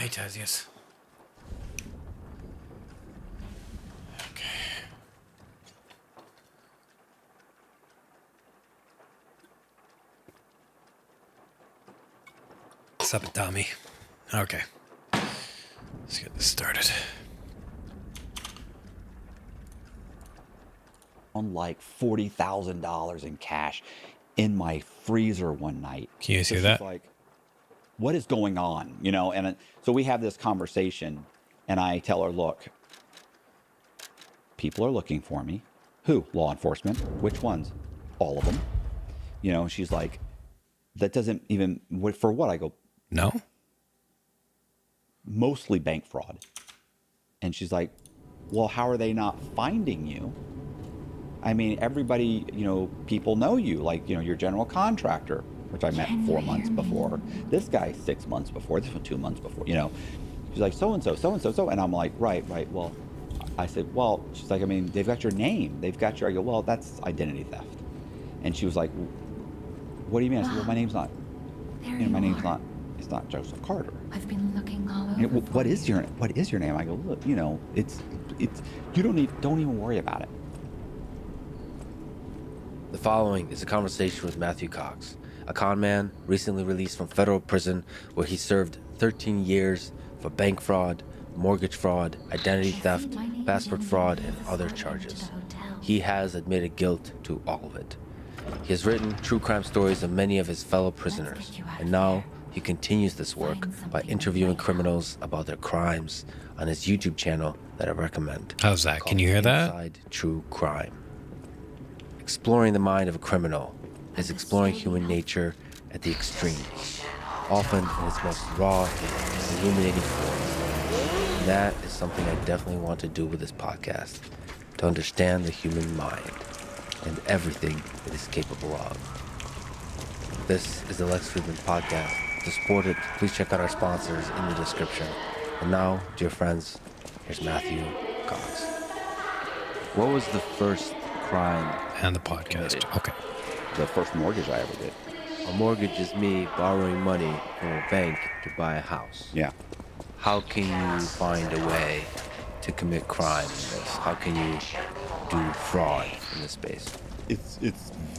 Tasius. Okay. What's up, Tommy? Okay. Let's get this started. On like $40,000 in cash in my freezer one night. Can you so see that? She's like, what is going on? You know, and so we have this conversation and I tell her, look, people are looking for me. Who? Law enforcement. Which ones? All of them. You know, she's like, that doesn't even, for what? I go, No. Mostly bank fraud. And she's like, well, how are they not finding you? I mean, everybody, you know, people know you, like, you know, your general contractor, which I met 4 months before. This guy 6 months before, this one 2 months before, you know. She's like, so-and-so, so-and-so, so. And I'm like, right. Well, I said, well, she's like, I mean, they've got your name. They've got your, I go, well, that's identity theft. And she was like, what do you mean? I said, well, my name's not, you know, my name's not, it's not Joseph Carter. I've been looking all over. You know, what is your name? I go, look, you know, it's, you don't even worry about it. The following is a conversation with Matthew Cox, a con man recently released from federal prison where he served 13 years for bank fraud, mortgage fraud, identity theft, passport fraud, and other charges. He has admitted guilt to all of it. He has written true crime stories of many of his fellow prisoners, and now he continues this work by interviewing criminals about their crimes on his YouTube channel that I recommend. How's that? Can you hear that? Inside True Crime. Exploring the mind of a criminal is exploring human nature at the extreme, often in its most raw and illuminating form. That is something I definitely want to do with this podcast, to understand the human mind and everything it is capable of. This is the Lex Friedman Podcast. To support it, please check out our sponsors in the description. And now, dear friends, here's Matthew Cox. What was the first crime And the podcast. Okay. The first mortgage I ever did. A mortgage is me borrowing money from a bank to buy a house. Yeah. How can you find a way to commit crime in this? How can you do fraud in this space? It's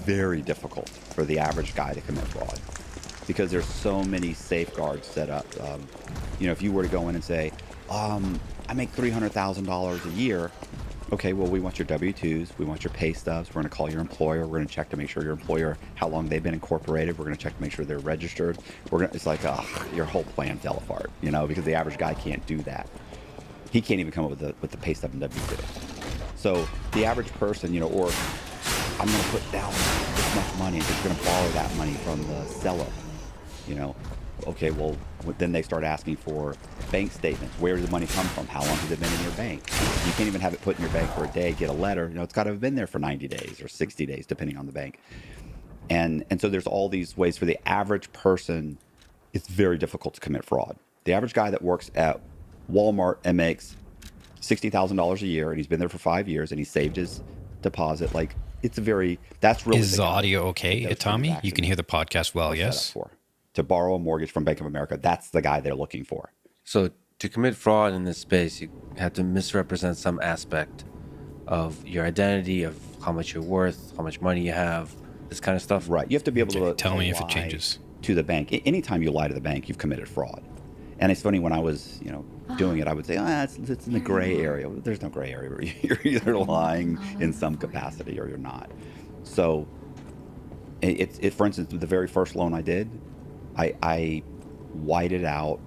very difficult for the average guy to commit fraud because there's so many safeguards set up. You know, if you were to go in and say, I make $300,000 a year. Okay, well, we want your W-2s, we want your pay stubs, we're going to call your employer, we're going to check to make sure your employer, how long they've been incorporated, we're going to check to make sure they're registered. It's like, your whole plan fell apart, you know, because the average guy can't do that. He can't even come up with the pay stub and W-2. So the average person, you know, or I'm going to put down this much money and just going to borrow that money from the seller, you know. Okay, well, then they start asking for bank statements. Where did the money come from? How long has it been in your bank? You can't even have it put in your bank for a day, get a letter. You know, it's got to have been there for 90 days or 60 days, depending on the bank. And so there's all these ways for the average person. It's very difficult to commit fraud. The average guy that works at Walmart and makes $60,000 a year, and he's been there for 5 years, and he saved his deposit. Like, that's really. Is the audio okay, Tommy? You can hear the podcast well, yes? To borrow a mortgage from Bank of America, that's the guy they're looking for. So to commit fraud in this space, you have to misrepresent some aspect of your identity, of how much you're worth, how much money you have, this kind of stuff. Right. You have to be able to tell me if it changes. To the bank. Anytime you lie to the bank, you've committed fraud. And it's funny, when I was, you know, doing it, I would say, it's in the gray area. There's no gray area. You're either lying in some capacity or you're not. So for instance, the very first loan I did, I whited out.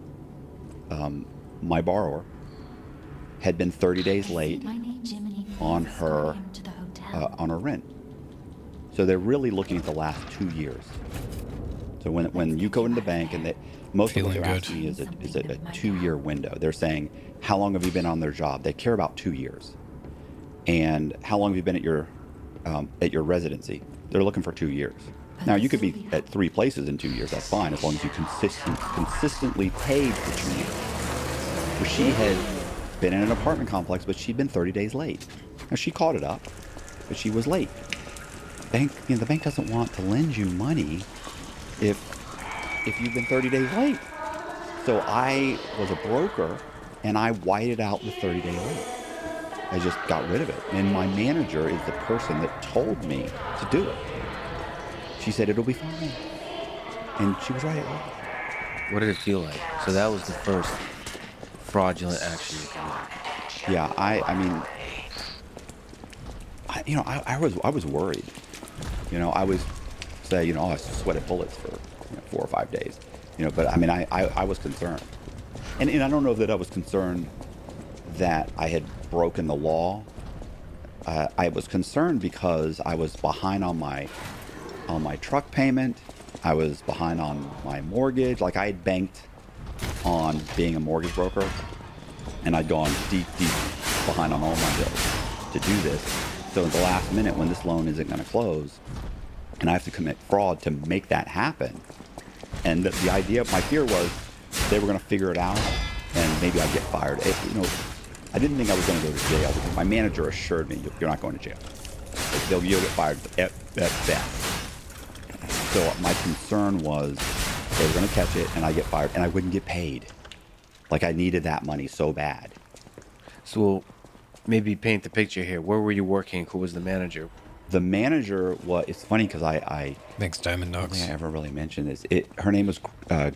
My borrower had been 30 days late on her rent. So they're really looking at the last 2 years. So when you go into the bank, and most of what they're asking is a 2-year window. They're saying, how long have you been on their job? They care about 2 years. And how long have you been at your residency? They're looking for 2 years. Now, you could be at 3 places in 2 years. That's fine, as long as you consistently paid for 2 years. So she had been in an apartment complex, but she'd been 30 days late. Now, she caught it up, but she was late. The bank doesn't want to lend you money if you've been 30 days late. So I was a broker, and I whited out the 30-day limit. I just got rid of it. And my manager is the person that told me to do it. She said, it'll be fine. And she was right. It was. What did it feel like? So that was the first fraudulent action you committed. Yeah, I mean, I was worried. I was say, I sweated bullets for 4 or 5 days. But I mean, I was concerned. And I don't know that I was concerned that I had broken the law. I was concerned because I was behind on my truck payment. I was behind on my mortgage. Like, I had banked on being a mortgage broker, and I'd gone deep behind on all my bills to do this. So at the last minute, when this loan isn't going to close, and I have to commit fraud to make that happen, and the idea, my fear was they were going to figure it out, and maybe I'd get fired. I didn't think I was going to go to jail because my manager assured me, you're not going to jail. You'll get fired at best. So my concern was they were going to catch it and I get fired and I wouldn't get paid. Like, I needed that money so bad. So maybe paint the picture here. Where were you working? Who was the manager? The manager was, it's funny because I Thanks, Diamond I don't Dogs. think I ever really mentioned this. Her name was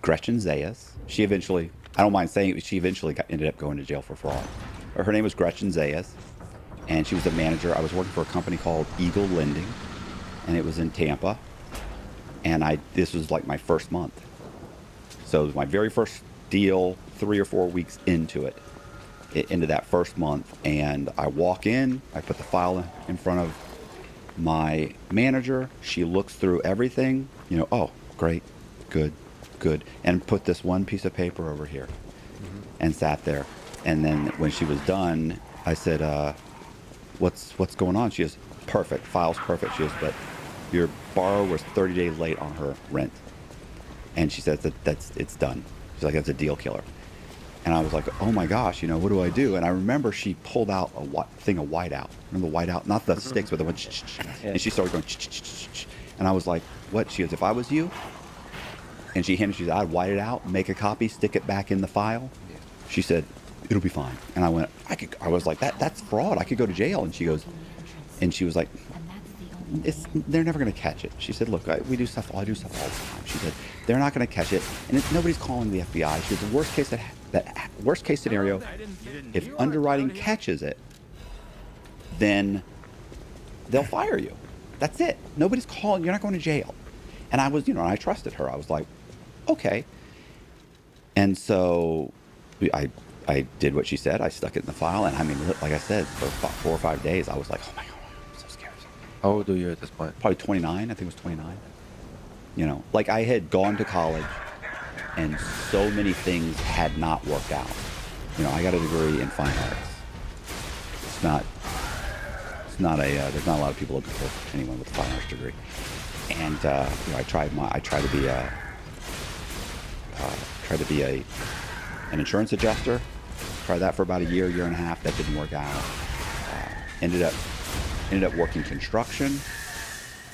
Gretchen Zayas. She eventually, I don't mind saying it, she eventually ended up going to jail for fraud. Her name was Gretchen Zayas, and she was the manager. I was working for a company called Eagle Lending, and it was in Tampa. And this was like my first month. So it was my very first deal, 3 or 4 weeks into that first month. And I walk in, I put the file in front of my manager. She looks through everything, oh, great, good, and put this one piece of paper over here and sat there. And then when she was done, I said, what's going on? She goes, perfect, file's perfect. She goes, but your borrower was 30 days late on her rent. And she says it's done. She's like, that's a deal killer. And I was like, oh my gosh, what do I do? And I remember she pulled out a thing of whiteout. Remember the whiteout? Not the sticks, but the one. And she started going. And I was like, what? She goes, if I was you. And she said, I'd white it out, make a copy, stick it back in the file. She said, it'll be fine. And I went, I was like, that's fraud. I could go to jail. And she was like, they're never going to catch it. She said, look, I do stuff all the time. She said, they're not going to catch it. And nobody's calling the FBI. She said, the worst case scenario, if underwriting catches it, then they'll fire you. That's it. Nobody's calling. You're not going to jail. And I was, I trusted her. I was like, okay. And so I did what she said. I stuck it in the file. And I mean, like I said, for 4 or 5 days, I was like, oh my God, I'm so scared. How old were you at this point? Probably 29. I think it was 29. Like, I had gone to college and so many things had not worked out. I got a degree in fine arts. There's not a lot of people looking for anyone with a fine arts degree. And I tried to be an insurance adjuster. Tried that for about a year and a half. That didn't work out. Ended up working construction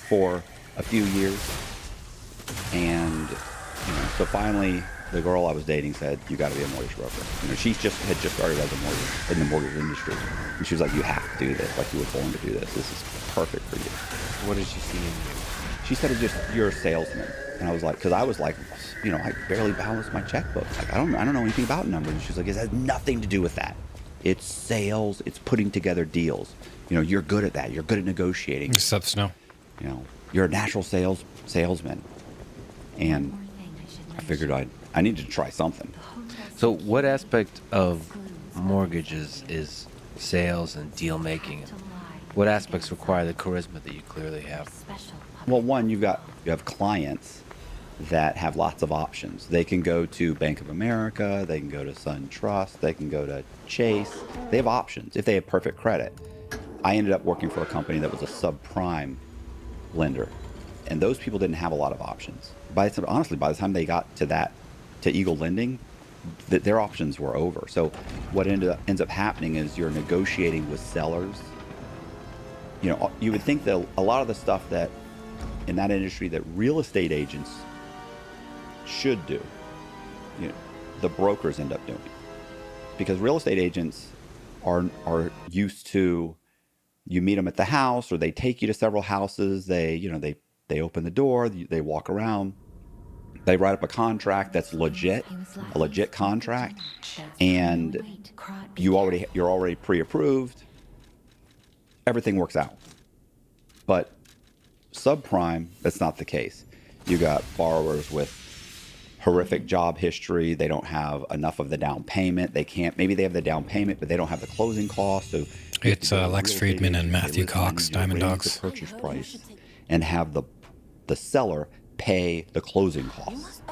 for a few years. And so finally, the girl I was dating said, "You got to be a mortgage broker." She had just started as in the mortgage industry, and she was like, "You have to do this. Like, you were born to do this. This is perfect for you." What did she see in you? She said, "You're a salesman." And I was like, because I was like, I barely balanced my checkbook. Like, I don't know anything about numbers. And she's like, "It has nothing to do with that. It's sales. It's putting together deals. You're good at that. You're good at negotiating. Stuff snow. You're a natural salesman." And I figured I needed to try something. So what aspect of mortgages is sales and deal making? What aspects require the charisma that you clearly have? Well, one, you have clients that have lots of options. They can go to Bank of America, they can go to SunTrust, they can go to Chase. They have options if they have perfect credit. I ended up working for a company that was a subprime lender, and those people didn't have a lot of options. Honestly, by the time they got to Eagle Lending, their options were over. So what ends up happening is you're negotiating with sellers. You would think that a lot of the stuff that in that industry that real estate agents should do, the brokers end up doing. Because real estate agents are used to, you meet them at the house, or they take you to several houses. They open the door, they walk around, they write up a contract that's legit, a legit contract, and you're already pre-approved. Everything works out. But subprime, that's not the case. You got borrowers with horrific job history. They don't have enough of the down payment. Maybe they have the down payment, but they don't have the closing cost. So It's Lex Friedman and Matthew Cox, Diamond Dogs. The purchase price and have the seller pay the closing costs,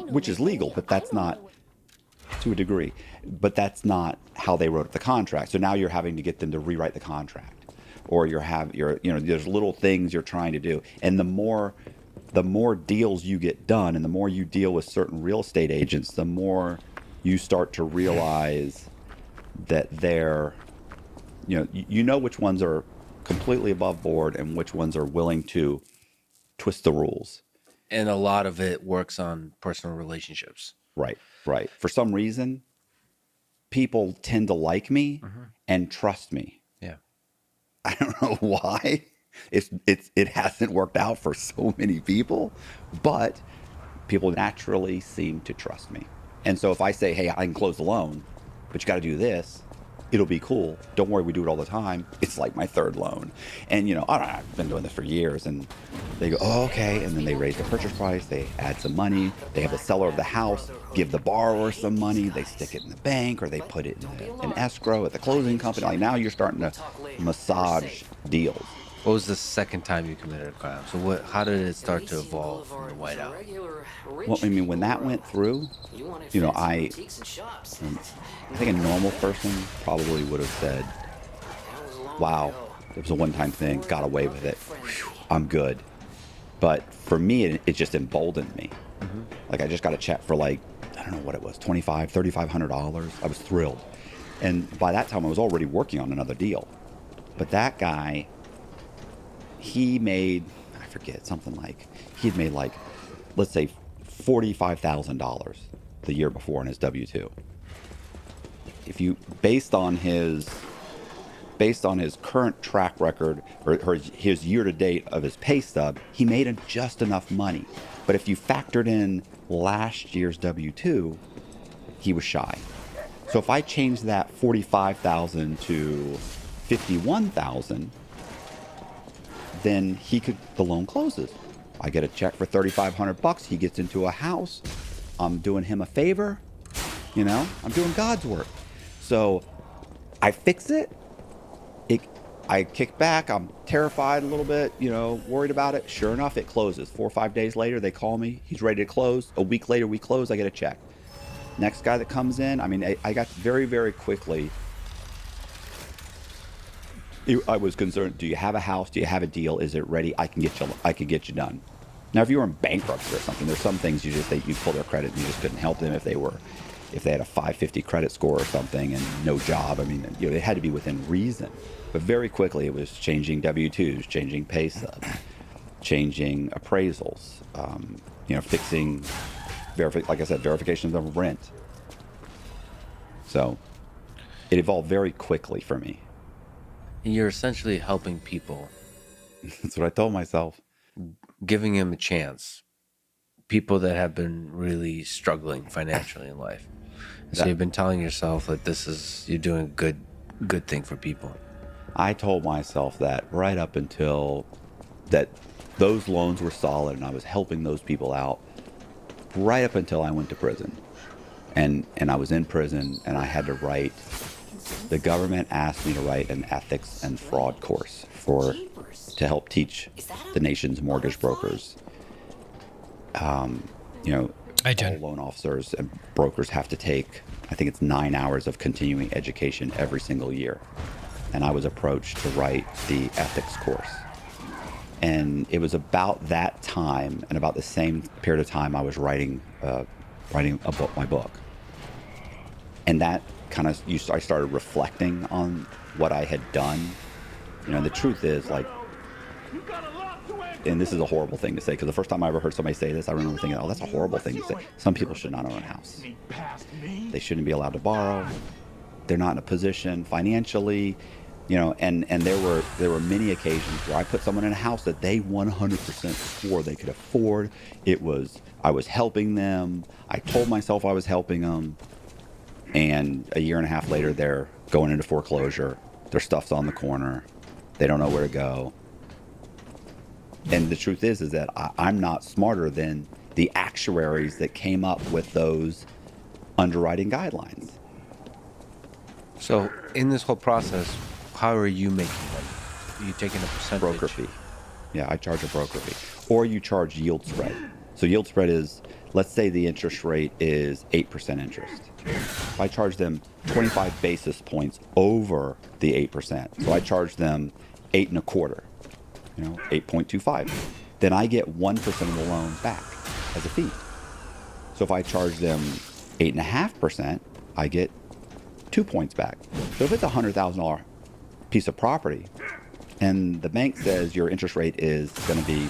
which is legal, but that's not, to a degree, but that's not how they wrote up the contract. So now you're having to get them to rewrite the contract, or there's little things you're trying to do. And the more deals you get done, and the more you deal with certain real estate agents, the more you start to realize that they're, you know which ones are completely above board and which ones are willing to twist the rules. And a lot of it works on personal relationships. Right. For some reason, people tend to like me and trust me. Yeah. I don't know why. It hasn't worked out for so many people, but people naturally seem to trust me. And so if I say, hey, I can close the loan, but you got to do this, it'll be cool. Don't worry, we do it all the time. It's like my third loan. And, I've been doing this for years. And they go, oh, okay. And then they raise the purchase price. They add some money. They have the seller of the house give the borrower some money. They stick it in the bank, or they put it in escrow at the closing company. Like, now you're starting to massage deals. What was the second time you committed a crime? So how did it start to evolve from the whiteout? Well, I mean, when that went through, I think a normal person probably would have said, wow, it was a one-time thing, got away with it, I'm good. But for me, it just emboldened me. Like, I just got a check for I don't know what it was, $2,500, $3,500. I was thrilled. And by that time, I was already working on another deal. But that guy, he made, I forget, he had made let's say $45,000 the year before in his W-2. If you, based on his current track record, or his year-to-date of his pay stub, he made just enough money. But if you factored in last year's W-2, he was shy. So if I changed that $45,000 to $51,000, then the loan closes. I get a check for $3,500. He gets into a house. I'm doing him a favor. I'm doing God's work. So I fix it. I kick back. I'm terrified a little bit, worried about it. Sure enough, it closes. 4 or 5 days later, they call me. He's ready to close. A week later, we close. I get a check. Next guy that comes in, I mean, I got very, very quickly. I was concerned. Do you have a house? Do you have a deal? Is it ready? I can get you done. Now, if you were in bankruptcy or something, there's some things you pull their credit and you just couldn't help them if they had a 550 credit score or something and no job. I mean, it had to be within reason. But very quickly, it was changing W-2s, changing pay stubs, changing appraisals, fixing, like I said, verifications of rent. So it evolved very quickly for me. And you're essentially helping people. That's what I told myself. Giving them a chance. People that have been really struggling financially in life. So you've been telling yourself that you're doing a good thing for people. I told myself that right up until that those loans were solid and I was helping those people out right up until I went to prison. And I was in prison and I had to write, the government asked me to write an ethics and fraud course to help teach the nation's mortgage brokers. All loan officers and brokers have to take, I think it's 9 hours of continuing education every single year. And I was approached to write the ethics course. And it was about that time, and about the same period of time I was writing my book. And that I started reflecting on what I had done. The truth is, and this is a horrible thing to say, because the first time I ever heard somebody say this, I remember thinking, oh, that's a horrible thing to say. Some people should not own a house. They shouldn't be allowed to borrow. They're not in a position financially, and there were many occasions where I put someone in a house that they 100% swore they could afford. I was helping them. I told myself I was helping them. And a year and a half later, they're going into foreclosure. Their stuff's on the corner. They don't know where to go. And the truth is that I'm not smarter than the actuaries that came up with those underwriting guidelines. So in this whole process, how are you making money? Are you taking a percentage? Broker fee. Yeah, I charge a broker fee. Or you charge yield spread. So yield spread is, let's say the interest rate is 8% interest. If I charge them 25 basis points over the 8%, so I charge them 8.25, 8.25, then I get 1% of the loan back as a fee. So if I charge them 8.5%, I get 2 points back. So if it's a $100,000 piece of property and the bank says your interest rate is going to be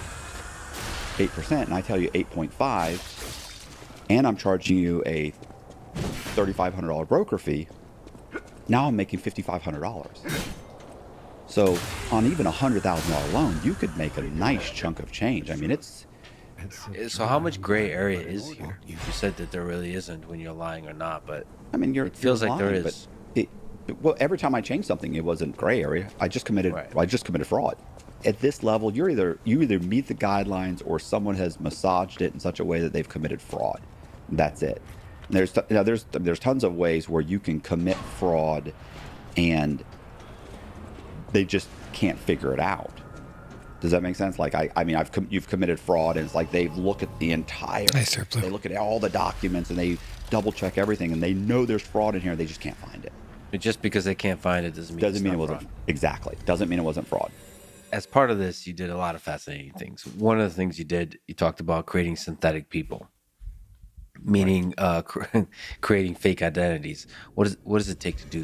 8%, and I tell you 8.5, and I'm charging you a $3,500 broker fee, now I'm making $5,500. So on even a $100,000 loan, you could make a nice chunk of change. I mean, So how much gray area is here? You said that there really isn't when you're lying or not, but it feels like there is. Well, every time I changed something, it wasn't gray area. I just committed fraud. At this level, you either meet the guidelines or someone has massaged it in such a way that they've committed fraud. That's it. There's tons of ways where you can commit fraud and they just can't figure it out. Does that make sense? Like you've committed fraud, and it's like they've looked at the entire. They look at all the documents and they double check everything, and they know there's fraud in here. They just can't find it. But just because they can't find it doesn't mean it wasn't fraud. Exactly. Doesn't mean it wasn't fraud. As part of this, you did a lot of fascinating things. One of the things you did, you talked about creating synthetic people, meaning creating fake identities. What does it take to do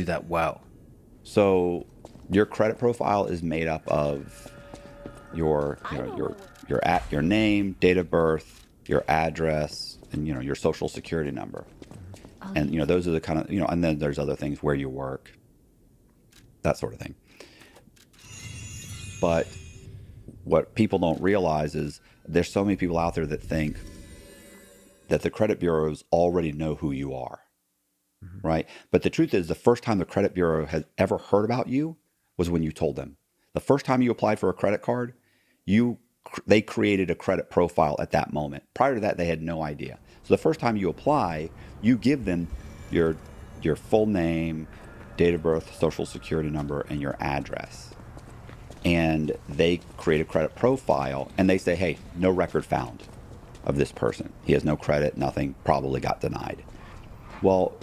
that well? So your credit profile is made up of your name, date of birth, your address, and your social security number. And those are the kind of and then there's other things, where you work, that sort of thing. But what people don't realize is there's so many people out there that think that the credit bureaus already know who you are, right? But the truth is, the first time the credit bureau has ever heard about you was when you told them. The first time you applied for a credit card, they created a credit profile at that moment. Prior to that, they had no idea. So the first time you apply, you give them your full name, date of birth, social security number, and your address. And they create a credit profile, and they say, hey, no record found of this person. He has no credit, nothing, probably got denied. Well,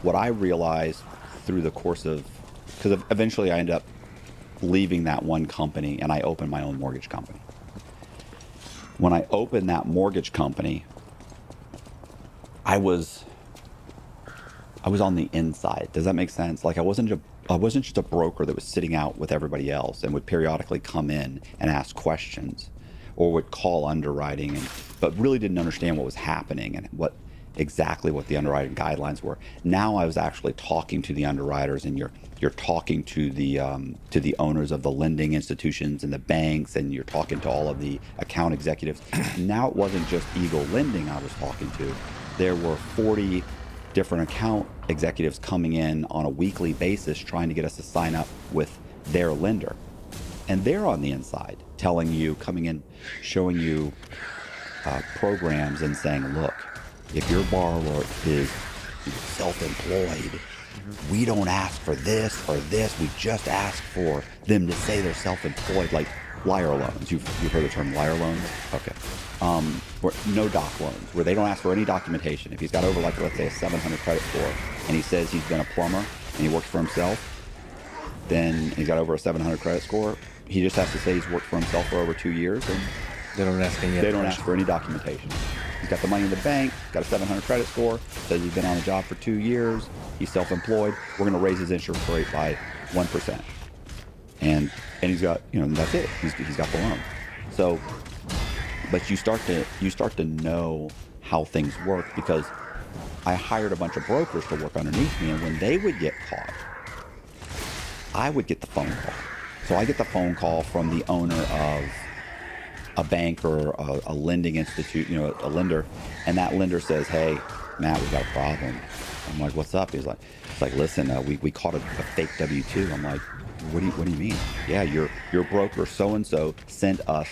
what I realized through the course of, because eventually I ended up leaving that one company and I opened my own mortgage company. When I opened that mortgage company, I was on the inside. Does that make sense? Like I wasn't just a broker that was sitting out with everybody else and would periodically come in and ask questions or would call underwriting, but really didn't understand what was happening and exactly what the underwriting guidelines were. Now I was actually talking to the underwriters, and you're talking to the owners of the lending institutions and the banks, and you're talking to all of the account executives. Now it wasn't just Eagle Lending I was talking to. There were 40 different account executives coming in on a weekly basis trying to get us to sign up with their lender. And they're on the inside telling you, coming in, showing you programs and saying, look, if your borrower is self-employed, we don't ask for this or this. We just ask for them to say they're self-employed, like liar loans. You've heard the term liar loans? Okay. Or no doc loans, where they don't ask for any documentation. If he's got over, like, let's say a 700 credit score, and he says he's been a plumber and he works for himself, then he's got over a 700 credit score, he just has to say he's worked for himself for over 2 years, and they don't ask for any documentation. He's got the money in the bank, got a 700 credit score, says he's been on the job for 2 years, he's self-employed, we're going to raise his insurance rate by 1%. and he's got, and that's it. He's got the loan. So, but you start to know how things work, because I hired a bunch of brokers to work underneath me, and when they would get caught, I would get the phone call. So I get the phone call from the owner of a bank or a lending institute, a lender, and that lender says, "Hey, Matt, we got a problem." I'm like, "What's up?" He's like, "Listen, we caught a fake W-2." I'm like, what do you mean?" "Yeah, your broker so-and-so sent us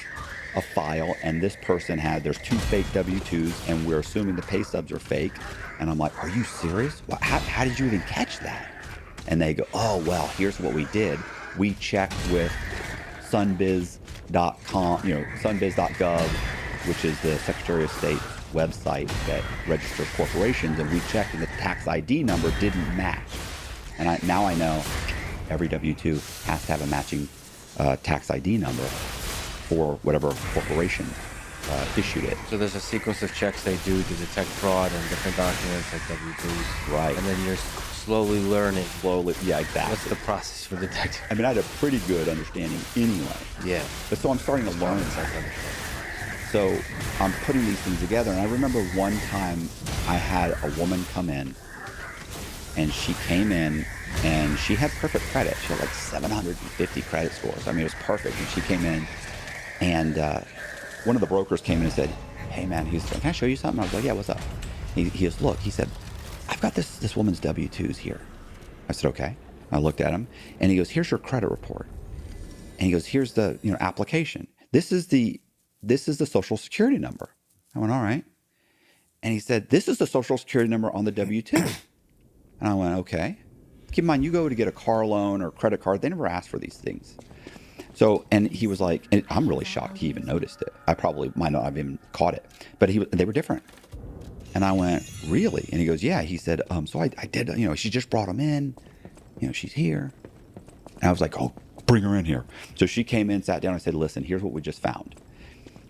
a file, and this person there's 2 fake W-2s, and we're assuming the pay stubs are fake." And I'm like, "Are you serious? Well, how did you even catch that?" And they go, "Oh, well, here's what we did. We checked with sunbiz.com, sunbiz.gov, which is the Secretary of State's website that registers corporations, and we checked, and the tax ID number didn't match." And now I know every W-2 has to have a matching tax ID number for whatever corporation issued it. So there's a sequence of checks they do to detect fraud and different documents like W-2s. Right. And then you're slowly learning. Yeah, exactly. What's the process for detecting? I mean, I had a pretty good understanding anyway. Yeah. But so I'm starting to learn. So I'm putting these things together, and I remember one time I had a woman come in, and she came in, and she had perfect credit. She had like 750 credit scores. I mean, it was perfect. And she came in, and one of the brokers came in and said, "Hey, man," he's like, "Can I show you something?" I was like, "Yeah, what's up?" He goes, "Look," he said, "I've got this woman's W-2s here." I said, "Okay." I looked at him, and he goes, "Here's your credit report." And he goes, "Here's the application. This is the Social Security number." I went, "All right." And he said, "This is the Social Security number on the W-2. And I went, "Okay." Keep in mind, you go to get a car loan or credit card, they never ask for these things. So, and he was like, and I'm really shocked he even noticed it. I probably might not have even caught it, but they were different. And I went, "Really?" And he goes, "Yeah." He said, "So I did, she just brought him in, she's here." And I was like, "Oh, bring her in here." So she came in, sat down, and I said, "Listen, here's what we just found."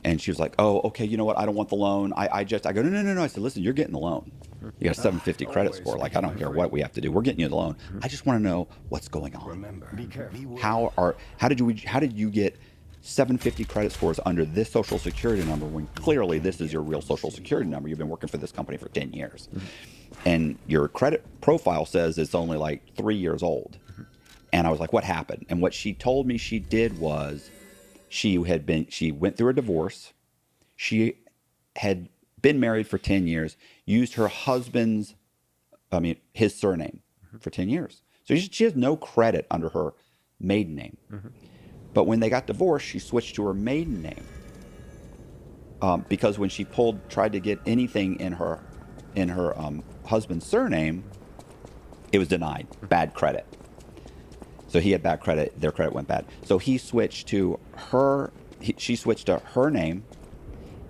And she was like, "Oh, okay, you know what? I don't want the loan." I go, no. I said, "Listen, you're getting the loan. You got a 750 credit score. Like, I don't care what we have to do. We're getting you the loan. I just want to know what's going on. Remember, be careful. How did you get 750 credit scores under this Social Security number when clearly this is your real Social Security number? You've been working for this company for 10 years. And your credit profile says it's only like 3 years old." And I was like, "What happened?" And what she told me she did was she went through a divorce. She had been married for 10 years, used her his surname for 10 years. So she has no credit under her maiden name. But when they got divorced, she switched to her maiden name. Because when she tried to get anything in her husband's surname, it was denied. Bad credit. So he had bad credit. Their credit went bad. So she switched to her name,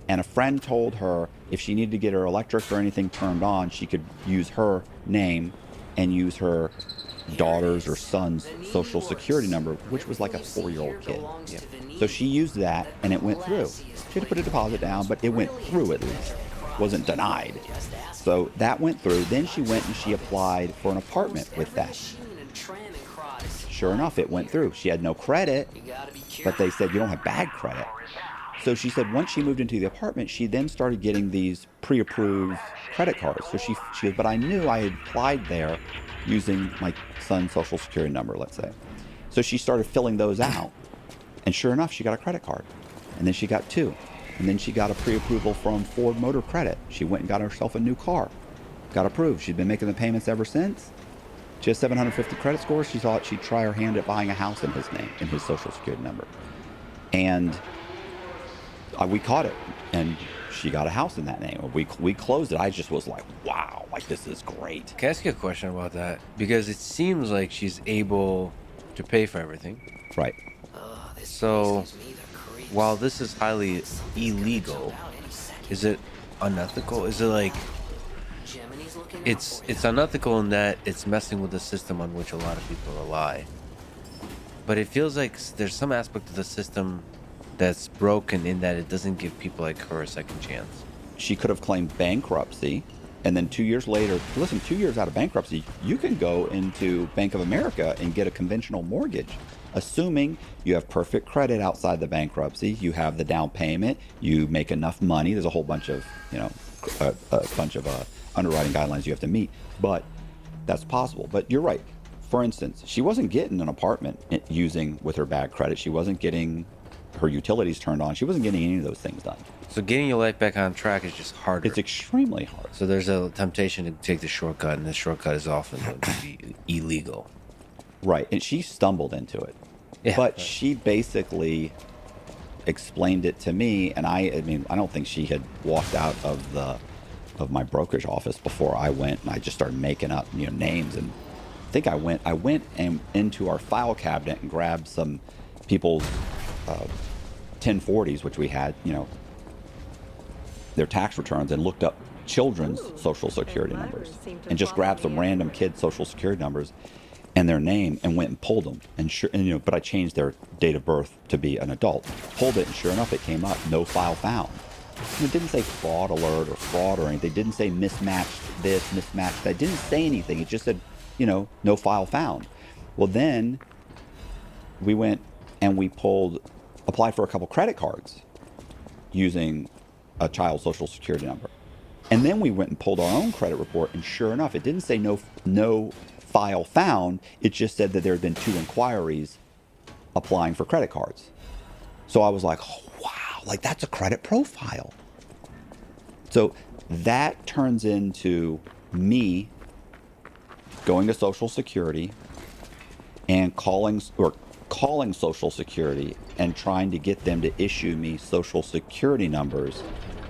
and a friend told her if she needed to get her electric or anything turned on, she could use her name and use her daughter's or son's Social Security number, which was like a 4-year-old kid. Yeah. So she used that, and it went through. She had to put a deposit down, but it went through at least. It wasn't denied. So that went through. Then she went and she applied for an apartment with that. Sure enough, it went through. She had no credit, but they said, "You don't have bad credit." So she said once she moved into the apartment, she then started getting these pre-approved credit cards. So she goes, "But I knew I had applied there using my son's Social Security number, let's say." So she started filling those out. And sure enough, she got a credit card. And then she got 2. And then she got a pre-approval from Ford Motor Credit. She went and got herself a new car. Got approved. She'd been making the payments ever since. She has 750 credit scores. She thought she'd try her hand at buying a house in his name, in his Social Security number. And we caught it, and she got a house in that name. We closed it. I just was like, wow, like this is great. Can I ask you a question about that? Because it seems like she's able to pay for everything. Right. So while this is highly illegal, is it unethical? Is it like it's unethical in that it's messing with the system on which a lot of people rely. But it feels like there's some aspect of the system that's broken in that it doesn't give people like her a second chance. She could have claimed bankruptcy And then 2 years later, listen, 2 years out of bankruptcy, you can go into Bank of America and get a conventional mortgage, assuming you have perfect credit outside the bankruptcy, you have the down payment, you make enough money. There's a whole bunch of, a bunch of underwriting guidelines you have to meet, but that's possible. But you're right. For instance, she wasn't getting an apartment using with her bad credit. She wasn't getting her utilities turned on. She wasn't getting any of those things done. So getting your life back on track is just harder. It's extremely hard. So there's a temptation to take the shortcut, and the shortcut is often going to be illegal. Right. And she stumbled into it. Yeah, but right. she basically explained it to me, and I mean, I don't think she had walked out of my brokerage office before I went, and I just started making up, names. And I think I went and into our file cabinet and grabbed some people's 1040s, which we had, their tax returns, and looked up children's social security numbers and just grabbed some random kids' social security numbers and their name and went and pulled them. And but I changed their date of birth to be an adult. Pulled it, and sure enough, it came up, no file found. And it didn't say fraud alert or fraud or anything. It didn't say mismatched this, mismatched that. It didn't say anything. It just said, no file found. Well, then we went and we applied for a couple credit cards using a child's social security number. And then we went and pulled our own credit report, and sure enough, it didn't say no file found. It just said that there had been 2 inquiries applying for credit cards. So I was like, oh, wow, like that's a credit profile. So that turns into me going to Social Security and calling Social Security and trying to get them to issue me Social Security numbers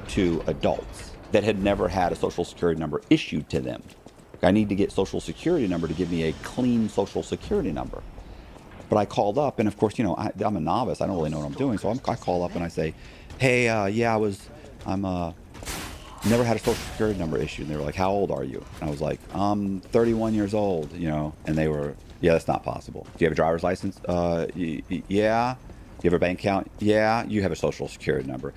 to adults that had never had a Social Security number issued to them. I need to get Social Security number to give me a clean Social Security number. But I called up, and of course, I'm a novice. I don't really know what I'm doing. So I call up and I say, hey, I'm never had a Social Security number issued. And they were like, how old are you? And I was like, I'm 31 years old, and they were, yeah, that's not possible. Do you have a driver's license? Yeah. Do you have a bank account? Yeah. You have a Social Security number.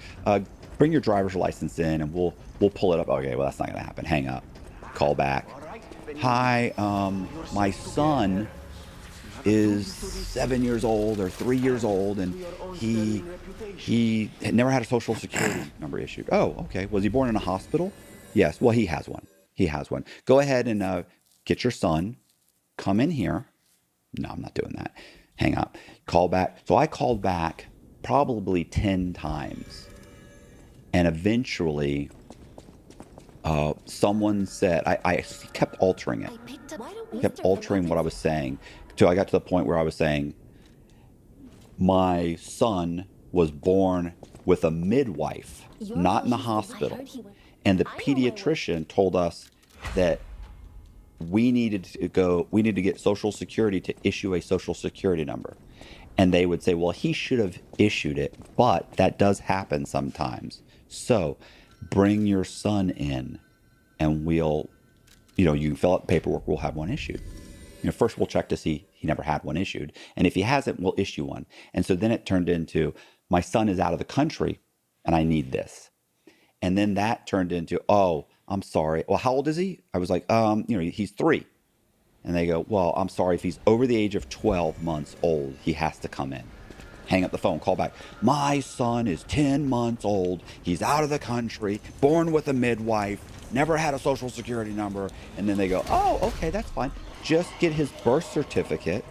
Bring your driver's license in and we'll pull it up. Okay, well, that's not going to happen. Hang up. Call back. Hi, my son is 7 years old or 3 years old, and he had never had a Social Security number issued. Oh, okay. Was he born in a hospital? Yes. Well, he has one. Go ahead and get your son. Come in here. No, I'm not doing that. Hang up. Call back. So I called back probably 10 times. And eventually, someone said, I kept altering it. Kept altering what I was saying. Till I got to the point where I was saying, my son was born with a midwife, not in the hospital. And the pediatrician told us that we needed to get Social Security to issue a Social Security number. And they would say, well, he should have issued it, but that does happen sometimes. So bring your son in and we'll, you can fill out the paperwork, we'll have one issued. First we'll check to see he never had one issued. And if he hasn't, we'll issue one. And so then it turned into, my son is out of the country and I need this. And then that turned into, oh, I'm sorry. Well, how old is he? I was like, he's 3. And they go, well, I'm sorry, if he's over the age of 12 months old, he has to come in. Hang up the phone, call back. My son is 10 months old. He's out of the country, born with a midwife, never had a Social Security number. And then they go, oh, okay, that's fine. Just get his birth certificate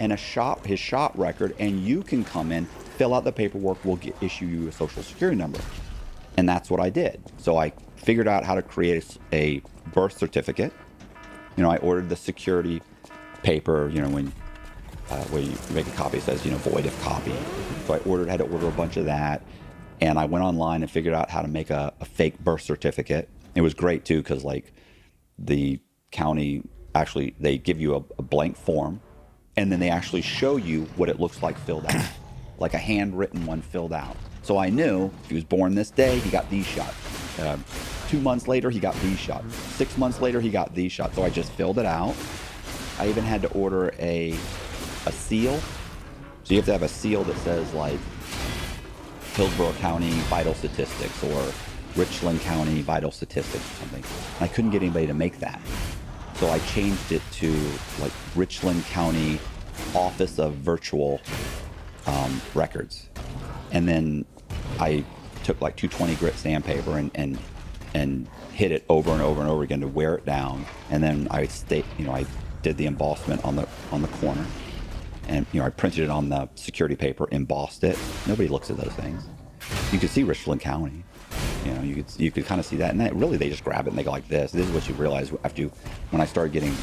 and his shot record, and you can come in, fill out the paperwork, we'll issue you a Social Security number. And that's what I did. So I figured out how to create a birth certificate. I ordered the security paper, when you make a copy, it says, void if copy. So I had to order a bunch of that. And I went online and figured out how to make a fake birth certificate. It was great too, because the county, actually, they give you a blank form, and then they actually show you what it looks like filled out, like a handwritten one filled out. So I knew if he was born this day, he got these shots. 2 months later, he got these shots. 6 months later, he got these shots. So I just filled it out. I even had to order a seal. So you have to have a seal that says Hillsborough County vital statistics, or Richland County Vital Statistics or something. And I couldn't get anybody to make that. So I changed it to like Richland County Office of Virtual Records. And then I took like 220 grit sandpaper and hit it over and over and over again to wear it down. And then I did the embossment on the corner. And I printed it on the security paper, embossed it. Nobody looks at those things. You could see Richland County. You could kind of see that, and that really they just grab it and they go like this. This is what you realize when I started getting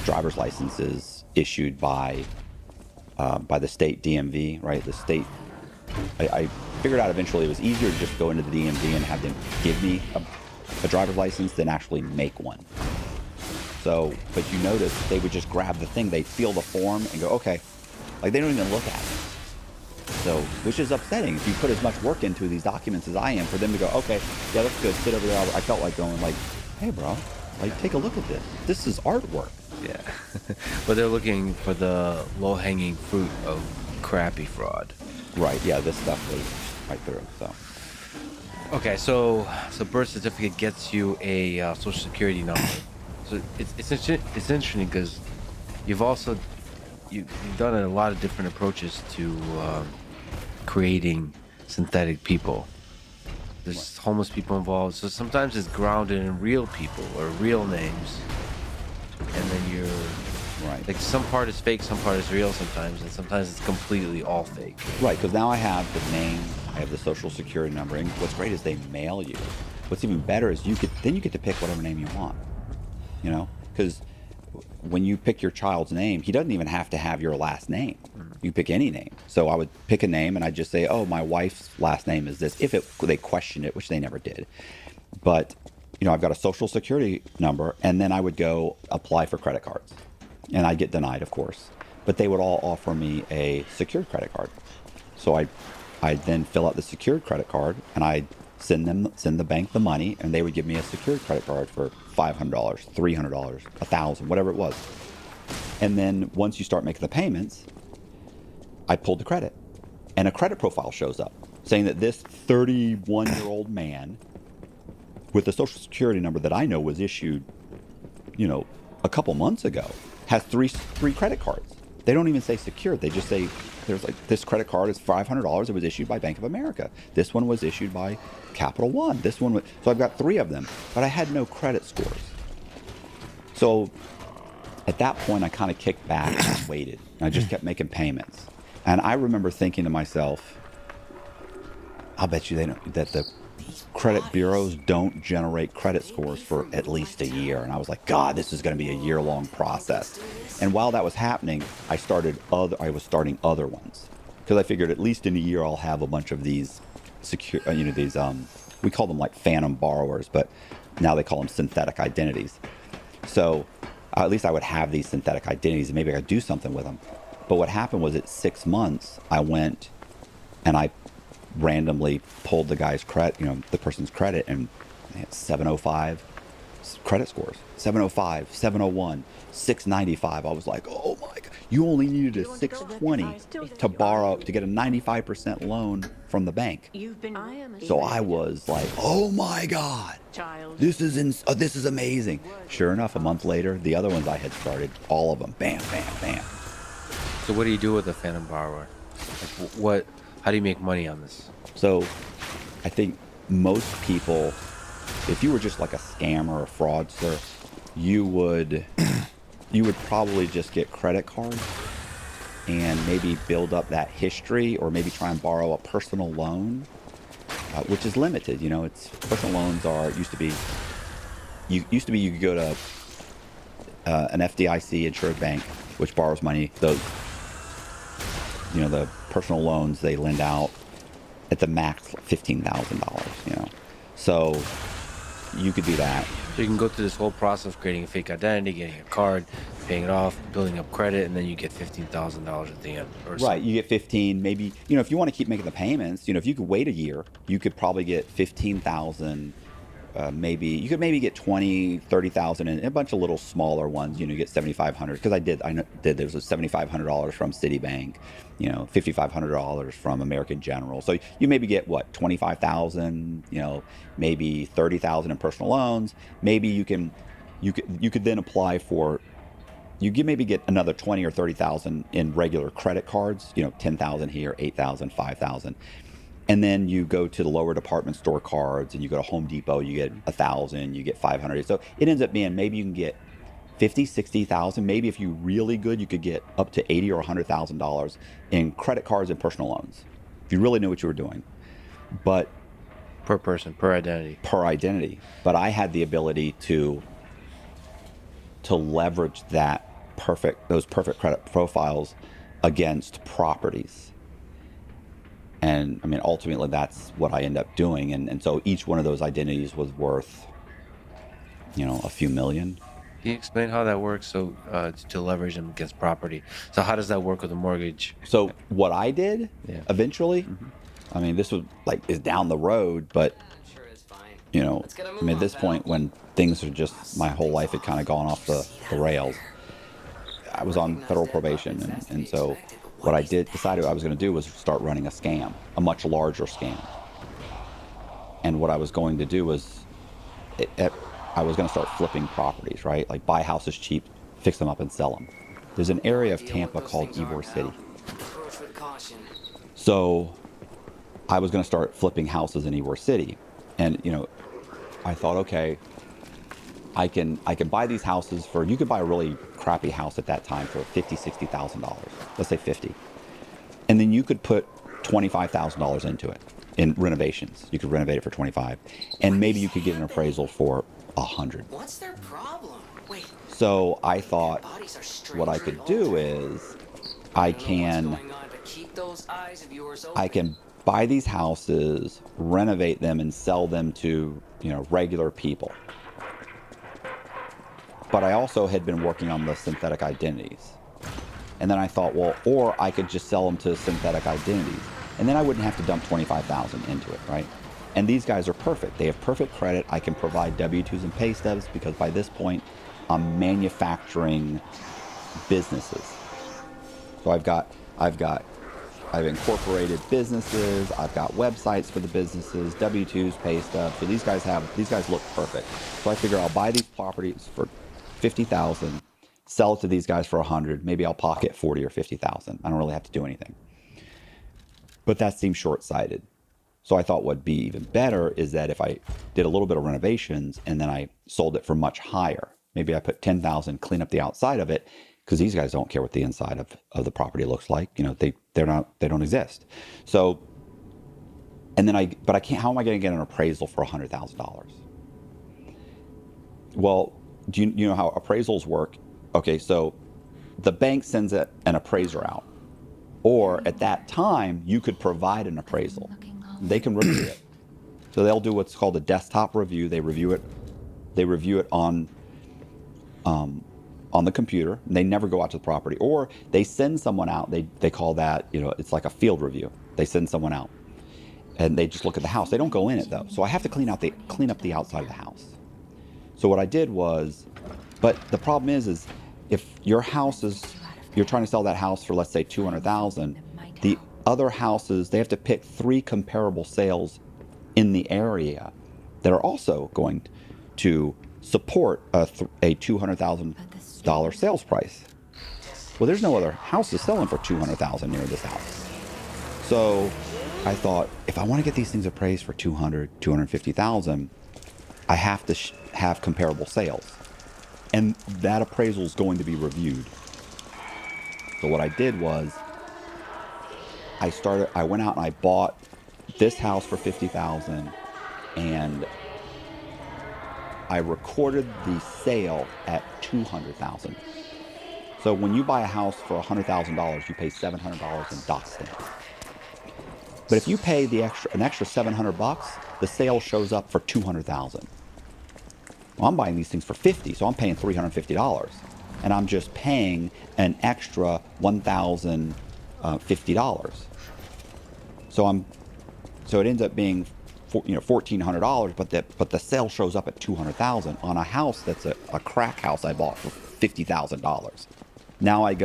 driver's licenses issued by the state DMV, right? The state. I figured out eventually it was easier to just go into the DMV and have them give me a driver's license than actually make one. So, but you notice they would just grab the thing, they'd feel the form and go, okay, like they don't even look at it. So, which is upsetting if you put as much work into these documents as I am, for them to go, okay, yeah, that's good, sit over there. I felt like going like, hey bro, like take a look at this. This is artwork. Yeah. But they're looking for the low-hanging fruit of crappy fraud. Right, yeah, this stuff was right through, so. Okay, so birth certificate gets you a social security number. So it's interesting because you've done a lot of different approaches to creating synthetic people. There's homeless people involved, so sometimes it's grounded in real people or real names, and then you're right. Like some part is fake, some part is real sometimes, and sometimes it's completely all fake. Right, because now I have the name, I have the social security number, and what's great is they mail you. What's even better is you get to pick whatever name you want. Because when you pick your child's name, he doesn't even have to have your last name. You pick any name. So I would pick a name and I'd just say, oh, my wife's last name is this, if they questioned it, which they never did. But, I've got a social security number, and then I would go apply for credit cards. And I'd get denied, of course. But they would all offer me a secured credit card. So I'd then fill out the secured credit card, and I'd send the bank the money, and they would give me a secured credit card for $500, $300, $1,000, whatever it was. And then once you start making the payments, I pulled the credit, and a credit profile shows up saying that this 31-year-old man with a social security number that I know was issued, a couple months ago, has three credit cards. They don't even say secured. They just say, there's like, this credit card is $500. It was issued by Bank of America. This one was issued by Capital One. This one was, so I've got 3 of them, but I had no credit scores. So at that point, I kind of kicked back and waited. I just kept making payments. And I remember thinking to myself, I'll bet you that the credit bureaus don't generate credit scores for at least a year. And I was like, God, this is going to be a year-long process. And while that was happening, I was starting other ones, because I figured at least in a year I'll have a bunch of these we call them like phantom borrowers, but now they call them synthetic identities. So at least I would have these synthetic identities, and maybe I could do something with them. But what happened was, at 6 months, I went and I randomly pulled the guy's credit, the person's credit, and they had 705 credit scores. 705, 701, 695. I was like, oh my God, you only needed a 620 to borrow, to get a 95% loan from the bank. So I was like, oh my God, this is amazing. Sure enough, a month later, the other ones I had started, all of them, bam, bam, bam. So what do you do with a phantom borrower? Like how do you make money on this? So I think most people, if you were just like a scammer or a fraudster, you would probably just get credit cards and maybe build up that history, or maybe try and borrow a personal loan, which is limited. It's personal loans used to be you could go to an FDIC insured bank, which borrows money. Those, the personal loans they lend out at the max $15,000. So you could do that. So you can go through this whole process of creating a fake identity, getting a card, paying it off, building up credit, and then you get $15,000 at the end. Right, you get 15, maybe, if you want to keep making the payments, if you could wait a year, you could probably get 15,000 maybe you could maybe get 20, 30,000, and a bunch of little smaller ones. You get 7,500 because I did there was $7,500 from Citibank, $5,500 from American General. So you maybe get what 25,000, maybe 30,000 in personal loans. Maybe you could then apply for. Maybe get another 20 or 30,000 in regular credit cards. 10,000 here, 8,000, 5,000. And then you go to the lower department store cards, and you go to Home Depot, you get 1,000, you get 500. So it ends up being maybe you can get 50, 60,000. Maybe if you're really good, you could get up to 80 or $100,000 in credit cards and personal loans, if you really knew what you were doing. But Per person, per identity. Per identity. But I had the ability to leverage those perfect credit profiles against properties. And I mean, ultimately, that's what I end up doing. And so each one of those identities was worth, a few million. Can you explain how that works? So to leverage them against property. So how does that work with a mortgage? So what I did eventually, I mean, this was is down the road, but at this point when things are just, my whole life had kind of gone off the rails. I was on federal probation, and so what I decided I was going to do was start running a scam, a much larger scam. And what I was going to do was, I was going to start flipping properties, right? Like buy houses cheap, fix them up, and sell them. There's an area of Tampa called Ybor City. So I was going to start flipping houses in Ybor City. And, I thought, okay, I can buy these houses for, you could buy a really crappy house at that time for $50,000, $60,000. Let's say 50. And then you could put $25,000 into it in renovations. You could renovate it for 25. And maybe you could get an appraisal for 100. What's their problem? Wait. So I thought what I could do is I can buy these houses, renovate them, and sell them to, regular people. But I also had been working on the synthetic identities. And then I thought, well, or I could just sell them to synthetic identities. And then I wouldn't have to dump 25,000 into it, right? And these guys are perfect. They have perfect credit. I can provide W-2s and pay stubs because by this point, I'm manufacturing businesses. So I've incorporated businesses. I've got websites for the businesses, W-2s, pay stubs. So these guys look perfect. So I figure I'll buy these properties for $50,000, sell it to these guys for $100. Maybe I'll pocket $40,000 or $50,000. I don't really have to do anything. But that seems short-sighted. So I thought what'd be even better is that if I did a little bit of renovations and then I sold it for much higher. Maybe I put $10,000, clean up the outside of it, because these guys don't care what the inside of the property looks like. They don't exist. So, and then I can't, how am I going to get an appraisal for $100,000? Well, do you know how appraisals work? Okay, so the bank sends an appraiser out, or at that time you could provide an appraisal. They can review it. So they'll do what's called a desktop review. They review it on the computer. And they never go out to the property, or they send someone out. They call that, it's like a field review. They send someone out and they just look at the house. They don't go in it though. So I have to clean up the outside of the house. So what I did was, but the problem is if you're trying to sell that house for, let's say, $200,000, the other houses, they have to pick 3 comparable sales in the area that are also going to support a $200,000 sales price. Well, there's no other houses selling for $200,000 near this house. So I thought, if I want to get these things appraised for $200,000, $250,000, I have to have comparable sales. And that appraisal is going to be reviewed. So what I did was, I went out and I bought this house for $50,000, and I recorded the sale at $200,000. So when you buy a house for $100,000, you pay $700 in doc stamp. But if you pay an extra $700, the sale shows up for $200,000. Well, I'm buying these things for $50,000, so I'm paying $350, and I'm just paying an extra $1,050. So it ends up being $1,400, but the sale shows up at $200,000 on a house that's a crack house I bought for $50,000. Now I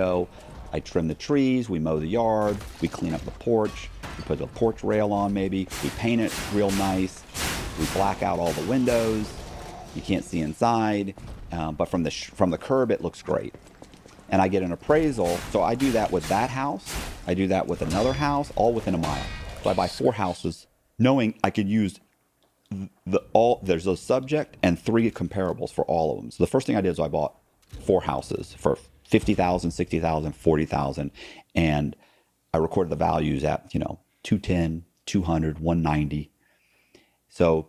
trim the trees, we mow the yard, we clean up the porch, we put the porch rail on maybe, we paint it real nice, we black out all the windows, you can't see inside, but from the curb it looks great. And I get an appraisal, so I do that with that house, I do that with another house, all within a mile. So I buy 4 houses, knowing I could use there's a subject and 3 comparables for all of them. So the first thing I did is I bought 4 houses for $50,000, $60,000, $40,000, and I recorded the values at, 210, 200, 190. So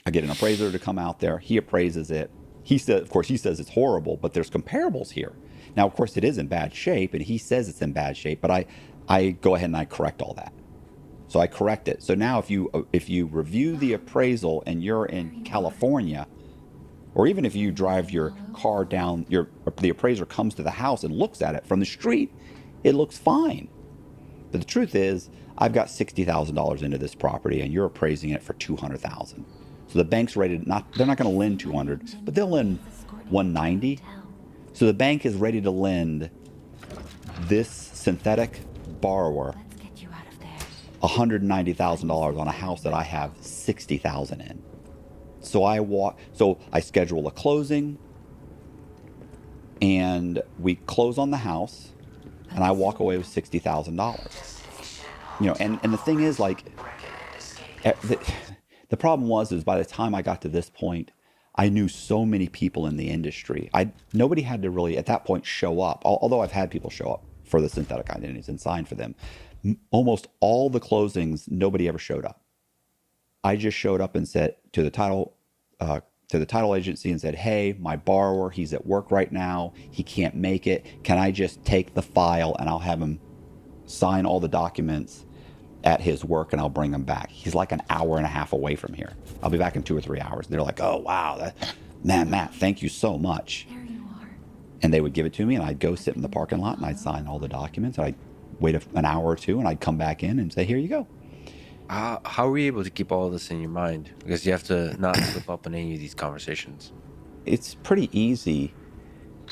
I get an appraiser to come out there. He appraises it. He says it's horrible, but there's comparables here. Now, of course, it is in bad shape, and he says it's in bad shape, but I go ahead and I correct all that. So I correct it. So now if you review the appraisal and you're in California, or even if you drive your car down, the appraiser comes to the house and looks at it from the street, it looks fine. But the truth is, I've got $60,000 into this property and you're appraising it for $200,000. So the bank's rated they're not going to lend 200, but they'll lend 190. So the bank is ready to lend this synthetic borrower $190,000 on a house that I have $60,000 in. So I schedule a closing, and we close on the house, and I walk away with $60,000. And the thing is, like, the problem was by the time I got to this point, I knew so many people in the industry. Nobody had to really at that point show up. Although I've had people show up for the synthetic identities and sign for them. Almost all the closings, nobody ever showed up. I just showed up and said to the title agency and said, "Hey, my borrower, he's at work right now. He can't make it. Can I just take the file and I'll have him sign all the documents at his work and I'll bring him back. He's like an hour and a half away from here. I'll be back in 2 or 3 hours." They're like, "Oh, wow. Matt, thank you so much." There you are. And they would give it to me, and I'd go sit in the parking lot and I'd sign all the documents. I'd wait an hour or 2 and I'd come back in and say, "Here you go." How are you able to keep all this in your mind? Because you have to not slip up in any of these conversations. It's pretty easy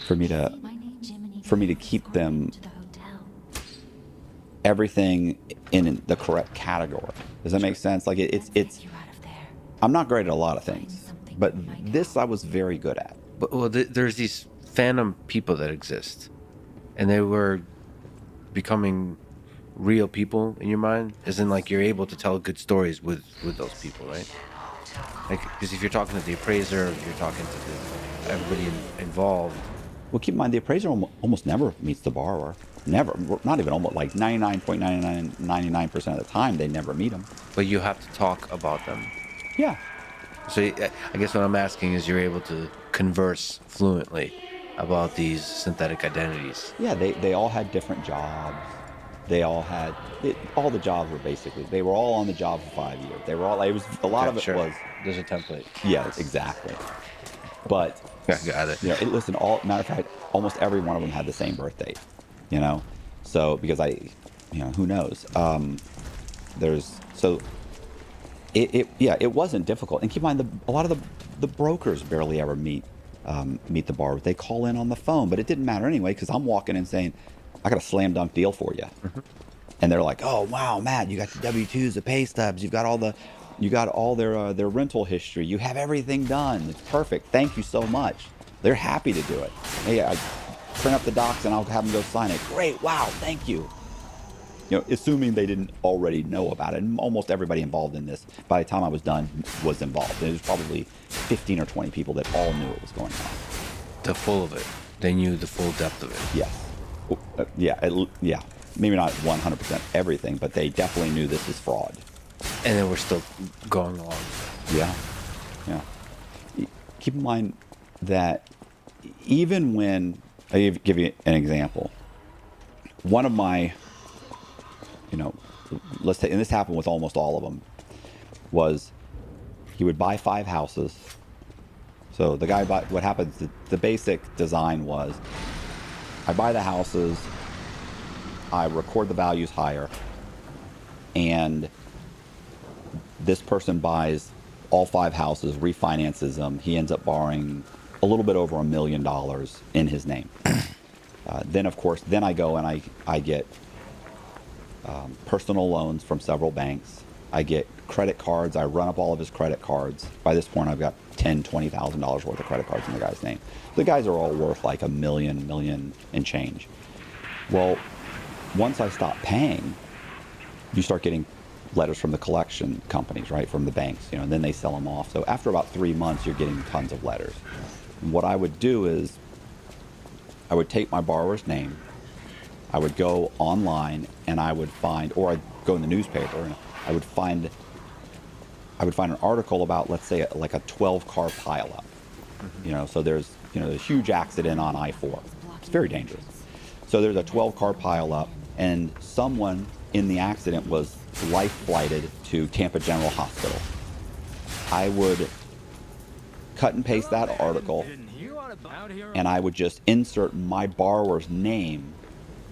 for me to keep them everything in the correct category. Does that make sense? Like it's I'm not great at a lot of things, but this I was very good at. But there's these phantom people that exist, and they were becoming real people in your mind. As in, like, you're able to tell good stories with those people, right? Like, because if you're talking to the appraiser, if you're talking to everybody involved. Well, keep in mind, the appraiser almost never meets the borrower. Never, not even almost, like 99.99% of the time, they never meet them. But you have to talk about them. Yeah. So I guess what I'm asking is, you're able to converse fluently about these synthetic identities. Yeah, they all had different jobs. They all had, all the jobs were basically, they were all on the job for 5 years. They were all, it was, a lot of it sure. was. There's a template. Yeah, exactly. But, Got it. Listen, matter of fact, almost every one of them had the same birth date, So, because who knows? It wasn't difficult. And keep in mind, a lot of the brokers barely ever meet the borrower. They call in on the phone, but it didn't matter anyway, because I'm walking in saying, "I got a slam dunk deal for you." Mm-hmm. And they're like, "Oh, wow, Matt, you got the W-2s, the pay stubs, you got all their rental history. You have everything done. It's perfect. Thank you so much." They're happy to do it. "Hey, I print up the docs and I'll have them go sign it." "Great. Wow. Thank you." Assuming they didn't already know about it. And almost everybody involved in this, by the time I was done, was involved. There was probably 15 or 20 people that all knew what was going on. The full of it. They knew the full depth of it. Yes. Yeah. Maybe not 100% everything, but they definitely knew this was fraud. And then we're still going along. Yeah. Keep in mind that even when, I'll give you an example. One of my, and this happened with almost all of them, was he would buy 5 houses. So the guy what happens, the basic design was, I buy the houses, I record the values higher, and this person buys all 5 houses, refinances them. He ends up borrowing a little bit over $1 million in his name. Then, of course, then I go and I get personal loans from several banks. I get credit cards. I run up all of his credit cards. By this point, I've got $10,000, $20,000 worth of credit cards in the guy's name. The guys are all worth like $1 million and change. Well, once I stop paying, you start getting letters from the collection companies, right, from the banks, and then they sell them off. So after about 3 months, you're getting tons of letters. And what I would do is I would take my borrower's name, I would go online, and I would find, or I'd go in the newspaper, and I would find an article about, let's say, like a 12-car pileup. So there's a huge accident on I-4. It's very dangerous. So there's a 12-car pileup, and someone in the accident was life flighted to Tampa General Hospital. I would cut and paste that article, and I would just insert my borrower's name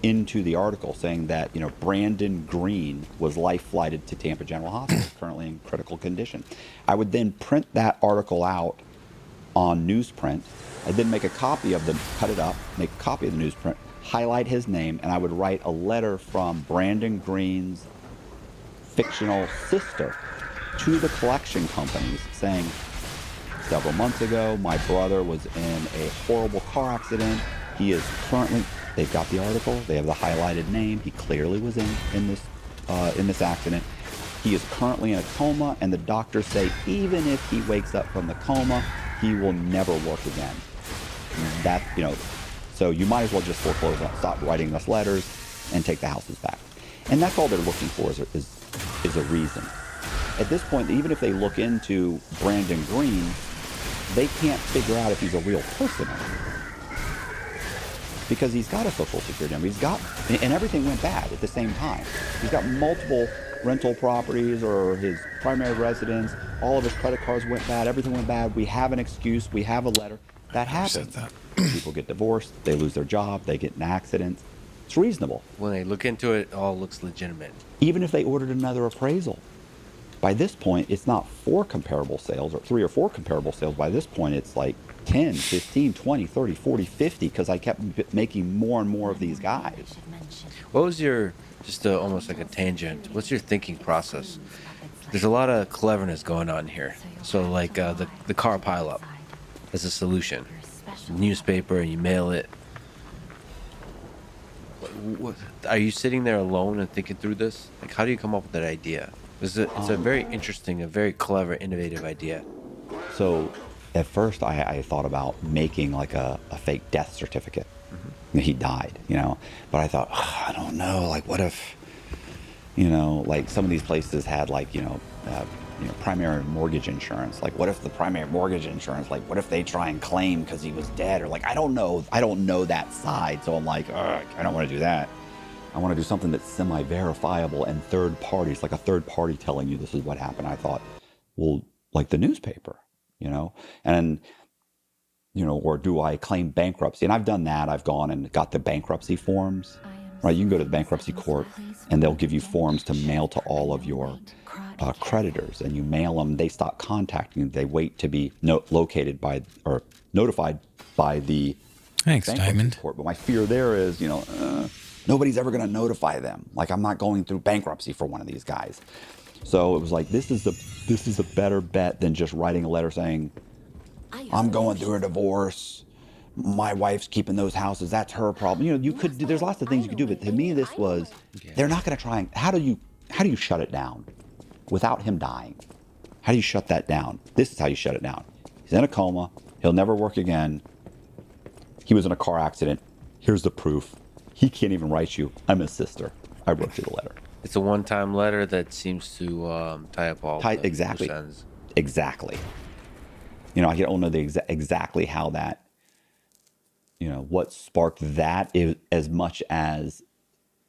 into the article saying that, Brandon Green was life flighted to Tampa General Hospital, currently in critical condition. I would then print that article out on newsprint. I'd then make a copy of them, cut it up, make a copy of the newsprint, highlight his name, and I would write a letter from Brandon Green's fictional sister to the collection companies saying, several months ago, my brother was in a horrible car accident. He is currently, they've got the article, they have the highlighted name. He clearly was in this accident. He is currently in a coma, and the doctors say even if he wakes up from the coma, he will never work again. So you might as well just foreclose on, stop writing us letters, and take the houses back. And that's all they're looking for is a reason. At this point, even if they look into Brandon Green, they can't figure out if he's a real person or not. Because he's got a social security number. And everything went bad at the same time. He's got multiple rental properties or his primary residence. All of his credit cards went bad. Everything went bad. We have an excuse. We have a letter. That happens. People get divorced. They lose their job. They get in accidents. It's reasonable. When they look into it, it all looks legitimate. Even if they ordered another appraisal. By this point, it's not 4 comparable sales or 3 or 4 comparable sales. By this point, it's like 10, 15, 20, 30, 40, 50, because I kept making more and more of these guys. What was your, almost like a tangent, what's your thinking process? There's a lot of cleverness going on here. So like the car pileup as a solution. Newspaper, and you mail it. What, are you sitting there alone and thinking through this? Like, how do you come up with that idea? It's a very interesting, a very clever, innovative idea. So at first I thought about making like a fake death certificate. Mm-hmm. He died, but I thought, I don't know, like what if, like some of these places had like, primary mortgage insurance. Like what if the primary mortgage insurance, like what if they try and claim because he was dead, or like, I don't know that side. So I'm like, I don't want to do that. I want to do something that's semi-verifiable and third parties, like a third party telling you this is what happened. I thought, well, like the newspaper, and, or do I claim bankruptcy? And I've done that. I've gone and got the bankruptcy forms, right? You can go to the bankruptcy court and they'll give you forms to mail to all of your creditors, and you mail them. They stop contacting you. They wait to be notified by the bankruptcy court. But my fear there is, nobody's ever going to notify them. Like I'm not going through bankruptcy for one of these guys. So it was like, this is a better bet than just writing a letter saying, I'm going through a divorce. My wife's keeping those houses. That's her problem. There's lots of things you could do, but to me, this was, they're not going to try. How do you shut it down without him dying? How do you shut that down? This is how you shut it down. He's in a coma. He'll never work again. He was in a car accident. Here's the proof. He can't even write you, I'm his sister. I wrote you the letter. It's a one-time letter that seems to tie up all the exactly. ends. Exactly. I don't know exactly how that, what sparked that, is as much as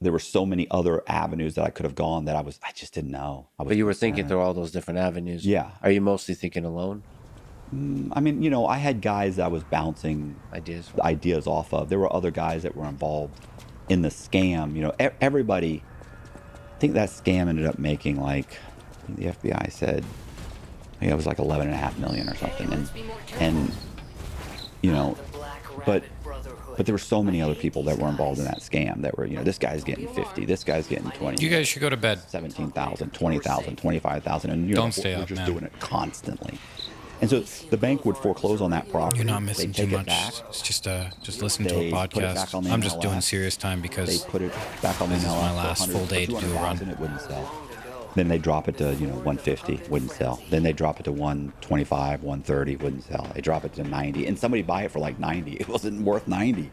there were so many other avenues that I could have gone that I just didn't know. But you were thinking through all those different avenues. Yeah. Are you mostly thinking alone? I mean, I had guys that I was bouncing ideas off of. There were other guys that were involved in the scam. Everybody, I think that scam ended up making like The FBI said, I think it was like 11.5 million or something. And you know, but there were so many other people that were involved in that scam that were, this guy's getting 50, this guy's getting 20. You guys should go to bed. 17,000, 20,000, 25,000, and Don't stay we're up, just man. doing it constantly. And so the bank would foreclose on that property. You're not missing They too take much. it back. It's just listen to a They put it back podcast. on the I'm just doing MLS. serious time They because put it back on the this is MLS my for last 100 full day to do a 200,000, run. It wouldn't sell. Then they drop it to 150, wouldn't sell. Then they drop it to 125, 130, wouldn't sell. They drop it to 90, and somebody buy it for like 90. It wasn't worth 90.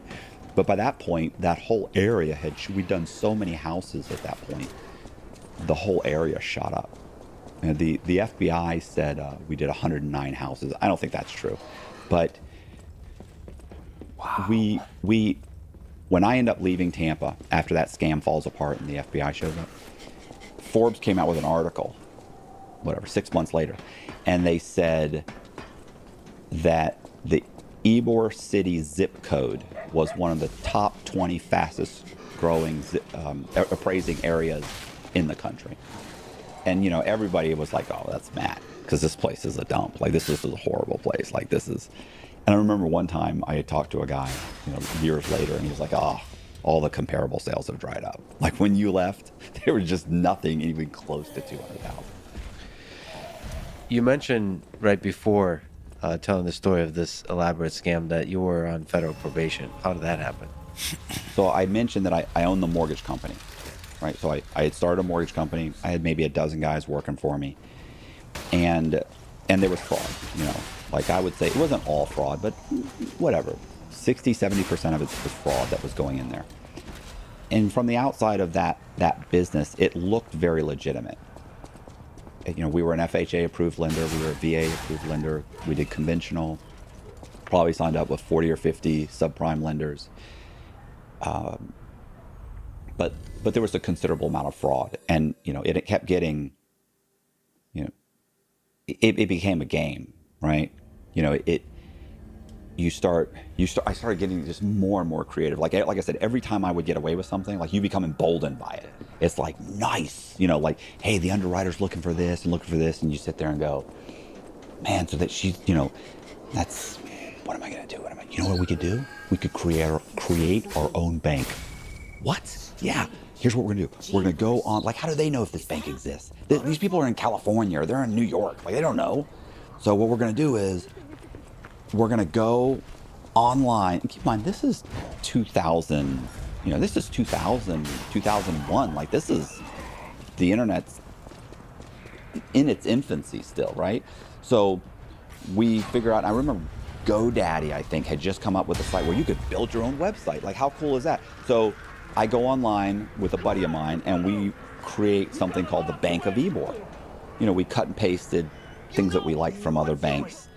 But by that point, that whole area we'd done so many houses at that point. The whole area shot up. And the FBI said we did 109 houses. I don't think that's true, but we when I end up leaving Tampa after that scam falls apart and the FBI shows up, Forbes came out with an article, 6 months later, and they said that the Ybor City zip code was one of the top 20 fastest growing appraising areas in the country. And, everybody was like, oh, that's mad, because this place is a dump. Like, this is a horrible place. Like, this is... And I remember one time I had talked to a guy, years later, and he was like, oh, all the comparable sales have dried up. Like, when you left, there was just nothing even close to 200,000. You mentioned right before telling the story of this elaborate scam that you were on federal probation. How did that happen? So I mentioned that I own the mortgage company, right? So I had started a mortgage company. I had maybe a dozen guys working for me, and there was fraud. Like, I would say it wasn't all fraud, but whatever, 60-70% of it was fraud that was going in there. And from the outside of that business, it looked very legitimate. We were an FHA approved lender, we were a VA approved lender, we did conventional, probably signed up with 40 or 50 subprime lenders. But there was a considerable amount of fraud, and it kept getting, it became a game, right? I started getting just more and more creative. Like I said, every time I would get away with something, like, you become emboldened by it. It's like, nice, like, hey, the underwriter's looking for this and looking for this, and you sit there and go, man, so that she's, that's, what am I gonna do? You know what we could do? We could create our own bank. What? Yeah. Here's what we're gonna do. We're gonna go on. Like, how do they know if this bank exists? These people are in California, or they're in New York. Like, they don't know. So what we're gonna do is we're gonna go online. And keep in mind, this is 2000. This is 2000, 2001. Like, this is the internet's in its infancy still, right? So we figure out. I remember GoDaddy, I think, had just come up with a site where you could build your own website. Like, how cool is that? So I go online with a buddy of mine, and we create something called the Bank of Ybor. We cut and pasted things that we liked from other banks,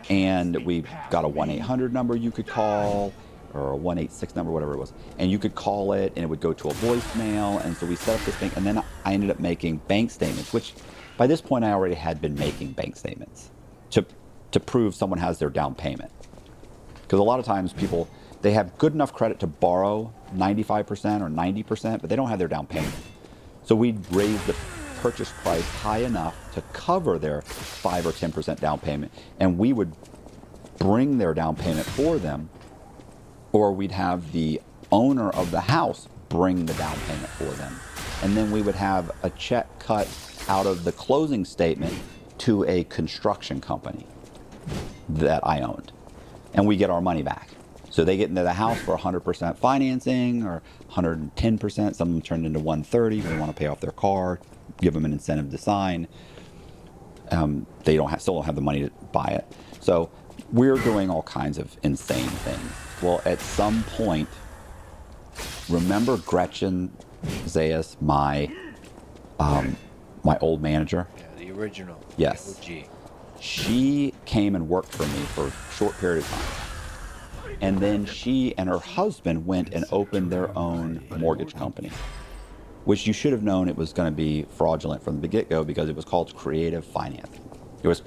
and we got a 1-800 number you could call, or a 186 number, whatever it was, and you could call it, and it would go to a voicemail. And so we set up this bank, and then I ended up making bank statements, which by this point I already had been making bank statements to prove someone has their down payment. Because a lot of times people, they have good enough credit to borrow 95% or 90%, but they don't have their down payment. So we'd raise the purchase price high enough to cover their 5 or 10% down payment, and we would bring their down payment for them, or we'd have the owner of the house bring the down payment for them. And then we would have a check cut out of the closing statement to a construction company that I owned, and we get our money back. So they get into the house for 100% financing, or 110%. Some of them turned into 130. They want to pay off their car, give them an incentive to sign. They still don't have the money to buy it. So we're doing all kinds of insane things. Well, at some point, remember Gretchen Zayas, my old manager? Yeah, the original. Yes. OG. She came and worked for me for a short period of time. And then she and her husband went and opened their own mortgage company, which you should have known it was going to be fraudulent from the get-go, because it was called Creative Finance. It was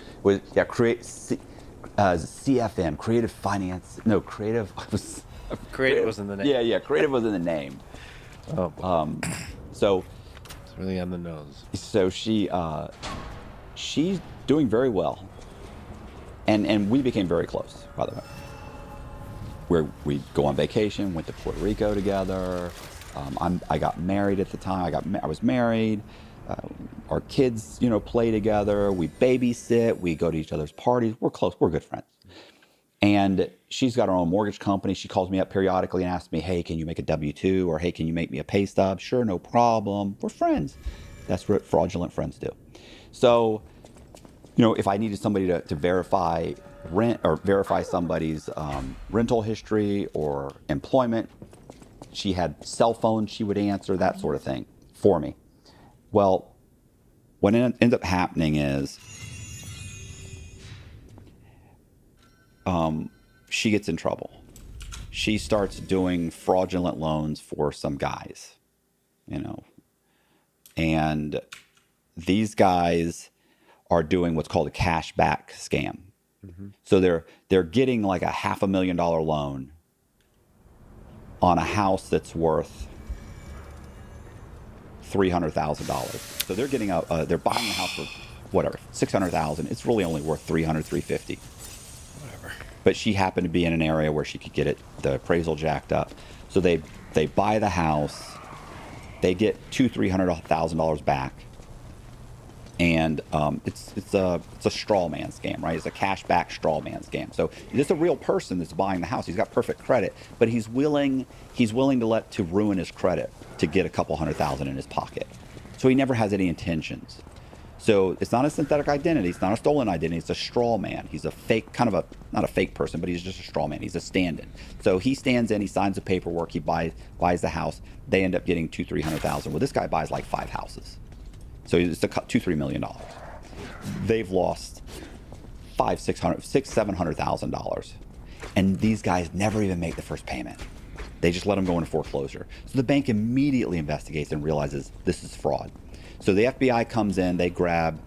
CFM, Creative Finance. No, Creative was... Creative was in the name. Yeah, Creative was in the name. Oh. So really on the nose. So she's doing very well, and we became very close, by the way. Where we go on vacation, went to Puerto Rico together. I got married at the time. I was married. Our kids, play together. We babysit. We go to each other's parties. We're close. We're good friends. And she's got her own mortgage company. She calls me up periodically and asks me, hey, can you make a W-2? Or hey, can you make me a pay stub? Sure, no problem. We're friends. That's what fraudulent friends do. So, if I needed somebody to verify rent or verify somebody's rental history or employment, she had cell phones she would answer, that sort of thing for me. Well, what ends up happening is she gets in trouble. She starts doing fraudulent loans for some guys, and these guys are doing what's called a cashback scam. Mm-hmm. So they're getting like a $500,000 loan on a house that's worth $300,000. So they're getting they're buying a house for whatever, $600,000. It's really only worth $300,000, $350,000. Whatever. But she happened to be in an area where she could get the appraisal jacked up. So they buy the house, they get $200,000-$300,000 back, and it's a straw man scam, right? It's a cashback straw man scam. So it's a real person that's buying the house. He's got perfect credit, but he's willing to ruin his credit to get a couple $100,000 in his pocket. So he never has any intentions. So it's not a synthetic identity. It's not a stolen identity. It's a straw man. He's a fake, not a fake person, but he's just a straw man. He's a stand-in. So he stands in, he signs the paperwork, he buys the house. They end up getting $200,000-$300,000. Well, this guy buys like 5 houses. So it's $2-3 million. They've lost $700,000. And these guys never even make the first payment. They just let them go into foreclosure. So the bank immediately investigates and realizes this is fraud. So the FBI comes in, they grab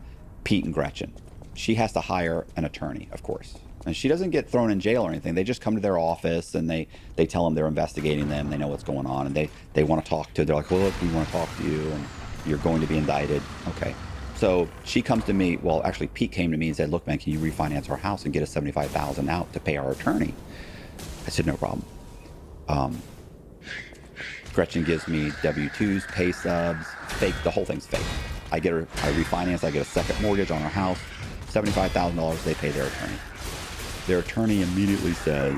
Pete and Gretchen. She has to hire an attorney, of course. And she doesn't get thrown in jail or anything. They just come to their office and they tell them they're investigating them. They know what's going on, and they want to talk to. They're like, well, look, we want to talk to you, and you're going to be indicted. Okay. So she comes to me. Well, actually, Pete came to me and said, look, man, can you refinance our house and get us $75,000 out to pay our attorney? I said, no problem. Gretchen gives me W-2s, pay stubs, fake. The whole thing's fake. I refinance. I get a second mortgage on our house, $75,000. They pay their attorney. Their attorney immediately says,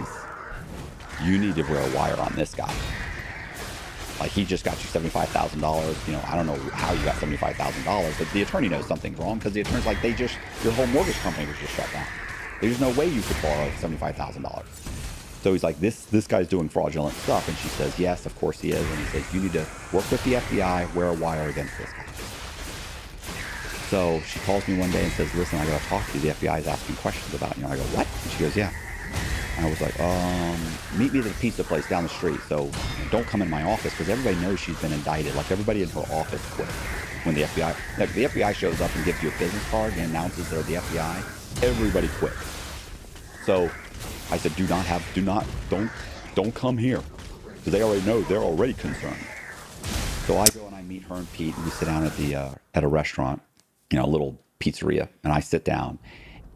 you need to wear a wire on this guy. Like, he just got you $75,000. I don't know how you got $75,000, but the attorney knows something's wrong, because the attorney's like, your whole mortgage company was just shut down. There's no way you could borrow $75,000. So he's like, this guy's doing fraudulent stuff. And she says, yes, of course he is. And he says, you need to work with the FBI, wear a wire against this guy. So she calls me one day and says, listen, I got to talk to you. The FBI is asking questions about you. I go, what? And she goes, yeah. And I was like, meet me at the pizza place down the street. So don't come in my office, because everybody knows she's been indicted. Like, everybody in her office quit when the FBI shows up and gives you a business card and announces they're the FBI. Everybody quit. So I said, don't come here, because they already know, they're already concerned. So I go and I meet her and Pete, and we sit down at a restaurant, a little pizzeria, and I sit down,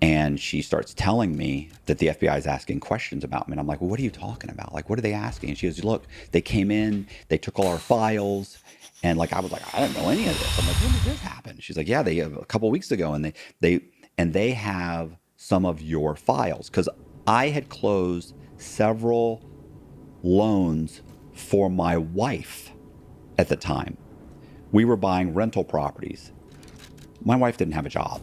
and she starts telling me that the FBI is asking questions about me. And I'm like, well, what are you talking about? Like, what are they asking? And she goes, look, they came in, they took all our files. And I was like, I don't know any of this. I'm like, when did this happen? She's like, yeah, they have a couple weeks ago, and they have some of your files, because I had closed several loans for my wife at the time. We were buying rental properties. My wife didn't have a job,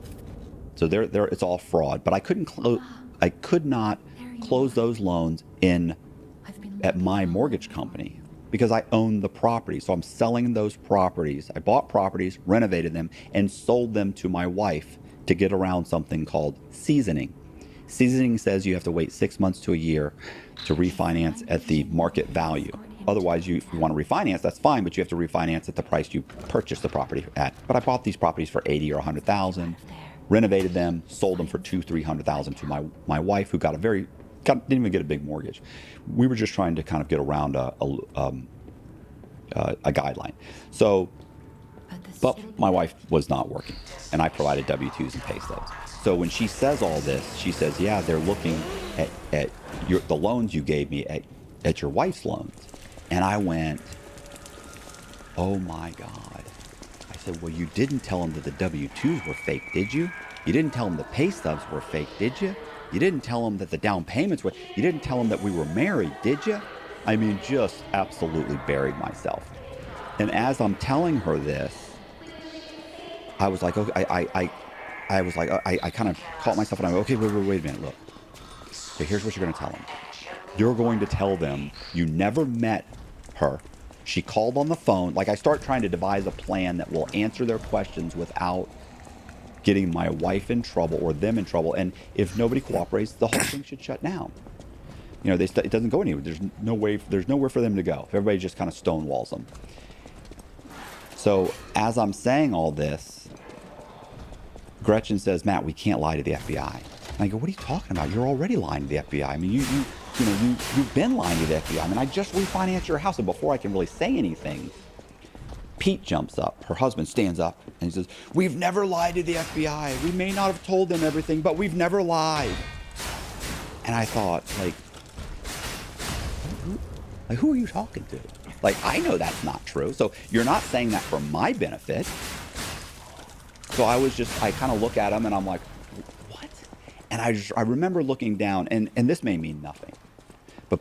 so it's all fraud. But I could not close those loans at my mortgage company, because I own the property. So I'm selling those properties. I bought properties, renovated them, and sold them to my wife to get around something called seasoning. Seasoning says you have to wait 6 months to a year to refinance at the market value. Otherwise, if you want to refinance, that's fine, but you have to refinance at the price you purchased the property at. But I bought these properties for $80,000 or $100,000, renovated them, sold them for $200,000-$300,000 to my wife, who didn't even get a big mortgage. We were just trying to kind of get around a guideline. So But my wife was not working, and I provided W-2s and pay stubs. So when she says all this, she says, yeah, they're looking at the loans you gave me at your wife's loans. And I went, oh my God. I said, well, you didn't tell them that the W-2s were fake, did you? You didn't tell them the pay stubs were fake, did you? You didn't tell them that the down payments were, you didn't tell them that we were married, did you? I mean, just absolutely buried myself. And as I'm telling her this, I was like, okay, I kind of caught myself and I went, okay, wait a minute, look. Okay, here's what you're going to tell them. You're going to tell them you never met her. She called on the phone. Like, I start trying to devise a plan that will answer their questions without getting my wife in trouble or them in trouble. And if nobody cooperates, the whole thing should shut down. You know, it doesn't go anywhere. There's nowhere for them to go. Everybody just kind of stonewalls them. So as I'm saying all this, Gretchen says, Matt, we can't lie to the FBI. And I go, what are you talking about? You're already lying to the FBI. I mean, you've been lying to the FBI. I mean, I just refinanced your house. And before I can really say anything, Pete jumps up. Her husband stands up and he says, we've never lied to the FBI. We may not have told them everything, but we've never lied. And I thought, who are you talking to? Like, I know that's not true. So you're not saying that for my benefit. So I kind of look at him and I'm like, what? And I remember looking down, and this may mean nothing, but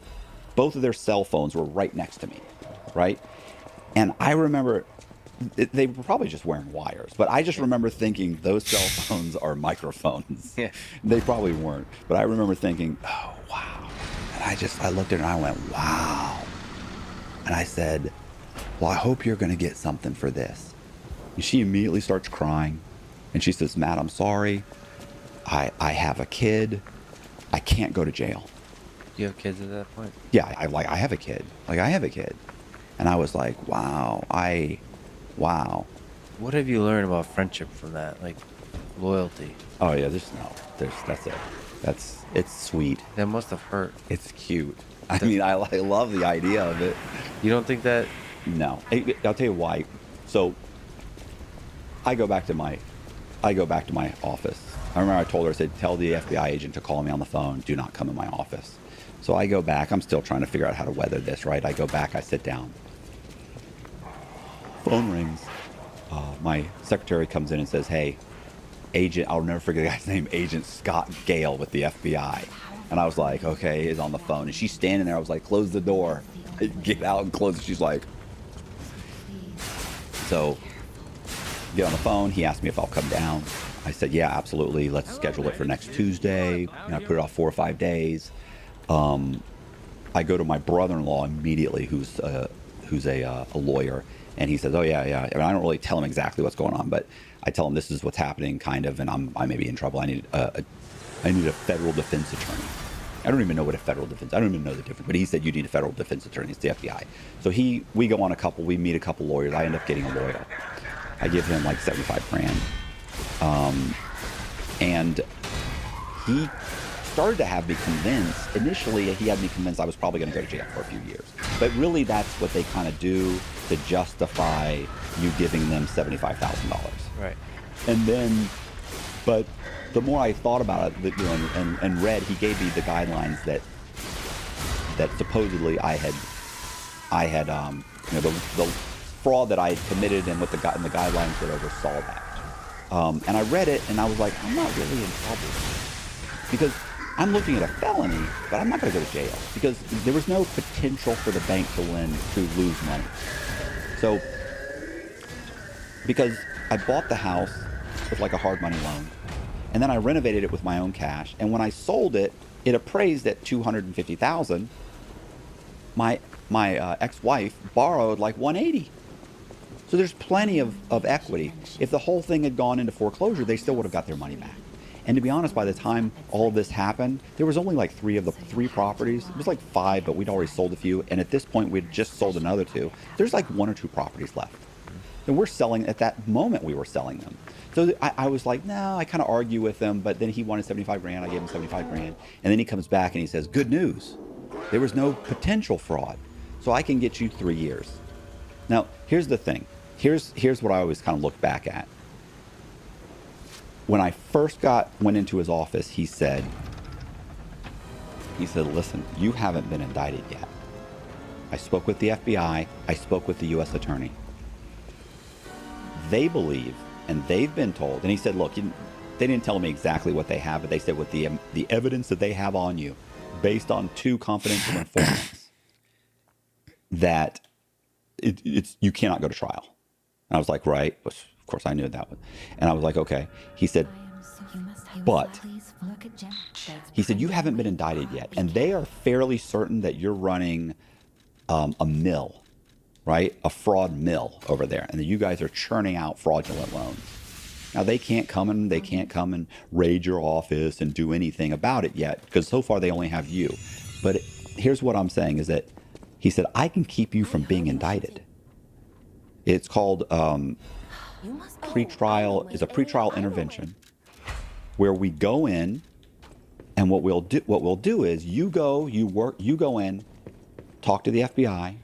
both of their cell phones were right next to me, right? And I remember, they were probably just wearing wires, but I just remember thinking those cell phones are microphones. Yeah. They probably weren't, but I remember thinking, oh, wow. And I looked at her and I went, wow. And I said, well, I hope you're going to get something for this. And she immediately starts crying. And she says, Matt, I'm sorry. I have a kid. I can't go to jail. Do you have kids at that point? Yeah, I have a kid. I have a kid. And I was like, wow. Wow. What have you learned about friendship from that? Like, loyalty? Oh, yeah, that's it. It's sweet. That must have hurt. It's cute. I mean, I love the idea of it. You don't think that? No. I'll tell you why. So I go back to my office. I remember I told her, I said, tell the FBI agent to call me on the phone. Do not come in my office. So I go back. I'm still trying to figure out how to weather this, right? I go back. I sit down. Phone rings. My secretary comes in and says, hey, agent, I'll never forget the guy's name, Agent Scott Gale with the FBI. And I was like, okay, he's on the phone. And she's standing there. I was like, close the door. Get out and close it. She's like, so get on the phone. He asked me if I'll come down. I said, yeah, absolutely. Let's schedule it for next Tuesday. And I put it off 4 or 5 days. I go to my brother-in-law immediately, who's a lawyer. And he says, oh, yeah. I mean, I don't really tell him exactly what's going on, but I tell him this is what's happening, kind of, and I may be in trouble. I need a federal defense attorney. I don't even know what a federal defense, I don't even know the difference, but he said you need a federal defense attorney. It's the FBI. So we go on we meet a couple lawyers. I end up getting a lawyer. I give him like $75,000. And he started to have me convinced. Initially, he had me convinced I was probably going to go to jail for a few years. But really, that's what they kind of do to justify you giving them $75,000. Right. And then, but the more I thought about it, and read, he gave me the guidelines that supposedly I had the fraud that I had committed, and what the guidelines that oversaw that. And I read it, and I was like, I'm not really in trouble because I'm looking at a felony, but I'm not going to go to jail because there was no potential for the bank to lose money. So, because I bought the house with like a hard money loan, and then I renovated it with my own cash, and when I sold it, it appraised at $250,000. My ex-wife borrowed like $180,000. So there's plenty of equity. If the whole thing had gone into foreclosure, they still would have got their money back. And to be honest, by the time all of this happened, there was only like 3 properties. It was like 5, but we'd already sold a few. And at this point, we'd just sold another 2. There's like 1 or 2 properties left. And we're selling, at that moment, we were selling them. So I was like, no, I kind of argue with him, but then he wanted $75,000. I gave him $75,000. And then he comes back and he says, good news. There was no potential fraud. So I can get you 3 years. Now, here's the thing. here's what I always kind of look back at. When I first went into his office, he said, listen, you haven't been indicted yet. I spoke with the FBI. I spoke with the U.S. attorney. They believe, and they've been told, and he said, look, they didn't tell me exactly what they have, but they said with the evidence that they have on you, based on 2 confidential informants, that it's you cannot go to trial. And I was like, right. Of course, I knew that one. And I was like, okay. He said, but he said, you haven't been indicted yet. And they are fairly certain that you're running a mill, right? A fraud mill over there. And that you guys are churning out fraudulent loans. Now, they can't come and raid your office and do anything about it yet, because so far they only have you. But here's what I'm saying is that he said, I can keep you from being indicted. It's called pretrial, is a pretrial intervention, where we go in, and what we'll do is you go in, talk to the FBI,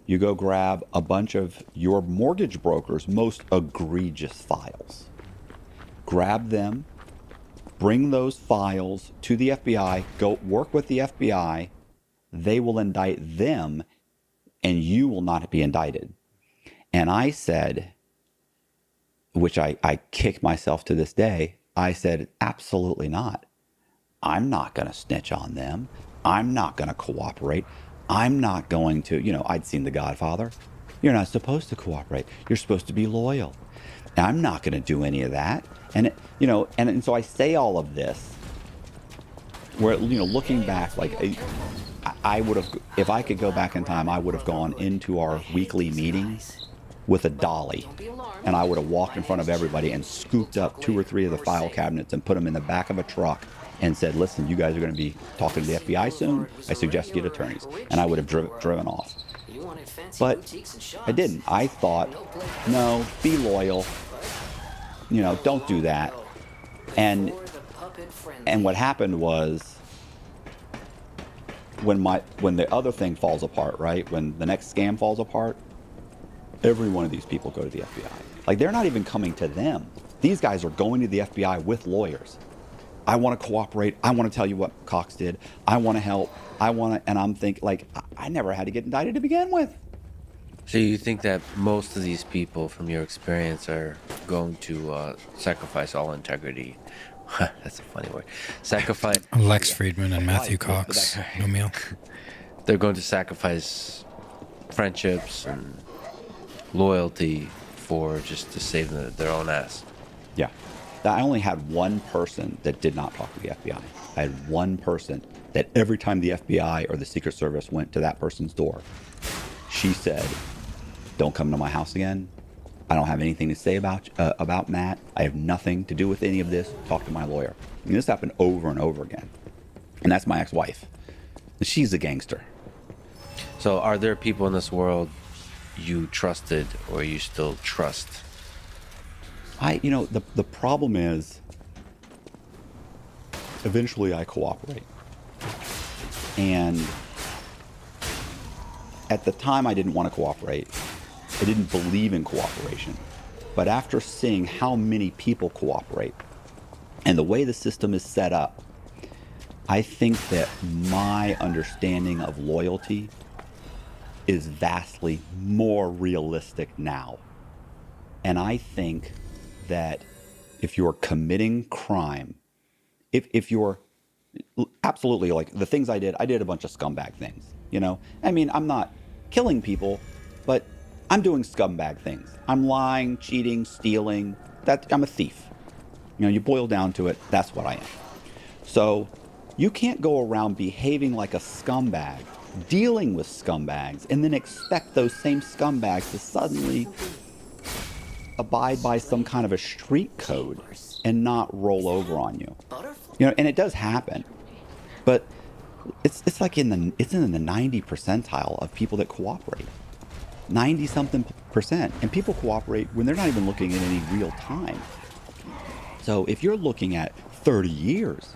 you go grab a bunch of your mortgage broker's most egregious files. Grab them, bring those files to the FBI, go work with the FBI, they will indict them, and you will not be indicted. And I said, which I kick myself to this day, I said, absolutely not. I'm not going to snitch on them. I'm not going to cooperate. I'm not going to, I'd seen The Godfather. You're not supposed to cooperate. You're supposed to be loyal. I'm not going to do any of that. And, and so I say all of this where, looking back, like I would have, if I could go back in time, I would have gone into our weekly meetings with a dolly, and I would have walked in front of everybody and scooped up 2 or 3 of the file cabinets and put them in the back of a truck and said, listen, you guys are going to be talking to the FBI soon. I suggest you get attorneys. And I would have driven off. But I didn't. I thought, no, be loyal. Don't do that. And what happened was, when the other thing falls apart, right? When the next scam falls apart, every one of these people go to the FBI. Like, they're not even coming to them. These guys are going to the FBI with lawyers. I want to cooperate. I want to tell you what Cox did. I want to help. And I'm thinking, like, I never had to get indicted to begin with. So you think that most of these people, from your experience, are going to sacrifice all integrity? That's a funny word. Sacrifice. Lex Friedman and Matthew Cox. No meal. They're going to sacrifice friendships and loyalty just to save their own ass. Yeah. I only had one person that did not talk to the FBI. I had one person that every time the FBI or the Secret Service went to that person's door, she said, don't come to my house again. I don't have anything to say about Matt. I have nothing to do with any of this. Talk to my lawyer. And this happened over and over again. And that's my ex-wife. And she's a gangster. So are there people in this world you trusted or you still trust? The problem is, eventually I cooperate. And at the time I didn't want to cooperate. I didn't believe in cooperation. But after seeing how many people cooperate and the way the system is set up, I think that my understanding of loyalty is vastly more realistic now. And I think that if you're committing crime, if you're absolutely, like the things I did a bunch of scumbag things, I mean, I'm not killing people, but I'm doing scumbag things. I'm lying, cheating, stealing. I'm a thief. You boil down to it, that's what I am. So you can't go around behaving like a scumbag, dealing with scumbags, and then expect those same scumbags to suddenly abide by some kind of a street code and not roll over on you. And it does happen. But it's like in the 90 percentile of people that cooperate. 90-something%. And people cooperate when they're not even looking at any real time. So if you're looking at 30 years,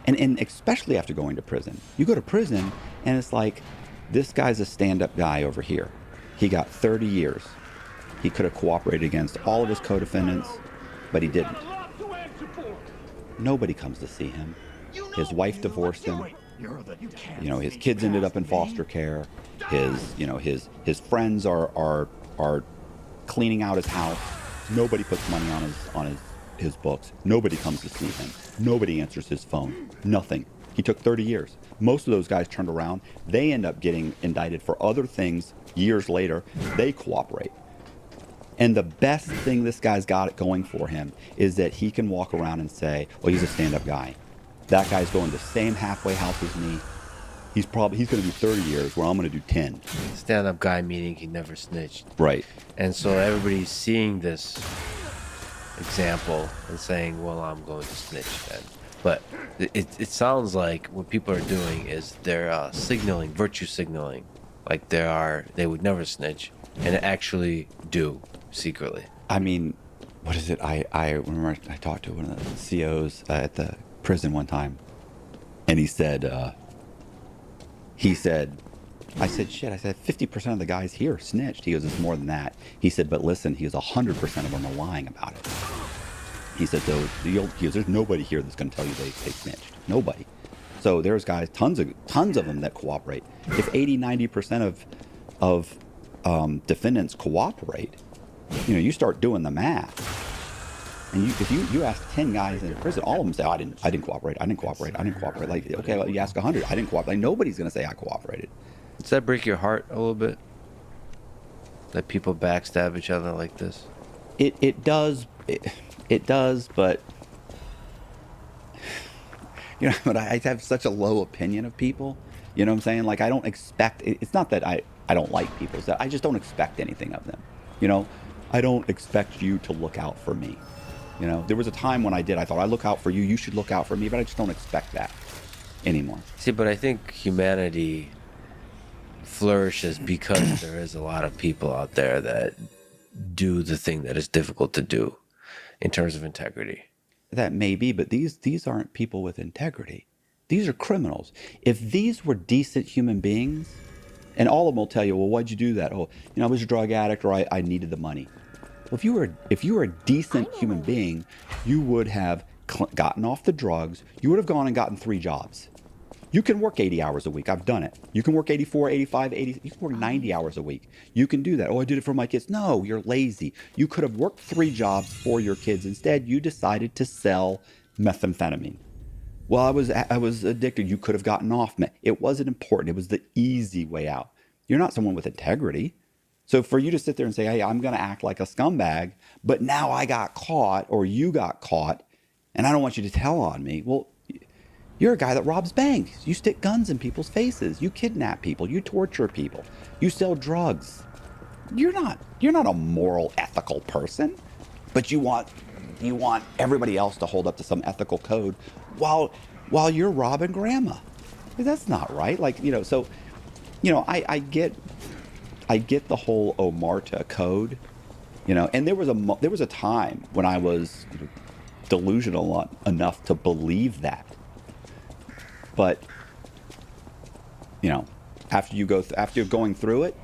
and especially after going to prison, you go to prison and it's like, this guy's a stand-up guy over here. He got 30 years. He could have cooperated against all of his co-defendants, but he didn't. Nobody comes to see him. His wife divorced him. You know, his kids ended up in foster care. His friends are cleaning out his house. Nobody puts money on his books. Nobody comes to see him. Nobody answers his phone. Nothing. He took 30 years. Most of those guys turned around. They end up getting indicted for other things years later. They cooperate. And the best thing this guy's got going for him is that he can walk around and say, well, he's a stand-up guy. That guy's going to the same halfway house as me. He's going to do 30 years where I'm going to do 10. Stand-up guy meaning he never snitched. Right. And so everybody's seeing this example and saying, well, I'm going to snitch then. But it sounds like what people are doing is they're signaling, virtue signaling, like they would never snitch, and actually do secretly. I mean, what is it? I remember I talked to one of the COs at the prison one time, and he said, I said, shit, I said, 50% of the guys here snitched. He goes, it's more than that. He said, but listen, he goes, 100% of them are lying about it. He said, there's nobody here that's going to tell you they snitched. Nobody. So there's guys, tons of them that cooperate. If 80, 90% of defendants cooperate, you know, you start doing the math. And if you ask 10 guys in prison, all of them say, I didn't cooperate. Like, okay, well, you ask 100, I didn't cooperate. Like, nobody's going to say I cooperated. Does that break your heart a little bit? That people backstab each other like this? It does. It does, but you know, but I have such a low opinion of people. You know what I'm saying? Like, I don't expect. It's not that I don't like people. It's that I just don't expect anything of them. You know, I don't expect you to look out for me. You know, there was a time when I thought, I look out for you, you should look out for me, but I just don't expect that anymore. See, but I think humanity flourishes because there is a lot of people out there that do the thing that is difficult to do in terms of integrity. That may be, but these aren't people with integrity. These are criminals. If these were decent human beings, and all of them will tell you, well, why'd you do that? Oh, you know, I was a drug addict, or I needed the money. Well, if you were a decent human being, you would have gotten off the drugs. You would have gone and gotten 3 jobs. You can work 80 hours a week. I've done it. You can work 84, 85, 80. You can work 90 hours a week. You can do that. Oh, I did it for my kids. No, you're lazy. You could have worked 3 jobs for your kids. Instead, you decided to sell methamphetamine. Well, I was addicted. You could have gotten off. It wasn't important. It was the easy way out. You're not someone with integrity. So for you to sit there and say, hey, I'm going to act like a scumbag, but now I got caught or you got caught and I don't want you to tell on me. Well, you're a guy that robs banks. You stick guns in people's faces. You kidnap people. You torture people. You sell drugs. You're not a moral, ethical person, but you want everybody else to hold up to some ethical code while you're robbing grandma. That's not right. Like, you know, so, you know, I get the whole Omerta code, you know, and there was a time when I was delusional enough to believe that. But, you know, after you're going through it,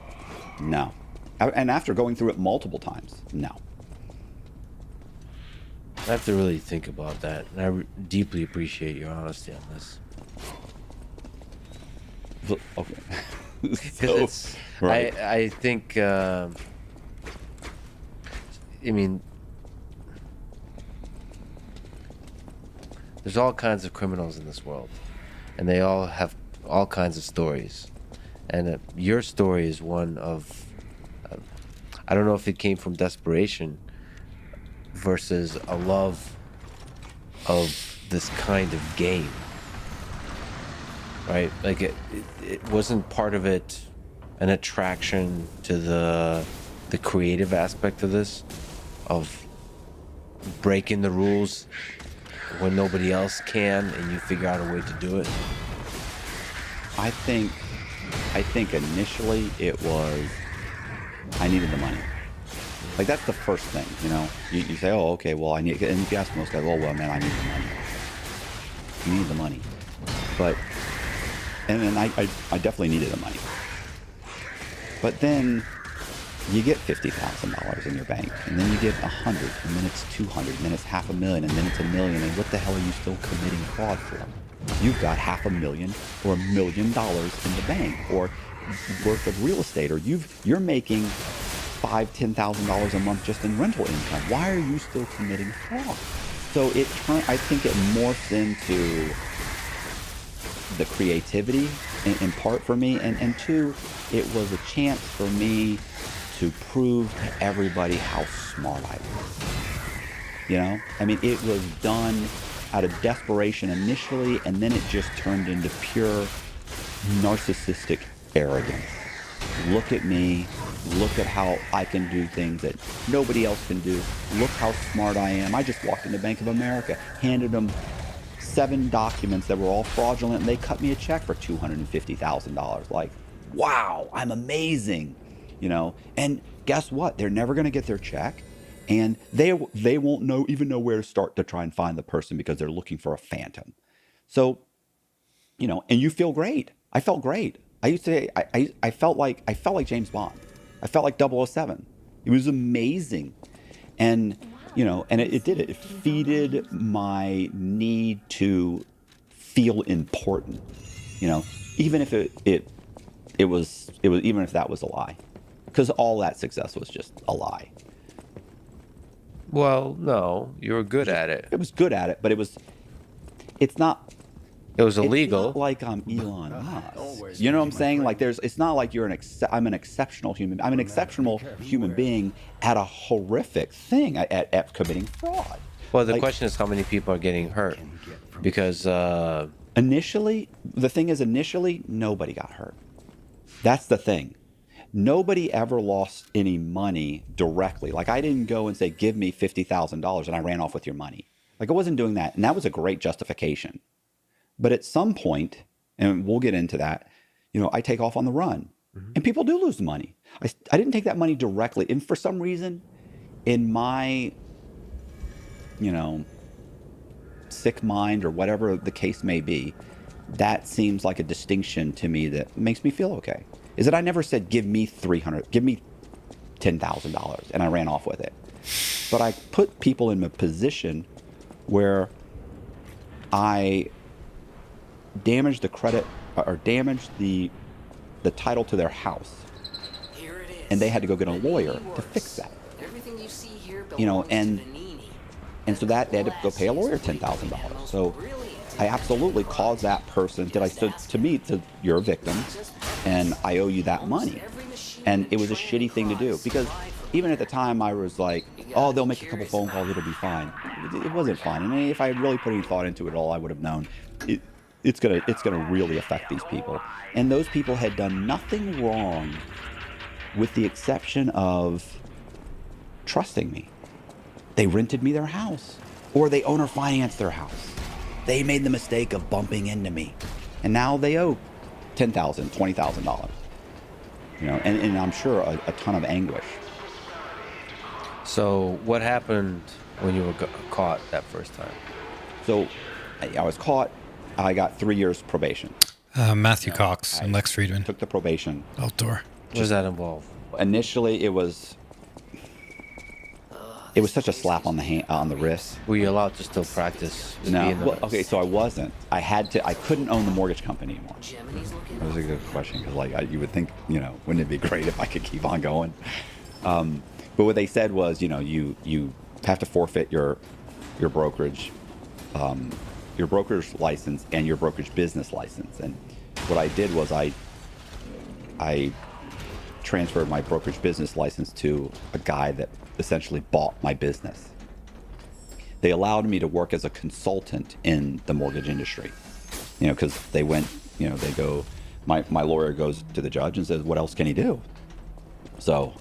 no. And after going through it multiple times, no. I have to really think about that, and I deeply appreciate your honesty on this. Okay. Because right. I think, I mean, there's all kinds of criminals in this world, and they all have all kinds of stories. And your story is one of, I don't know if it came from desperation versus a love of this kind of game, right? Like it wasn't part of it an attraction to the creative aspect of this, of breaking the rules when nobody else can and you figure out a way to do it? I think initially it was, I needed the money. Like, that's the first thing, you know. You say, oh, okay, well, and if you ask most guys, oh, well, man, I need the money. You need the money. But, and then I definitely needed the money. But then you get $50,000 in your bank, and then you get 100, and then it's 200, and then it's $500,000, and then it's $1 million. And what the hell are you still committing fraud for? You've got $500,000 or $1 million in the bank, or worth of real estate, or you're making $5,000-$10,000 a month just in rental income. Why are you still committing fraud? So I think it morphs into the creativity in part for me, and two, it was a chance for me to prove to everybody how smart I was. You know, I mean, it was done out of desperation initially, and then it just turned into pure narcissistic arrogance. Look at me. Look at how I can do things that nobody else can do. Look how smart I am. I just walked into Bank of America, handed them 7 documents that were all fraudulent, and they cut me a check for $250,000. Like, wow, I'm amazing, you know. And guess what? They're never going to get their check, and they won't even know where to start to try and find the person because they're looking for a phantom. So, you know, and you feel great. I felt great. I used to say I felt like James Bond. I felt like 007. It was amazing. And, you know, and it did it. It feeded my need to feel important, you know, even if it was even if that was a lie, because all that success was just a lie. Well, no, you were good at it. It was good at it, but it's not. It was It's illegal. not like I'm Elon Musk. You know what I'm saying? Like it's not like I'm an exceptional human. I'm an exceptional human being at a horrific thing, at committing fraud. Well, the question is how many people are getting hurt, because initially, nobody got hurt. That's the thing. Nobody ever lost any money directly. Like, I didn't go and say, give me $50,000 and I ran off with your money. Like, I wasn't doing that. And that was a great justification. But at some point, and we'll get into that, you know, I take off on the run. Mm-hmm. And people do lose money. I didn't take that money directly. And for some reason, in my, you know, sick mind or whatever the case may be, that seems like a distinction to me that makes me feel okay. Is that I never said, give me $10,000, and I ran off with it. But I put people in a position where I damaged the credit or damaged the title to their house. Here it is. And they had to go get a lawyer to fix that. Everything you see here you know, belongs and so that they had to go pay a lawyer $10,000. So I absolutely caused that person you're a victim, and I owe you that money. And it was a shitty thing to do, because even at the time I was like, oh, they'll make a couple phone calls, it'll be fine. It wasn't fine. And if I had really put any thought into it at all, I would have known it's gonna really affect these people. And those people had done nothing wrong, with the exception of trusting me. They rented me their house, or they owner financed their house. They made the mistake of bumping into me, and now they owe $10,000, $20,000. You know, and I'm sure a ton of anguish. So what happened when you were caught that first time? So I was caught. I got 3 years probation. Matthew Cox and Lex Friedman. Took the probation. Outdoor. What does that involve? Initially, it was such a slap on the wrist. Were you allowed to still practice? No. Well, okay, so I wasn't. I couldn't own the mortgage company anymore. That was a good question, because you would think, you know, wouldn't it be great if I could keep on going? But what they said was, you know, you have to forfeit your brokerage license and your brokerage business license. And what I did was I transferred my brokerage business license to a guy that essentially bought my business. They allowed me to work as a consultant in the mortgage industry, you know, because they went, you know, they go, my lawyer goes to the judge and says, what else can he do? So,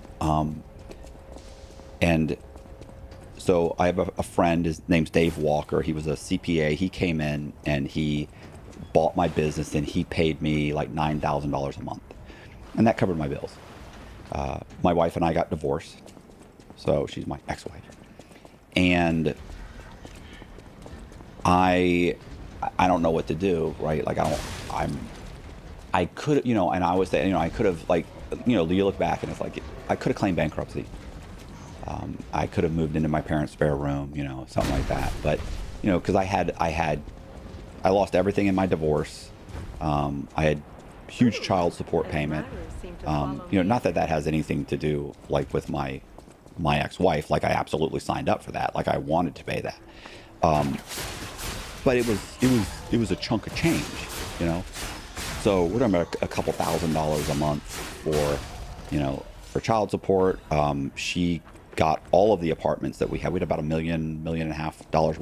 and so I have a friend, his name's Dave Walker. He was a CPA. He came in and he bought my business, and he paid me like $9,000 a month. And that covered my bills. My wife and I got divorced. So she's my ex-wife. And I don't know what to do, right? Like, I could, you know, and I always say, you know, I could have, like, you know, you look back and it's like, I could have claimed bankruptcy. I could have moved into my parents' spare room, something like that. But, because I lost everything in my divorce. I had huge child support payment. Not that has anything to do like with my ex-wife. Like I absolutely signed up for that. Like I wanted to pay that. But it was a chunk of change, So we're talking about a couple $1,000s a month for child support. She got all of the apartments that we had. We had about $1.5 million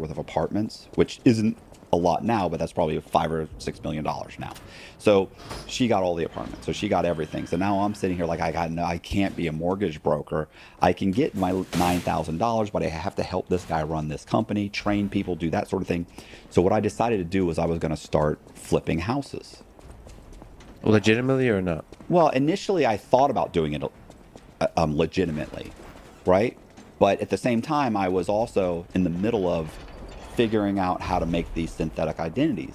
worth of apartments, which isn't a lot now, but that's probably $5 or $6 million now. So she got all the apartments. So she got everything. So now I'm sitting here like I can't be a mortgage broker. I can get my $9,000, but I have to help this guy run this company, train people, do that sort of thing. So what I decided to do was I was going to start flipping houses. Legitimately or not? Well, initially I thought about doing it legitimately, right? But at the same time, I was also in the middle of figuring out how to make these synthetic identities.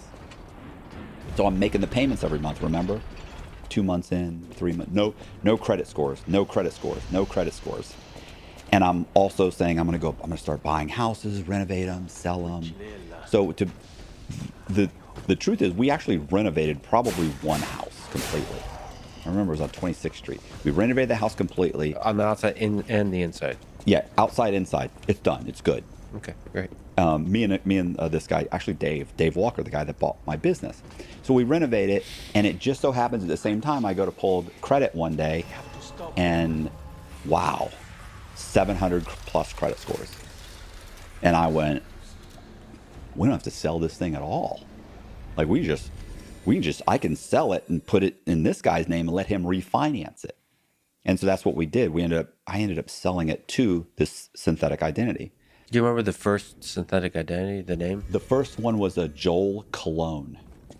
So I'm making the payments every month, remember? 2 months in, 3 months, no credit scores, no credit scores, no credit scores. And I'm also saying I'm going to start buying houses, renovate them, sell them. So the truth is we actually renovated probably one house completely. I remember it was on 26th Street. We renovated the house completely. On the outside and the inside? Yeah, outside, inside. It's done. It's good. Okay, great. Me and this guy, actually Dave Walker, the guy that bought my business. So we renovate it, and it just so happens at the same time I go to pull credit one day, and wow, 700 plus credit scores. And I went, we don't have to sell this thing at all. Like I can sell it and put it in this guy's name and let him refinance it. And so that's what we did. I ended up selling it to this synthetic identity. Do you remember the first synthetic identity, the name? The first one was a Joel Cologne.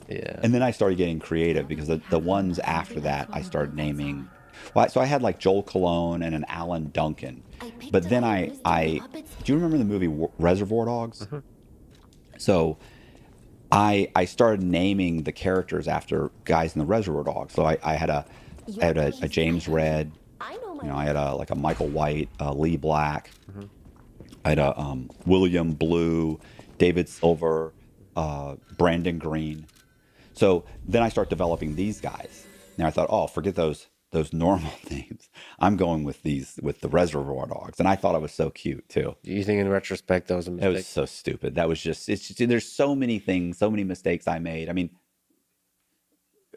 Yeah. And then I started getting creative because the ones after that I started naming. Well, so I had like Joel Cologne and an Alan Duncan. But then do you remember the movie Reservoir Dogs? Mm-hmm. So I started naming the characters after guys in the Reservoir Dogs. So I had a James Red. I had a Michael White, Lee Black. Mm-hmm. I had a William Blue, David Silver, Brandon Green. So then I start developing these guys. Now I thought, oh, forget those normal names. I'm going with the Reservoir Dogs, and I thought it was so cute too. Do you think in retrospect that was a mistake? It was so stupid. That was just there's so many things, so many mistakes I made. I mean,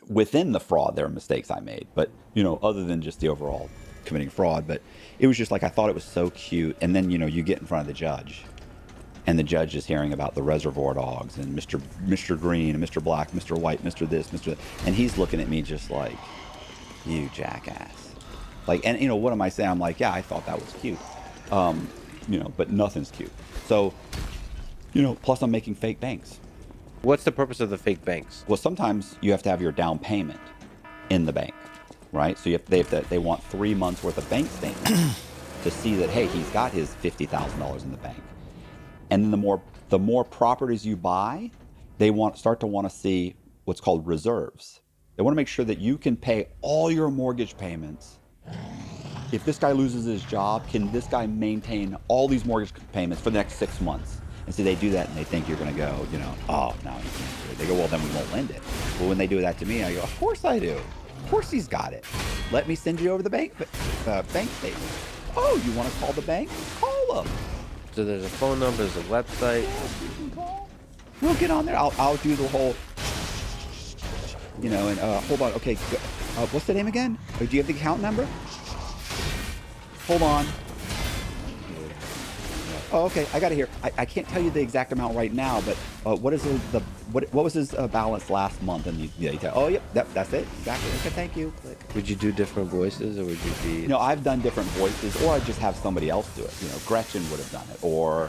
within the fraud, there are mistakes I made, but other than just the overall committing fraud. But it was just like I thought it was so cute, and then you get in front of the judge, and the judge is hearing about the Reservoir Dogs and Mr. Green and Mr. Black, Mr. White, Mr. this, Mr. that, and he's looking at me just like, you jackass. Like, and what am I saying? I'm like, yeah, I thought that was cute, but nothing's cute. So, plus I'm making fake banks. What's the purpose of the fake banks? Well, sometimes you have to have your down payment in the bank, right? So they want 3 months worth of bank statements to see that, hey, he's got his $50,000 in the bank. And then the more properties you buy, they start to want to see what's called reserves. They want to make sure that you can pay all your mortgage payments. If this guy loses his job, can this guy maintain all these mortgage payments for the next 6 months? And so they do that, and they think you're going to go, oh, no, you can't do it. They go, well, then we won't lend it. But when they do that to me, I go, of course I do. Of course he's got it. Let me send you over the bank statement. Oh, you want to call the bank? Call them. So there's a phone number, there's a website. We'll get on there. I'll do the whole, and hold on. Okay, what's the name again? Do you have the account number? Hold on. Oh, okay, I got it here. I can't tell you the exact amount right now, but what was his balance last month? And oh, yep, that's it, exactly. Okay, thank you. Click. Would you do different voices, or would you be? No, I've done different voices, or I just have somebody else do it. Gretchen would have done it, or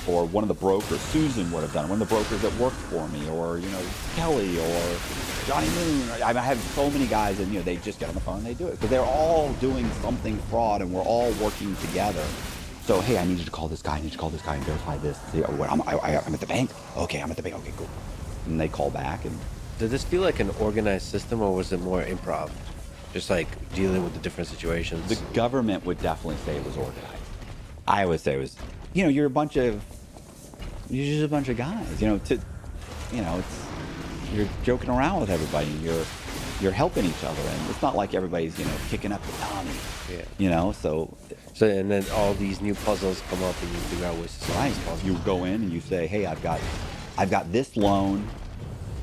one of the brokers, Susan would have done it. One of the brokers that worked for me, or Kelly, or Johnny Moon. I have so many guys, and they just get on the phone and they do it because they're all doing something fraud, and we're all working together. So, hey, I need you to call this guy. I need you to call this guy and verify this. I'm at the bank. Okay, I'm at the bank. Okay, cool. And they call back. And did this feel like an organized system, or was it more improv? Just like dealing with the different situations. The government would definitely say it was organized. I would say it was, you're just a bunch of guys, you're joking around with everybody. You're helping each other, and it's not like everybody's, kicking up the Tommy. Yeah. So And then all these new puzzles come up, and you figure out ways to solve these puzzles. You go in and you say, hey, I've got this loan.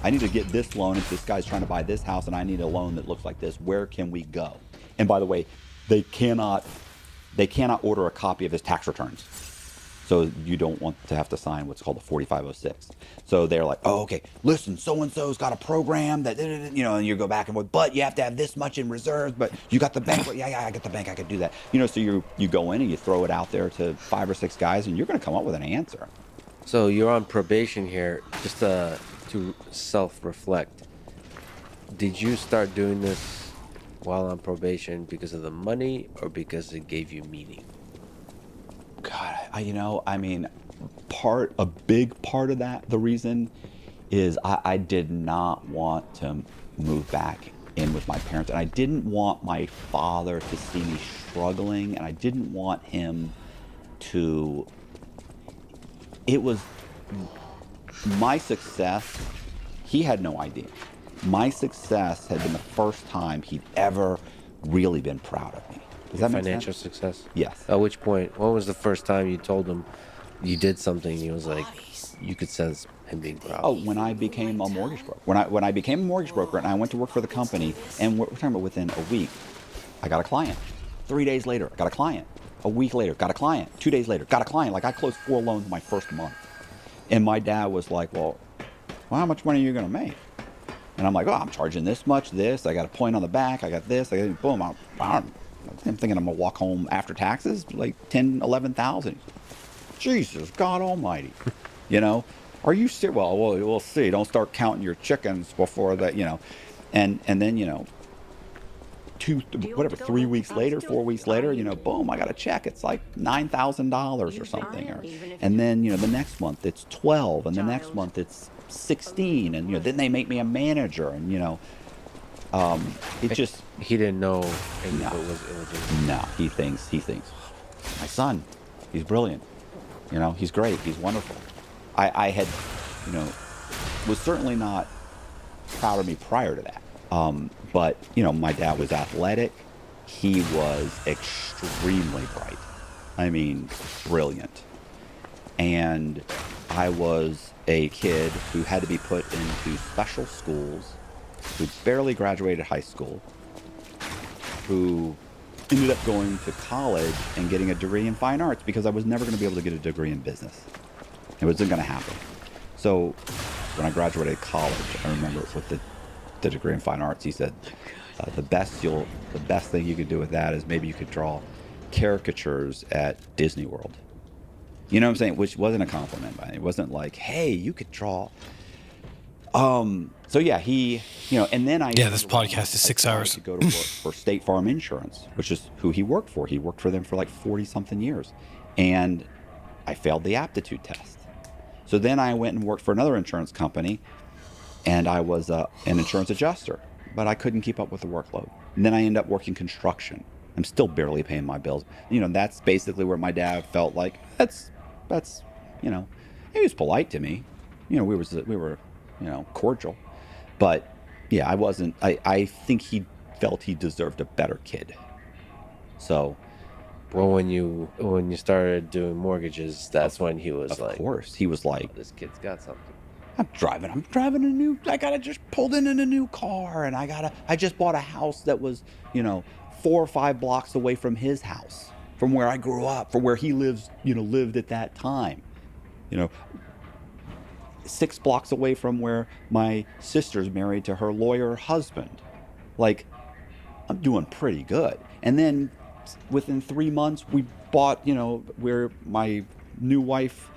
I need to get this loan if this guy's trying to buy this house, and I need a loan that looks like this. Where can we go? And by the way, they cannot order a copy of his tax returns. So you don't want to have to sign what's called a 4506. So they're like, oh, okay, listen, so-and-so's got a program that, and you go back and forth, but you have to have this much in reserves, but you got the bank. Yeah, I got the bank. I could do that. So you go in and you throw it out there to 5 or 6 guys, and you're going to come up with an answer. So you're on probation here, just to self-reflect. Did you start doing this while on probation because of the money or because it gave you meaning? God, a big part of that, the reason is I did not want to move back in with my parents, and I didn't want my father to see me struggling, and I didn't want him to, it was my success. He had no idea. My success had been the first time he'd ever really been proud of me. Does that make Financial sense? success? Yes. At which point, what was the first time you told him you did something? He was like, you could sense him being proud. Oh, when I became a mortgage broker. When I became a mortgage broker and I went to work for the company, and we're talking about within a week, I got a client. 3 days later, I got a client. A week later, got a client. 2 days later, got a client. Like, I closed 4 loans my first month. And my dad was like, well, how much money are you going to make? And I'm like, oh, I'm charging this much, this. I got a point on the back. I got this. Boom. I'm thinking I'm going to walk home after taxes, like 10, 11,000. Jesus, God almighty. Are you serious? Well, we'll see. Don't start counting your chickens before that, And then, 3 weeks later, 4 weeks later, boom, I got a check. It's like $9,000 or something. And then, the next month it's 12, and the next month it's 16, and then they make me a manager, and it just, he didn't know. No. It was no, he thinks my son, he's brilliant, he's great, he's wonderful. I had, was certainly not proud of me prior to that. But my dad was athletic. He was extremely bright. I mean, brilliant. And I was a kid who had to be put into special schools, who barely graduated high school, who ended up going to college and getting a degree in fine arts because I was never going to be able to get a degree in business. It wasn't going to happen. So when I graduated college, I remember with the degree in fine arts, he said, the best thing you could do with that is maybe you could draw caricatures at Disney World. You know what I'm saying? Which wasn't a compliment. It wasn't like, hey, you could draw. So yeah, he, and then I. Yeah, this podcast is 6 hours. To go to work for State Farm Insurance, which is who he worked for. He worked for them for like 40 something years. And I failed the aptitude test. So then I went and worked for another insurance company, and I was an insurance adjuster, but I couldn't keep up with the workload. And then I ended up working construction. I'm still barely paying my bills. That's basically where my dad felt like that's, he was polite to me. We were, cordial, but yeah, I wasn't. I think he felt he deserved a better kid. So. Well, when you started doing mortgages, that's when he was like, of course, he was like, oh, this kid's got something. I'm driving I just pulled in a new car, and I just bought a house that was, 4 or 5 blocks away from his house, from where I grew up, from where he lived at that time, 6 blocks away from where my sister's married to her lawyer husband. Like, I'm doing pretty good. And then within 3 months, we bought, where my new wife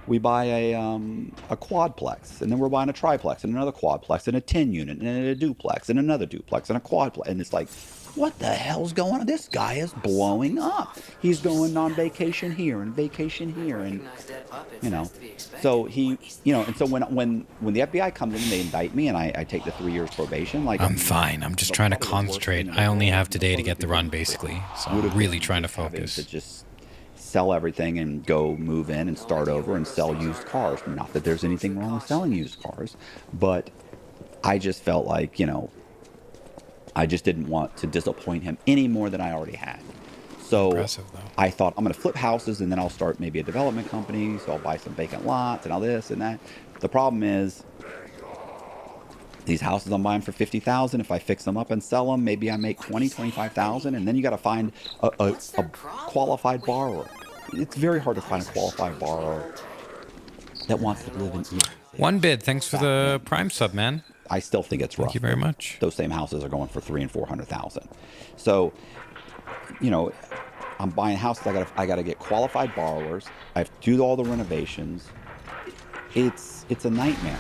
we buy a quadplex, and then we're buying a triplex, and another quadplex, and a 10 unit, and a duplex, and another duplex, and a quadplex. And it's like, what the hell's going on? This guy is blowing up. He's going on vacation here and vacation here, and you know. So he, and so when the FBI comes in and they indict me, and I take the 3 years probation, like I'm fine. I'm just trying to concentrate. I only have today to get the run, basically. So I'm really trying to focus. To just sell everything and go move in and start over and sell used cars. Not that there's anything wrong with selling used cars, but I just felt like, I just didn't want to disappoint him any more than I already had. So Impressive, though. I thought, I'm going to flip houses, and then I'll start maybe a development company. So I'll buy some vacant lots and all this and that. The problem is, these houses I'm buying for $50,000. If I fix them up and sell them, maybe I make $25,000, and then you got to find a qualified borrower. It's very hard to find a qualified borrower that wants to live in East. One bid. Thanks for the Prime sub, man. I still think it's rough. Thank you very much. Those same houses are going for $300,000 and $400,000. So, I'm buying houses. I got to get qualified borrowers. I have to do all the renovations. It's a nightmare,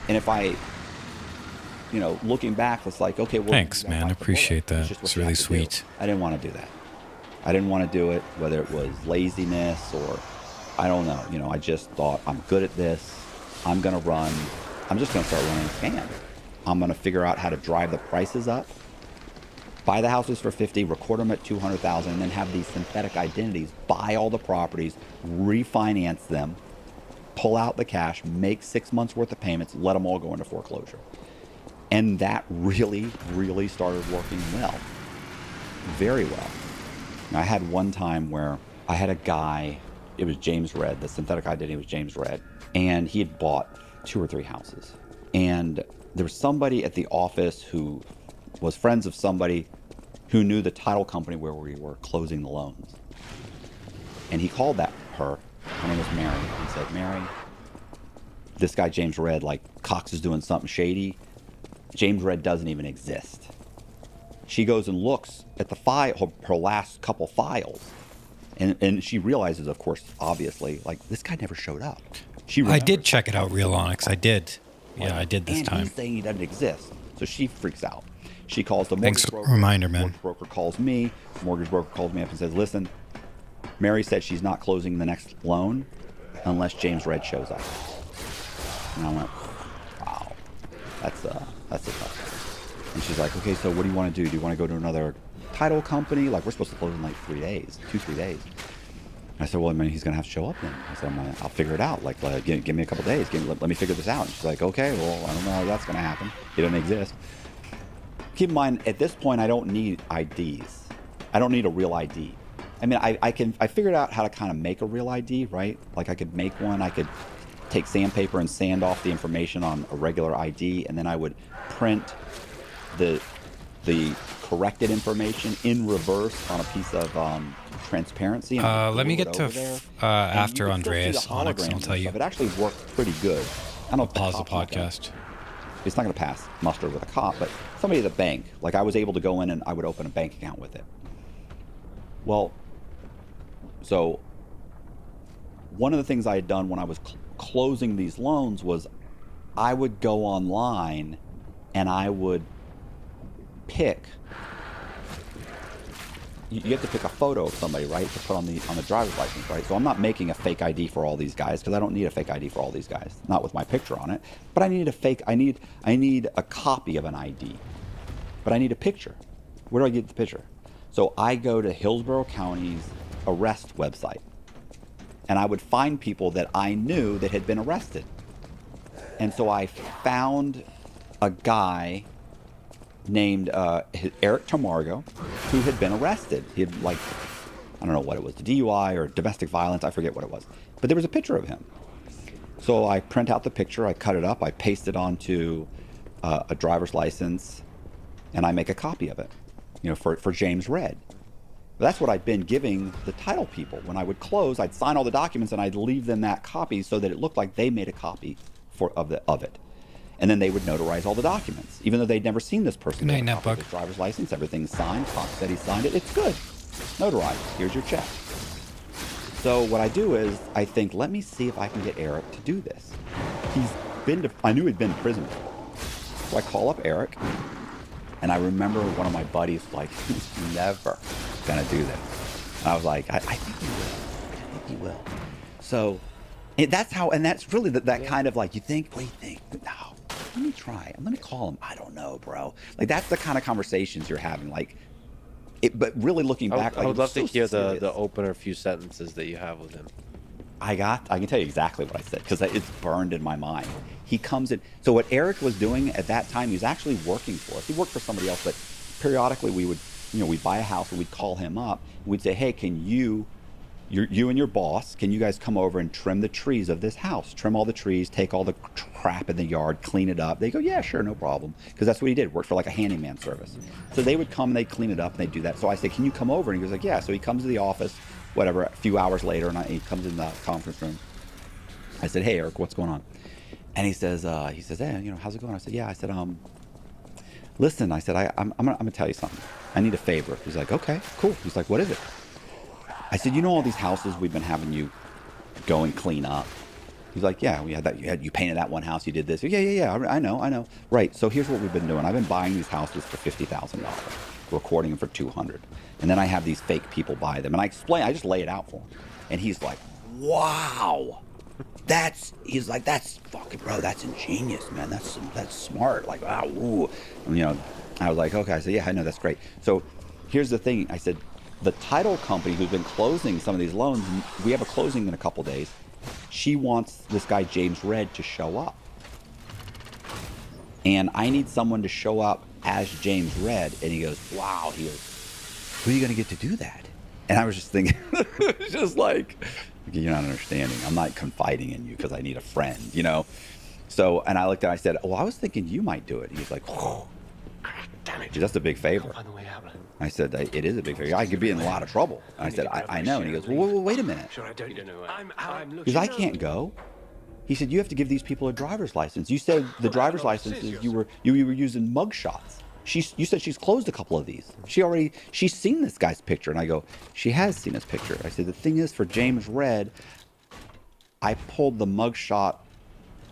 And if I, looking back, it's like, okay, well, Thanks, man. Appreciate that. It's really sweet. I didn't want to do that. I didn't want to do it, whether it was laziness or I don't know. I just thought, I'm good at this. I'm going to run. I'm just going to start running a scam. I'm going to figure out how to drive the prices up, buy the houses for 50, record them at 200,000, and then have these synthetic identities, buy all the properties, refinance them, pull out the cash, make 6 months worth of payments, let them all go into foreclosure. And that really, really started working well. Very well. Now, I had one time where I had a guy, it was James Red, the synthetic identity was James Red, and he had bought 2 or 3 houses. And there was somebody at the office who was friends of somebody who knew the title company where we were closing the loans. And he called her name was Mary, and said, Mary, this guy James Red, like Cox is doing something shady. James Red doesn't even exist. She goes and looks at the file, her last couple files, and she realizes, of course, obviously, like this guy never showed up. I did check it out, Real Onyx. I did. Yeah, I did this time. And he's saying he doesn't exist. So she freaks out. She calls the Thanks mortgage broker. reminder, man. Mortgage broker calls me. Mortgage broker calls me up and says, listen, Mary said she's not closing the next loan unless James Red shows up. And I went, wow, that's a tough. And she's like, okay, so what do you want to do? Do you want to go to another title company? Like, we're supposed to close in like 3 days, 2-3 days. And I said, well, I mean, he's going to have to show up then. I said, I'll figure it out. Like give me a couple days. Let me figure this out. And she's like, okay, well, I don't know how that's going to happen. He doesn't exist. Keep in mind, at this point, I don't need IDs. I don't need a real ID. I mean, I figured out how to kind of make a real ID, right? Like I could make one. I could take sandpaper and sand off the information on a regular ID, and then I would print the corrected information in reverse on a piece of transparency. And let me get to after Andreas Onyx, and I'll tell you. It actually worked pretty good. I don't know. Pause the podcast. It's not going to pass muster with a cop, but somebody at the bank, like I was able to go in and I would open a bank account with it. Well, so one of the things I had done when I was closing these loans was I would go online and I would pick. You have to pick a photo of somebody, right, to put on the driver's license, right? So I'm not making a fake ID for all these guys because I don't need a fake ID for all these guys, not with my picture on it. But I need I need a copy of an ID, but I need a picture. Where do I get the picture? So I go to Hillsborough County's arrest website, and I would find people that I knew that had been arrested. And so I found a guy named Eric Tamargo, who had been arrested. He had, like, I don't know what it was, DUI or domestic violence, I forget what it was. But there was a picture of him. So I print out the picture, I cut it up, I paste it onto a driver's license, and I make a copy of it, for James Red. That's what I'd been giving the title people. When I would close, I'd sign all the documents and I'd leave them that copy so that it looked like they made a copy of it. And then they would notarize all the documents, even though they'd never seen this person. Good night, Netbook. His driver's license, everything's signed. Fox said he signed it. It's good. Notarized. Here's your check. So what I do is I think, let me see if I can get Eric to do this. I knew he'd been to prison before. So I call up Eric, and I remember one of my buddies like, he's never gonna do this. And I was like, I think he will. I think he will. So that's how, and that's really that kind of like, you think, what do you think? No, let me try. Let me call him. I don't know, bro. Like, that's the kind of conversations you're having. Like, but really looking back, I would love to hear serious. the opener few sentences that you have with him. I can tell you exactly what I said because it's burned in my mind. He comes in. So what Eric was doing at that time, he was actually working for us. He worked for somebody else, but periodically we'd buy a house and we'd call him up. And we'd say, hey, can you and your boss, can you guys come over and trim the trees of this house? Trim all the trees, take all the crap in the yard, clean it up. They go, yeah, sure, no problem. Because that's what he did, worked for like a handyman service. So they would come and they'd clean it up and they'd do that. So I said, can you come over? And he was like, yeah. So he comes to the office, whatever, a few hours later, and he comes in the conference room. I said, hey, Eric, what's going on? And he says, hey, how's it going? I said, yeah. I said, listen, I said, I'm gonna tell you something. I need a favor. He's like, okay, cool. He's like, what is it? I said, you know all these houses we've been having you go and clean up? He's like, yeah, we had that. You painted that one house. You did this. Yeah. I know. Right. So here's what we've been doing. I've been buying these houses for $50,000, recording them for $200, and then I have these fake people buy them. And I just lay it out for him, and he's like, wow, he's like, that's fucking, bro, that's ingenious, man. That's smart. Like, wow, ooh. And, I was like, okay. I said, yeah, I know, that's great. So here's the thing. I said, the title company who's been closing some of these loans, we have a closing in a couple days. She wants this guy, James Red, to show up. And I need someone to show up as James Red. And he goes, wow. He goes, who are you going to get to do that? And I was just thinking, just like, you're not understanding. I'm not confiding in you because I need a friend, So, and I looked at it, I said, well, I was thinking you might do it. And he's like, oh, Damn it. that's a big favor. Find the way out. I said, it is a big favor. I could be in a lot of trouble. And I said, I know. And he goes, well, wait a minute. Sure, I don't know. I'm looking. Because I can't go. He said, you have to give these people a driver's license. You said the driver's licenses, you were using mug shots. You said she's closed a couple of these. She's seen this guy's picture. And I go, she has seen his picture. I said, the thing is, for James Red, I pulled the mug shot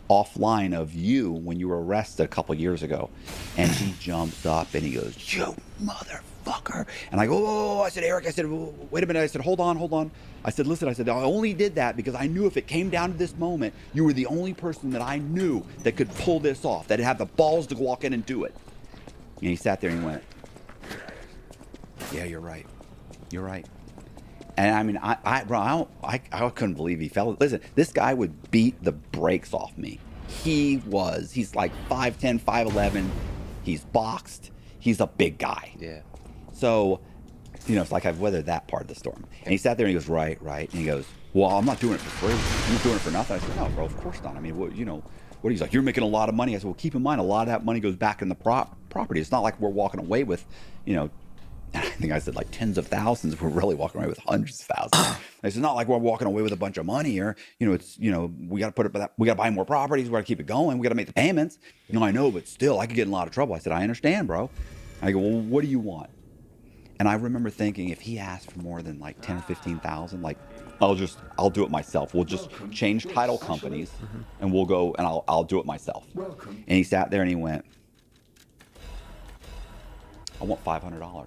offline of you when you were arrested a couple years ago. And he jumps up and he goes, you motherfucker. And I go, oh, I said, Eric, I said, wait a minute. I said, hold on. I said, listen, I said, I only did that because I knew if it came down to this moment, you were the only person that I knew that could pull this off, that had the balls to walk in and do it. And he sat there and he went, yeah, you're right. And I mean, I couldn't believe he fell. Listen, this guy would beat the brakes off me. He's like 5'10", 5'11". He's boxed. He's a big guy. Yeah. So, it's like I've weathered that part of the storm. And he sat there and he goes, right. And he goes, well, I'm not doing it for free. You're doing it for nothing. I said, no, bro, of course not. I mean, what he's like, you're making a lot of money. I said, well, keep in mind, a lot of that money goes back in the property. It's not like we're walking away with, I think I said like tens of thousands. We're really walking away with hundreds of thousands. It's not like we're walking away with a bunch of money here. We got to we got to buy more properties. We got to keep it going. We got to make the payments. I know, but still, I could get in a lot of trouble. I said, I understand, bro. I go, well, what do you want? And I remember thinking, if he asked for more than like 10 or 15,000, like, I'll do it myself. We'll just change title companies and we'll go and I'll do it myself. And he sat there and he went, I want $500.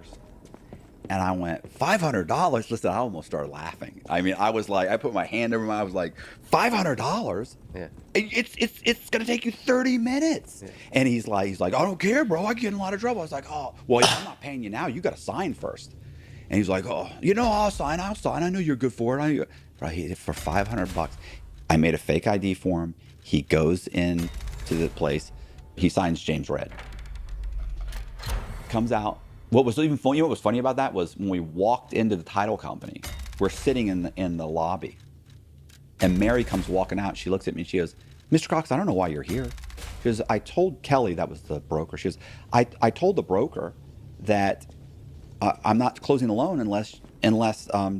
And I went, $500? Listen, I almost started laughing. I mean, I was like, I put my hand over I was like, $500? Yeah. It's going to take you 30 minutes. Yeah. And he's like, I don't care, bro. I get in a lot of trouble. I was like, oh, well, I'm not paying you now. You got to sign first. And he's like, oh, I'll sign. I know you're good for it. Right, for $500. I made a fake ID for him. He goes in to the place. He signs James Red. Comes out. What was even funny? What was funny about that was when we walked into the title company, we're sitting in the lobby, and Mary comes walking out. She looks at me and she goes, Mr. Cox, I don't know why you're here. She goes, I told Kelly, that was the broker. She goes, I told the broker that I'm not closing the loan unless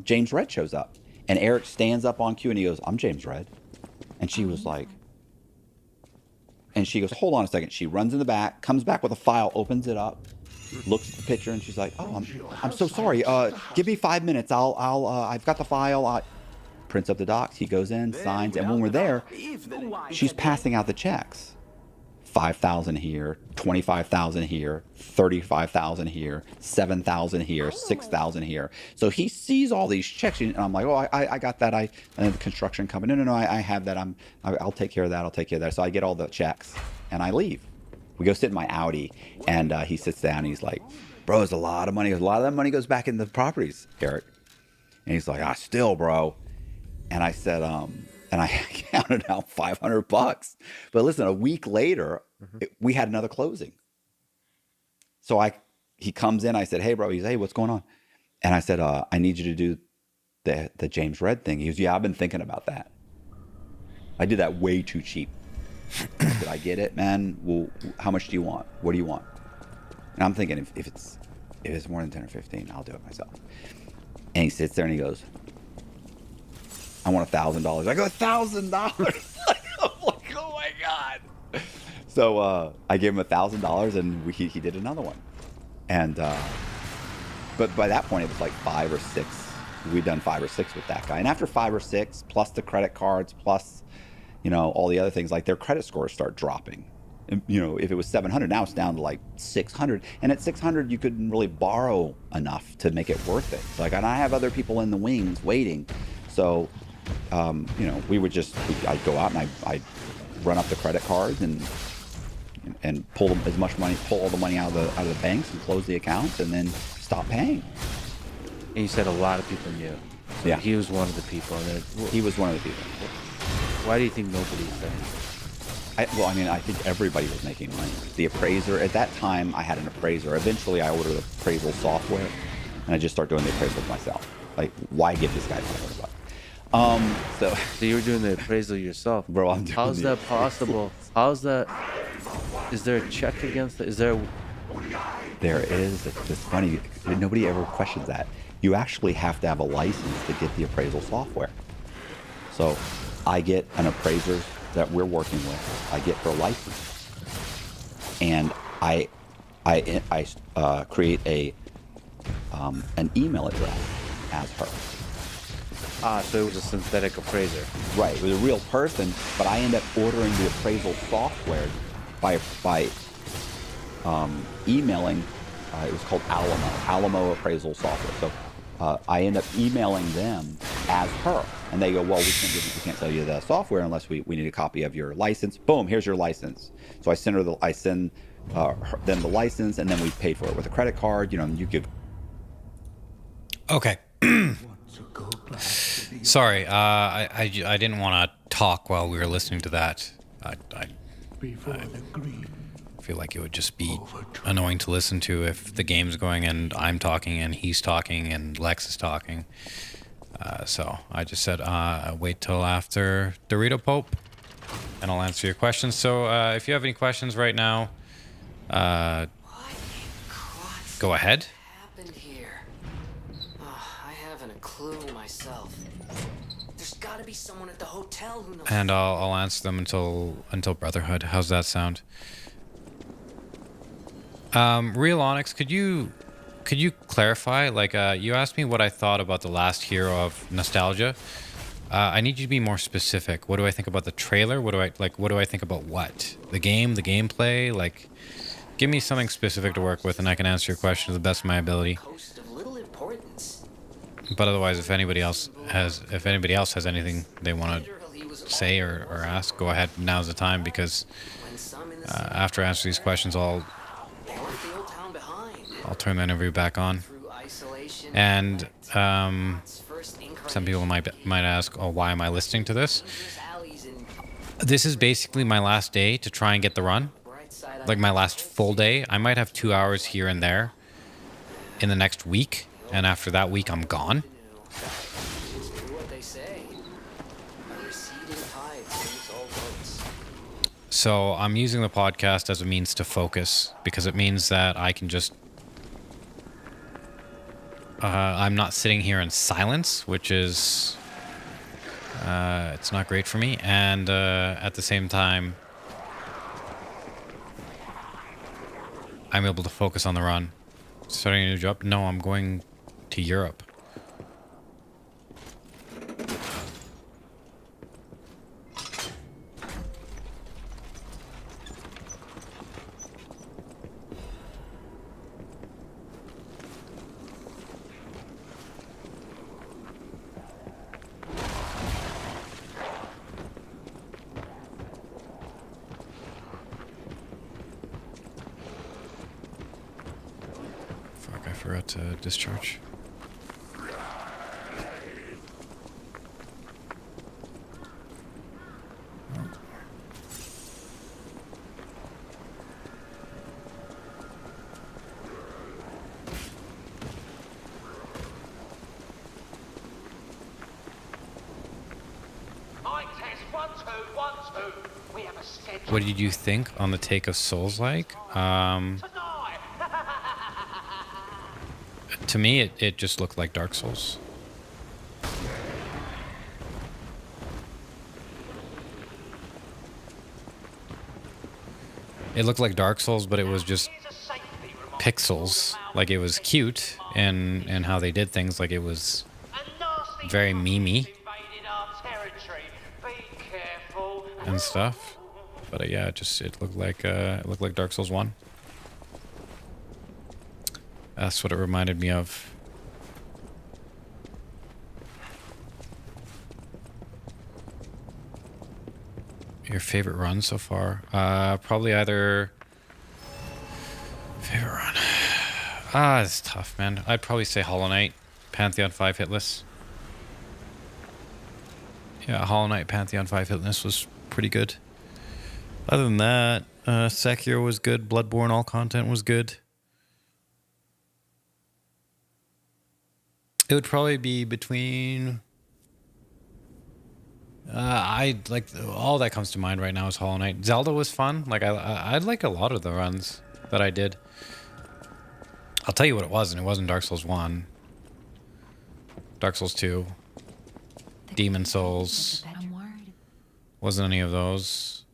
James Red shows up. And Eric stands up on cue and he goes, I'm James Red. And she was like, and she goes, hold on a second. She runs in the back, comes back with a file, opens it up, looks at the picture, and she's like, oh, I'm so sorry. Give me 5 minutes. I've got the file. prints up the docs. He goes in, signs, and when we're there, she's passing out the checks. 5,000 here, 25,000 here, 35,000 here, 7,000 here, 6,000 here. So he sees all these checks, and I'm like, oh, I got that. And the construction company, no, I have that. I'll take care of that. I'll take care of that. So I get all the checks, and I leave. We go sit in my Audi, and he sits down. And he's like, bro, it's a lot of money. A lot of that money goes back into the properties, Eric. And he's like, still, bro. And I said, and I counted out $500. But listen, a week later, we had another closing. So he comes in. I said, hey, bro. He's, hey, what's going on? And I said, I need you to do the James Red thing. He goes, yeah, I've been thinking about that. I did that way too cheap. Did I get it, man? Well, how much do you want? What do you want? And I'm thinking, if it's more than 10 or 15, I'll do it myself. And he sits there and he goes, I want $1,000. I go, $1,000? I'm like, oh my God. So I gave him $1,000 and he did another one. And but by that point it was like 5 or 6. We'd done 5 or 6 with that guy. And after 5 or 6, plus the credit cards, plus all the other things, like their credit scores start dropping. And, if it was 700, now it's down to like 600. And at 600, you couldn't really borrow enough to make it worth it. So and I have other people in the wings waiting. So, I'd go out and I'd run up the credit cards and pull them pull all the money out of the banks and close the accounts and then stop paying. And you said a lot of people knew. So Yeah. he was one of the people. And He was one of the people. why do you think nobody said? I think everybody was making money. The appraiser, at that time, I had an appraiser. Eventually, I ordered appraisal software, and I just started doing the appraisals myself. Like, why give this guy $500? So you were doing the appraisal yourself. Bro, I'm doing How's the that possible? How's that? Is there a check against it? Is there? There is. It's funny. Nobody ever questions that. You actually have to have a license to get the appraisal software. So I get an appraiser that we're working with. I get her license, and I create an email address as her. So it was a synthetic appraiser. Right, it was a real person, but I end up ordering the appraisal software by emailing. It was called Alamo appraisal software. So I end up emailing them as her, and they go, "Well, we can't sell you the software unless we need a copy of your license." Boom, here's your license. So I send them the license, and then we paid for it with a credit card. You give. Okay. Sorry, I didn't want to talk while we were listening to that. I feel like it would just be annoying to listen to if the game's going and I'm talking and he's talking and Lex is talking. So I just said, wait till after Dorito Pope and I'll answer your questions. So if you have any questions right now, go ahead. Happened here? I haven't a clue myself. There's gotta be someone at the hotel who knows. And I'll answer them until Brotherhood. How's that sound? Real Onyx, could you clarify? Like, you asked me what I thought about the last hero of Nostalgia. I need you to be more specific. What do I think about the trailer? What do I think about what? The game, the gameplay? Like, give me something specific to work with, and I can answer your question to the best of my ability. Post of little importance. But otherwise, if anybody else has anything they want to Literally was say or ask, go ahead. Now's the time, because when some in the after I answer these questions, left the old town behind. I'll turn the interview back on. Through isolation. And Its first some people might ask, oh, why am I listening to this? dangerous alleys and This is basically my last day to try and get the run. bright side Like my last full day. I might have 2 hours here and there in the next week, and after that week I'm gone. It's true what they say. A receding tide turns all boats. So I'm using the podcast as a means to focus, because it means that I can just I'm not sitting here in silence, which is it's not great for me, and at the same time I'm able to focus on the run. Starting a new job? No, I'm going to Europe. forgot to discharge. Mic test 1 2 1 2. We have a schedule What did you think on the take of Souls-like? tonight. To me, it just looked like Dark Souls. It looked like Dark Souls, but it was just Here's a safety reminder. pixels. Like, it was cute and how they did things. Like, it was A nasty very fucker's memey invaded our territory. Be careful. and stuff. But yeah, it looked like Dark Souls 1. That's what it reminded me of. Your favorite run so far? Probably either favorite run. It's tough, man. I'd probably say Hollow Knight, Pantheon 5 hitless. Yeah, Hollow Knight, Pantheon 5 hitless was pretty good. Other than that, Sekiro was good. Bloodborne all content was good. It would probably be between. I like all that comes to mind right now is Hollow Knight. Zelda was fun. Like I like a lot of the runs that I did. I'll tell you what it wasn't. It wasn't Dark Souls 1. Dark Souls 2. Demon Souls. I'm worried. Wasn't any of those.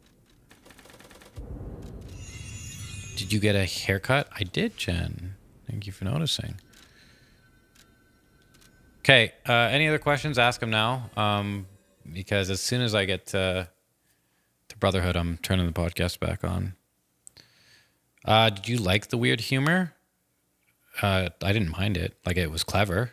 Did you get a haircut? I did, Jen. Thank you for noticing. Okay, any other questions? Ask them now. Because as soon as I get to Brotherhood, I'm turning the podcast back on. Did you like the weird humor? I didn't mind it. Like, it was clever.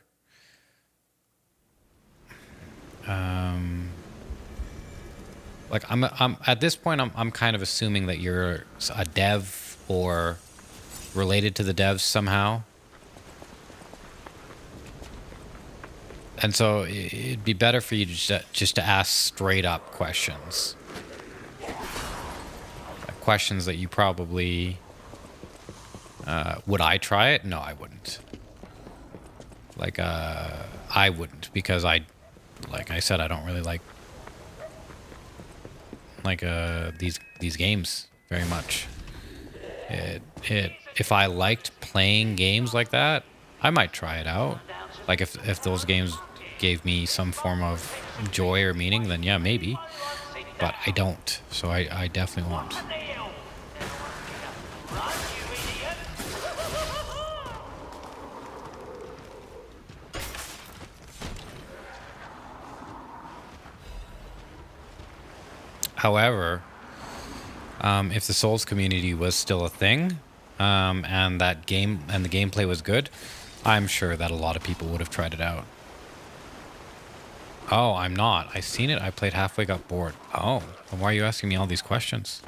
Like I'm at this point I'm kind of assuming that you're a dev or related to the devs somehow. And so it'd be better for you to just to ask straight up questions. Questions that you probably would I try it? No, I wouldn't. Like I wouldn't, because like I said, I don't really like these games very much. If I liked playing games like that, I might try it out. Like if those games gave me some form of joy or meaning, then yeah, maybe. But I don't, so I definitely won't. However, if the Souls community was still a thing, and that game and the gameplay was good, I'm sure that a lot of people would have tried it out. Oh, I'm not. I seen it. I played halfway, got bored. Oh, then why are you asking me all these questions?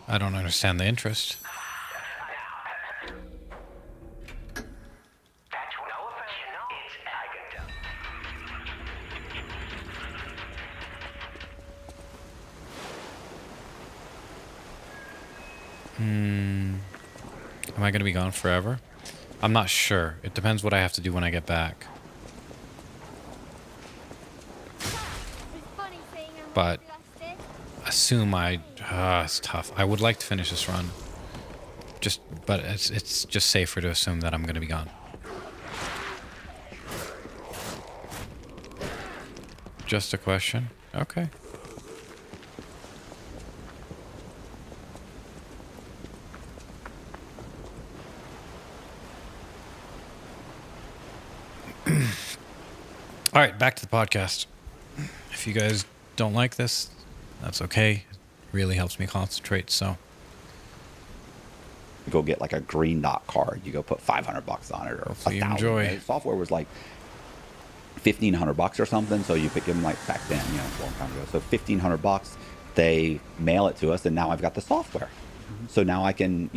I don't understand the interest. Am I going to be gone forever? I'm not sure. It depends what I have to do when I get back. But assume it's tough. I would like to finish this run. But it's just safer to assume that I'm going to be gone. Just a question. Okay. All right, back to the podcast. If you guys don't like this, that's okay. It really helps me concentrate, so. You go get like a green dot card. You go put $500 on it, or Hopefully you 1,000. enjoy. Right? Software was like $1,500 or something. So you pick them like back then, a long time ago. So $1,500, they mail it to us, and now I've got the software. So now I can,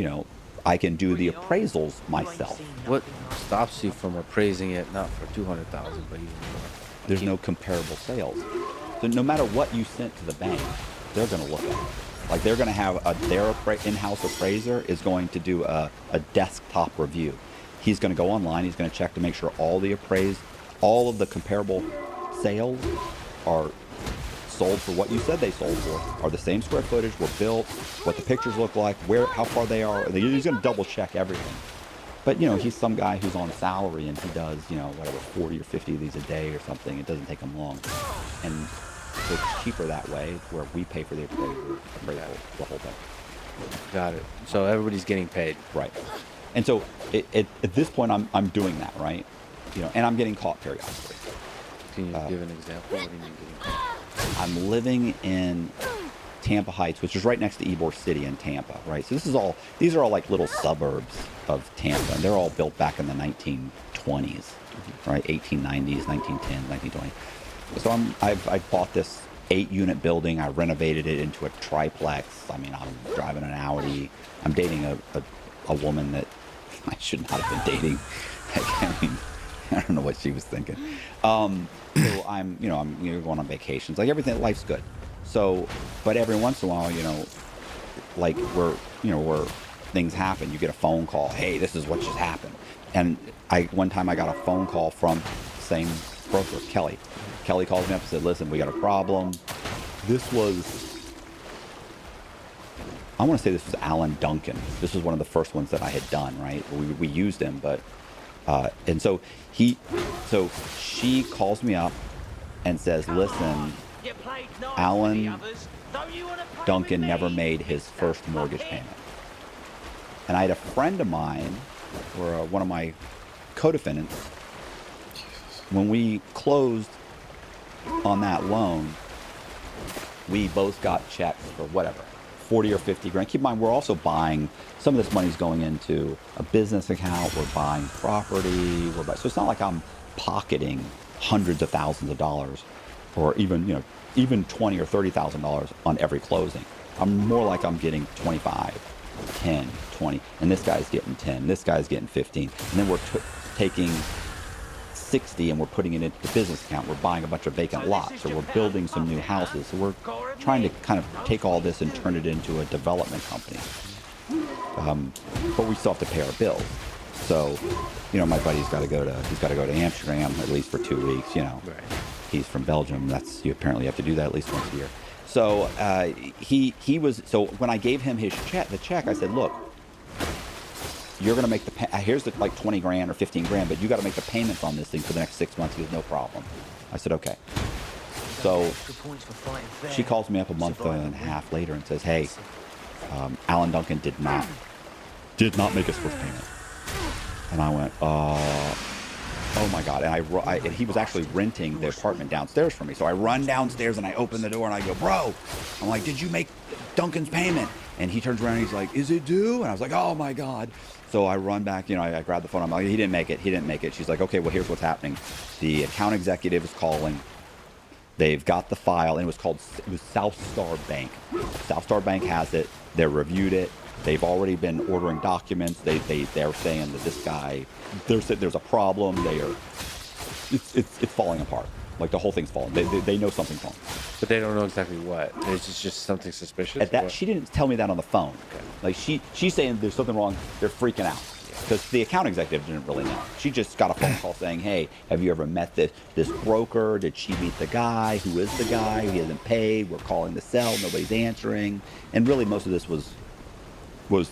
I can do the appraisals myself. What stops you from appraising it not for 200,000 but even more? There's no comparable sales. So no matter what you sent to the bank, they're going to look at it. Like they're going to have their in-house appraiser is going to do a desktop review. He's going to go online. He's going to check to make sure all of the comparable sales are sold for what you said they sold for, are the same square footage, were built, what the pictures look like, how far they are. He's going to double check everything. But, he's some guy who's on salary and he does, whatever, 40 or 50 of these a day or something. It doesn't take him long. And so it's cheaper that way, where we pay for the appraisal, the whole thing. Got it. So everybody's getting paid. Right. And so at this point, I'm doing that, right? And I'm getting caught periodically. Can you give an example? What do you mean getting paid? I'm living in Tampa Heights, which is right next to Ybor City in Tampa, right? So these are all like little suburbs of Tampa, and they're all built back in the 1920s, right? 1890s, 1910s, 1920s. So I bought this 8-unit building. I renovated it into a triplex. I mean, I'm driving an Audi. I'm dating a woman that I should not have been dating. I don't know what she was thinking. So I'm going on vacations, like everything. Life's good. So, but every once in a while, like where things happen, you get a phone call. Hey, this is what just happened. And one time I got a phone call from the same broker, Kelly. Kelly calls me up and said, listen, we got a problem. I want to say this was Alan Duncan. This was one of the first ones that I had done, right? We used him, but, and so she calls me up and says, listen, Alan Duncan never made his first mortgage payment. And I had a friend of mine, or one of my co-defendants, when we closed on that loan, we both got checks for whatever, 40 or 50 grand. Keep in mind, we're also buying, some of this money's going into a business account, we're buying property, so it's not like I'm pocketing hundreds of thousands of dollars, or even, even $20,000 or $30,000 on every closing. I'm more like I'm getting 25, 10, 20, and this guy's getting 10, this guy's getting 15, and then we're taking 60 and we're putting it into the business account. We're buying a bunch of vacant lots, so we're building some new houses. So we're trying to kind of take all this and turn it into a development company. But we still have to pay our bills. So, my buddy's got to go to Amsterdam at least for 2 weeks. Right. He's from Belgium. You apparently have to do that at least once a year. So he was. So when I gave him the check, I said, look, you're going to make here's the like 20 grand or 15 grand, but you got to make the payments on this thing for the next 6 months. He goes, no problem. I said, okay. So she calls me up a month and a half later and says, hey, Alan Duncan did not make his first payment. And I went, oh my God. And he was actually renting the apartment downstairs for me. So I run downstairs and I open the door and I go, bro, I'm like, did you make Duncan's payment? And he turns around and he's like, is it due? And I was like, oh my God. So I run back, I grab the phone. I'm like, he didn't make it. She's like, okay, well, here's what's happening. The account executive is calling. They've got the file, and it was South Star Bank. South Star Bank has it. They reviewed it. They've already been ordering documents. They're saying that this guy, there's a problem. It's falling apart. Like the whole thing's falling. They know something's wrong. But they don't know exactly what. It's just something suspicious. She didn't tell me that on the phone. Okay. Like she's saying there's something wrong. They're freaking out because the account executive didn't really know. She just got a phone call saying, "Hey, have you ever met this broker? Did she meet the guy? Who is the guy? He hasn't paid. We're calling the cell. Nobody's answering." And really, most of this was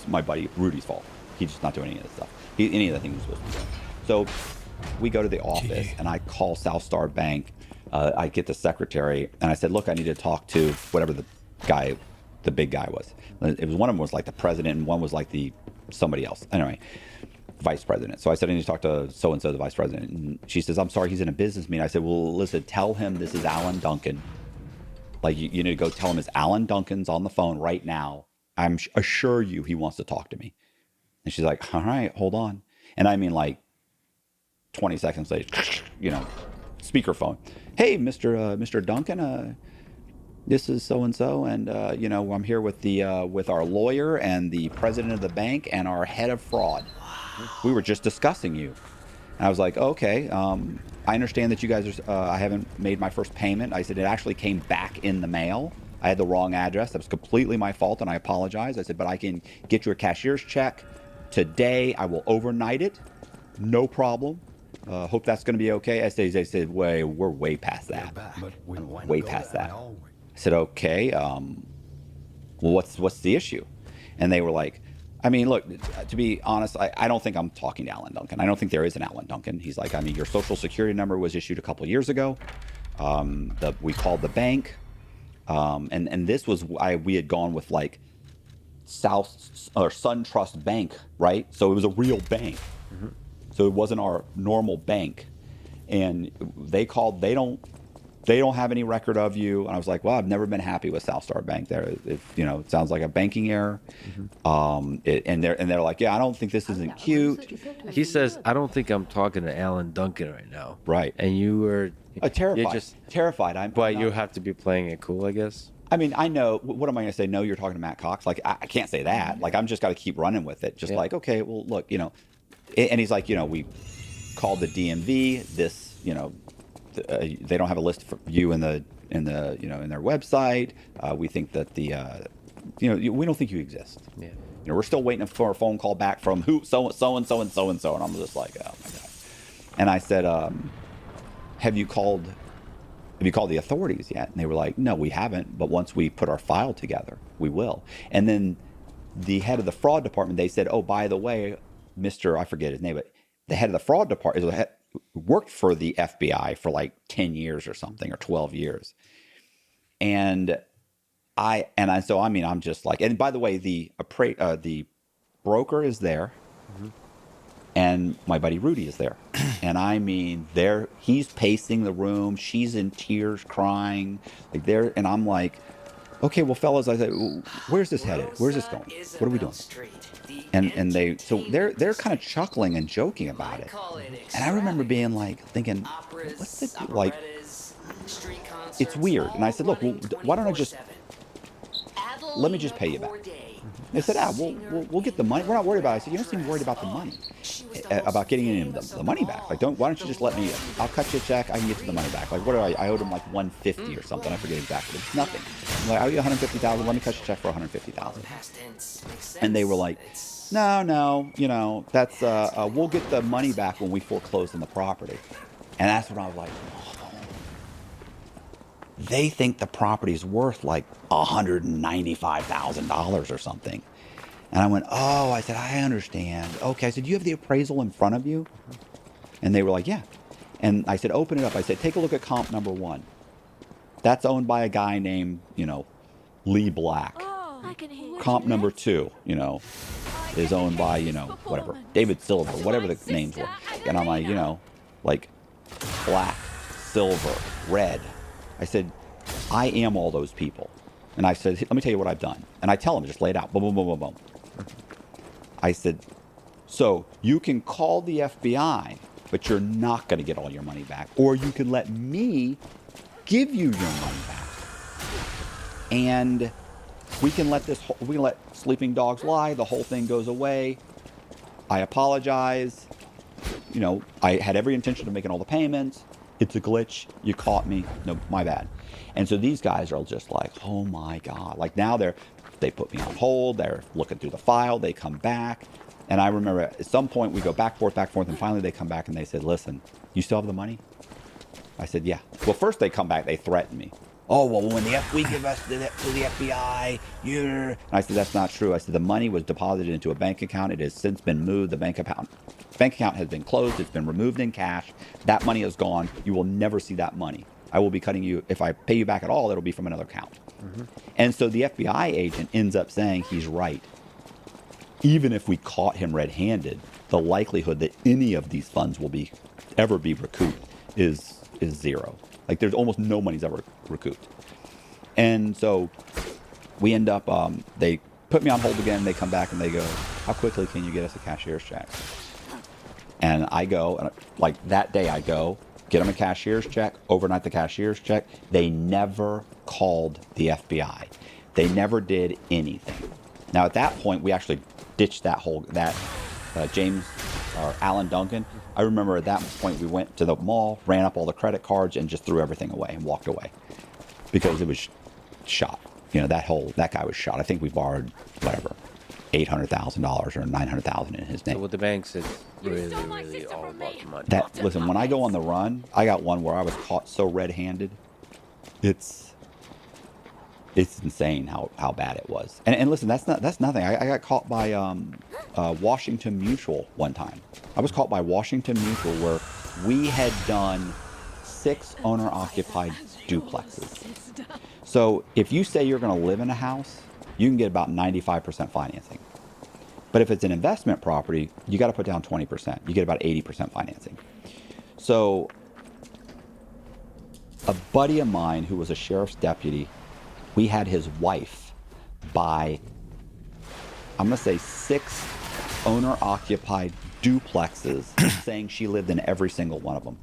my buddy Rudy's fault. He's just not doing any of this stuff. Any of the things he was supposed to do. So we go to the office and I call South Star Bank. I get the secretary and I said, look, I need to talk to whatever the big guy was. It was one of them was like the president and one was like somebody else. Anyway, vice president. So I said, I need to talk to so-and-so, the vice president. And she says, I'm sorry, he's in a business meeting. I said, well, listen, tell him this is Alan Duncan. Like you need to go tell him it's Alan Duncan's on the phone right now. I'm assure you he wants to talk to me. And she's like, all right, hold on. And I mean like 20 seconds later, speakerphone. Hey, Mr. Duncan, this is so and so, and I'm here with the with our lawyer and the president of the bank and our head of fraud. We were just discussing you. And I was like, okay, I understand that you guys are, I haven't made my first payment. I said, it actually came back in the mail. I had the wrong address. That was completely my fault, and I apologize. I said, but I can get you a cashier's check today. I will overnight it. No problem. Hope that's going to be okay. They said, we're way past that. Way past that. I said, okay, well, what's the issue? And they were like, I mean, look, to be honest, I don't think I'm talking to Alan Duncan. I don't think there is an Alan Duncan. He's like, I mean, your social security number was issued a couple years ago. We called the bank. And this was we had gone with like South or SunTrust Bank, right? So it was a real bank. Mm-hmm. So it wasn't our normal bank. And they called, they don't have any record of you. And I was like, well, I've never been happy with South Star Bank. It sounds like a banking error. Mm-hmm. And they're like, yeah, I don't think this isn't cute. He says, I don't think I'm talking to Alan Duncan right now. Right. And you were terrified. You're just terrified. But you have to be playing it cool, I guess. I mean, I know. What am I going to say? No, you're talking to Matt Cox. Like, I can't say that. Like, I'm just got to keep running with it. Just like, okay, well, look, and he's like, we called the DMV. This, they don't have a list for you in their website. We think that we don't think you exist. Yeah. We're still waiting for a phone call back from so and so and so and so and so. And I'm just like, oh my God. And I said, have you called the authorities yet? And they were like, no, we haven't. But once we put our file together, we will. And then the head of the fraud department, they said, oh, by the way, I forget his name, but the head of the fraud department worked for the FBI for like 10 years or something, or 12 years. And I'm just like, and by the way, the broker is there. Mm-hmm. And my buddy Rudy is there. And I mean, he's pacing the room. She's in tears, crying. And I'm like, okay, well, fellas, I said, where's this headed? Where's this going? What are we doing? And they're kind of chuckling and joking about it. And I remember being like, thinking, what's the deal? Like, it's weird. And I said, look, well, why don't I let me just pay you back. They said, we'll get the money. We're not worried about it. I said, you don't seem worried about the money, about getting the money back. Like, why don't you just let me, I'll cut you a check. I can get you the money back. Like, what do I owed him like $150 or something. I forget exactly. It's nothing. I'm like, I owe you $150,000. Let me cut you a check for $150,000. And they were like, no, that's, we'll get the money back when we foreclose on the property. And that's when I was like, they think the property is worth like $195,000 or something. And I went, oh, I said, I understand. Okay. I said, you have the appraisal in front of you? And they were like, yeah. And I said, open it up. I said, take a look at comp number 1. That's owned by a guy named, Lee Black. Comp number 2, is owned by, whatever, David Silver, whatever the names were. And I'm like, like black, silver, red. I said, I am all those people. And I said, let me tell you what I've done. And I tell them, just lay it out. Boom, boom, boom, boom, boom. I said, so you can call the FBI, but you're not going to get all your money back. Or you can let me give you your money back. And we can let sleeping dogs lie. The whole thing goes away. I apologize. I had every intention of making all the payments. It's a glitch. You caught me. No, my bad. And so these guys are just like, oh my God. Like now they put me on hold. They're looking through the file. They come back. And I remember at some point we go back, forth. And finally they come back and they said, listen, you still have the money? I said, yeah. Well, first they come back. They threaten me. Oh, well, when we give us to the FBI, and I said, that's not true. I said, the money was deposited into a bank account. It has since been moved. The bank account has been closed. It's been removed in cash. That money is gone. You will never see that money. I will be cutting you. If I pay you back at all, it'll be from another account. Mm-hmm. And so the FBI agent ends up saying he's right. Even if we caught him red-handed, the likelihood that any of these funds will ever be recouped is zero. Like there's almost no money's ever recouped. And so we end up, they put me on hold again. They come back and they go, how quickly can you get us a cashier's check? And I go, and like that day I go, get them a cashier's check, overnight the cashier's check. They never called the FBI. They never did anything. Now, at that point, we actually ditched that James or Alan Duncan. I remember at that point we went to the mall, ran up all the credit cards, and just threw everything away and walked away because it was shot. You know, that guy was shot. I think we borrowed whatever, $800,000 or $900,000 in his name. So with the banks, it's really all about the money. Listen, when I go on the run, I got one where I was caught so red-handed. It's insane how bad it was. And listen, that's nothing. I got caught by Washington Mutual one time. I was caught by Washington Mutual where we had done 6 owner-occupied duplexes. So if you say you're going to live in a house, you can get about 95% financing. But if it's an investment property, you got to put down 20%. You get about 80% financing. So a buddy of mine who was a sheriff's deputy, we had his wife buy, I'm going to say 6 owner-occupied duplexes saying she lived in every single one of them.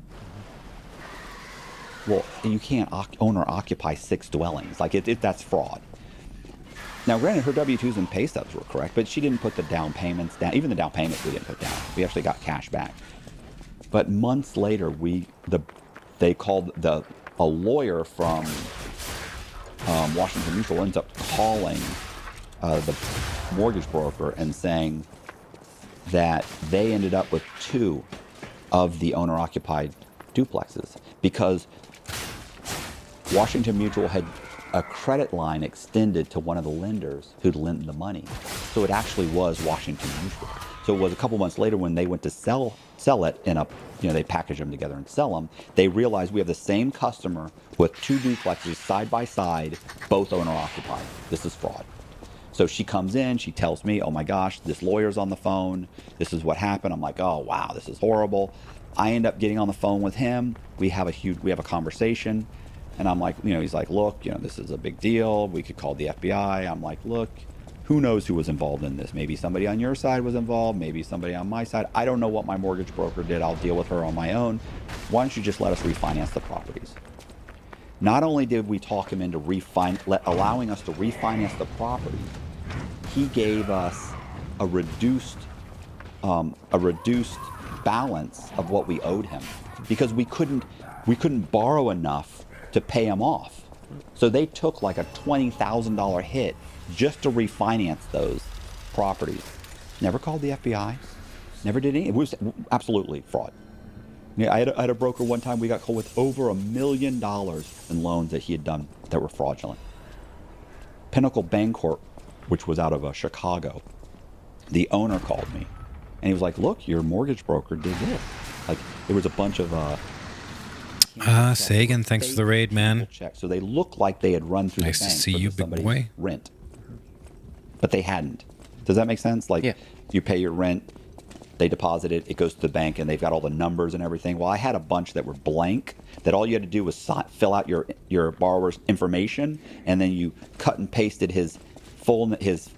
Well, you can't owner-occupy 6 dwellings. Like, that's fraud. Now, granted, her W-2s and pay stubs were correct, but she didn't put the down payments down. Even the down payments we didn't put down. We actually got cash back. But months later, they called a lawyer from Washington Mutual ends up calling the mortgage broker and saying that they ended up with 2 of the owner-occupied duplexes because Washington Mutual had a credit line extended to one of the lenders who'd lent the money. So it actually was Washington Mutual. So it was a couple months later when they went to sell it in they package them together and sell them. They realized we have the same customer with 2 duplexes side by side, both owner occupied. This is fraud. So she comes in, she tells me, oh my gosh, this lawyer's on the phone. This is what happened. I'm like, oh wow, this is horrible. I end up getting on the phone with him. We have a conversation. And I'm like, he's like, look, this is a big deal. We could call the FBI. I'm like, look, who knows who was involved in this? Maybe somebody on your side was involved. Maybe somebody on my side. I don't know what my mortgage broker did. I'll deal with her on my own. Why don't you just let us refinance the properties? Not only did we talk him into allowing us to refinance the property, he gave us a reduced balance of what we owed him because we couldn't borrow enough to pay him off. So they took like a $20,000 hit just to refinance those properties. Never called the FBI. Never did any. It was absolutely fraud. I had a broker one time, we got caught with over $1 million in loans that he had done that were fraudulent. Pinnacle Bancorp, which was out of Chicago, the owner called me and he was like, look, your mortgage broker did this. Like, there was a bunch of Sagan, thanks for the raid, man. So they looked like they had run through Nice the to bank see for you, big somebody's boy. rent, but they hadn't. Does that make sense? Like, Yeah. You pay your rent, they deposit it, it goes to the bank, and they've got all the numbers and everything. Well, I had a bunch that were blank, that all you had to do was fill out your borrower's information, and then you cut and pasted his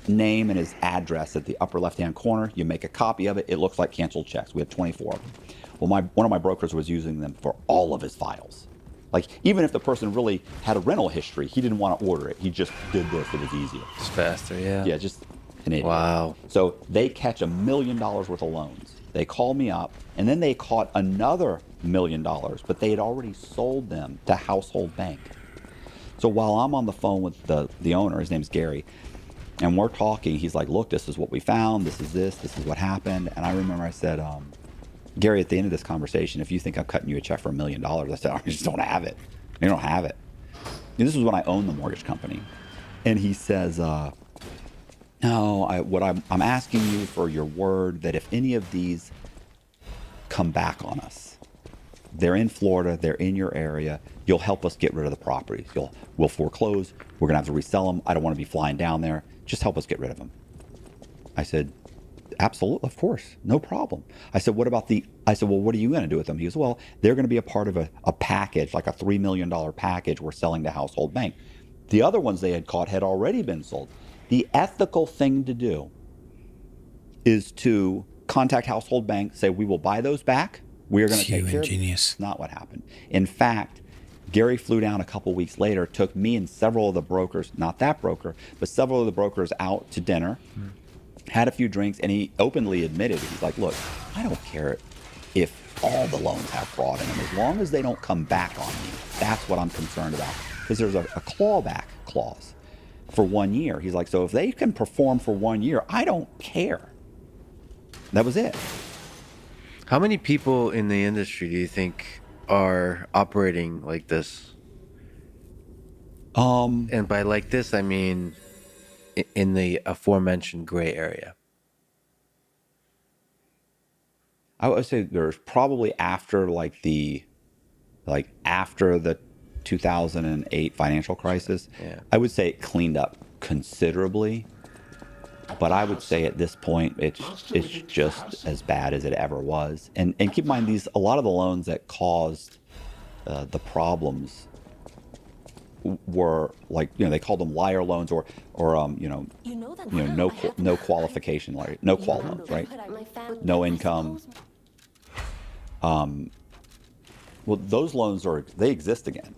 name and his address at the upper left-hand corner. You make a copy of it. It looks like canceled checks. We had 24 of them. Well, one of my brokers was using them for all of his files. Like, even if the person really had a rental history, he didn't want to order it. He just did this. It was easier. It's faster, yeah. Yeah, just an idiot. Wow. So they catch $1 million worth of loans. They call me up, and then they caught another $1 million, but they had already sold them to Household Bank. So while I'm on the phone with the owner, his name's Gary, and we're talking, he's like, look, this is what we found. This is what happened. And I remember I said, Gary, at the end of this conversation, if you think I'm cutting you a check for $1 million, I said, I just don't have it. You don't have it. And this was when I owned the mortgage company. And he says, no, I'm asking you for your word that if any of these come back on us, they're in Florida, they're in your area, you'll help us get rid of the properties. We'll foreclose. We're going to have to resell them. I don't want to be flying down there. Just help us get rid of them. I said, absolutely, of course, no problem. I said, well, what are you going to do with them? He goes, well, they're going to be a part of a package, like a $3 million package we're selling to Household Bank. The other ones they had caught had already been sold. The ethical thing to do is to contact Household Bank, say, we will buy those back. We're going to You take care of you. ingenious. It's not what happened. In fact, Gary flew down a couple weeks later, took me and several of the brokers, not that broker, but several of the brokers out to dinner, had a few drinks, and he openly admitted, he's like, look, I don't care if all the loans have fraud in them, as long as they don't come back on me. That's what I'm concerned about. Because there's a clawback clause for 1 year. He's like, so if they can perform for 1 year, I don't care. That was it. How many people in the industry do you think are operating like this? And by like this, I mean in the aforementioned gray area. I would say there's probably after after the 2008 financial crisis, Yeah. I would say it cleaned up considerably. But I would say at this point, it's just as bad as it ever was. And keep in mind, a lot of the loans that caused the problems were they called them liar loans or no qualification, like no qual loans, right? No income. Well, those loans they exist again.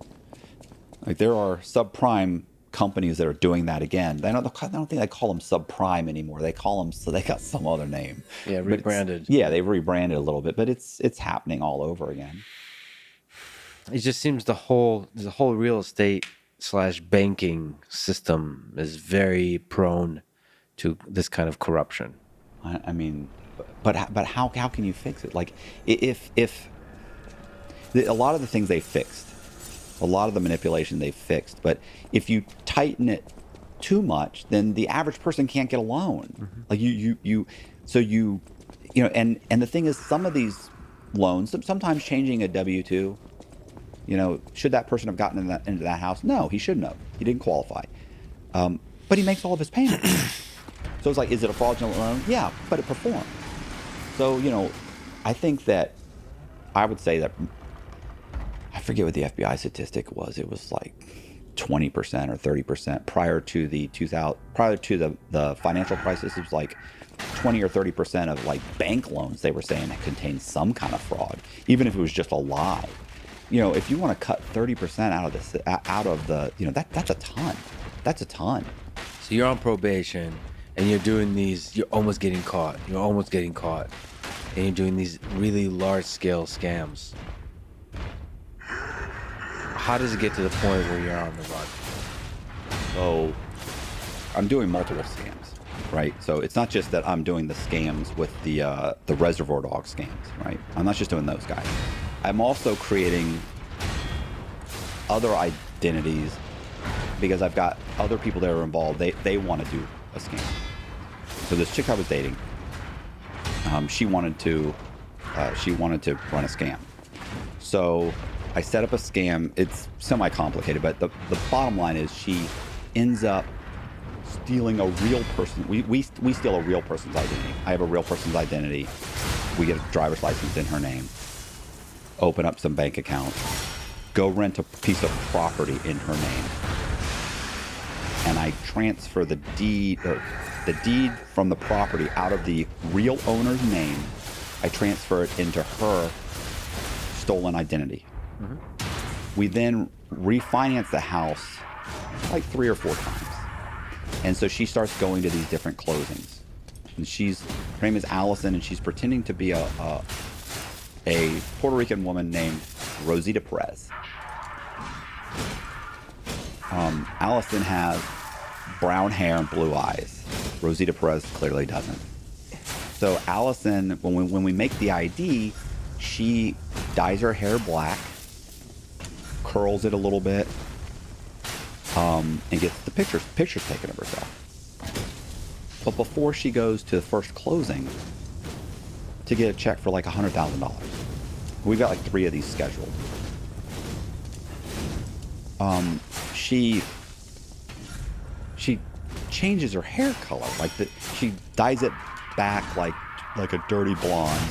Like there are subprime companies that are doing that again. I don't think they call them subprime anymore. They call them, so they got some other name. Yeah, rebranded. Yeah, they've rebranded a little bit, but it's happening all over again. It just seems the whole real estate / banking system is very prone to this kind of corruption. I mean, but how can you fix it? Like if a lot of the things they fixed, a lot of the manipulation they fixed, but if you tighten it too much, then the average person can't get a loan. Mm-hmm. Like and the thing is, some of these loans, sometimes changing a W-2, should that person have gotten into that house? No, he shouldn't have. He didn't qualify. But he makes all of his payments. So it's like, is it a fraudulent loan? Yeah, but it performed. So, I think that I would say that, I forget what the FBI statistic was. It was like 20% or 30% prior to the financial crisis. It was like 20 or 30% of like bank loans they were saying that contained some kind of fraud, even if it was just a lie. If you want to cut 30% out of the that's a ton. That's a ton. So you're on probation and you're doing these. You're almost getting caught. And you're doing these really large scale scams. How does it get to the point where you're on the run? So I'm doing multiple scams, right? So it's not just that I'm doing the scams with the Reservoir Dog scams, right? I'm not just doing those guys. I'm also creating other identities because I've got other people that are involved. They want to do a scam. So this chick I was dating, she wanted to run a scam. So I set up a scam. It's semi-complicated, but the bottom line is she ends up stealing a real person. We steal a real person's identity. I have a real person's identity. We get a driver's license in her name. Open up some bank accounts. Go rent a piece of property in her name. And I transfer the deed from the property out of the real owner's name. I transfer it into her stolen identity. Mm-hmm. We then refinance the house like 3 or 4 times. And so she starts going to these different closings. And her name is Allison, and she's pretending to be a Puerto Rican woman named Rosita Perez. Allison has brown hair and blue eyes. Rosita Perez clearly doesn't. So Allison, when we make the ID, she dyes her hair black, curls it a little bit, and gets the pictures taken of herself. But before she goes to the first closing to get a check for like $100,000, we've got like 3 of these scheduled. She changes her hair color, she dyes it back like a dirty blonde,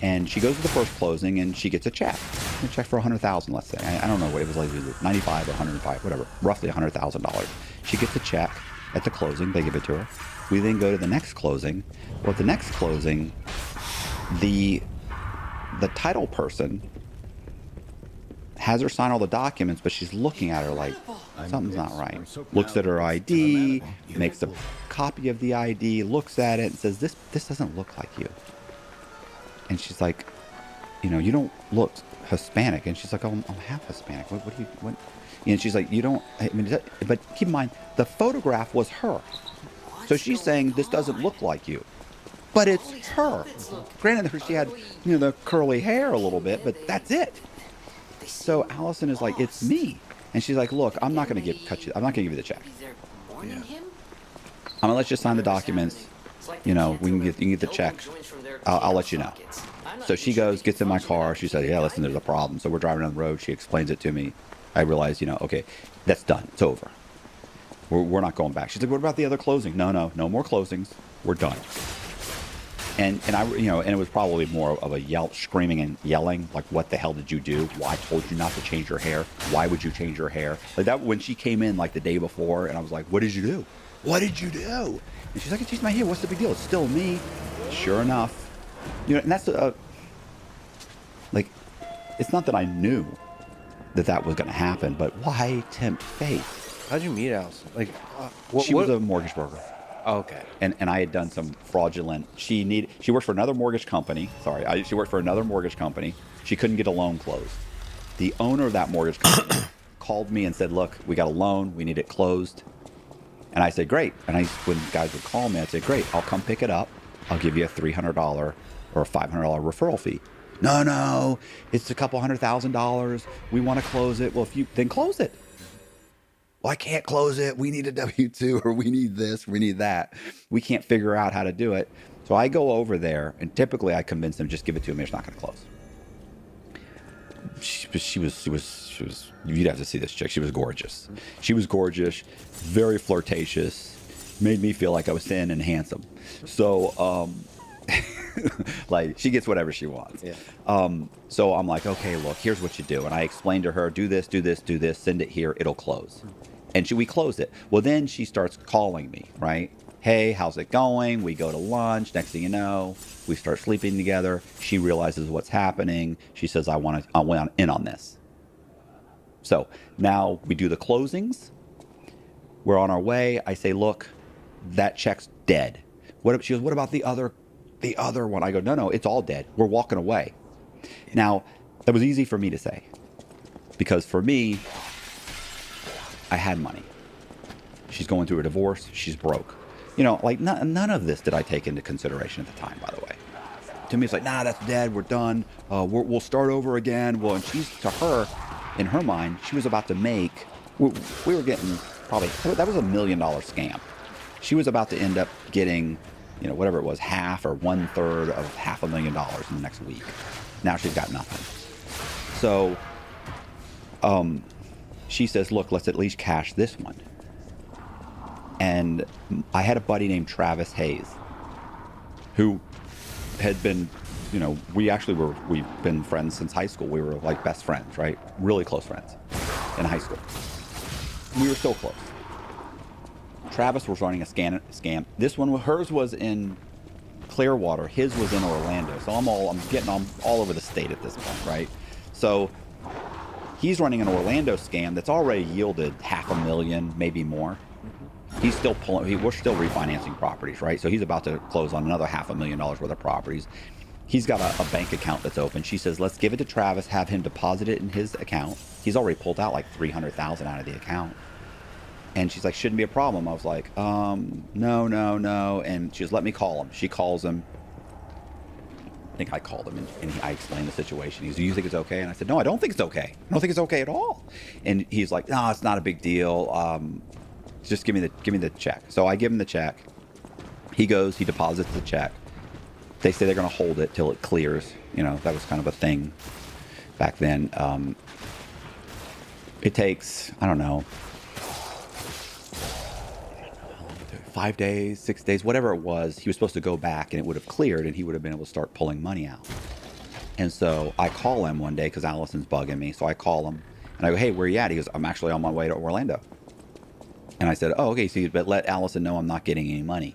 and she goes to the first closing and she gets a check for $100,000, let's say. I don't know what it was, like 95 or 105, whatever, roughly $100,000. She gets a check at the closing. They give it to her. We then go to the next closing. Well, at the next closing, the the title person has her sign all the documents, but she's looking at her like something's not right. Looks at her ID, makes a copy of the ID, looks at it and says, this doesn't look like you. And she's like, you know, you don't look Hispanic. And she's like, oh, I'm half Hispanic. What do you, what? And she's like, you don't, I mean, but keep in mind, the photograph was her. So she's saying, this doesn't look like you. But it's her. Granted, she had, you know, the curly hair a little bit, but that's it. So Allison is like, it's me. And she's like, look, I'm not going to cut you. I'm not going to give you the check. I'm going to let you sign the documents. You know, you can get the check. I'll let you know. So she goes, gets in my car. She said, yeah, listen, there's a problem. So we're driving down the road. She explains it to me. I realize, you know, okay, that's done. It's over. We're not going back. She's like, what about the other closing? No more closings. We're done. And I, you know, and it was probably more of a screaming and yelling, like, what the hell did you do? Well, I told you not to change your hair. Why would you change your hair? Like that, when she came in like the day before, and I was like, what did you do? What did you do? And she's like, I changed my hair. What's the big deal? It's still me. Sure enough, you know, and that's like, it's not that I knew that was going to happen, but why tempt fate? How'd you meet Allison? Like, she was a mortgage broker. Oh, okay. And I had done some fraudulent. She worked for another mortgage company. She worked for another mortgage company. She couldn't get a loan closed. The owner of that mortgage company called me and said, "Look, we got a loan. We need it closed." And I said, "Great." And when guys would call me, I'd say, "Great. I'll come pick it up. I'll give you a $300 or a $500 referral fee." No, it's a couple $100,000. We want to close it. Well, then close it. Well, I can't close it. We need a W-2 or we need this, we need that. We can't figure out how to do it. So I go over there and typically I convince them, just give it to me. It's not going to close. She was, you'd have to see this chick. She was gorgeous. She was gorgeous, very flirtatious, made me feel like I was thin and handsome. So, like she gets whatever she wants. Yeah. So I'm like, okay, look, here's what you do. And I explained to her, do this, send it here, it'll close. And we closed it. Well, then she starts calling me, right? Hey, how's it going? We go to lunch. Next thing you know, we start sleeping together. She realizes what's happening. She says, I want in on this. So now we do the closings. We're on our way. I say, look, that check's dead. She goes, what about the other one? I go, no, it's all dead. We're walking away. Now, that was easy for me to say because for me, I had money. She's going through a divorce. She's broke. You know, like none of this did I take into consideration at the time, by the way. To me, it's like, nah, that's dead. We're done. We'll start over again. Well, and to her, in her mind, she was about to make, we were getting probably, that was $1 million scam. She was about to end up getting, you know, whatever it was, half or 1/3 of $500,000 in the next week. Now she's got nothing. So, she says, look, let's at least cash this one. And I had a buddy named Travis Hayes who had been, you know, we've been friends since high school. We were like best friends, right? Really close friends in high school. We were so close. Travis was running a scam. This one, hers was in Clearwater. His was in Orlando. So I'm getting all over the state at this point, right? So he's running an Orlando scam that's already yielded $500,000, maybe more. He's still we're still refinancing properties, right? So he's about to close on another $500,000 worth of properties. He's got a bank account that's open. She says, let's give it to Travis, have him deposit it in his account. He's already pulled out like $300,000 out of the account. And she's like, shouldn't be a problem. I was like, no. And she just let me call him. She calls him. I think I called him and I explained the situation. He's, do you think it's okay? And I said, no, I don't think it's okay. I don't think it's okay at all. And he's like, no, it's not a big deal. Just give me the check. So I give him the check. He goes, he deposits the check. They say they're going to hold it till it clears. You know, that was kind of a thing back then. It takes, I don't know, 5 days, 6 days, whatever it was. He was supposed to go back and it would have cleared and he would have been able to start pulling money out. And so I call him one day because Allison's bugging me. So I call him and I go, hey, where are you at? He goes, I'm actually on my way to Orlando. And I said, oh, okay, so but let Allison know I'm not getting any money.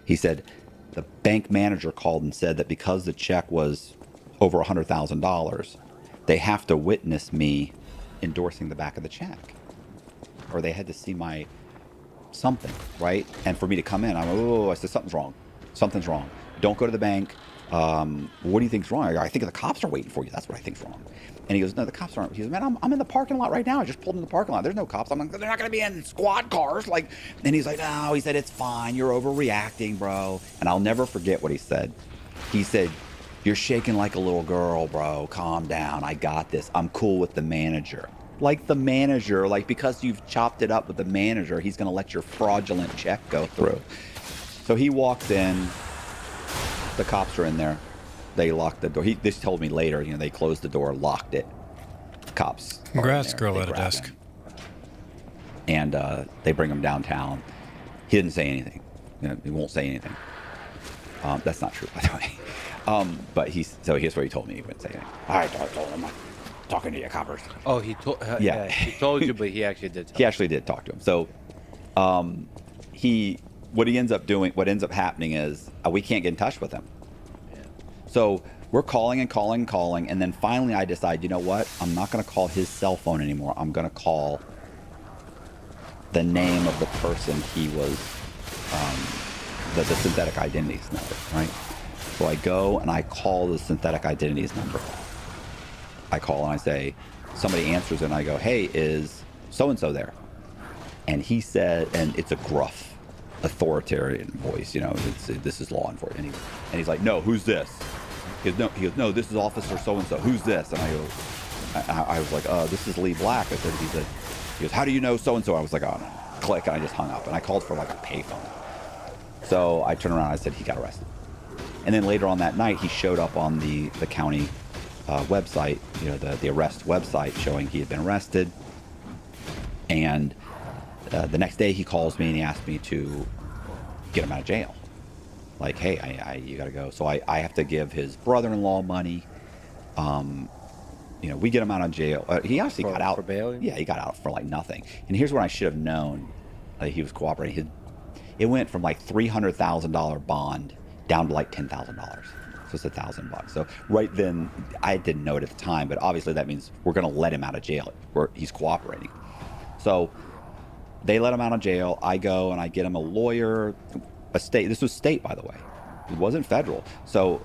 He said, the bank manager called and said that because the check was over $100,000, they have to witness me endorsing the back of the check, or they had to see my something, right? And for me to come in, I said, something's wrong. Something's wrong. Don't go to the bank. What do you think's wrong? I think the cops are waiting for you. That's what I think's wrong. And he goes, no, the cops aren't. He goes, man, I'm in the parking lot right now. I just pulled in the parking lot. There's no cops. I'm like, they're not going to be in squad cars. Like, and he's like, no, he said, it's fine. You're overreacting, bro. And I'll never forget what he said. He said, you're shaking like a little girl, bro. Calm down. I got this. I'm cool with the manager. Like the manager, like because you've chopped it up with the manager, he's going to let your fraudulent check go through. So he walks in. The cops are in there. They locked the door. This told me later, they closed the door, locked it. Cops. Congrats, girl at a desk. Him. And they bring him downtown. He didn't say anything. He won't say anything. That's not true, by the way. But here's what he told me. He wouldn't say anything. All right, I told him I'm not talking to you, coppers. Oh, he told. Yeah, he told you, but he actually did. He actually did talk to him. So, what ends up happening is we can't get in touch with him. Yeah. So we're calling and calling and calling, and then finally I decide, you know what? I'm not going to call his cell phone anymore. I'm going to call the name of the person he was, the synthetic identities number, right? So I go and I call the synthetic identities number. I call and I say, somebody answers it, and I go, hey, is so-and-so there? And he said, and it's a gruff, authoritarian voice, this is law enforcement. And he's like, no, who's this? He goes, no, this is Officer so-and-so. Who's this? And I go, I was like, this is Lee Black. I said, he goes, how do you know so-and-so? I was like, oh, no. Click, and I just hung up. And I called for like a payphone. So I turned around and I said, he got arrested. And then later on that night, he showed up on the county website, the arrest website, showing he had been arrested. And the next day he calls me and he asks me to get him out of jail. Like, hey, you got to go. So I have to give his brother-in-law money. We get him out of jail. He actually got out for bail. Yeah, he got out for like nothing. And here's what I should have known: he was cooperating. It went from like $300,000 bond down to like $10,000. So it's $1,000. So right then, I didn't know it at the time, but obviously that means we're going to let him out of jail. He's cooperating. So they let him out of jail. I go and I get him a lawyer, this was state, by the way. It wasn't federal. So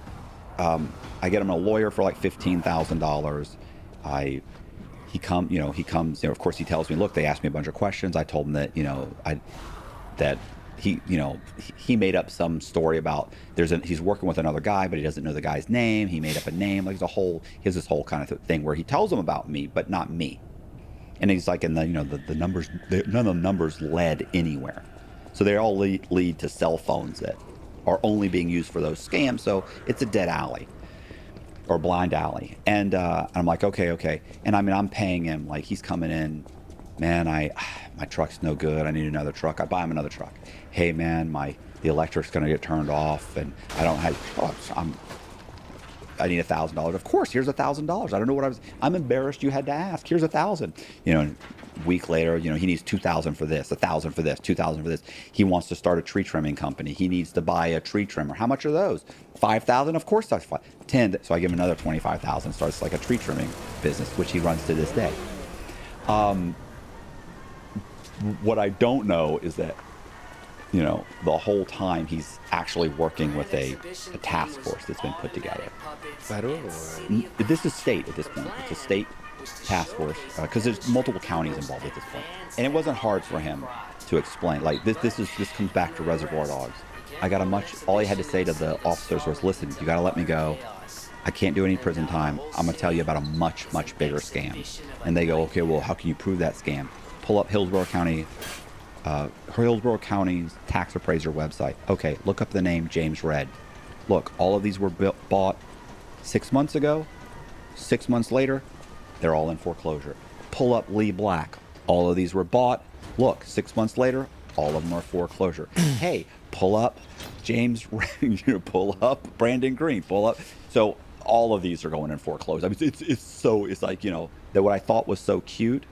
I get him a lawyer for like $15,000. He comes, of course he tells me, look, they asked me a bunch of questions. I told him that, he made up some story about he's working with another guy, but he doesn't know the guy's name. He made up a name. Like he has this whole kind of thing where he tells them about me, but not me. And he's like, and the numbers, none of the numbers led anywhere. So they all lead to cell phones that are only being used for those scams. So it's a dead alley or blind alley. And I'm like, okay. And I'm paying him, like he's coming in, man, my truck's no good. I need another truck. I buy him another truck. Hey man, the electric's going to get turned off and I don't have, I need $1,000. Of course, here's $1,000. I don't know what I'm embarrassed you had to ask. Here's $1,000. A week later, he needs $2,000 for this, $1,000 for this, $2,000 for this. He wants to start a tree trimming company. He needs to buy a tree trimmer. How much are those? $5,000? Of course, that's 10. So I give him another $25,000. Starts like a tree trimming business, which he runs to this day. What I don't know is that, the whole time he's actually working with a task force that's been put together. Federal or? This is state at this point. It's a state task force because there's multiple counties involved at this point. And it wasn't hard for him to explain. Like this comes back to Reservoir Dogs. All he had to say to the officers was, listen, you got to let me go. I can't do any prison time. I'm going to tell you about a much, much bigger scam. And they go, okay, well, how can you prove that scam? Pull up Hillsborough County's tax appraiser website. Okay, look up the name James Red. Look, all of these were bought 6 months ago. 6 months later, they're all in foreclosure. Pull up Lee Black. All of these were bought. Look, 6 months later, all of them are foreclosure. Hey, pull up James Red. Pull up Brandon Green. Pull up. So all of these are going in foreclosure. I mean, it's like, that what I thought was so cute,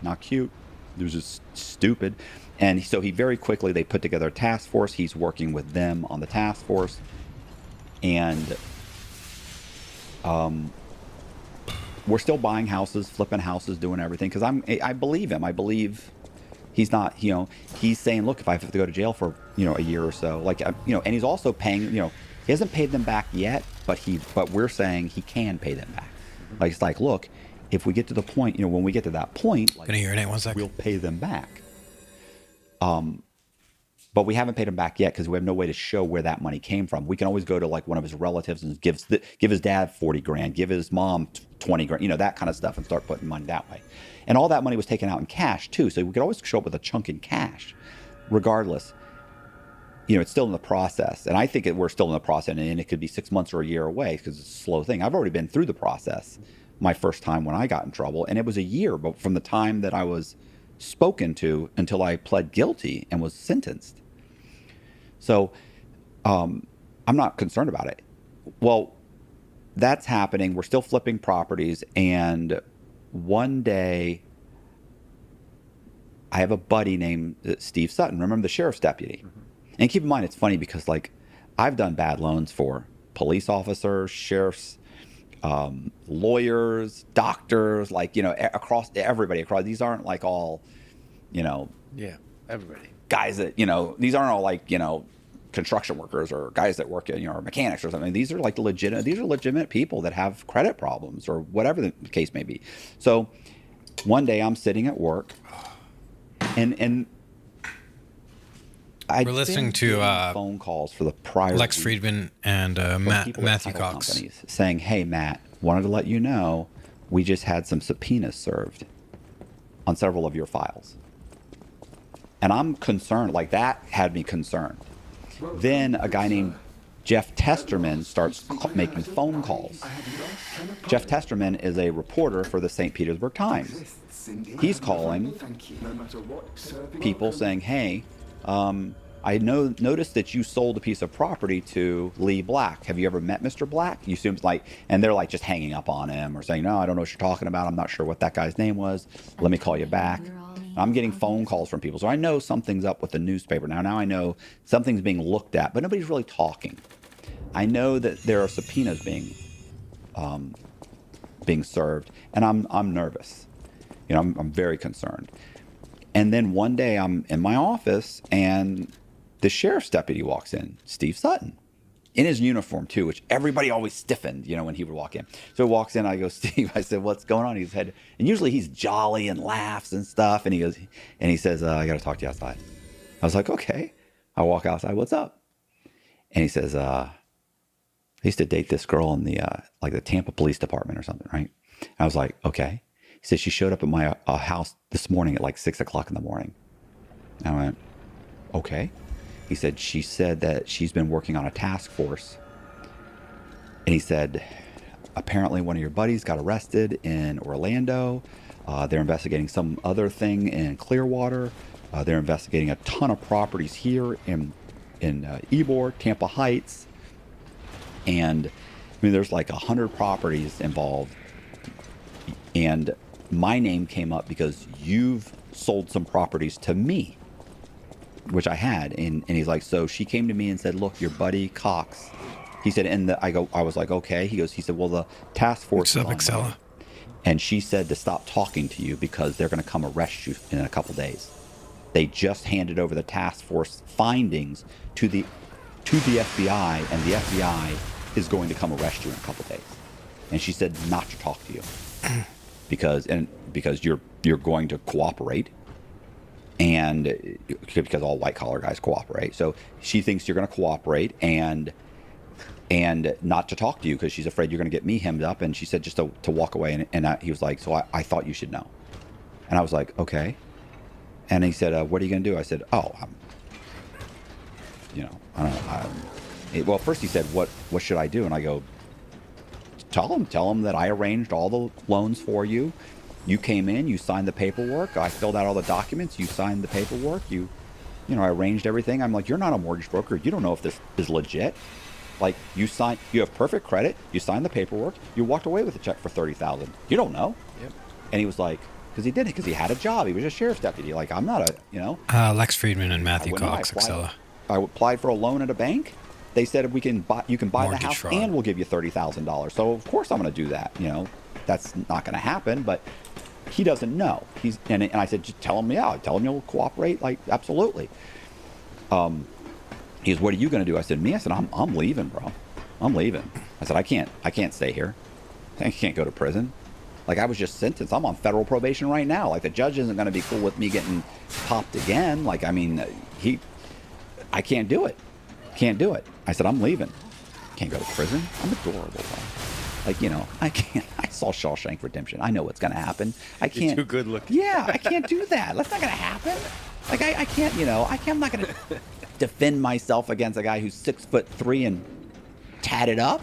not cute. It was just stupid. And so they put together a task force. He's working with them on the task force. And we're still buying houses, flipping houses, doing everything because I believe him. I believe he's not, he's saying, look, if I have to go to jail for, a year or so, like, and he's also paying, he hasn't paid them back yet, but we're saying he can pay them back. Like, it's like, look, if we get to the point, when we get to that point, like, Gonna urinate 1 second. we'll pay them back. But we haven't paid him back yet because we have no way to show where that money came from. We can always go to like one of his relatives and give his dad 40 grand, give his mom 20 grand, that kind of stuff, and start putting money that way. And all that money was taken out in cash too. So we could always show up with a chunk in cash. Regardless, it's still in the process. And I think we're still in the process, and it could be 6 months or a year away because it's a slow thing. I've already been through the process my first time when I got in trouble. And it was a year, but from the time that I was spoken to until I pled guilty and was sentenced. So I'm not concerned about it. Well, that's happening. We're still flipping properties. And one day I have a buddy named Steve Sutton. Remember the sheriff's deputy? Mm-hmm. And keep in mind, it's funny because like I've done bad loans for police officers, sheriffs, lawyers, doctors, like, across everybody across. These aren't like all, Yeah, everybody. guys that, these aren't all like, construction workers or guys that work in, or mechanics or something. These are like legitimate people that have credit problems or whatever the case may be. So one day I'm sitting at work and we're listening to phone calls for the prior Lex week Friedman and from people at Matthew title Cox. companies saying, hey, Matt, wanted to let you know we just had some subpoenas served on several of your files. And I'm concerned, like that had me concerned. Then a guy named Jeff Testerman starts making phone calls. Jeff Testerman is a reporter for the St. Petersburg Times. He's calling people saying, hey, I noticed that you sold a piece of property to Lee Black. Have you ever met Mr. Black? You seems like, and they're like just hanging up on him or saying, no, I don't know what you're talking about. I'm not sure what that guy's name was. Let me call you back. I'm getting phone calls from people. So I know something's up with the newspaper. Now I know something's being looked at, but nobody's really talking. I know that there are subpoenas being served, and I'm nervous. I'm very concerned. And then one day I'm in my office and the sheriff's deputy walks in, Steve Sutton, in his uniform too, which everybody always stiffened, when he would walk in. So he walks in, I go, Steve, I said, what's going on? He said, and usually he's jolly and laughs and stuff. And he says, I got to talk to you outside. I was like, okay. I walk outside. What's up? And he says, I used to date this girl in the, like the Tampa Police Department or something, right? And I was like, okay. He said, she showed up at my house this morning at like 6 o'clock in the morning. And I went, okay. He said, she said that she's been working on a task force. And he said, apparently one of your buddies got arrested in Orlando. They're investigating some other thing in Clearwater. They're investigating a ton of properties here in Ybor, Tampa Heights. And there's like 100 properties involved. And my name came up because you've sold some properties to me, which I had. And he's like, so she came to me and said, look, your buddy Cox. He said, I was like, okay. He said, well, the task force. What's up, Excella? And she said to stop talking to you because they're going to come arrest you in a couple days. They just handed over the task force findings to the FBI, and the FBI is going to come arrest you in a couple days. And she said not to talk to you because you're going to cooperate, and because all white collar guys cooperate. So she thinks you're going to cooperate and not to talk to you because she's afraid you're going to get me hemmed up. And she said just to walk away. And he was like, so I thought you should know. And I was like, okay. And he said, what are you going to do? I said, oh, I don't know. Well, first he said, what should I do? And I go, tell him that I arranged all the loans for you. You came in, you signed the paperwork. I filled out all the documents. You signed the paperwork. I arranged everything. I'm like, you're not a mortgage broker. You don't know if this is legit. Like, you have perfect credit. You signed the paperwork. You walked away with a check for $30,000. You don't know. Yep. And he was like, because he did it, because he had a job. He was a sheriff's deputy. Like, I'm not Lex Friedman and Matthew Cox, Excella. I applied for a loan at a bank. they said you can buy the Mortgage house fraud. and we'll give you $30,000. So of course I'm going to do that. You know, that's not going to happen. But he doesn't know. And I said, just tell him, yeah, tell him you'll cooperate. Like, absolutely. He goes, what are you going to do? I said, me? I said, I'm leaving, bro. I'm leaving. I said, I can't stay here. I can't go to prison. Like, I was just sentenced. I'm on federal probation right now. Like, the judge isn't going to be cool with me getting popped again. Like, I mean, I can't do it. Can't do it. I said, I'm leaving. Can't go to prison. I'm adorable, bro. Like, you know, I can't. I saw Shawshank Redemption. I know what's going to happen. I can't. You're too good looking. Yeah, I can't do that. That's not going to happen. Like, I can't, you know, I'm not going to defend myself against a guy who's 6'3" and tatted up.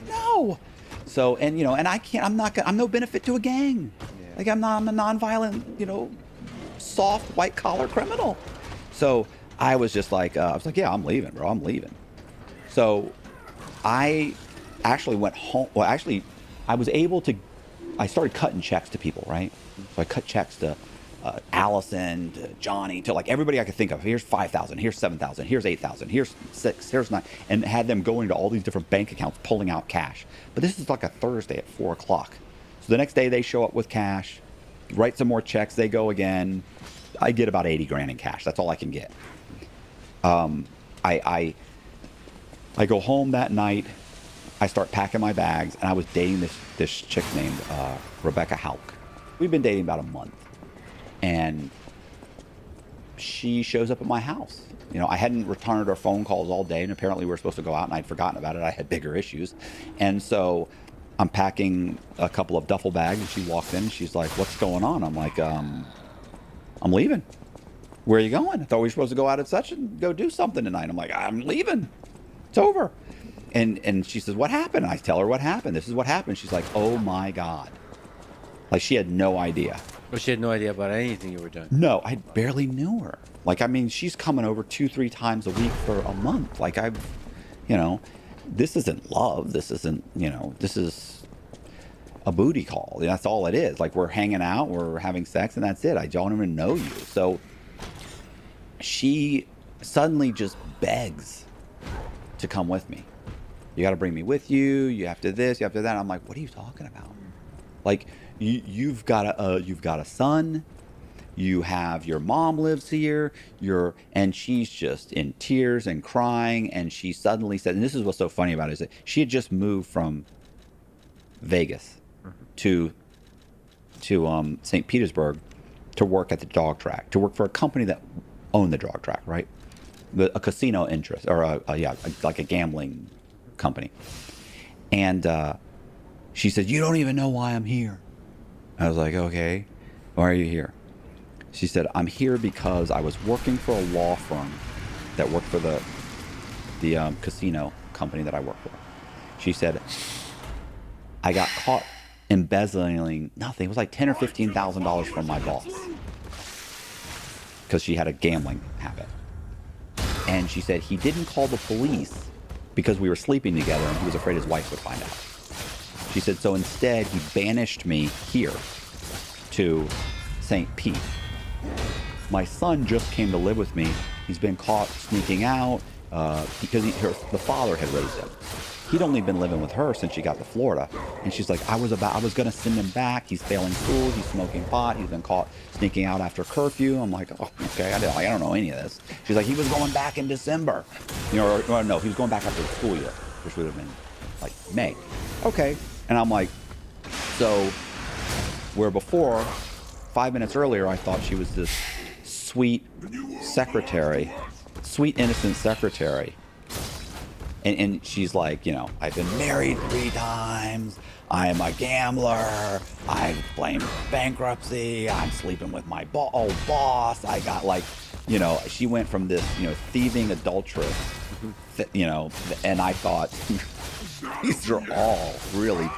No. So, and, you know, and I'm no benefit to a gang. Yeah. Like, I'm a nonviolent, you know, soft white collar criminal. So I was just like, yeah, I'm leaving, bro. I'm leaving. So I actually went home. Well, actually, I started cutting checks to people, right? So I cut checks to Allison, to Johnny, to like everybody I could think of. Here's 5,000, here's 7,000, here's 8,000, here's 6, here's 9, and had them going to all these different bank accounts, pulling out cash. But this is like a Thursday at 4 o'clock. So the next day they show up with cash, write some more checks, they go again. I get about 80 grand in cash. That's all I can get. I go home that night. I start packing my bags, and I was dating this chick named Rebecca Hauk. We've been dating about a month, and she shows up at my house. You know, I hadn't returned her phone calls all day, and apparently we were supposed to go out, and I'd forgotten about it. I had bigger issues, and so I'm packing a couple of duffel bags, and she walked in, and she's like, "What's going on?" I'm like, "I'm leaving." "Where are you going?" "I thought we were supposed to go out at such and go do something tonight." I'm like, "I'm leaving. It's over." And she says, "What happened?" I tell her what happened. This is what happened. She's like, "Oh my God." Like, she had no idea. But she had no idea about anything you were doing. No, I barely knew her. Like, I mean, she's coming over 2-3 times a week for a month. Like, you know, this isn't love. This isn't, you know, this is a booty call. That's all it is. Like, we're hanging out, we're having sex, and that's it. I don't even know you. So she suddenly just begs to come with me. "You got to bring me with you. You have to this, you have to that." I'm like, "What are you talking about? Like, you've got a son. You have your mom lives here. And she's just in tears and crying. And she suddenly said, and this is what's so funny about it, is that she had just moved from Vegas to St. Petersburg to work at the dog track, to work for a company that owned the dog track, right? A casino interest, or like a gambling company. And she said, "You don't even know why I'm here." I was like, "Okay, why are you here?" She said, "I'm here because I was working for a law firm that worked for the casino company that I work for." She said, "I got caught embezzling nothing. It was like $10,000 or $15,000 from my boss, because she had a gambling habit." And she said, "He didn't call the police because we were sleeping together and he was afraid his wife would find out." She said, "So instead, he banished me here to St. Pete. My son just came to live with me. He's been caught sneaking out because the father had raised him. He'd only been living with her since she got to Florida." And she's like, I was going to send him back. He's failing school. He's smoking pot. He's been caught sneaking out after curfew." I'm like, "Oh, okay. I don't know any of this." She's like, "He was going back in December. You know, or no, he was going back after the school year, which would have been like May." Okay. And I'm like, so where before, 5 minutes earlier, I thought she was this sweet secretary, sweet, innocent secretary. And she's like, you know, "I've been married 3 times. I'm a gambler. I blame bankruptcy. I'm sleeping with my old boss. I got like," you know, she went from this, you know, thieving adulteress, you know, and I thought, these are all really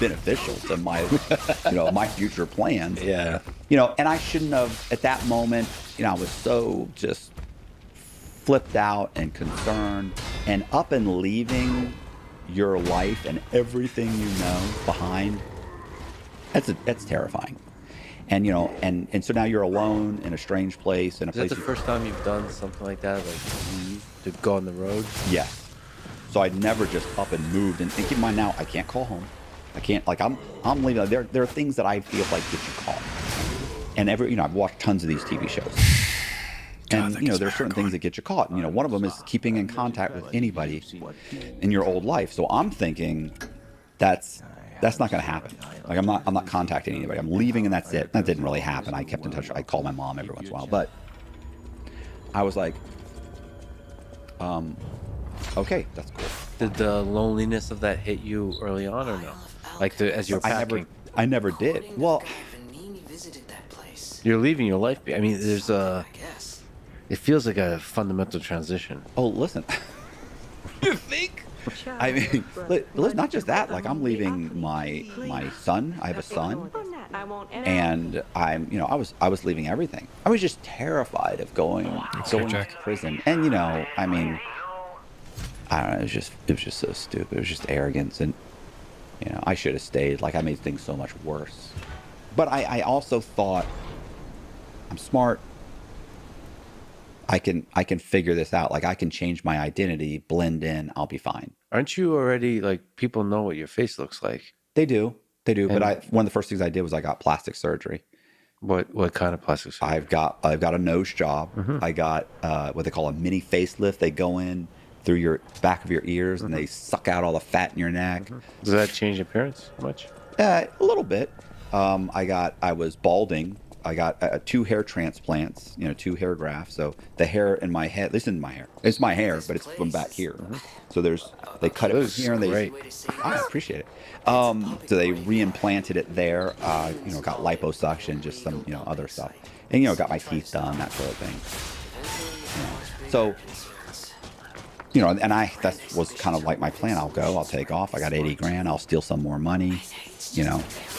beneficial to my, you know, my future plans. Yeah. You know, and I shouldn't have, at that moment, you know, I was so just flipped out and concerned, and up and leaving your life and everything you know behind. That's terrifying. And, you know, and so now you're alone in a strange place, in a Is place. that the first time you've done something like that, like to go on the road? Yes. So I'd never just up and moved. And keep in mind now, I can't call home. I can't, like, I'm leaving. There are things that I feel like get you caught. And I've watched tons of these TV shows. And, there are certain things that get you caught. And, one of them is keeping in contact with anybody in your old life. So I'm thinking that's not going to happen. Like, I'm not contacting anybody. I'm leaving and that's it. That didn't really happen. I kept in touch. I called my mom every once in a while. But I was like, okay, that's cool. Did the loneliness of that hit you early on or no? Like as you're packing? I never did. Well, You're leaving your life. I mean, there's I guess. it feels like a fundamental transition. oh, listen. You think? I mean, not just that. Like, I'm leaving my son. I have a son, and I was leaving everything. I was just terrified of going to Jack. prison. And I mean, I don't know. It was just so stupid. It was just arrogance, and I should have stayed. Like, I made things so much worse. But I also thought, I'm smart. I can figure this out. Like, I can change my identity, blend in. I'll be fine. Aren't you already, like, people know what your face looks like? They do. But And- one of the first things I did was I got plastic surgery. What kind of plastic surgery? I've got a nose job. Mm-hmm. I got what they call a mini facelift. They go in through your back of your ears and they suck out all the fat in your neck. Does that change appearance much? A little bit. I was balding. I got 2 hair transplants, 2 hair grafts. So the hair in my head, this isn't my hair. It's my hair, but it's from back here. So they cut it from here and great. I appreciate it. So they reimplanted it there. Got liposuction, just some, other stuff. And, got my teeth done, that sort of thing. So, and that was kind of like my plan. I'll take off. I got 80 grand. I'll steal some more money,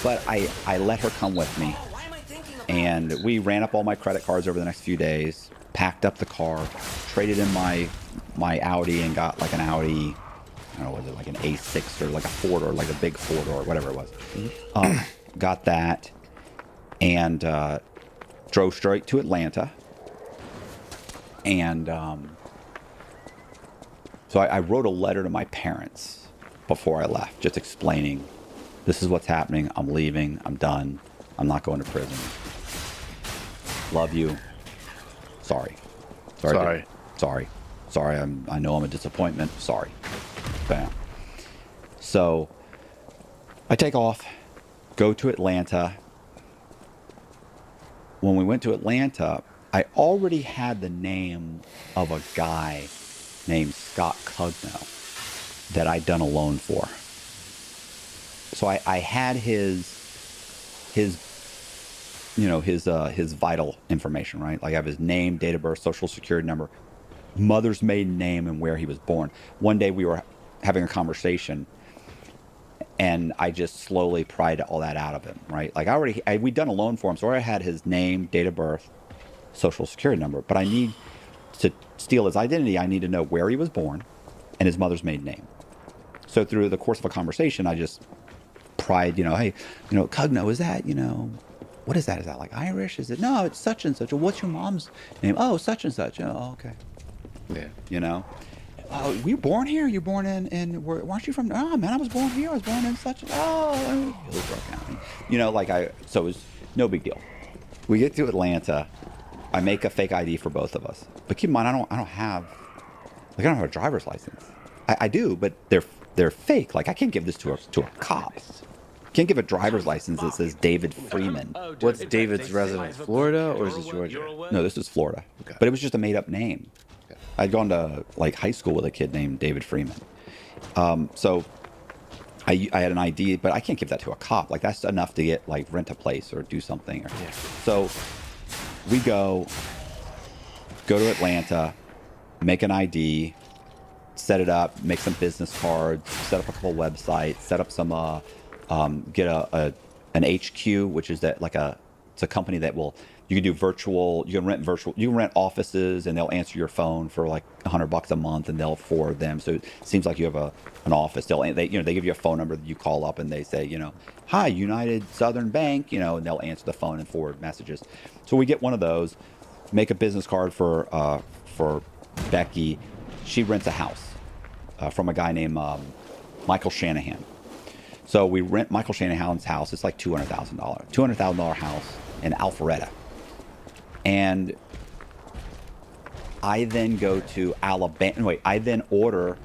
But I let her come with me. And we ran up all my credit cards over the next few days, packed up the car, traded in my Audi and got like an Audi, I don't know, was it like an A6 or like a 4-door, like a big 4-door, whatever it was. Got that and drove straight to Atlanta. And so I wrote a letter to my parents before I left, just explaining, this is what's happening. I'm leaving. I'm done. I'm not going to prison. Love you. Sorry. Sorry. I know I'm a disappointment. Sorry. Bam. So I take off, go to Atlanta. When we went to Atlanta, I already had the name of a guy named Scott Cugno that I'd done a loan for. So I had his vital information, right? Like, I have his name, date of birth, social security number, mother's maiden name, and where he was born. One day we were having a conversation and I just slowly pried all that out of him, right? Like, we'd done a loan for him. So I had his name, date of birth, social security number, but I need to steal his identity. I need to know where he was born and his mother's maiden name. So through the course of a conversation, I just pried, hey, Cugno, is that, what is that? Is that like Irish? Is it? No, it's such and such. Well, what's your mom's name? Oh, such and such. Oh, okay. Yeah. Oh, were you born here? You born in weren't you from? Oh, man, I was born here. I was born in such. Hillsborough County. So it was no big deal. We get to Atlanta. I make a fake ID for both of us. But keep in mind, I don't have a driver's license. I do, but they're fake. Like, I can't give this to a cop. Can't give a driver's license that says David Freeman. What's David's residence? Florida or is it Georgia? No, this is Florida. Okay. But it was just a made-up name. I'd gone to like high school with a kid named David Freeman. So I had an ID, but I can't give that to a cop. Like, that's enough to get like rent a place or do something. So we go to Atlanta, make an ID, set it up, make some business cards, set up a couple websites, set up some get an HQ, which is that it's a company that you can do virtual, you can rent offices and they'll answer your phone for like $100 a month and they'll forward them. So it seems like you have an office. They give you a phone number that you call up and they say, hi, United Southern Bank, and they'll answer the phone and forward messages. So we get one of those, make a business card for Becky. She rents a house. from a guy named Michael Shanahan. So we rent Michael Shanahan's house. It's like $200,000 house in Alpharetta. And I then go to Alabama. Wait, I then order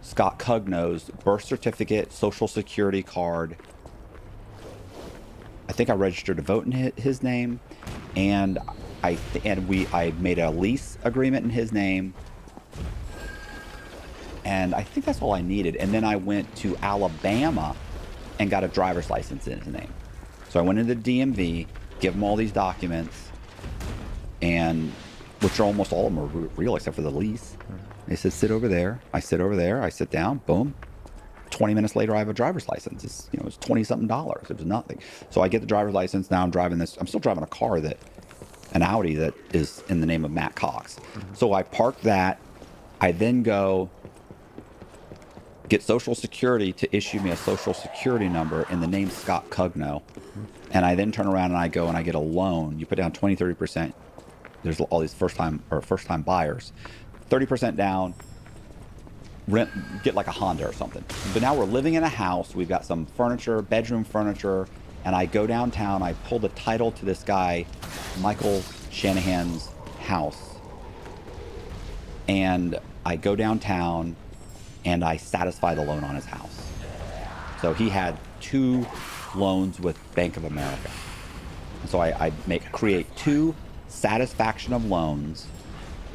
Scott Cugno's birth certificate, social security card. I think I registered to vote in his name, and I made a lease agreement in his name, and I think that's all I needed. And then I went to Alabama and got a driver's license in his name. So I went into the DMV, give them all these documents, and which are almost all of them are real except for the lease. They said, sit over there. I sit over there. I sit down. Boom. 20 minutes later, I have a driver's license. It's, it's $20-something. It was nothing. So I get the driver's license. Now I'm driving this. I'm still driving a car an Audi that is in the name of Matt Cox. So I park that. I then go get Social Security to issue me a Social Security number in the name Scott Cugno. And I then turn around and I go and I get a loan. You put down 20, 30%. There's all these first-time buyers. 30% down, get like a Honda or something. But now we're living in a house. We've got some furniture, bedroom furniture, and I go downtown. I pull the title to this guy, Michael Shanahan's house, and I go downtown and I satisfy the loan on his house. So he had 2 loans with Bank of America. And so I create 2 satisfaction of loans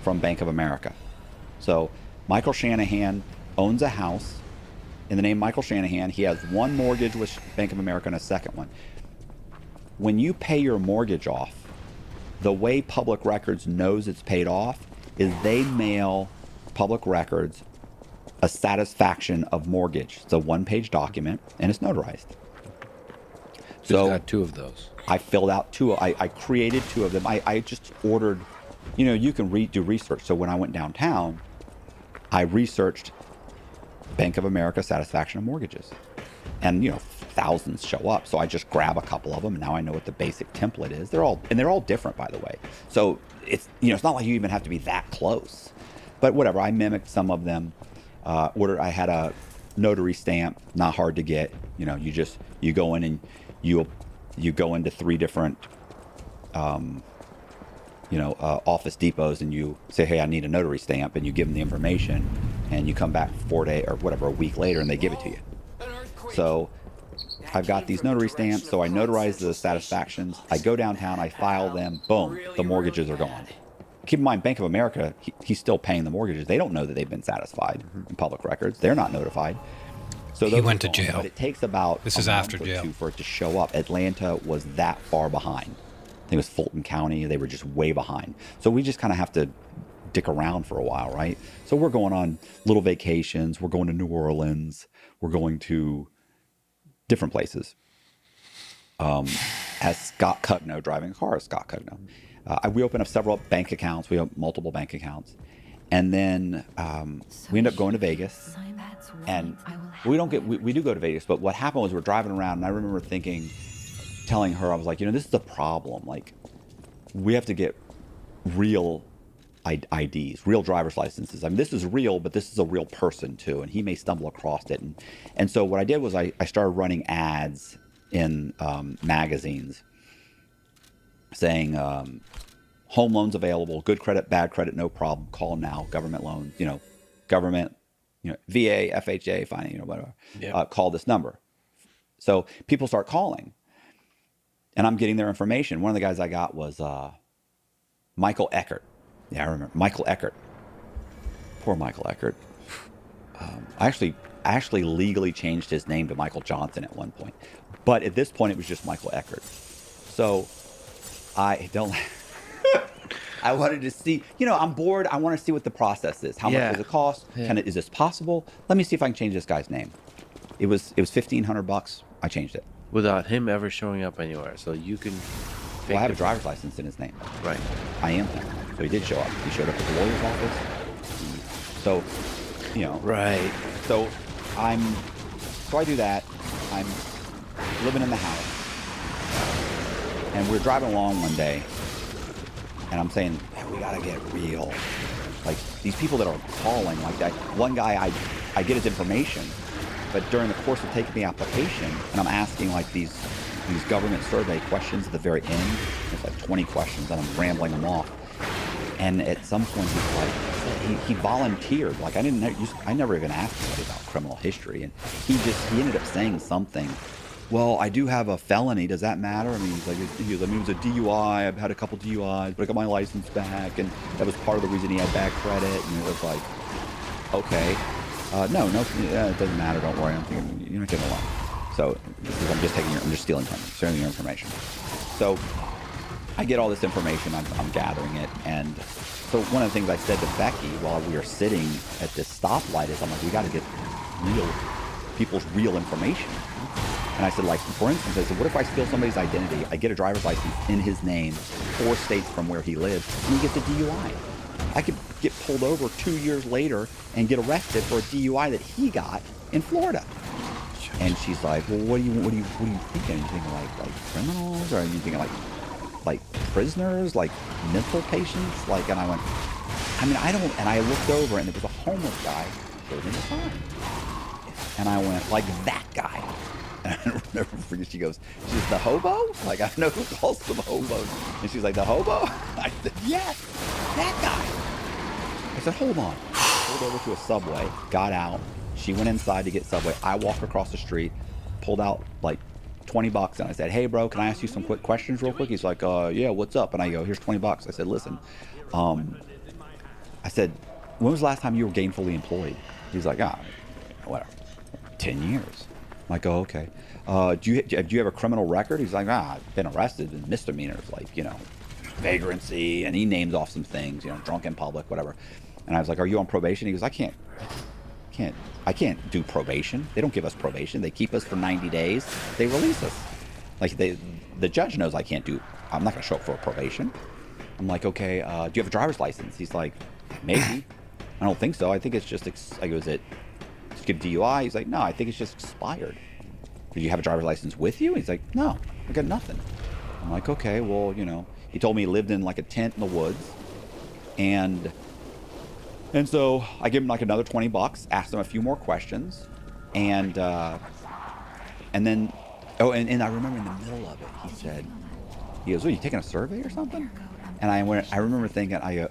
from Bank of America. So Michael Shanahan owns a house in the name Michael Shanahan. He has 1 mortgage with Bank of America and a second one. When you pay your mortgage off, the way Public Records knows it's paid off is they mail Public Records a satisfaction of mortgage. It's a 1-page document and it's notarized. So got 2 of those. I filled out 2. I created 2 of them. I just ordered, you can do research. So when I went downtown, I researched Bank of America satisfaction of mortgages. And, thousands show up. So I just grab a couple of them. And now I know what the basic template is. They're all different, by the way. So it's not like you even have to be that close. But whatever, I mimicked some of them. I had a notary stamp, not hard to get. You go in and you go into 3 different Office Depots and you say, hey, I need a notary stamp, and you give them the information, and you come back 4 days or whatever, a week later, and they give it to you. So I've got these notary stamps, so I notarize the satisfactions. I go downtown, I file them, boom, the mortgages are gone. Keep in mind, Bank of America, he's still paying the mortgages. They don't know that they've been satisfied in Public Records. They're not notified. So he went to jail. But it takes about this is after jail for it to show up. Atlanta was that far behind. I think it was Fulton County. They were just way behind. So we just kind of have to dick around for a while, right? So we're going on little vacations. We're going to New Orleans. We're going to different places. As Scott Cugno, driving a car as Scott Cugno. We open up several bank accounts. We have multiple bank accounts. And then we end up going to Vegas. And we do go to Vegas, but what happened was we're driving around, and I remember telling her, I was like, this is the problem. Like, we have to get real IDs, real driver's licenses. I mean, this is real, but this is a real person too, and he may stumble across it. And so what I did was I started running ads in magazines saying, home loans available, good credit, bad credit, no problem, call now, government loans, government, VA, FHA, fine, whatever, call this number. So people start calling, and I'm getting their information. One of the guys I got was Michael Eckert. Yeah, I remember Michael Eckert. Poor Michael Eckert. I actually legally changed his name to Michael Johnson at one point, but at this point it was just Michael Eckert. So I wanted to see, I'm bored. I want to see what the process is. How much does it cost? Yeah. Is this possible? Let me see if I can change this guy's name. It was $1,500. I changed it without him ever showing up anywhere. So you can. Well, I have a driver's license in his name. Right. I am him. So he did show up. He showed up at the lawyer's office. So, Right. So I do that. I'm living in the house, and we're driving along one day, and I'm saying, man, we gotta get real. Like these people that are calling, like that one guy, I get his information, but during the course of taking the application, and I'm asking like these government survey questions at the very end. It's like 20 questions, and I'm rambling them off. And at some point, he's like, he volunteered. Like I never even asked anybody about criminal history, and he ended up saying something. Well, I do have a felony. Does that matter? I mean, he's like, it was a DUI. I've had a couple DUIs, but I got my license back, and that was part of the reason he had bad credit. And it was like, okay, no, it doesn't matter. Don't worry. I'm thinking you're not getting a loan. So I'm just stealing from you, sharing your information. So I get all this information. I'm gathering it, and so one of the things I said to Becky while we were sitting at this stoplight is, I'm like, we got to get people's real information. And I said, like, for instance, I said, what if I steal somebody's identity? I get a driver's license in his name, 4 states from where he lives, and he gets a DUI. I could get pulled over 2 years later and get arrested for a DUI that he got in Florida. And she's like, well, what do you thinking? Are you thinking like criminals, or are you thinking like prisoners, like mental patients? Like, and I went, I mean, I don't. And I looked over, and there was a homeless guy holding a sign. And I went, like that guy. And I don't never forget, she goes, she's the hobo? Like, I know who calls them hobos. And she's like, the hobo? I said, yes, that guy. I said, hold on. I pulled over to a Subway, got out. She went inside to get Subway. I walked across the street, pulled out like $20, and I said, hey, bro, can I ask you some quick questions real quick? He's like, yeah, what's up? And I go, here's $20. I said, listen, I said, when was the last time you were gainfully employed? He's like, whatever, 10 years. I'm like, oh, okay. Do you have a criminal record? He's like, I've been arrested in misdemeanors, like, vagrancy, and he names off some things, drunk in public, whatever. And I was like, are you on probation? He goes, I can't do probation. They don't give us probation. They keep us for 90 days. They release us. Like, the judge knows I'm not going to show up for a probation. I'm like, okay, do you have a driver's license? He's like, maybe. I don't think so. I think it's just, I go, is it skip DUI? He's like, no, I think it's just expired. Did you have a driver's license with you? He's like, no, I got nothing. I'm like, okay, well, he told me he lived in like a tent in the woods. And so I give him like another $20, asked him a few more questions. And then, and I remember in the middle of it, he goes, oh, you taking a survey or something? And I remember thinking, I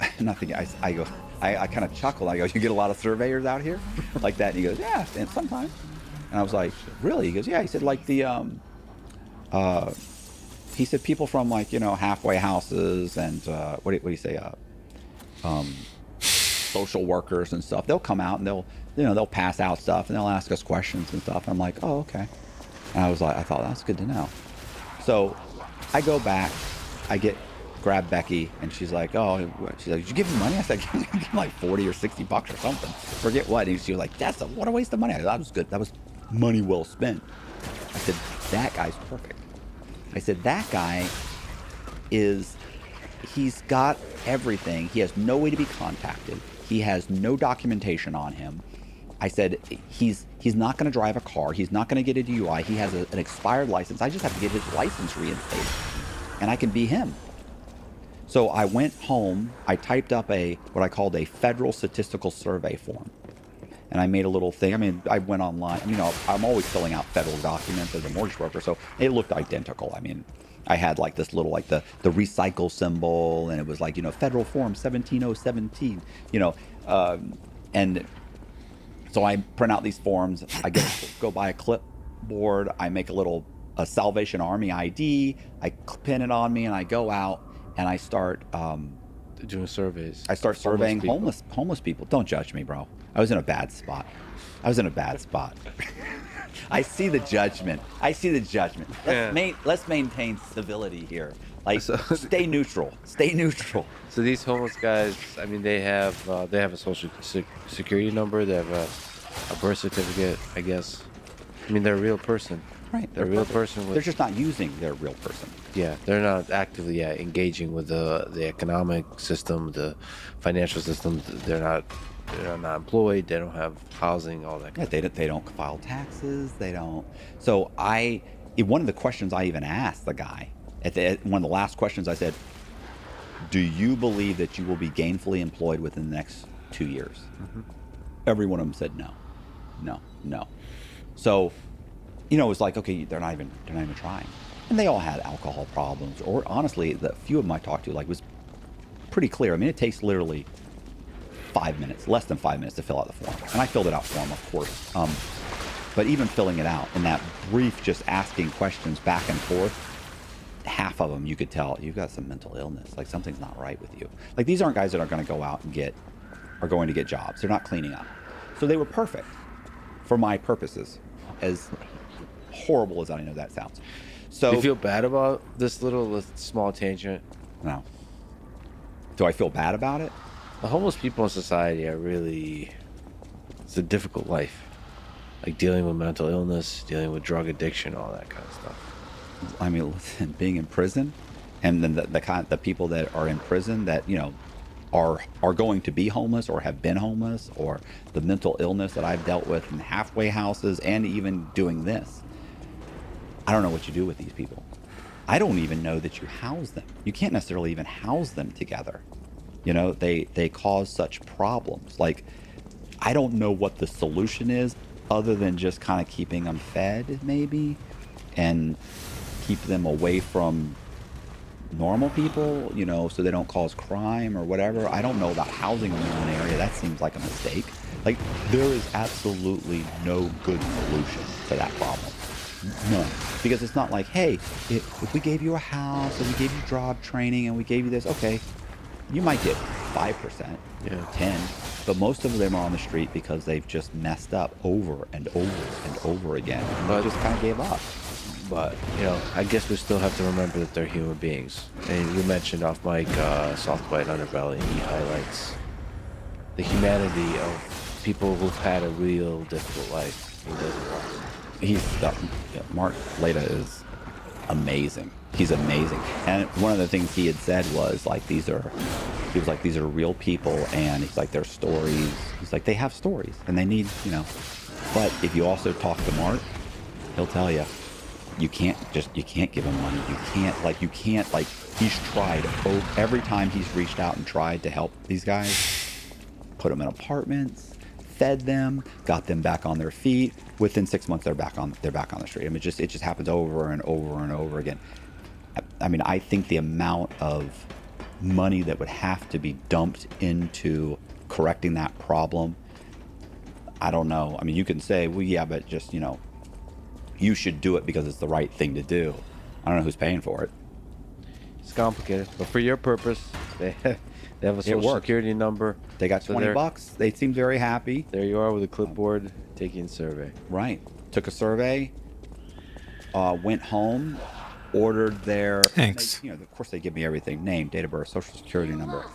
kind of chuckled. I go, you get a lot of surveyors out here? Like that? And he goes, yeah, and sometimes. And I was like, really? He goes, yeah. He said, like he said people from like, halfway houses and, what do you say? Social workers and stuff. They'll come out and they'll pass out stuff and they'll ask us questions and stuff. And I'm like, oh, okay. And I thought that's good to know. So I go back, grab Becky, and she's like, did you give him money? I said, give him like 40 or $60 or something. Forget what. And she was like, what a waste of money. I said, that was good. That was money well spent. I said, that guy's perfect. I said, that guy he's got everything. He has no way to be contacted. He has no documentation on him. I said, he's not going to drive a car. He's not going to get a DUI. He has an expired license. I just have to get his license reinstated, and I can be him. So I went home. I typed up what I called a federal statistical survey form, and I made a little thing. I mean, I went online. I'm always filling out federal documents as a mortgage broker, so it looked identical. I mean, I had like this little, like the recycle symbol, and it was like, federal form 17017, and so I print out these forms. I go buy a clipboard. I make a Salvation Army ID. I pin it on me, and I go out and I start doing surveys. I start surveying homeless people. Don't judge me, bro. I was in a bad spot. I see the judgment. Let's maintain civility here. Like, stay neutral. So these homeless guys, I mean, they have a social security number. They have a birth certificate, I guess. I mean, they're a real person. Right. They're a real person. They're just not using their real person. Yeah, they're not actively engaging with the economic system, the financial system. They're not employed. They don't have housing, all that. Yeah, they don't file taxes. They don't. So one of the questions I even asked the guy one of the last questions, I said, do you believe that you will be gainfully employed within the next 2 years? Every one of them said no, no, no. So, you know, it was like, okay, they're not even trying. And they all had alcohol problems, or honestly, the few of them I talked to, like, was pretty clear. I mean, it takes literally 5 minutes, less than 5 minutes to fill out the form. And I filled it out for them, of course. But even filling it out in that brief, just asking questions back and forth, half of them you could tell you've got some mental illness. Like, something's not right with you. Like, these aren't guys that are going to go out and are going to get jobs. They're not cleaning up. So they were perfect for my purposes, as horrible as I know that sounds. So Do you feel bad about this little small tangent? no. Do I feel bad about it? The homeless people in society are really, it's a difficult life. Like dealing with mental illness, dealing with drug addiction, all that kind of stuff. I mean, listen, being in prison, and then the people that are in prison that, you know, are going to be homeless or have been homeless, or the mental illness that I've dealt with in halfway houses, and even doing this. I don't know what you do with these people. I don't even know that you house them. You can't necessarily even house them together. You know, they cause such problems. Like, I don't know what the solution is other than just kind of keeping them fed, maybe, and keep them away from normal people, you know, so they don't cause crime or whatever. I don't know about housing them in one area. That seems like a mistake. Like, there is absolutely no good solution to that problem. None. Because it's not like, hey, if we gave you a house and we gave you job training and we gave you this, okay, you might get 5%, Yeah. 10, but most of them are on the street because they've just messed up over and over and over again. And But- they just kind of gave up. But, you know, I guess we still have to remember that they're human beings. And you mentioned off mic, Soft White Underbelly. He highlights the humanity of people who've had a real difficult life. He doesn't. Mark Leda is amazing. He's amazing. And one of the things he had said was like, these are real people, and he's like, their stories. He's like, they have stories and they need, you know, but if you also talk to Mark, he'll tell you, you can't give him money. You can't, he's tried every time he's reached out and tried to help these guys, put them in apartments, fed them, got them back on their feet. Within 6 months, they're back on the street. I mean, it just happens over and over and over again. I mean, I think the amount of money that would have to be dumped into correcting that problem, I don't know. I mean, you can say, well, yeah, but just, you know, you should do it because it's the right thing to do. I don't know who's paying for it. It's complicated, but for your purpose, they have a social worked. security number. They got So $20. They seemed very happy. There you are with a clipboard taking a survey. Right. Took a survey, went home, ordered their... Thanks. You know, of course, they give me everything. Name, date of birth, social security number,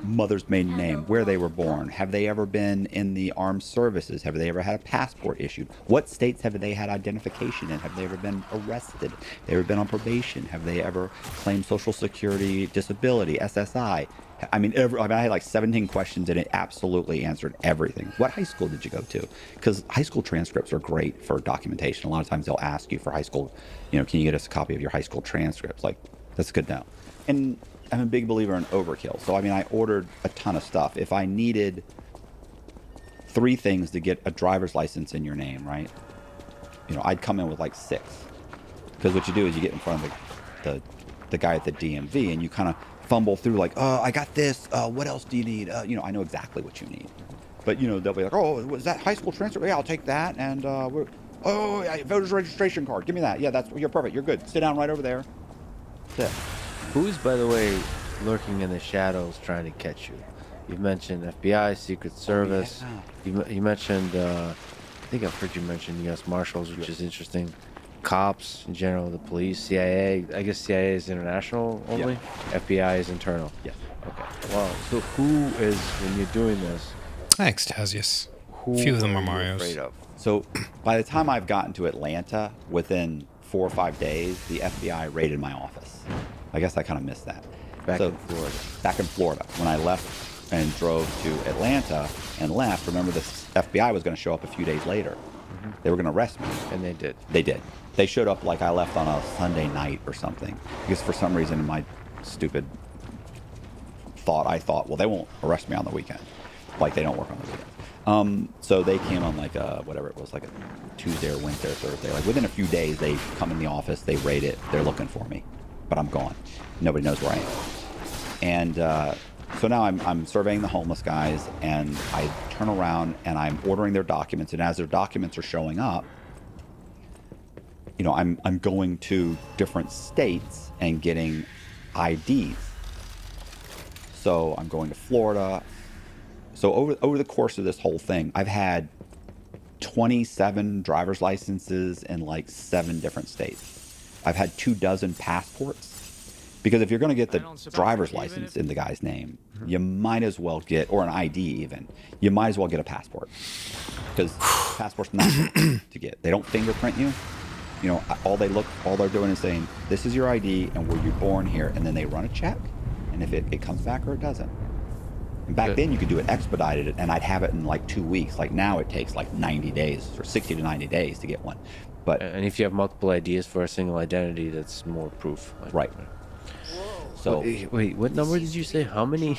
mother's maiden name, where they were born. Have they ever been in the armed services? Have they ever had a passport issued? What states have they had identification in? Have they ever been arrested? Have they ever been on probation? Have they ever claimed social security, disability, SSI? I mean, I had like 17 questions, and it absolutely answered everything. What high school did you go to? Because high school transcripts are great for documentation. A lot of times they'll ask you for high school, you know, can you get us a copy of your high school transcripts? Like, that's good to know. And I'm a big believer in overkill. So, I mean, I ordered a ton of stuff. If I needed 3 things to get a driver's license in your name, right? You know, I'd come in with like 6. Because what you do is you get in front of the guy at the DMV, and you kind of fumble through like, I got this. What else do you need? You know, I know exactly what you need. But, you know, they'll be like, oh, was that high school transcript? Yeah, I'll take that. And, yeah, voter's registration card. Give me that. Yeah, you're perfect. You're good. Sit down right over there. That's it. Who's, by the way, lurking in the shadows trying to catch you? You've mentioned FBI, Secret Service. You mentioned, I think I've heard you mention U.S. Marshals, which is interesting. Cops in general, the police, CIA. I guess CIA is international only. Yeah. FBI is internal. Yes. Okay. Wow. So who is, when you're doing this, Thanks, Tazius. who A few of them are you Marios. afraid of? So by the time I've gotten to Atlanta, within 4 or 5 days, the FBI raided my office. I guess I kind of missed that. Back in Florida. Back in Florida. When I left and drove to Atlanta and left, remember the FBI was going to show up a few days later. They were going to arrest me. And they did. They did. They showed up like I left on a Sunday night or something. Because for some reason in my stupid I thought, well, they won't arrest me on the weekend. Like, they don't work on the weekend. So they came on like whatever it was, like a Tuesday or Wednesday or Thursday. Like within a few days, they come in the office, they raid it, they're looking for me, but I'm gone. Nobody knows where I am. And so now I'm surveying the homeless guys, and I turn around and I'm ordering their documents. And as their documents are showing up, you know, I'm going to different states and getting IDs. So I'm going to Florida. So over the course of this whole thing, I've had 27 driver's licenses in like 7 different states. I've had 24 passports. Because if you're going to get the driver's license in the guy's name, you might as well get, or an ID even, you might as well get a passport. Because passport's not to get. They don't fingerprint you. You know, all they're doing is saying, this is your ID and were you born here? And then they run a check. And if it comes back or it doesn't. And back then you could do it expedited, and I'd have it in like 2 weeks. Like now it takes like 90 days or 60 to 90 days to get one. But And if you have multiple IDs for a single identity, that's more proof. Like, right. So wait, what number did you say? How many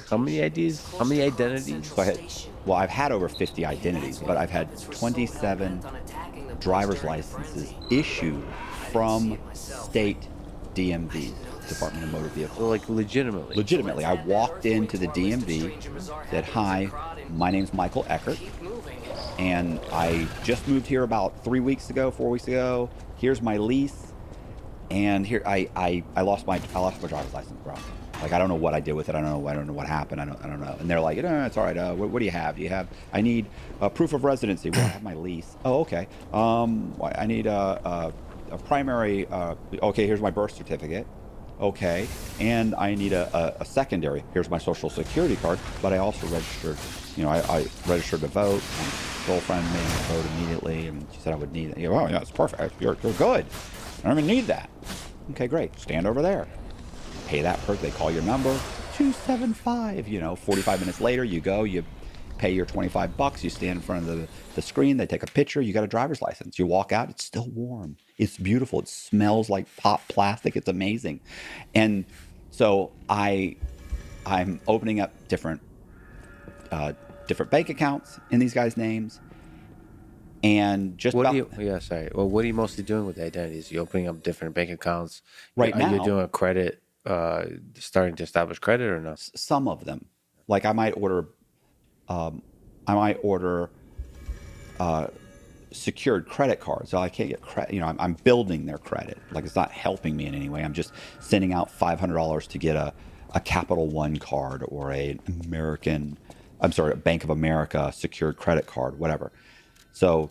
how many IDs? How many identities? go ahead. Well, I've had over 50 identities, but I've had 27 driver's licenses issued from state DMVs, Department of Motor Vehicles. Well, like legitimately. Legitimately, I walked into the DMV, said, hi, my name's Michael Eckert, and I just moved here about 4 weeks ago. Here's my lease. And here I lost my driver's license, bro. Like, I don't know what I did with it. I don't know what happened. I don't know. And they're like, no, it's all right. What do you have? I need proof of residency. Well, I have my lease. Oh, okay. I need a primary. Okay, here's my birth certificate. Okay, and I need a secondary. Here's my social security card. But I also registered. You know, I registered to vote. My girlfriend made me vote immediately, and she said I would need it. Oh, yeah, it's perfect. You're good. I don't even need that. Okay, great. Stand over there. Pay that person. They call your number. 275. You know, 45 minutes later, you go. You pay your $25. You stand in front of the screen. They take a picture. You got a driver's license. You walk out. It's still warm. It's beautiful. It smells like pop plastic. It's amazing. And so I'm opening up different bank accounts in these guys' names. And just Well, what are you mostly doing with the identities? You opening up different bank accounts? Right now, you're doing a credit, starting to establish credit or no? some of them, like I might order secured credit cards. So I can't get credit. You know, I'm building their credit. Like, it's not helping me in any way. I'm just sending out $500 to get a Capital One card or a Bank of America secured credit card, whatever. So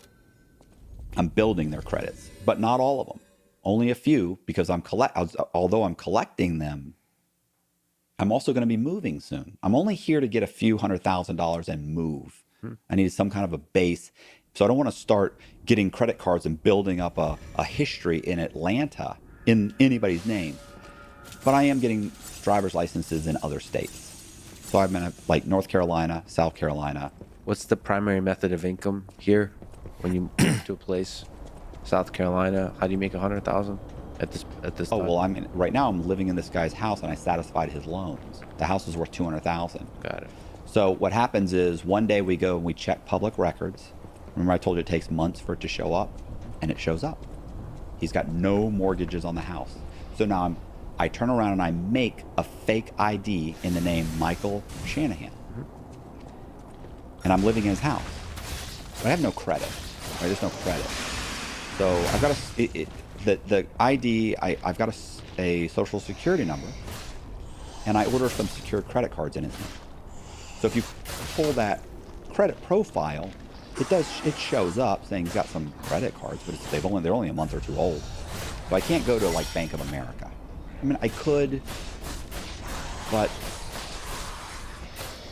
I'm building their credits, but not all of them. Only a few, because although I'm collecting them, I'm also going to be moving soon. I'm only here to get a few $100,000 and move. I need some kind of a base. So I don't want to start getting credit cards and building up a history in Atlanta in anybody's name. But I am getting driver's licenses in other states. So I'm in like North Carolina, South Carolina. What's the primary method of income here when you move to a place? South Carolina, how do you make $100,000 at this time? Oh, well, right now I'm living in this guy's house, and I satisfied his loans. The house is worth $200,000. Got it. So what happens is one day we go and we check public records. Remember I told you it takes months for it to show up, and it shows up. He's got no mortgages on the house. So now I turn around and I make a fake ID in the name Michael Shanahan. And I'm living in his house. But I have no credit. Right? There's no credit. So I've got the ID, I've got a social security number, and I order some secured credit cards in his name. So if you pull that credit profile, it shows up saying he's got some credit cards, but they're only a month or two old. So I can't go to like Bank of America. I mean, I could, but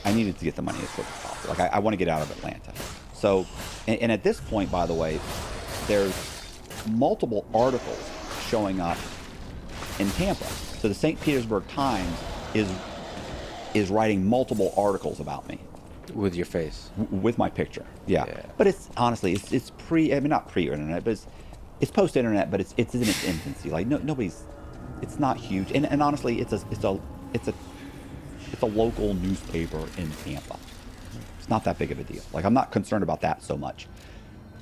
I needed to get the money as quick as possible. Like I want to get out of Atlanta. So, and at this point, by the way, there's multiple articles showing up in Tampa. So the St. Petersburg Times is writing multiple articles about me. With your face. With my picture, yeah. But it's honestly, it's not pre-internet, but it's post-internet, but it's in its infancy. Like nobody's, it's not huge, and honestly, it's a It's a local newspaper in Tampa. It's not that big of a deal. Like, I'm not concerned about that so much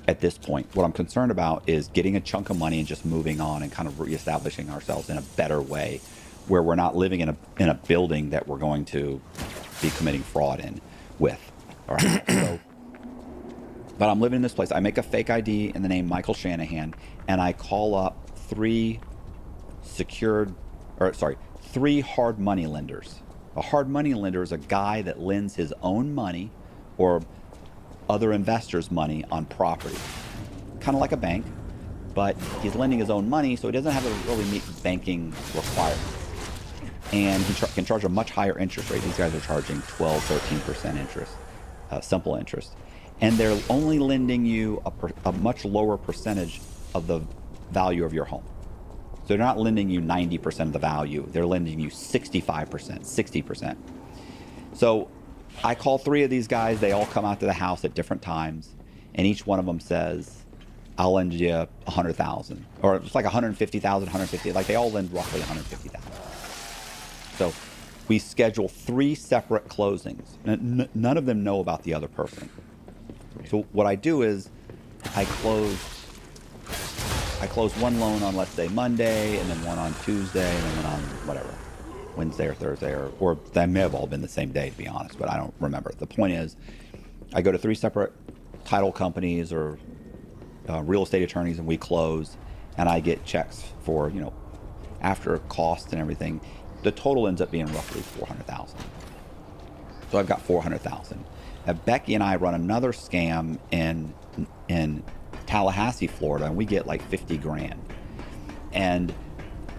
at this point. What I'm concerned about is getting a chunk of money and just moving on and kind of reestablishing ourselves in a better way, where we're not living in a building that we're going to be committing fraud in with. All right. So, but I'm living in this place. I make a fake ID in the name Michael Shanahan, and I call up three hard money lenders. A hard money lender is a guy that lends his own money or other investors' money on property. Kind of like a bank, but he's lending his own money, so he doesn't have to really meet banking requirements. And he can charge a much higher interest rate. These guys are charging 12, 13% interest, simple interest. And they're only lending you a much lower percentage of the value of your home. So they're not lending you 90% of the value. They're lending you 65%, 60%. So I call three of these guys. They all come out to the house at different times. And each one of them says, I'll lend you $100,000. Or it's like $150,000, $150,000. Like, they all lend roughly $150,000. So we schedule three separate closings. None of them know about the other person. So what I do is I close one loan on, let's say, Monday, and then one on Tuesday, and then one on whatever, Wednesday or Thursday, or that may have all been the same day, to be honest, but I don't remember. The point is, I go to three separate title companies or real estate attorneys, and we close, and I get checks for, after costs and everything. The total ends up being roughly $400,000. So I've got $400,000. Now, Becky and I run another scam in Tallahassee, Florida, and we get like 50 grand. And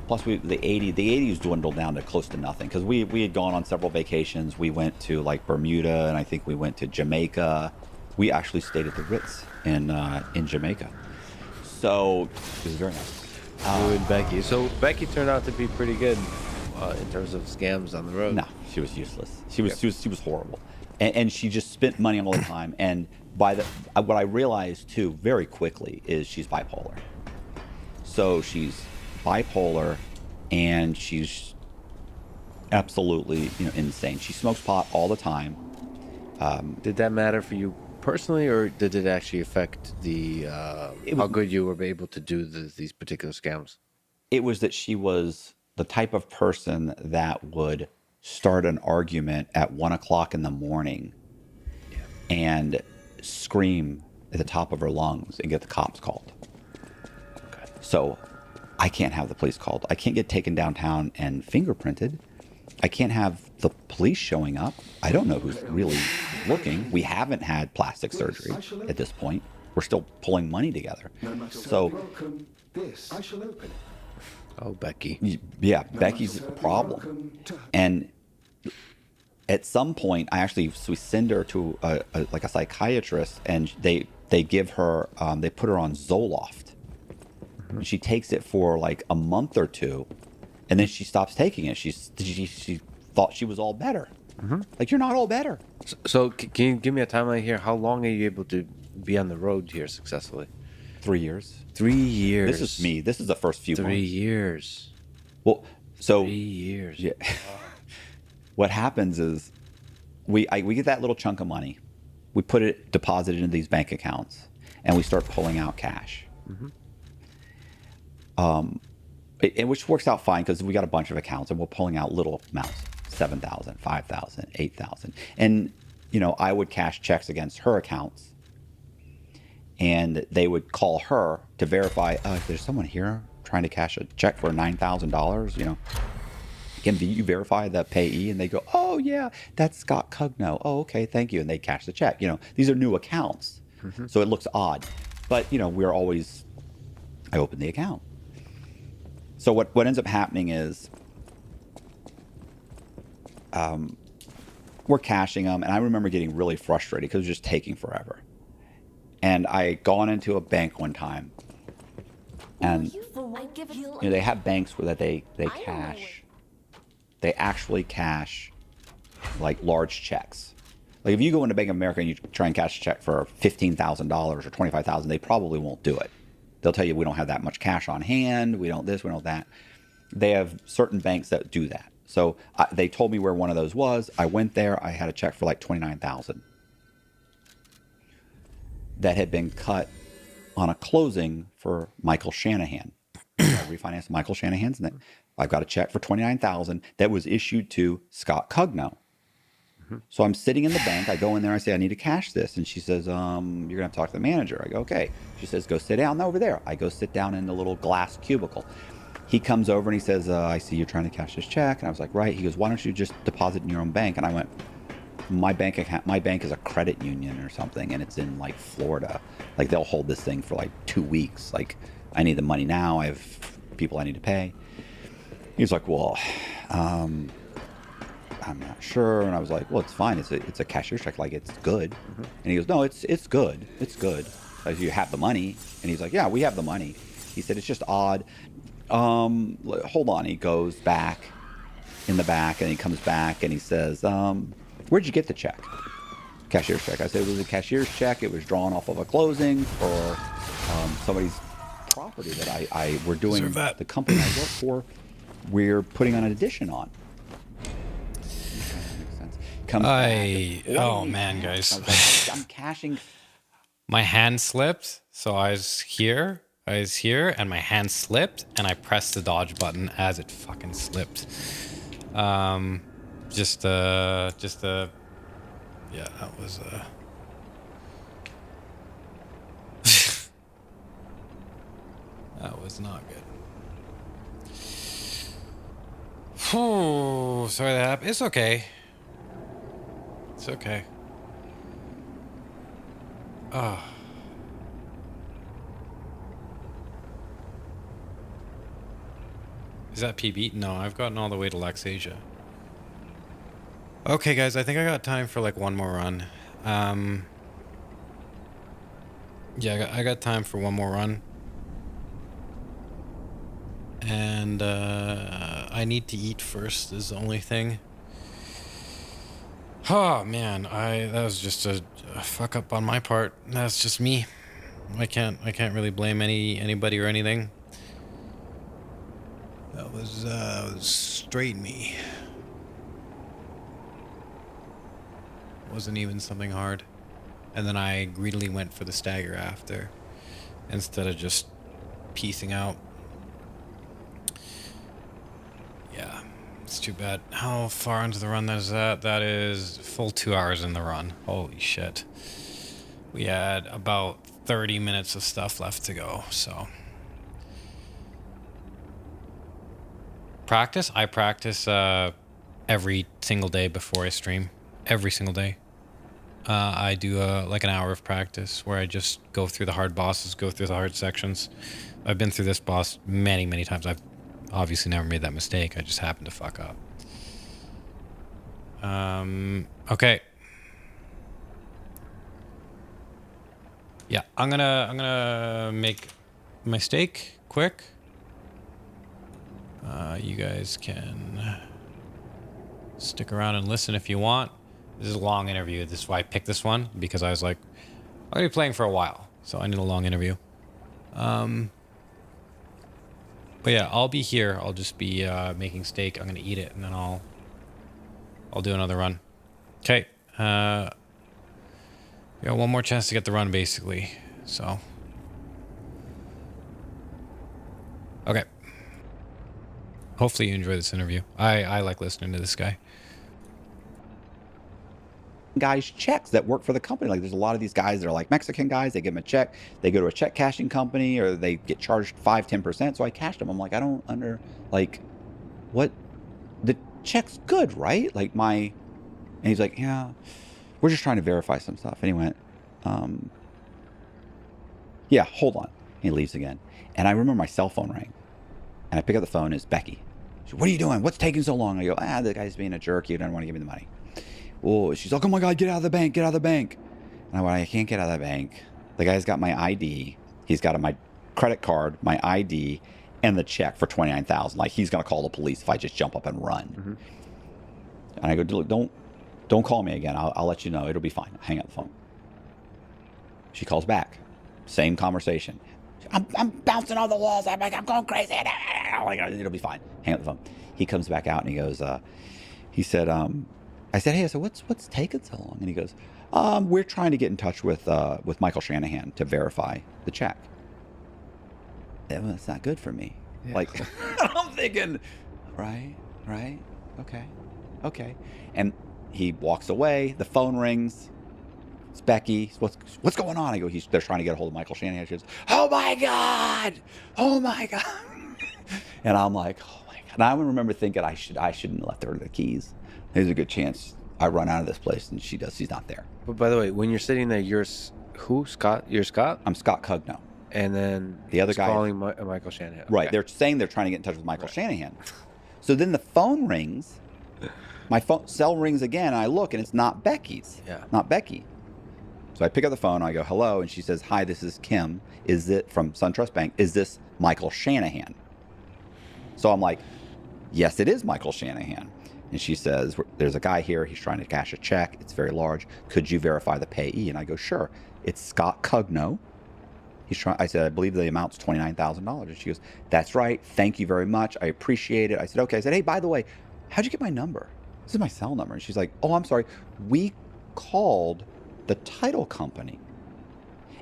plus the 80s dwindled down to close to nothing, because we had gone on several vacations. We went to like Bermuda, and I think we went to Jamaica. We actually stayed at the Ritz in Jamaica. So it was very nice. You and Becky. So Becky turned out to be pretty good in terms of scams on the road. No, she was useless. She was horrible, and she just spent money all the time. And what I realized too very quickly is she's bipolar. So she's bipolar, and she's absolutely insane. She smokes pot all the time. Did that matter for you personally, or did it actually affect how good you were able to do these particular scams? It was that she was the type of person that would start an argument at 1 o'clock in the morning and scream at the top of her lungs and get the cops called. Okay. So I can't have the police called. I can't get taken downtown and fingerprinted. I can't have the police showing up. I don't know who's really looking. We haven't had plastic surgery at this point. We're still pulling money together. So I shall open it. Oh, Becky. Yeah, Becky's a problem. And at some point, we send her to a psychiatrist, and they give her, they put her on Zoloft. Mm-hmm. She takes it for like a month or two, and then she stops taking it. She thought she was all better. Mm-hmm. Like, you're not all better. So can you give me a timeline here? How long are you able to be on the road here successfully? 3 years. 3 years. This is me. This is the first few months. 3 years. Well, so 3 years. Yeah. What happens is we get that little chunk of money, we put it deposited into these bank accounts, and we start pulling out cash. Mm-hmm. Which works out fine, because we got a bunch of accounts, and we're pulling out little amounts, $7,000, $5,000, $8,000, and I would cash checks against her accounts. And they would call her to verify, there's someone here trying to cash a check for $9,000, Can you verify the payee? And they go, oh, yeah, that's Scott Cugno. Oh, okay, thank you. And they cash the check. These are new accounts. Mm-hmm. So it looks odd. But, I open the account. So what ends up happening is we're cashing them. And I remember getting really frustrated because it was just taking forever. And I had gone into a bank one time, and they have banks where they cash. They actually cash like large checks. Like, if you go into Bank of America and you try and cash a check for $15,000 or $25,000, they probably won't do it. They'll tell you, we don't have that much cash on hand. We don't this, we don't that. They have certain banks that do that. So they told me where one of those was. I went there. I had a check for like $29,000 that had been cut on a closing for Michael Shanahan. I refinanced Michael Shanahan's name. I've got a check for $29,000 that was issued to Scott Cugno. So I'm sitting in the bank. I go in there. I say, I need to cash this. And she says, you're going to have to talk to the manager. I go, okay. She says, go sit down over there. I go sit down in the little glass cubicle. He comes over and he says, I see you're trying to cash this check. And I was like, right. He goes, why don't you just deposit in your own bank? And I went, my bank is a credit union or something. And it's in like Florida. Like they'll hold this thing for like 2 weeks. Like I need the money now. I have people I need to pay. He's like, well, I'm not sure. And I was like, well, it's fine. It's a cashier's check. Like, it's good. And he goes, no, it's good. It's good. Like, you have the money. And he's like, yeah, we have the money. He said, it's just odd. Hold on. He goes back in the back and he comes back and he says, where'd you get the check? Cashier's check. I said, it was a cashier's check. It was drawn off of a closing for somebody's property that we're doing. The company I work for, we're putting on an addition on. Oh man, guys. I was like, I'm cashing. My hand slipped, so I was here, and my hand slipped, and I pressed the dodge button as it fucking slipped. Yeah, that was that was not good. Whew, sorry that happened. It's okay. It's okay. Is that PB? No, I've gotten all the way to Luxasia. Okay, guys, I think I got time for like one more run. Yeah, I got time for one more run. And I need to eat first is the only thing. Oh man, that was just a fuck up on my part. That's just me. I can't really blame anybody or anything. That was straight me. Wasn't even something hard. And then I greedily went for the stagger after, instead of just piecing out. Yeah. It's too bad. How far into the run is that? That is full 2 hours in the run. Holy shit. We had about 30 minutes of stuff left to go, so. Practice? I practice every single day before I stream. Every single day. I do like an hour of practice where I just go through the hard bosses, go through the hard sections. I've been through this boss many, many times. I've obviously never made that mistake. I just happened to fuck up. Okay. Yeah, I'm gonna make my steak quick. You guys can stick around and listen if you want. This is a long interview. This is why I picked this one, because I was like, I'm gonna be playing for a while, so I need a long interview. But yeah, I'll be here. I'll just be making steak. I'm gonna eat it, and then I'll do another run. Okay. We got one more chance to get the run, basically. So. Okay. Hopefully you enjoy this interview. I like listening to this guy. Guys checks that work for the company. Like, there's a lot of these guys that are like Mexican guys. They give them a check. They go to a check cashing company, or they get charged 5-10%. So I cashed them. I'm like, I don't what? The check's good, right? Like and he's like, yeah, we're just trying to verify some stuff. And he went, yeah, hold on. He leaves again. And I remember my cell phone rang. And I pick up the phone. It's Becky. She said, what are you doing? What's taking so long? I go, the guy's being a jerk. He doesn't want to give me the money. Oh, she's like, oh my God, get out of the bank. Get out of the bank. And I went, I can't get out of the bank. The guy's got my ID. He's got my credit card, my ID, and the check for $29,000. Like, he's going to call the police if I just jump up and run. Mm-hmm. And I go, don't call me again. I'll let you know. It'll be fine. Hang up the phone. She calls back. Same conversation. I'm bouncing off the walls. I'm like, I'm going crazy. Like, it'll be fine. Hang up the phone. he comes back out and he goes, he said, I said, hey, I said, what's taking so long? And he goes, we're trying to get in touch with Michael Shanahan to verify the check. Well, that's not good for me. Yeah. Like, I'm thinking, right, okay. And he walks away. The phone rings. It's Becky. What's going on? I go, they're trying to get a hold of Michael Shanahan. She goes, oh my God. And I'm like, oh my God. And I remember thinking I shouldn't let her the keys. There's a good chance I run out of this place and she's not there. But by the way, when you're sitting there, you're who? Scott? You're Scott? I'm Scott Cugno. And then The other he's guy- calling Michael Shanahan. Right. Okay. They're saying they're trying to get in touch with Michael Shanahan. So then the phone rings. My cell rings again. And I look and it's not Becky's. Yeah. Not Becky. So I pick up the phone. I go, hello. And she says, hi, this is Kim. Is it from SunTrust Bank? Is this Michael Shanahan? So I'm like, yes, it is Michael Shanahan. And she says, there's a guy here. He's trying to cash a check. It's very large. Could you verify the payee? And I go, sure. It's Scott Cugno. He's trying. I said, I believe the amount's $29,000. And she goes, that's right. Thank you very much. I appreciate it. I said, okay. I said, hey, by the way, how'd you get my number? This is my cell number. And she's like, oh, I'm sorry. We called the title company.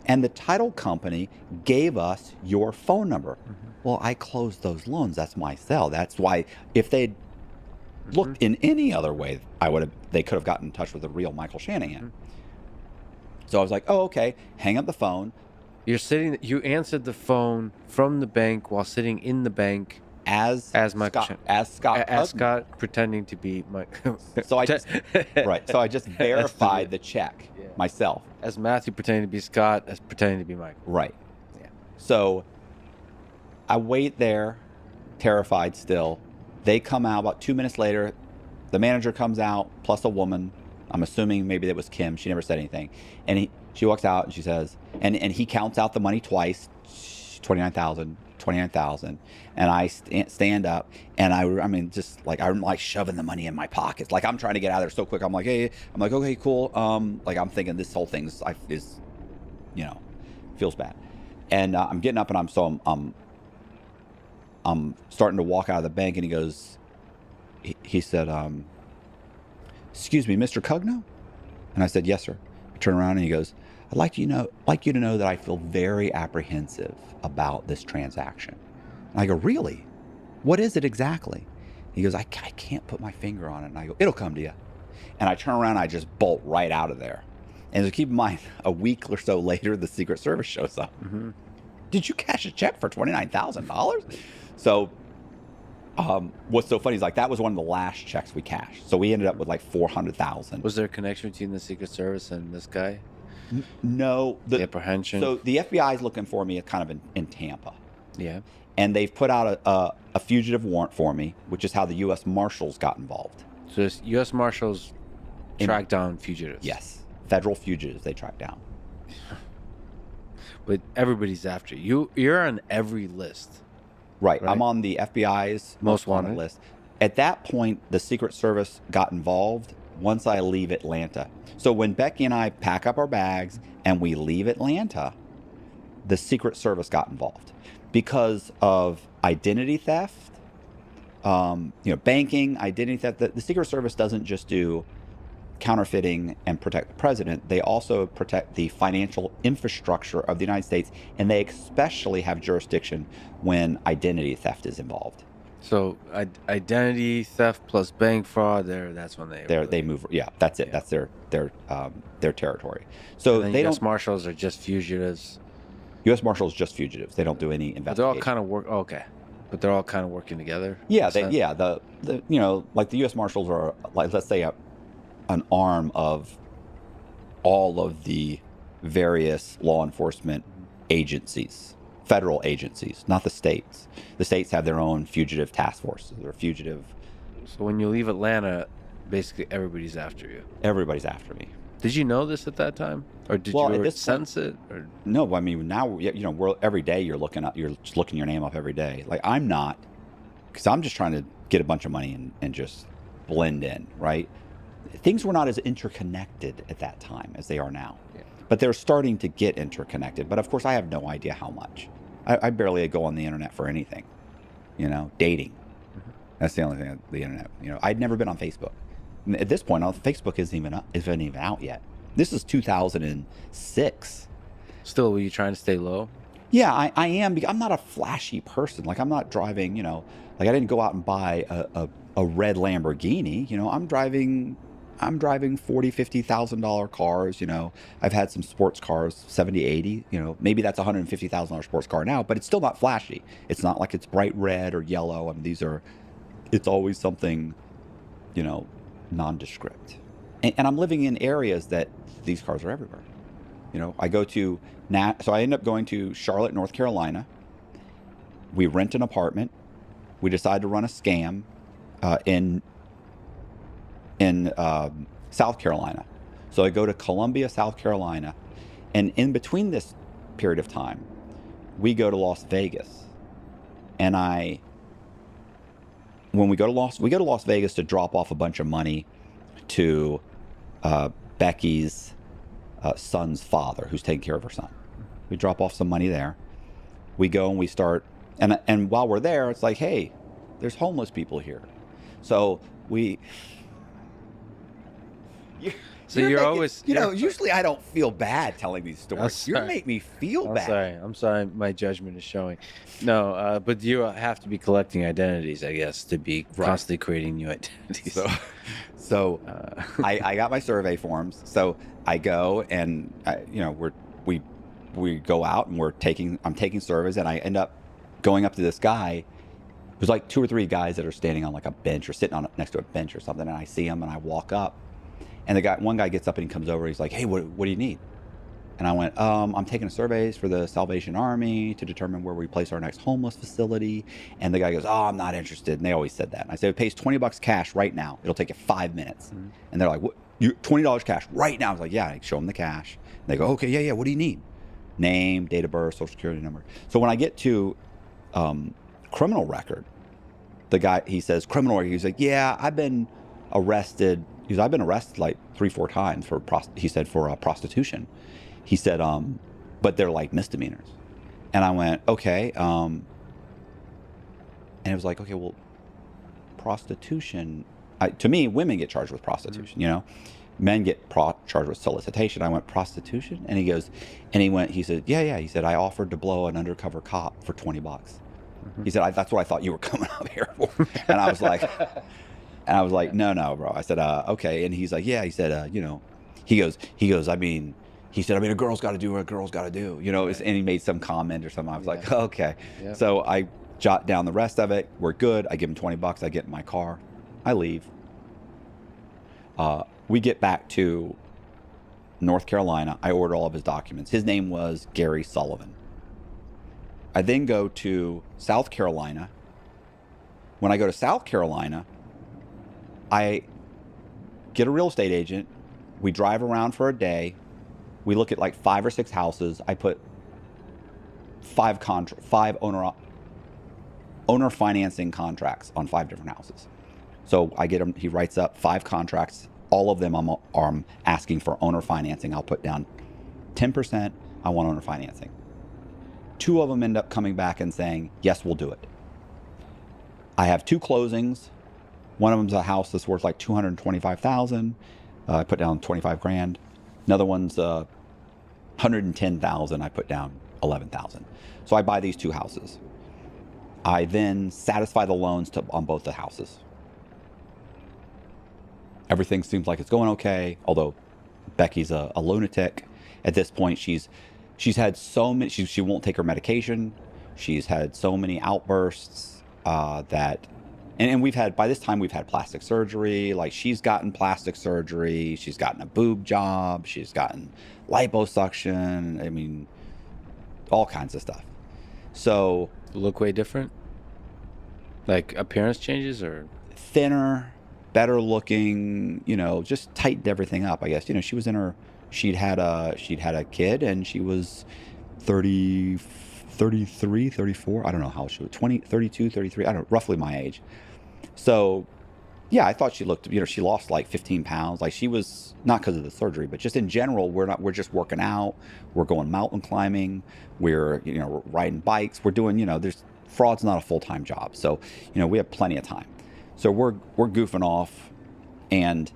And the title company gave us your phone number. Well, I closed those loans. That's my cell. That's why if they'd looked in any other way, they could have gotten in touch with the real Michael Shanahan. So I was like, oh, okay. Hang up the phone. You answered the phone from the bank while sitting in the bank As Michael Scott, Shanahan. as Scott, as Cugno. Scott pretending to be Mike. So I just So I just verified the check myself. As Matthew pretending to be Scott, as pretending to be Michael. Right. Yeah. So I wait there, terrified still. They come out about 2 minutes later. The manager comes out, plus a woman. I'm assuming maybe that was Kim. She never said anything. And she walks out and she says, and he counts out the money twice, 29,000. And I stand up and I mean, just like, I'm like shoving the money in my pockets. Like I'm trying to get out of there so quick. I'm like, hey, okay, cool. Like I'm thinking this whole thing is, feels bad. And I'm getting up and I'm starting to walk out of the bank and he goes, he said, excuse me, Mr. Cugno? And I said, yes, sir. I turn around and he goes, I'd like you to know that I feel very apprehensive about this transaction. And I go, really? What is it exactly? He goes, I can't put my finger on it. And I go, it'll come to you. And I turn around and I just bolt right out of there. And so keep in mind, a week or so later, the Secret Service shows up. Did you cash a check for $29,000? So what's so funny is like that was one of the last checks we cashed. So we ended up with like $400,000. Was there a connection between the Secret Service and this guy? No. The apprehension? So the FBI is looking for me kind of in Tampa. Yeah. And they've put out a fugitive warrant for me, which is how the U.S. Marshals got involved. So this U.S. Marshals track down fugitives. Yes. Federal fugitives they track down. But everybody's after you. You're on every list. Right. Right. I'm on the FBI's most wanted list. At that point, the Secret Service got involved once I leave Atlanta. So when Becky and I pack up our bags and we leave Atlanta, the Secret Service got involved because of identity theft, banking, identity theft. The Secret Service doesn't just do counterfeiting and protect the president. They also protect the financial infrastructure of the United States, and they especially have jurisdiction when identity theft is involved. So identity theft plus bank fraud, that's when They move. Yeah, that's it. Yeah. That's their territory. So and they US don't. Marshals are just fugitives. U.S. Marshals just fugitives. They don't do any investigation. But they're all kind of okay. But they're all kind of working together. Yeah, the like the U.S. Marshals are like, let's say an arm of all of the various law enforcement agencies, federal agencies, not the states. The states have their own fugitive task forces or fugitive. So when you leave Atlanta, basically everybody's after you. Everybody's after me. Did you know this at that time, or did you sense it? Or? No, I mean now every day you're just looking your name up every day. Like I'm not, because I'm just trying to get a bunch of money and just blend in, right? Things were not as interconnected at that time as they are now. Yeah. But they're starting to get interconnected. But of course, I have no idea how much. I barely go on the internet for anything, dating. That's the only thing. The internet. I'd never been on Facebook. And at this point, Facebook isn't even out yet. This is 2006. Still, were you trying to stay low? Yeah, I am. I'm not a flashy person. Like, I'm not driving. Like I didn't go out and buy a red Lamborghini. I'm driving $40,000-$50,000 cars. I've had some sports cars, 70, 80. Maybe that's a $150,000 sports car now, but it's still not flashy. It's not like it's bright red or yellow. I mean, it's always something, nondescript. And I'm living in areas that these cars are everywhere. I go to so I end up going to Charlotte, North Carolina. We rent an apartment. We decide to run a scam in South Carolina. So I go to Columbia, South Carolina, and in between this period of time, we go to Las Vegas. And when we go to Las Vegas to drop off a bunch of money to Becky's son's father, who's taking care of her son. We drop off some money there. We go and we start, and while we're there, it's like, hey, there's homeless people here. So we. Usually I don't feel bad telling these stories. You make me feel bad. I'm sorry. My judgment is showing. No, but you have to be collecting identities, I guess, to be constantly creating new identities. So I got my survey forms. So I go and we go out and I'm taking surveys, and I end up going up to this guy. There's like 2 or 3 guys that are standing on like a bench or sitting next to a bench or something, and I see them and I walk up, and one guy gets up and he comes over. He's like, "Hey, what do you need?" And I went, I'm taking surveys for the Salvation Army to determine where we place our next homeless facility. And the guy goes, "Oh, I'm not interested." And they always said that. And I said, "It pays $20 cash right now. It'll take you 5 minutes." Mm-hmm. And they're like, "What? $20 cash right now?" I was like, "Yeah." I show them the cash. And they go, "Okay, yeah. What do you need?" Name, date of birth, social security number. So when I get to criminal record, the guy, he says, criminal record. He's like, "Yeah, I've been arrested." He's like, "I've been arrested like 3-4 times for prostitution." He said, but they're like misdemeanors. And I went, okay. And it was like, okay, well, prostitution, to me, women get charged with prostitution, Men get charged with solicitation. I went, prostitution? And he said, yeah. He said, I offered to blow an undercover cop for $20. Mm-hmm. He said, that's what I thought you were coming up here for. And I was like, no, bro. I said, okay. And he's like, yeah. He said, he goes, he said, a girl's got to do what a girl's got to do, and he made some comment or something. I was like, okay. Yeah. So I jot down the rest of it. We're good. I give him $20. I get in my car. I leave. We get back to North Carolina. I order all of his documents. His name was Gary Sullivan. I then go to South Carolina. When I go to South Carolina, I get a real estate agent. We drive around for a day. We look at like 5 or 6 houses. I put 5 owner financing contracts on 5 different houses. So I get him. He writes up 5 contracts. All of them I'm asking for owner financing. I'll put down 10%. I want owner financing. 2 of them end up coming back and saying, yes, we'll do it. I have 2 closings. One of them's a house that's worth like $225,000. I put down 25 grand. Another one's $110,000. I put down 11,000. So I buy these 2 houses. I then satisfy the loans on both the houses. Everything seems like it's going okay, although Becky's a lunatic. At this point, she's had so many. She won't take her medication. She's had so many outbursts that. And by this time, we've had plastic surgery. Like, she's gotten plastic surgery. She's gotten a boob job. She's gotten liposuction. I mean, all kinds of stuff. So. Look way different? Like appearance changes or? Thinner, better looking, just tightened everything up, I guess. She'd had a kid, and she was 30, 33, 34. I don't know how she was, 20, 32, 33. I don't know, roughly my age. So, yeah, I thought she looked, she lost like 15 pounds. Like, she was, not because of the surgery, but just in general, we're just working out. We're going mountain climbing. We're, riding bikes. We're doing, fraud's not a full-time job. So, we have plenty of time. So we're goofing off, and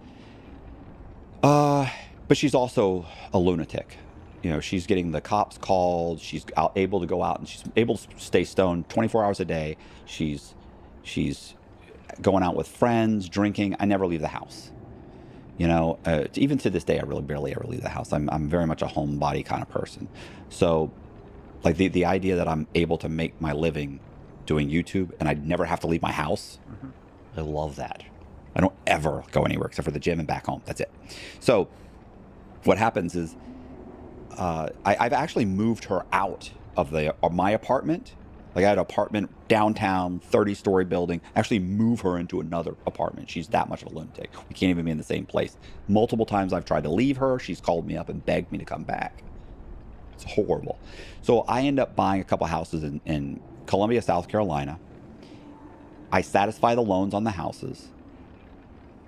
but she's also a lunatic. You know, she's getting the cops called. She's able to go out, and she's able to stay stoned 24 hours a day. She's going out with friends, drinking. I never leave the house. You know, even to this day, I really barely ever leave the house. I'm very much a homebody kind of person. So, like the idea that I'm able to make my living doing YouTube and I'd never have to leave my house, I love that. I don't ever go anywhere except for the gym and back home. That's it. So, what happens is, I've actually moved her out of my apartment. Like I had an apartment downtown, 30-story building. Actually move her into another apartment. She's that much of a lunatic. We can't even be in the same place. Multiple times I've tried to leave her. She's called me up and begged me to come back. It's horrible. So I end up buying a couple houses in Columbia, South Carolina. I satisfy the loans on the houses.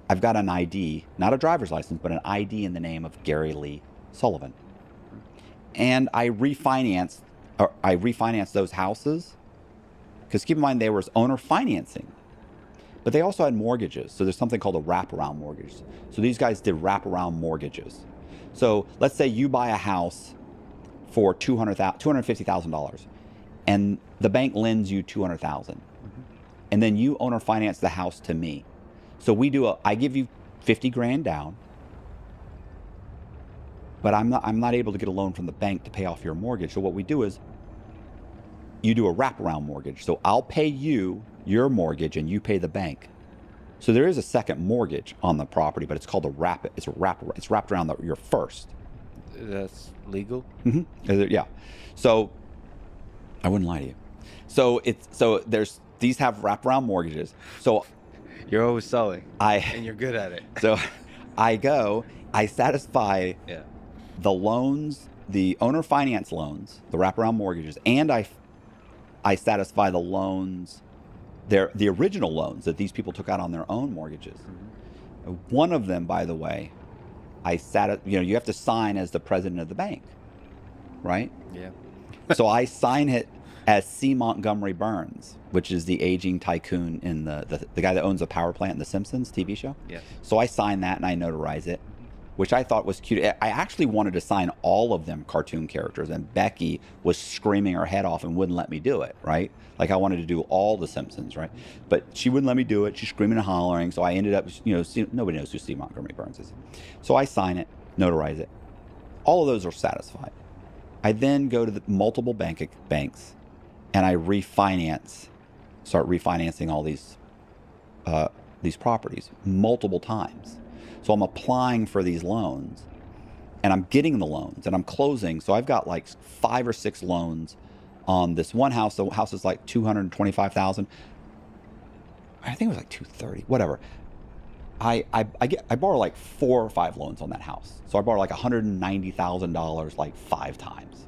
I've got an ID, not a driver's license, but an ID in the name of Gary Lee Sullivan. And I refinance those houses, because keep in mind they were owner financing, but they also had mortgages. So there's something called a wraparound mortgage. So these guys did wraparound mortgages. So let's say you buy a house for $250,000, and the bank lends you $200,000, and then you owner finance the house to me. So I give you 50 grand down, but I'm not able to get a loan from the bank to pay off your mortgage. So what we do is you do a wraparound mortgage. So I'll pay you your mortgage and you pay the bank. So there is a second mortgage on the property, but it's called it's wrapped around your first. That's legal? Mm-hmm. Yeah. So I wouldn't lie to you. So these have wraparound mortgages. So You're always selling. And you're good at it. So I satisfy the loans, the owner finance loans, the wraparound mortgages, and I satisfy the loans, the original loans that these people took out on their own mortgages. One of them, by the way, you have to sign as the president of the bank, right? Yeah. So I sign it as C. Montgomery Burns, which is the aging tycoon in the guy that owns a power plant in The Simpsons TV show. Yeah. So I sign that and I notarize it, which I thought was cute. I actually wanted to sign all of them cartoon characters, and Becky was screaming her head off and wouldn't let me do it, right? Like I wanted to do all the Simpsons, right? But she wouldn't let me do it. She's screaming and hollering. So I ended up, nobody knows who C. Montgomery Burns is. So I sign it, notarize it. All of those are satisfied. I then go to the multiple banks and I start refinancing all these properties multiple times. So I'm applying for these loans, and I'm getting the loans, and I'm closing. So I've got like 5 or 6 loans on this one house. The house is like $225,000. I think it was like $230, whatever. I borrow like 4 or 5 loans on that house. So I borrow like $190,000 like 5 times.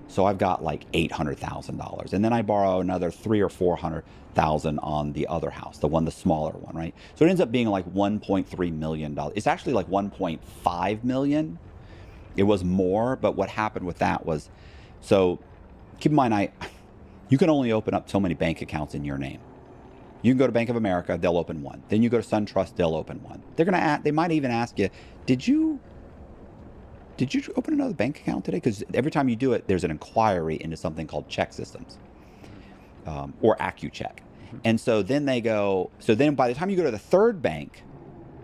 So I've got like $800,000, and then I borrow another $300,000 or $400,000 on the other house, the smaller one, right? So it ends up being like $1.3 million. It's actually like $1.5 million. It was more, but what happened with that was, so keep in mind, you can only open up so many bank accounts in your name. You can go to Bank of America, they'll open one. Then you go to SunTrust, they'll open one. They might even ask you, did you open another bank account today? Because every time you do it, there's an inquiry into something called check systems, or AccuCheck. And so then then by the time you go to the third bank,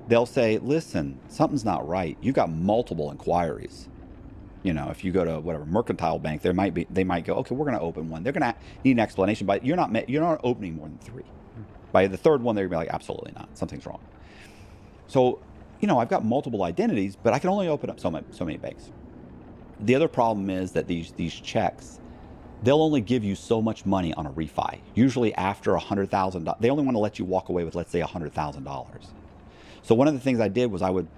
they'll say, listen, something's not right. You've got multiple inquiries. If you go to whatever Mercantile Bank, they might go, okay, we're going to open one. They're going to need an explanation, but you're not opening more than 3. By the third one, they're going to be like, absolutely not. Something's wrong. So, I've got multiple identities, but I can only open up so many banks. The other problem is that these checks, they'll only give you so much money on a refi. Usually after $100,000, they only want to let you walk away with, let's say, $100,000. So one of the things I did was I would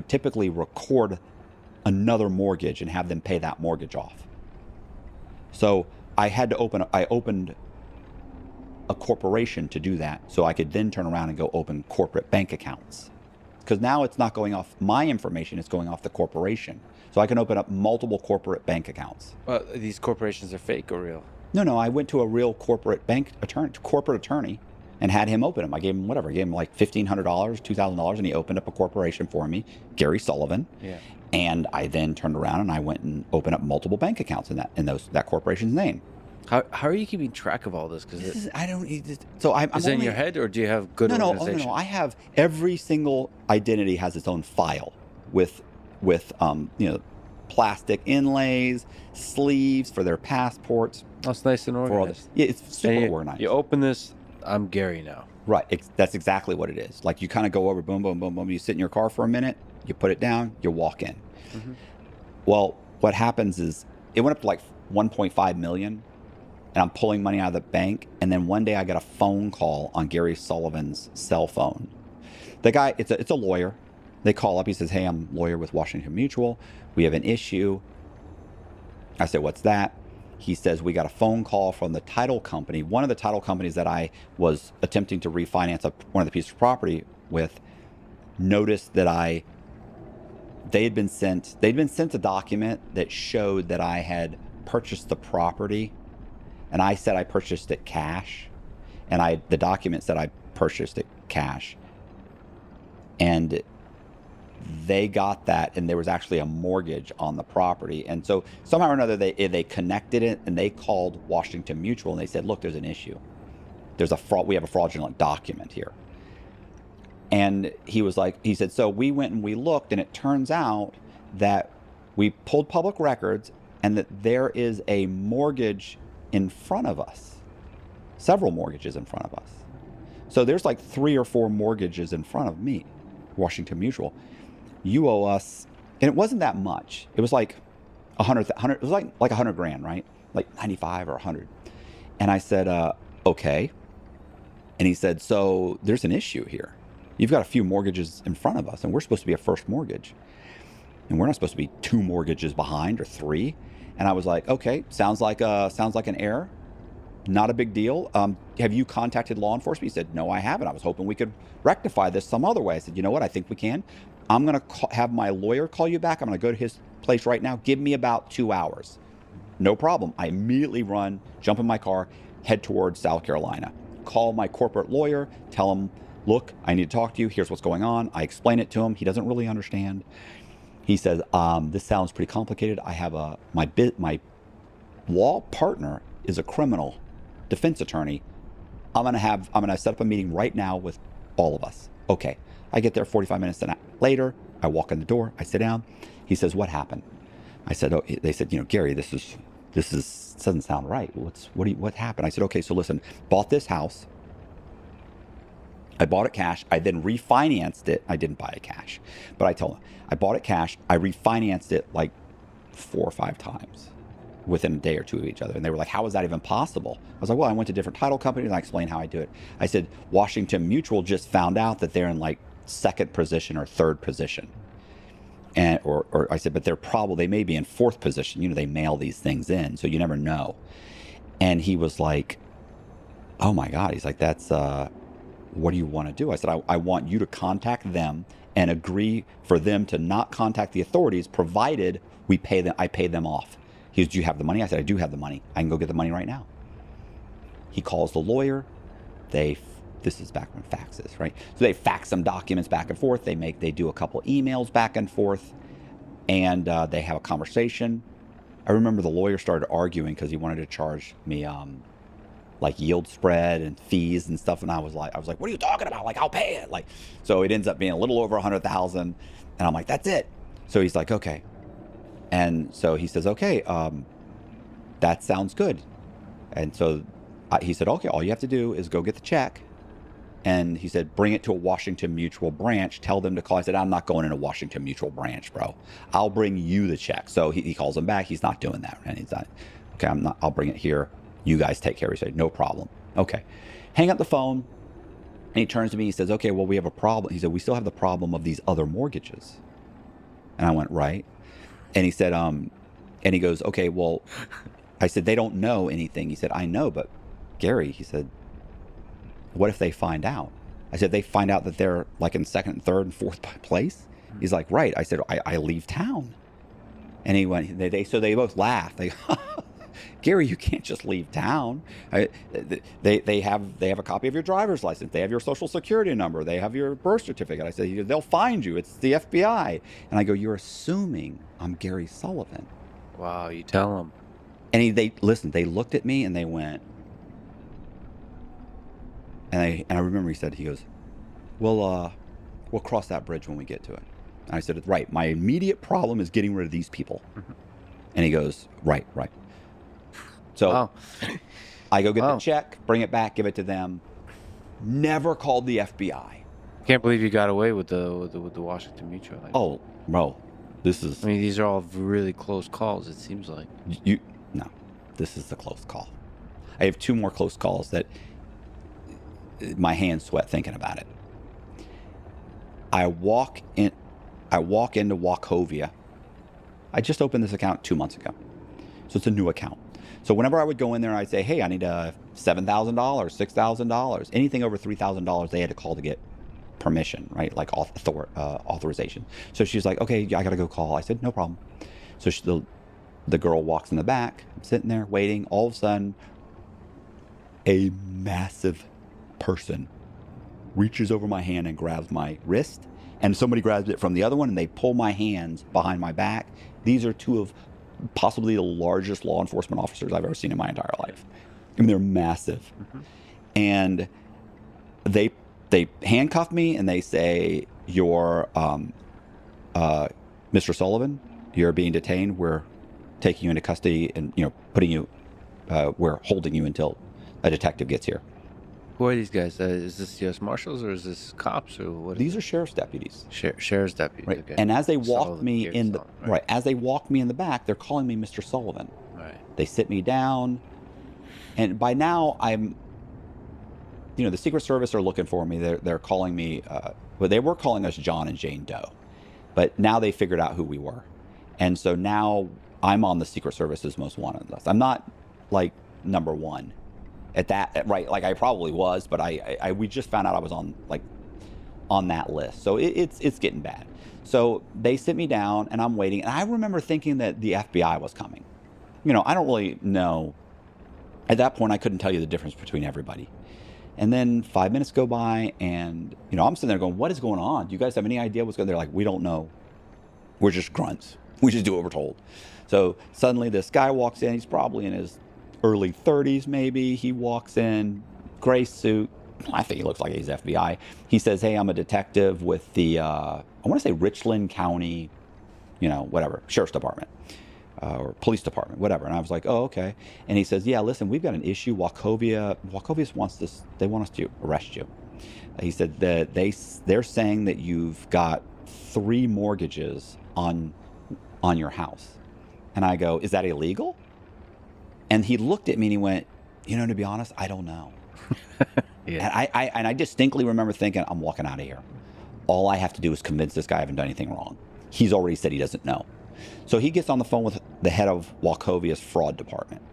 typically record another mortgage and have them pay that mortgage off. So I opened a corporation to do that, so I could then turn around and go open corporate bank accounts. Because now it's not going off my information, it's going off the corporation. So I can open up multiple corporate bank accounts. Well, these corporations are fake or real? No, I went to a real corporate attorney, and had him open them. I gave him whatever. I gave him like $1,500, $2,000, and he opened up a corporation for me, Gary Sullivan. Yeah. And I then turned around and I went and opened up multiple bank accounts in that corporation's name. How are you keeping track of all this? Because Is it in your head, or do you have good organization? No. I have every single identity has its own file with plastic inlays, sleeves for their passports. That's nice and For all organized. this. Yeah, it's super And organized. You open this, I'm Gary now. Right. That's exactly what it is. Like you kind of go over, boom, boom, boom, boom. You sit in your car for a minute, you put it down, you walk in. Mm-hmm. Well, what happens is it went up to like 1.5 million, and I'm pulling money out of the bank. And then one day I got a phone call on Gary Sullivan's cell phone. The guy, it's a lawyer. They call up. He says, "Hey, I'm a lawyer with Washington Mutual. We have an issue." I said, "What's that?" He says, "We got a phone call from the title company. One of the title companies that I was attempting to refinance one of the pieces of property with noticed that they'd been sent a document that showed that I had purchased the property, and I said I purchased it cash, and the document said I purchased it cash, and they got that, and there was actually a mortgage on the property. And so somehow or another they connected it, and they called Washington Mutual, and they said, "Look, there's an issue. We have a fraudulent document here." And he said, "So we went and we looked, and it turns out that we pulled public records, and that there is a mortgage in front of us, several mortgages in front of us. So there's like 3 or 4 mortgages in front of me, Washington Mutual. You owe us," and it wasn't that much. It was like 100. It was like 100 grand, right? Like 95 or 100. And I said, "Okay." And he said, "So there's an issue here. You've got a few mortgages in front of us, and we're supposed to be a first mortgage, and we're not supposed to be 2 mortgages behind or 3." And I was like, "Okay, sounds like an error. Not a big deal. Have you contacted law enforcement?" He said, "No, I haven't. I was hoping we could rectify this some other way." I said, "You know what? I think we can. I'm going to have my lawyer call you back. I'm going to go to his place right now. Give me about 2 hours." No problem. I immediately run, jump in my car, head towards South Carolina. Call my corporate lawyer, tell him, "Look, I need to talk to you. Here's what's going on." I explain it to him. He doesn't really understand. He says, "This sounds pretty complicated. I have my law partner is a criminal defense attorney. I'm gonna set up a meeting right now with all of us." Okay. I get there 45 minutes later. I walk in the door. I sit down. He says, "What happened?" I said, "Oh," they said, "Gary, this doesn't sound right. What happened?" I said, "Okay, so listen, bought this house. I bought it cash. I then refinanced it. I didn't buy it cash, but I told him I bought it cash. I refinanced it like 4 or 5 times within a day or 2 of each other." And they were like, "How is that even possible?" I was like, "Well, I went to different title companies, and I explained how I do it." I said, "Washington Mutual just found out that they're in like 2nd position or 3rd position." And or I said, "But they may be in 4th position. They mail these things in, so you never know." And he was like, "Oh my God." He's like, "That's what do you want to do?" I said, I want you to contact them and agree for them to not contact the authorities, provided I pay them off." He goes, "Do you have the money?" I said, "I do have the money. I can go get the money right now." He calls the lawyer. This is back when faxes, right? So they fax some documents back and forth. They do a couple emails back and forth, and they have a conversation. I remember the lawyer started arguing because he wanted to charge me like yield spread and fees and stuff, and I was like, "What are you talking about? Like, I'll pay it." Like, so it ends up being a little over 100,000, and I'm like, "That's it." So he's like, "Okay," and so he says, "Okay, that sounds good." And so he said, "Okay, all you have to do is go get the check." And he said, "Bring it to a Washington Mutual branch. Tell them to call." I said, "I'm not going in a Washington Mutual branch, bro. I'll bring you the check." So he calls him back. He's not doing that. And he's not, "Okay, I'll bring it here. You guys take care of it." He said, "No problem." Okay. Hang up the phone. And he turns to me. He says, "Okay, well, we have a problem." He said, "We still have the problem of these other mortgages." And I went, "Right." And he said, and he goes, "Okay, well," I said, "They don't know anything." He said, "I know, but Gary," he said, "what if they find out?" I said, "They find out that they're like in 2nd, 3rd, and 4th place?" He's like, "Right." I said, I leave town." And he went, so they both laughed. Gary, you can't just leave town. They have a copy of your driver's license. They have your social security number. They have your birth certificate. I said, they'll find you. It's the FBI. And I go, you're assuming I'm Gary Sullivan. Wow, you tell them. And they looked at me and they went, and I remember he goes, we'll cross that bridge when we get to it. And I said, right, my immediate problem is getting rid of these people. And he goes, right. So Wow. I go get the check, bring it back, give it to them. Never called the FBI. Can't believe you got away with the Washington Mutual. Oh, bro, this is... I mean, these are all really close calls, it seems like. No, this is the close call. I have 2 more close calls that my hands sweat thinking about it. I walk into Wachovia. I just opened this account 2 months ago. So it's a new account. So whenever I would go in there and I'd say, hey, I need $7,000, $6,000, anything over $3,000, they had to call to get permission, right? Like authorization. So she's like, okay, I got to go call. I said, no problem. So the girl walks in the back. I'm sitting there waiting. All of a sudden, a massive person reaches over my hand and grabs my wrist, and somebody grabs it from the other one, and they pull my hands behind my back. These are 2 of possibly the largest law enforcement officers I've ever seen in my entire life. I mean, they're massive. And they handcuff me, and they say, you're Mr. Sullivan, you're being detained. We're taking you into custody and, putting you, we're holding you until a detective gets here. Who are these guys? Is this U.S. Marshals or is this cops or what? These are sheriff's deputies. Sheriff's deputies. Right. Okay. And as they walk me Gary in the Sullivan, right, as they walk me in the back, they're calling me Mr. Sullivan. Right. They sit me down, and by now I'm, the Secret Service are looking for me. They're calling me. Well, they were calling us John and Jane Doe, but now they figured out who we were, and so now I'm on the Secret Service's most wanted list. I'm not like number 1. At that, right, like I probably was, but we just found out I was on that list. So it's getting bad. So they sit me down and I'm waiting. And I remember thinking that the FBI was coming. I don't really know. At that point, I couldn't tell you the difference between everybody. And then 5 minutes go by and, I'm sitting there going, what is going on? Do you guys have any idea what's going on? They're like, we don't know. We're just grunts. We just do what we're told. So suddenly this guy walks in. He's probably in his early 30s, maybe. He walks in, gray suit. I think he looks like he's FBI. He says, hey, I'm a detective with the, I want to say Richland County, whatever, Sheriff's Department or Police Department, whatever. And I was like, oh, okay. And he says, yeah, listen, we've got an issue. Wachovia wants this. They want us to arrest you. He said that they're saying that you've got 3 mortgages on your house. And I go, is that illegal? And he looked at me and he went, to be honest, I don't know. Yeah. And I distinctly remember thinking, I'm walking out of here. All I have to do is convince this guy I haven't done anything wrong. He's already said he doesn't know. So he gets on the phone with the head of Wachovia's fraud department.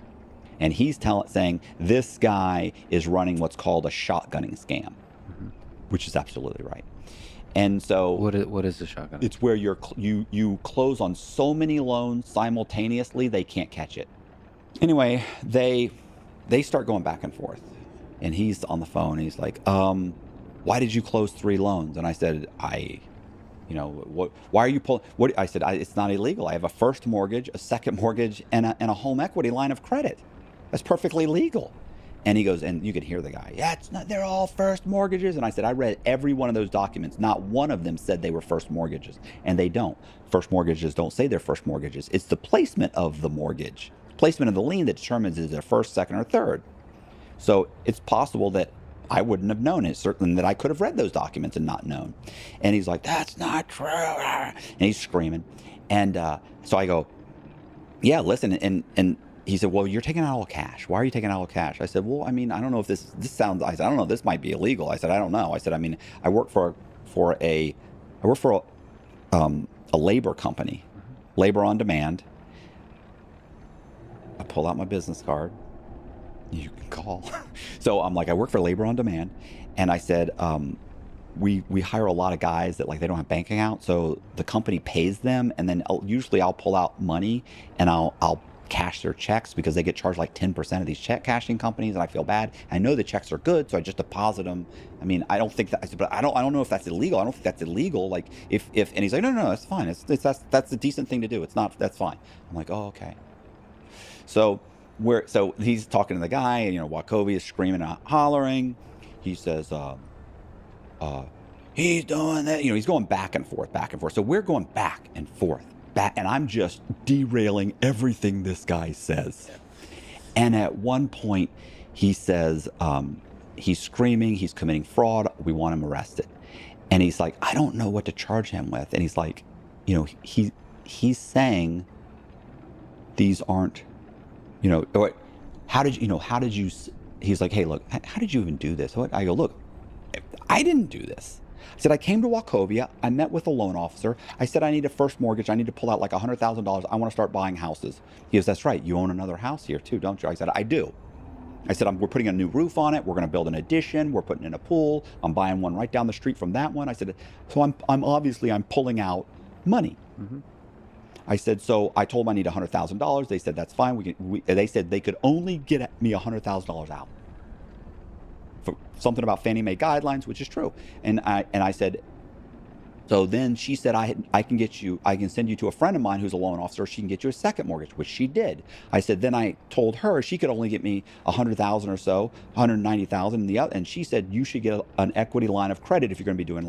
And he's saying this guy is running what's called a shotgunning scam, which is absolutely right. And so what is the shotgun? It's where you close on so many loans simultaneously they can't catch it. Anyway, they start going back and forth, and he's on the phone. And he's like, "Why did you close 3 loans?" And I said, "Why are you pulling? What?" I said, "It's not illegal. I have a first mortgage, a second mortgage, and a home equity line of credit. That's perfectly legal." And he goes, and you can hear the guy, yeah, it's not, they're all first mortgages. And I said, I read every one of those documents. Not one of them said they were first mortgages. And they don't. First mortgages don't say they're first mortgages. It's the placement of the mortgage, placement of the lien that determines is it first, second, or third. So it's possible that I wouldn't have known it. Certainly that I could have read those documents and not known. And he's like, that's not true. And he's screaming. And so I go, yeah, listen, and he said, well, you're taking out all cash. Why are you taking out all cash? I said, well, I mean, I don't know if this sounds, I said, I don't know, this might be illegal. I said, I don't know. I said, I mean, I work for a labor company, labor on demand. I pull out my business card. You can call. So I'm like, I work for labor on demand. And I said, we hire a lot of guys that they don't have bank accounts. So the company pays them. And then usually I'll pull out money and I'll cash their checks because they get charged like 10% of these check cashing companies, and I feel bad. I know the checks are good, so I just deposit them. I mean, I don't think that. I said, but I don't know if that's illegal. I don't think that's illegal. Like if and he's like, no, that's fine. That's a decent thing to do. It's not. That's fine. I'm like, oh, okay. So he's talking to the guy, and Wachovia is screaming and hollering. He says, he's doing that. He's going back and forth. So we're going back and forth. And I'm just derailing everything this guy says. And at one point, he says, he's screaming, he's committing fraud, we want him arrested. And he's like, I don't know what to charge him with. And he's like, he's saying these aren't, how did you, he's like, hey, look, how did you even do this? I go, look, I didn't do this. I said, I came to Wachovia. I met with a loan officer. I said, I need a first mortgage. I need to pull out like $100,000. I want to start buying houses. He goes, that's right. You own another house here too, don't you? I said, I do. I said, we're putting a new roof on it. We're going to build an addition. We're putting in a pool. I'm buying one right down the street from that one. I said, so I'm pulling out money. Mm-hmm. I said, so I told them I need $100,000. They said, that's fine. They said they could only get me $100,000 out. For something about Fannie Mae guidelines, which is true. And I said, so then she said, I can send you to a friend of mine who's a loan officer. She can get you a second mortgage, which she did. I said, then I told her she could only get me $100,000 or so, $190,000. And she said, you should get an equity line of credit if you're going to be doing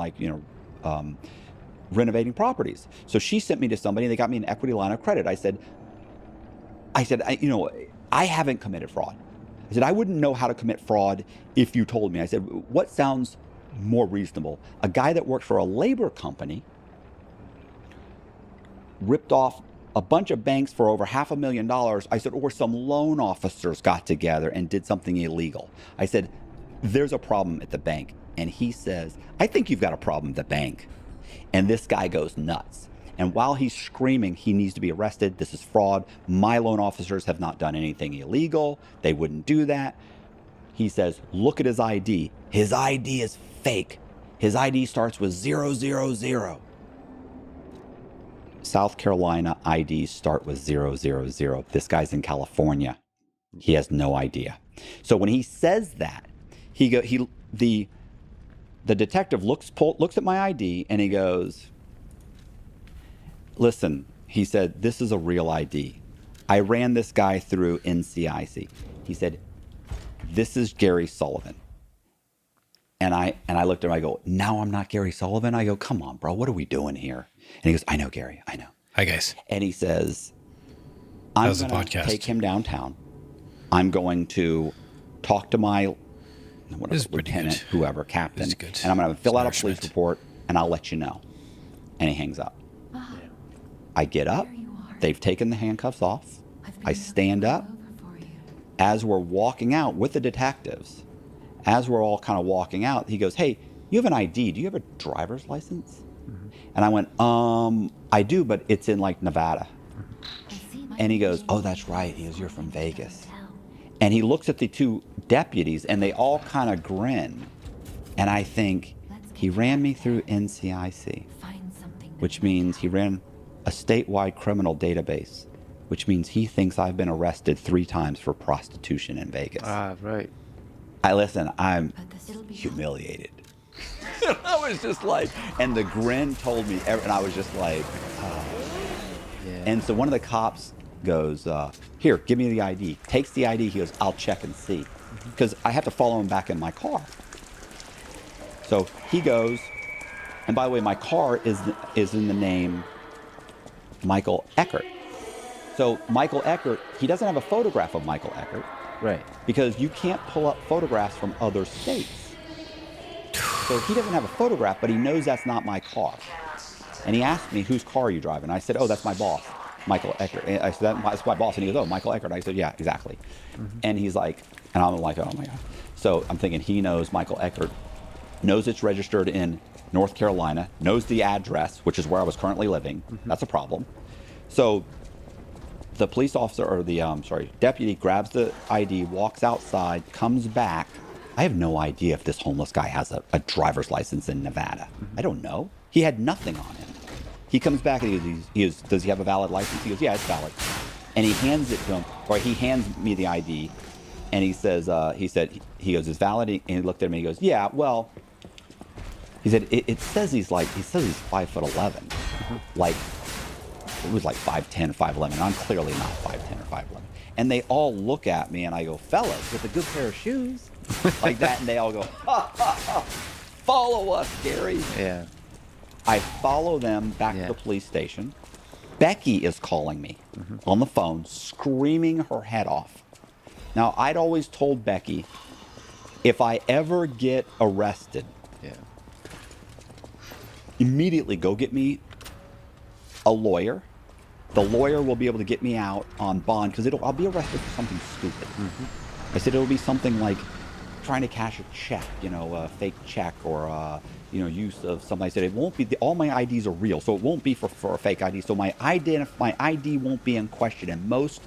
renovating properties. So she sent me to somebody and they got me an equity line of credit. I said, I haven't committed fraud. I said, I wouldn't know how to commit fraud if you told me. I said, what sounds more reasonable? A guy that worked for a labor company ripped off a bunch of banks for over $500,000. I said, or some loan officers got together and did something illegal. I said, there's a problem at the bank. And he says, I think you've got a problem at the bank. And this guy goes nuts. And while he's screaming, he needs to be arrested. This is fraud. My loan officers have not done anything illegal. They wouldn't do that. He says, look at his ID. His ID is fake. His ID starts with 000. South Carolina IDs start with 000. This guy's in California. He has no idea. So when he says that, the detective looks at my ID and he goes, listen, he said, this is a real ID. I ran this guy through NCIC. He said, this is Gary Sullivan. And I looked at him, I go, now I'm not Gary Sullivan? I go, come on, bro, what are we doing here? And he goes, I know, Gary, I know. Hi, guys. And he says, I'm going to take him downtown. I'm going to talk to my lieutenant, whoever, captain, and I'm going to fill out a police report, and I'll let you know. And he hangs up. I get up. They've taken the handcuffs off. I stand up. As we're walking out with the detectives, as we're all kind of walking out, he goes, hey, you have an ID. Do you have a driver's license? Mm-hmm. And I went, I do, but it's in like Nevada. Mm-hmm. And he goes, oh, that's right. He goes, you're from Vegas. And he looks at the two deputies and they all kind of grin. And I think he ran me through NCIC, which means he ran a statewide criminal database, which means he thinks I've been arrested 3 times for prostitution in Vegas. Ah, right. I'm humiliated. I was just like, and the grin told me, and I was just like, oh. Yeah. And so one of the cops goes, here, give me the ID. Takes the ID. He goes, I'll check and see. Because I have to follow him back in my car. So he goes, and by the way, my car is in the name Michael Eckert. So Michael Eckert, he doesn't have a photograph of Michael Eckert. Right. Because you can't pull up photographs from other states. So he doesn't have a photograph, but he knows that's not my car. And he asked me, whose car are you driving? I said, oh, that's my boss, Michael Eckert. And I said, that's my boss. And he goes, oh, Michael Eckert. I said, yeah, exactly. Mm-hmm. And he's like, and I'm like, oh my God. So I'm thinking he knows Michael Eckert, knows it's registered in North Carolina, knows the address, which is where I was currently living. Mm-hmm. That's a problem. So the police officer, or the deputy, grabs the ID, walks outside, comes back. I have no idea if this homeless guy has a driver's license in Nevada. Mm-hmm. I don't know. He had nothing on him. He comes back and he goes, does he have a valid license? He goes, yeah, it's valid. And he hands it to him, or he hands me the ID, and he says, he goes, it's valid. And he looked at me, and he goes, yeah, well, he said, it says he's 5'11". Like, it was like 5'10", 5'11". I'm clearly not 5'10" or 5'11". And they all look at me, and I go, fellas, with a good pair of shoes, like that, and they all go, ha, ha, ha, follow us, Gary. Yeah. I follow them back to the police station. Becky is calling me on the phone, screaming her head off. Now, I'd always told Becky, if I ever get arrested, immediately go get me a lawyer. The lawyer will be able to get me out on bond because I'll be arrested for something stupid. I said it'll be something like trying to cash a check, a fake check, or use of something. I said it won't be. All my IDs are real, so it won't be for a fake ID. So my ID won't be in question. And most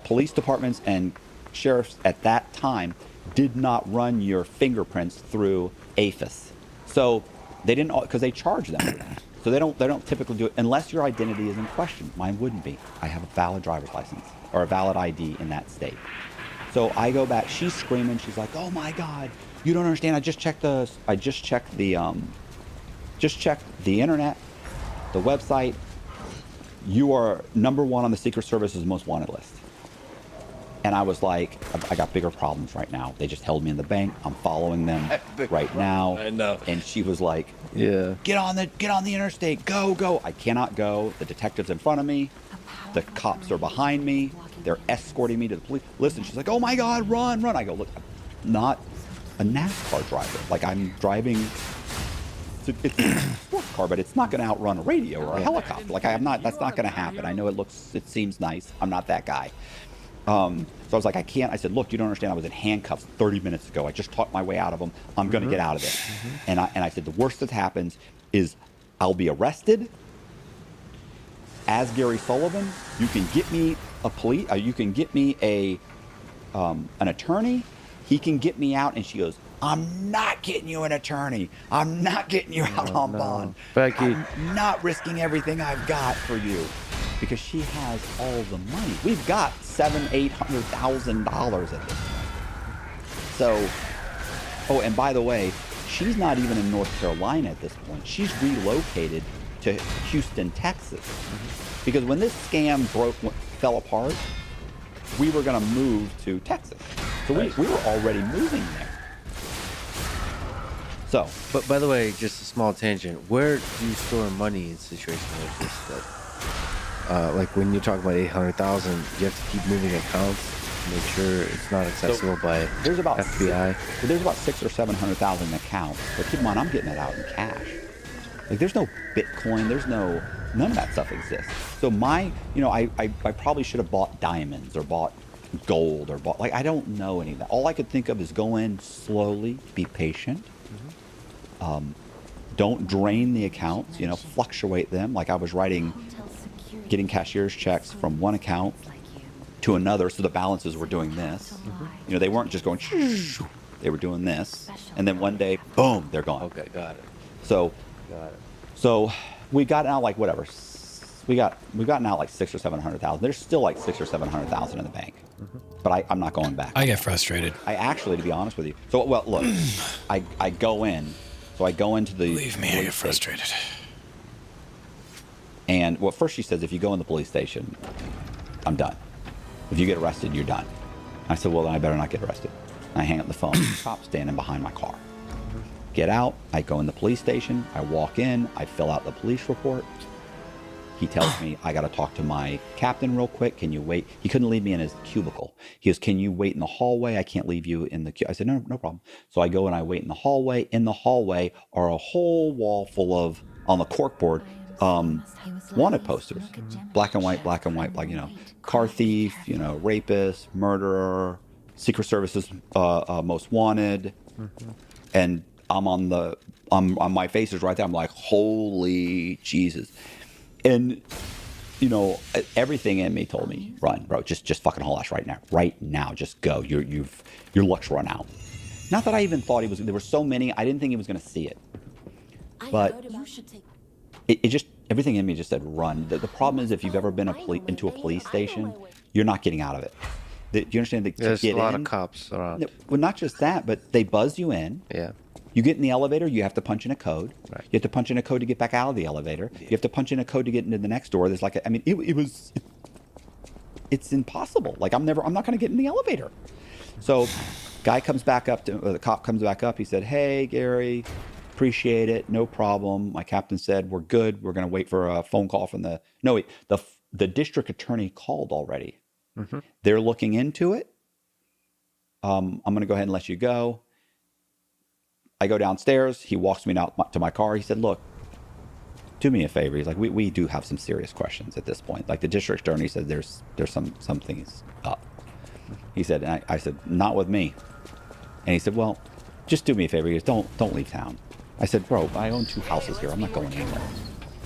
police departments and sheriffs at that time did not run your fingerprints through AFIS. So they didn't, because they charge them. So they don't typically do it unless your identity is in question. Mine wouldn't be. I have a valid driver's license or a valid ID in that state. So I go back. She's screaming. She's like, "Oh my God, you don't understand. I just checked the internet, the website. You are #1 on the Secret Service's most wanted list." And I was like, I got bigger problems right now. They just held me in the bank. I'm following them right now. I know. And she was like, Yeah. Get on the interstate. Go. I cannot go. The detective's in front of me. The cops are behind me. They're escorting me to the police. Listen, she's like, "Oh my God, run." I go, "Look, I'm not a NASCAR driver. Like, I'm driving, it's a sports car, but it's not going to outrun a radio or a helicopter. Like, that's not going to happen. I know it seems nice. I'm not that guy." So I was like, I can't. I said, "Look, you don't understand. I was in handcuffs 30 minutes ago. I just talked my way out of them. I'm going to get out of this." And I said, the worst that happens is I'll be arrested as Gary Sullivan. You can get me you can get me an attorney. He can get me out. And she goes, "I'm not getting you an attorney. I'm not getting you out on bond. Becky. I'm not risking everything I've got for you." Because she has all the money. We've got $700,000-800,000 at this point. So, and by the way, she's not even in North Carolina at this point. She's relocated to Houston, Texas. Because when this scam fell apart, we were going to move to Texas. So we were already moving there. So, But by the way, just a small tangent. Where do you store money in situations like this? Like when you talk about 800,000, you have to keep moving accounts to make sure it's not accessible by there's about FBI. There's about 600,000 or 700,000 accounts. But keep in mind, I'm getting it out in cash. Like, there's no Bitcoin. None of that stuff exists. So I probably should have bought diamonds or bought gold or I don't know any of that. All I could think of is go in slowly, be patient. Don't drain the accounts, fluctuate them. Like, I was getting cashier's checks from one account to another, so the balances were doing this. They weren't just going, they were doing this. And then one day, boom, they're gone. Okay, got it. So we got out like whatever. We've gotten out like 600,000 or 700,000. There's still like 600,000 or 700,000 in the bank, but I'm not going back. I get frustrated. I actually, to be honest with you. So look, I go in. So I go into the. Believe me, I get frustrated. And first she says, if you go in the police station, I'm done. If you get arrested, you're done. I said, well, then I better not get arrested. And I hang up the phone. Cop standing behind my car. Get out. I go in the police station. I walk in. I fill out the police report. He tells me, I got to talk to my captain real quick. Can you wait? He couldn't leave me in his cubicle. He goes, can you wait in the hallway? I can't leave you in the I said, no problem. So I go and I wait in the hallway. In the hallway are a whole wall full of, on the corkboard, wanted posters. Black and white, like, car thief, rapist, murderer, Secret Service's most wanted. And I'm on my face is right there. I'm like, holy Jesus. And, everything in me told me, run, bro, just fucking haul ass right now, just go. Your luck's run out. Not that I even thought there were so many, I didn't think he was going to see it. But it everything in me just said run. The problem is if you've ever been into a police station, you're not getting out of it. Do you understand that to There's get a lot in, of cops around. well, not just that, but they buzz you in. Yeah. You get in the elevator, you have to punch in a code. Right. You have to punch in a code to get back out of the elevator. You have to punch in a code to get into the next door. There's like, it's impossible. Like I'm not going to get in the elevator. So the cop comes back up. He said, "Hey, Gary, appreciate it. No problem. My captain said we're good. We're going to wait for a phone call from the district attorney called already. Mm-hmm. They're looking into it. I'm going to go ahead and let you go." I go downstairs. He walks me out to my car. He said, "Look, do me a favor." He's like, we do have some serious questions at this point. Like the district attorney said, there's some things up. He said, and I said, "Not with me." And he said, "Well, just do me a favor." He goes, don't leave town." I said, "Bro, I own 2 houses here. I'm not going anywhere."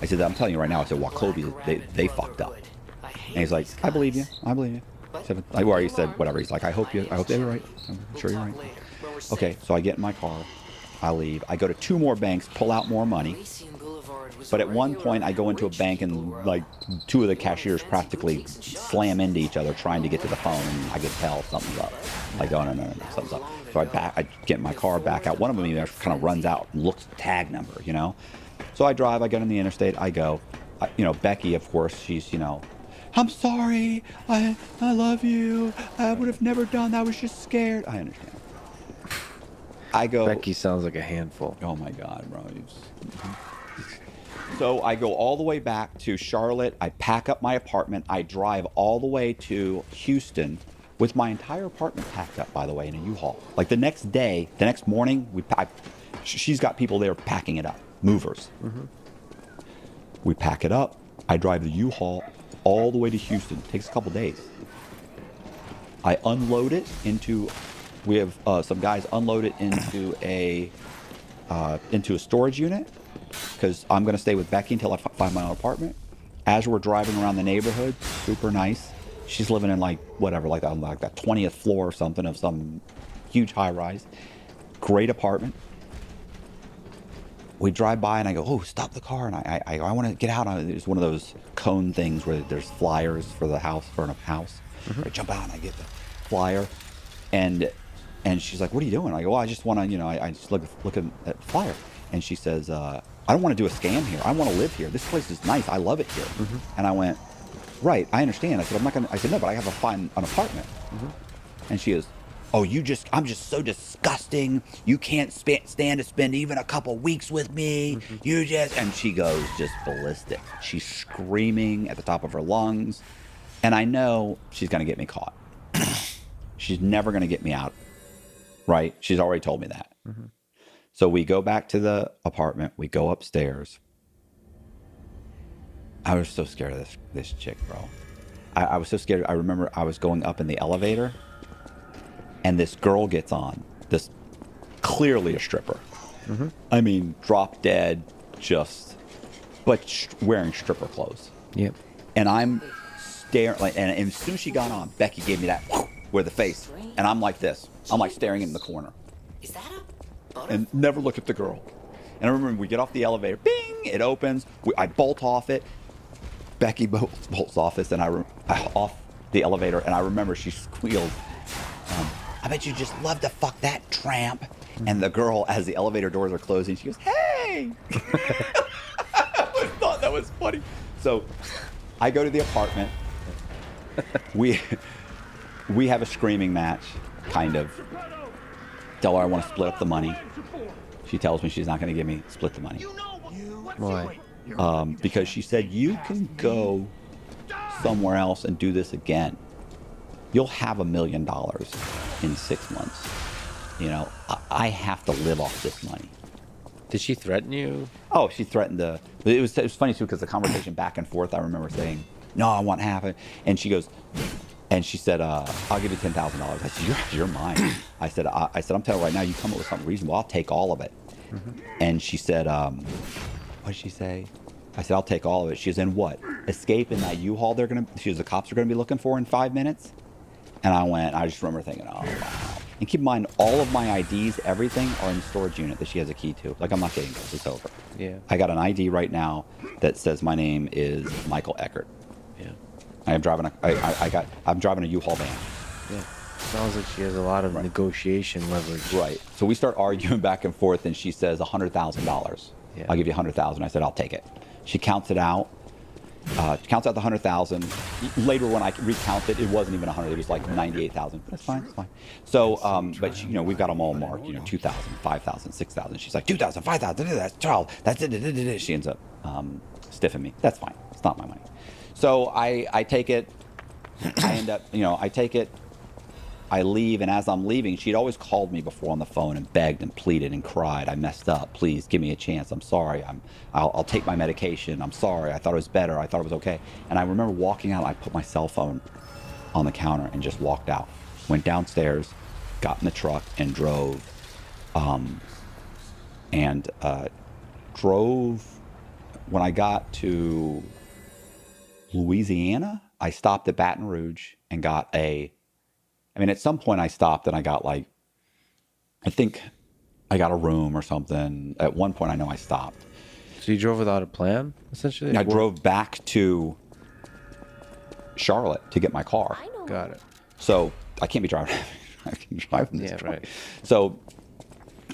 I said, "I'm telling you right now." I said, "Wachovia, they fucked up." And he's like, "I believe you. I believe you." I said, he said, whatever. He's like, I hope they're right. I'm sure you're right. Okay, so I get in my car. I leave. I go to 2 more banks, pull out more money. But at one point, I go into a bank and like 2 of the cashiers practically slam into each other trying to get to the phone. And I could tell something's up. I go, no, something's up. So I get in my car, back out. One of them even kind of runs out and looks at the tag number, you know. So I drive. I get on the interstate. I go. Becky, of course, she's, "I'm sorry. I love you. I would have never done that. I was just scared." I understand. I go. Becky sounds like a handful. Oh my God, bro. So I go all the way back to Charlotte. I pack up my apartment. I drive all the way to Houston with my entire apartment packed up, by the way, in a U-Haul. Like the next morning, she's got people there packing it up, movers. Mm-hmm. We pack it up. I drive the U-Haul all the way to Houston. It takes a couple days. I unload it into. We have some guys unload it into a storage unit because I'm going to stay with Becky until I find my own apartment. As we're driving around the neighborhood, super nice. She's living in like the 20th floor or something of some huge high rise. Great apartment. We drive by and I go, "Oh, stop the car!" And I want to get out. It's one of those cone things where there's flyers for the house, for a house. Mm-hmm. I jump out and I get the flyer, and she's like, "What are you doing?" I go, "Well, I just want to, I just look at the flyer." And she says, "I don't want to do a scam here. I want to live here. This place is nice. I love it here." Mm-hmm. And I went, "Right, I understand." I said, I said, "No, but I have to find an apartment." Mm-hmm. And she goes, "Oh, I'm just so disgusting. You can't stand to spend even a couple weeks with me. Mm-hmm. And she goes just ballistic. She's screaming at the top of her lungs. And I know she's going to get me caught. She's never going to get me out. Right? She's already told me that. Mm-hmm. So we go back to the apartment. We go upstairs. I was so scared of this chick, bro. I was so scared. I remember I was going up in the elevator, and this girl gets on. This clearly a stripper. Mm-hmm. I mean, drop dead, but wearing stripper clothes. Yep. And I'm staring, and as soon as she got on, Becky gave me that with the face, and I'm like this. I'm like staring in the corner. Is that a and never look at the girl. And I remember we get off the elevator, bing, it opens. I bolt off it. Becky bolts off this, and I off the elevator, and I remember she squealed, "I bet you just love to fuck that tramp." And the girl, as the elevator doors are closing, she goes, "Hey!" I thought that was funny. So I go to the apartment. We have a screaming match, kind of. Tell her I want to split up the money. She tells me she's not going to give me split the money. Why? Because she said, "You can go somewhere else and do this again. You'll have $1 million in 6 months. I have to live off this money." Did she threaten you? Oh, she threatened to. It was funny too because the conversation back and forth. I remember saying, "No, I want half it," and she goes, and she said, "I'll give you $10,000." I said, "You're mine." I said, "I'm telling you right now. You come up with something reasonable, I'll take all of it." Mm-hmm. And she said, "What did she say?" I said, "I'll take all of it." She goes, "And what? Escape in that U-Haul? The cops are gonna be looking for in 5 minutes?" And I just remember thinking, "Oh wow." And keep in mind, all of my IDs, everything, are in the storage unit that she has a key to. Like, I'm not getting those. It's over. Yeah. I got an ID right now that says my name is Michael Eckert. Yeah. I'm driving a U-Haul van. Yeah. Sounds like she has a lot of negotiation leverage. Right. So we start arguing back and forth, and she says $100,000. Yeah. I'll give you $100,000. I said, I'll take it. She counts it out. Counts out the 100,000. Later, when I recount it, it wasn't even 100. It was like 98,000. That's fine. It's fine. So, but she, we've got them all marked. 2,000, 5,000, 6,000. She's like 2,000, 5,000. That's 12. That's it. She ends up stiffing me. That's fine. It's not my money. So I take it. I end up. I take it. I leave, and as I'm leaving, she'd always called me before on the phone and begged and pleaded and cried. I messed up. Please give me a chance. I'm sorry. I'll take my medication. I'm sorry. I thought it was better. I thought it was okay. And I remember walking out. I put my cell phone on the counter and just walked out. Went downstairs, got in the truck, and drove. Drove. When I got to Louisiana, I stopped at Baton Rouge and got at some point I stopped and I got I think I got a room or something. At one point I know I stopped. So you drove without a plan, essentially? I drove back to Charlotte to get my car. Got it. So I can't be driving. I can drive in this truck. Right. So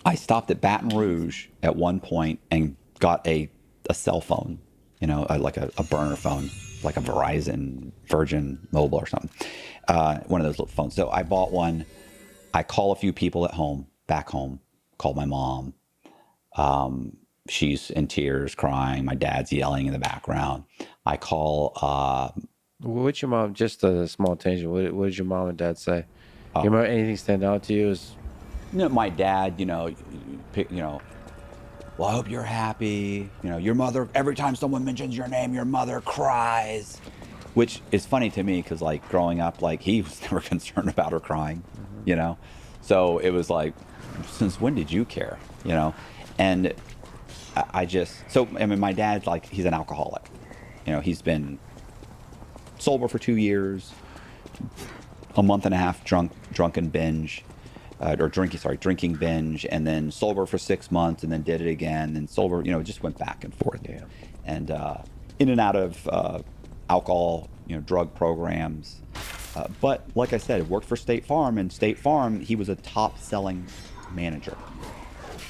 I stopped at Baton Rouge at one point and got a cell phone, like a burner phone, like a Verizon, Virgin Mobile or something. One of those little phones. So I bought one. I call a few people at home, back home, called my mom. She's in tears, crying. My dad's yelling in the background. I call. What's your mom? Just a small tangent. What did your mom and dad say? You remember anything stand out to you? My dad, well, I hope you're happy. Your mother, every time someone mentions your name, your mother cries. Which is funny to me because, growing up, he was never concerned about her crying, So it was since when did you care, And my dad's he's an alcoholic. He's been sober for 2 years, a month and a half drunken binge, drinking binge, and then sober for 6 months, and then did it again, and sober, it just went back and forth. Yeah. And in and out of alcohol, drug programs. But like I said, it worked for State Farm, and State Farm, he was a top selling manager.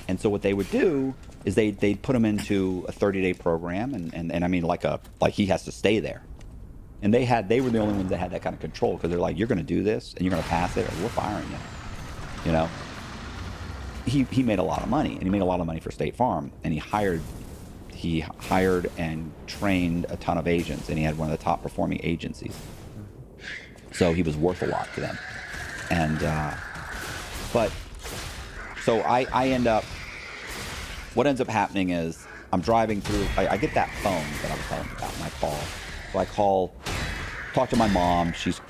And so what they would do is they'd put him into a 30-day program, and I mean, like he has to stay there. And they were the only ones that had that kind of control, because they're like, you're going to do this and you're going to pass it, or we're firing you. He made a lot of money, and he made a lot of money for State Farm, and he hired and trained a ton of agents, and he had one of the top performing agencies. So he was worth a lot to them. And so I end up, what ends up happening is I'm driving through, I get that phone that I was telling you about, and I call. So I talk to my mom. She's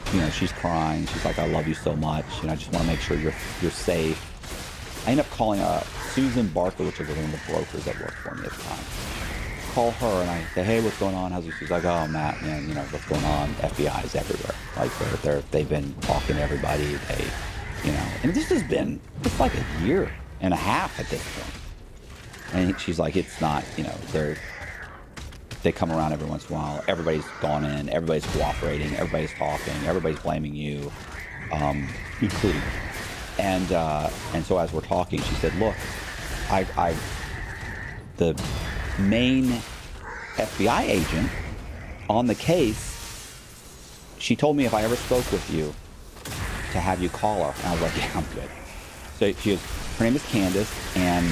crying. She's like, I love you so much, and I just want to make sure you're safe. I end up calling Susan Barker, which was one of the brokers that worked for me at the time. Call her and I say, hey, what's going on? She's like, oh, Matt, man, what's going on? FBI is everywhere. They've been talking to everybody. And this has been, it's like a year and a half at this point. And she's like, it's not, they come around every once in a while. Everybody's gone in. Everybody's cooperating. Everybody's talking. Everybody's blaming you, including me. And so as we're talking, she said, look, the main FBI agent on the case, she told me if I ever spoke with you to have you call her. And I was like, yeah, I'm good. So her name is Candace, and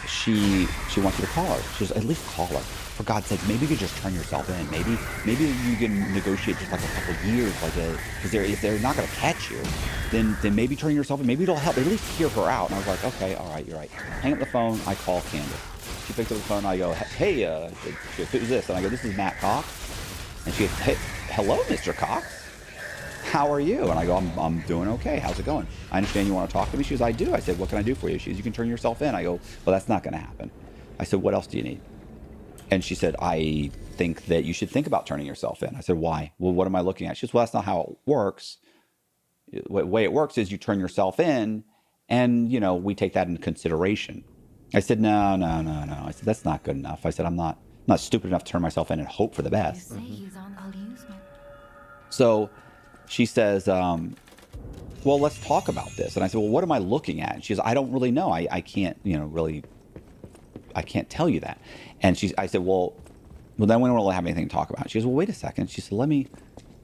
she wants you to call her. She says, at least call her. For God's sake, maybe you could just turn yourself in. Maybe you can negotiate just a couple of years, because if they're not going to catch you, then maybe turning yourself in, maybe it'll help. At least hear her out. And I was like, okay, all right, you're right. Hang up the phone. I call Candace. She picks up the phone. And I go, hey, who's this? And I go, this is Matt Cox. And she goes, hey, hello, Mr. Cox. How are you? And I go, I'm doing okay. How's it going? I understand you want to talk to me. She goes, I do. I said, what can I do for you? She goes, you can turn yourself in. I go, well, that's not going to happen. I said, what else do you need? And she said, I think that you should think about turning yourself in. I said, why? Well, what am I looking at? She says, well, that's not how it works. the way it works is you turn yourself in, and we take that into consideration. I said, no. I said, that's not good enough. I said, I'm not stupid enough to turn myself in and hope for the best. So she says, well, let's talk about this. And I said, well, what am I looking at? And she says, I don't really know. I can't, really, I can't tell you that. And I said, well, then we don't really have anything to talk about. She goes, well, wait a second. She said,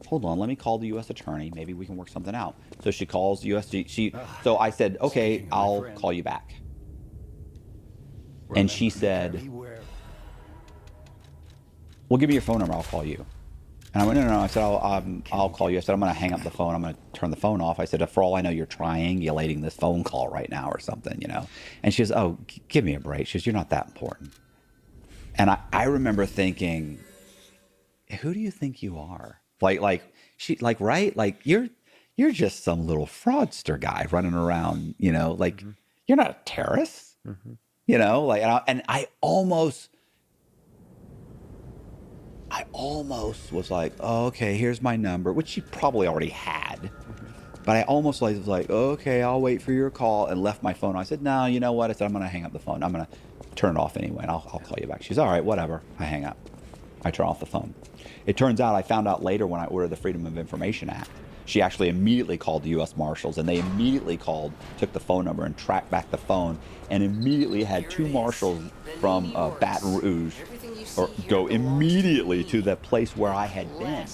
hold on, let me call the U.S. attorney. Maybe we can work something out. So she calls the U.S. So I said, okay, I'll call you back. And she said, well, give me your phone number. I'll call you. And I went, no. I said, I'll call you. I said, I'm going to hang up the phone. I'm going to turn the phone off. I said, for all I know, you're triangulating this phone call right now or something, And she says, oh, give me a break. She says, you're not that important. And I remember thinking, who do you think you are? Like right? Like you're just some little fraudster guy running around, like you're not a terrorist, and I almost was like, oh, okay, here's my number, which she probably already had. But I almost was like, okay, I'll wait for your call, and left my phone. I said, no, you know what? I said, I'm going to hang up the phone. I'm going to turn it off anyway, and I'll call you back. She's all right, whatever. I hang up. I turn off the phone. It turns out I found out later when I ordered the Freedom of Information Act. She actually immediately called the U.S. Marshals, and they immediately took the phone number and tracked back the phone, and immediately had two marshals from Baton Rouge go immediately to the place where I had been.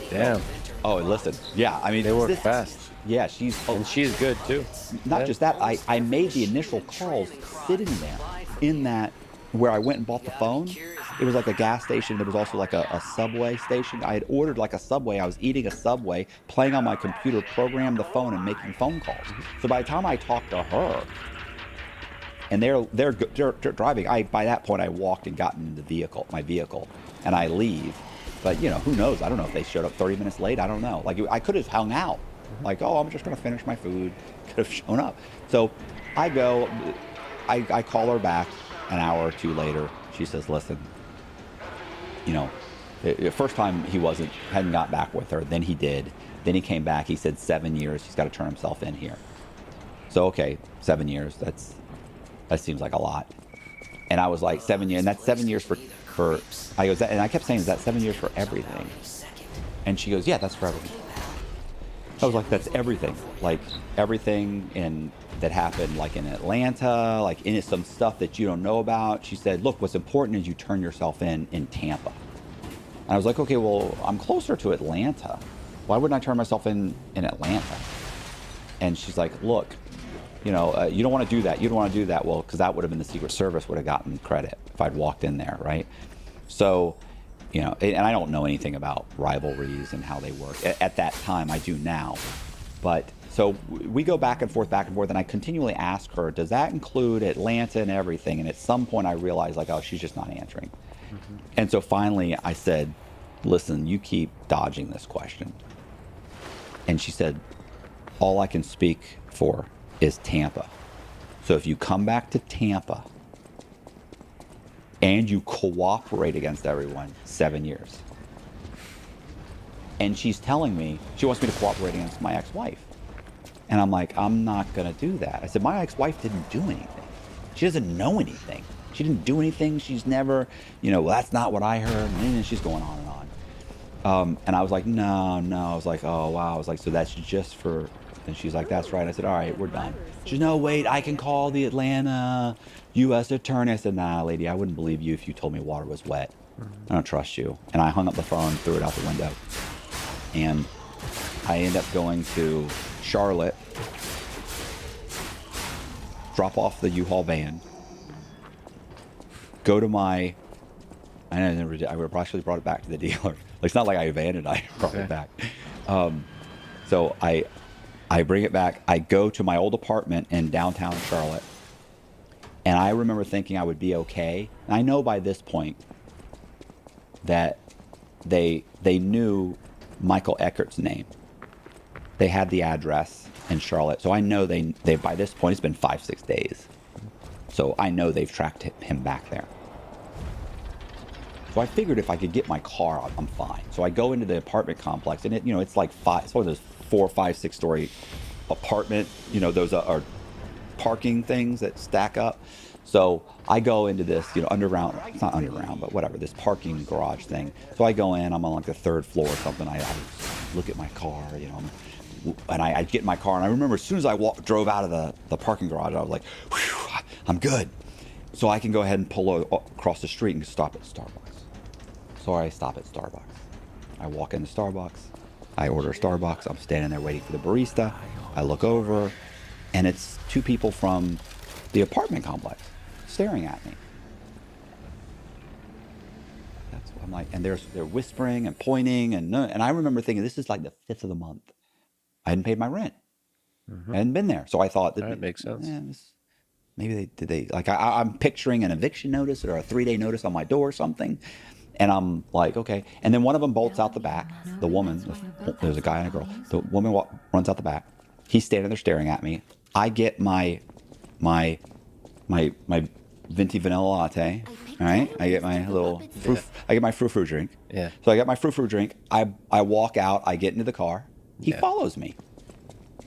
Damn. Oh, listen. Yeah, I mean, They work fast. Yeah, And she's good too. Not just that, I made the initial calls sitting there in that where I went and bought the phone. It was like a gas station. There was also like a Subway station. I had ordered like a Subway. I was eating a Subway, playing on my computer, programmed the phone, and making phone calls. So by the time I talked to her, and they're driving, by that point I walked and got in my vehicle, and I leave. But who knows? I don't know if they showed up 30 minutes late. I don't know. Like I could have hung out. Like, oh, I'm just gonna finish my food. Could have shown up. So I go. I call her back an hour or two later. She says, listen, the first time he hadn't got back with her. Then he did. Then he came back. He said 7 years. He's got to turn himself in here. So, okay, 7 years. That seems like a lot. And I was like, 7 years. And that's 7 years for I goes, and I kept saying, is that 7 years for everything? And she goes, yeah, that's for everything. I was like, that's everything. Like everything that happened like in Atlanta, like in some stuff that you don't know about. She said, look, what's important is you turn yourself in Tampa. And I was like, okay, well, I'm closer to Atlanta. Why wouldn't I turn myself in Atlanta? And she's like, look, you don't want to do that. You don't want to do that. Well, because that would have been the Secret Service would have gotten credit if I'd walked in there, right? So, and I don't know anything about rivalries and how they work. At that time, I do now. But so we go back and forth, and I continually ask her, does that include Atlanta and everything? And at some point, I realized, like, oh, she's just not answering. Mm-hmm. And so finally, I said, listen, you keep dodging this question. And she said, all I can speak for is Tampa. So if you come back to Tampa and you cooperate against everyone, 7 years. And she's telling me she wants me to cooperate against my ex-wife. And I'm like, I'm not going to do that. I said, my ex-wife didn't do anything. She doesn't know anything. She didn't do anything. She's never, well, that's not what I heard. And she's going on and on. And I was like, no. I was like, oh, wow. I was like, so that's just for... And she's like, that's right. I said, all right, we're done. She said, no, wait, I can call the Atlanta U.S. attorney. I said, nah, lady, I wouldn't believe you if you told me water was wet. I don't trust you. And I hung up the phone, threw it out the window. And I ended up going to Charlotte, drop off the U-Haul van, go to my... I would have actually brought it back to the dealer. Like, it's not like I abandoned it. I brought it back. So I bring it back. I go to my old apartment in downtown Charlotte. And I remember thinking I would be okay. And I know by this point that they knew Michael Eckert's name. They had the address in Charlotte. So I know they by this point, it's been 5-6 days. So I know they've tracked him back there. So I figured if I could get my car, I'm fine. So I go into the apartment complex, and it's like it's one of those 4, 5, 6-story apartment. Those are parking things that stack up. So I go into this, underground. It's not underground, but whatever. This parking garage thing. So I go in. I'm on like the 3rd floor or something. I look at my car, and I get in my car. And I remember as soon as I drove out of the parking garage, I was like, whew, I'm good. So I can go ahead and pull across the street and stop at Starbucks. So I stop at Starbucks. I walk into Starbucks. I order a Starbucks. I'm standing there waiting for the barista. I look over, and it's 2 people from the apartment complex staring at me. I'm like, and they're whispering and pointing, and I remember thinking, this is like the 5th of the month. I hadn't paid my rent. I hadn't been there, so I thought That makes sense. Maybe they like I'm picturing an eviction notice or a 3-day notice on my door or something, and I'm like, okay. And then one of them bolts out the back. The woman, there's a guy and a girl. The woman runs out the back. He's standing there staring at me. I get my venti vanilla latte. All right, I get my little I get my frou-frou drink. Yeah. So I got my frou-frou drink. I walk out. I get into the car. He follows me.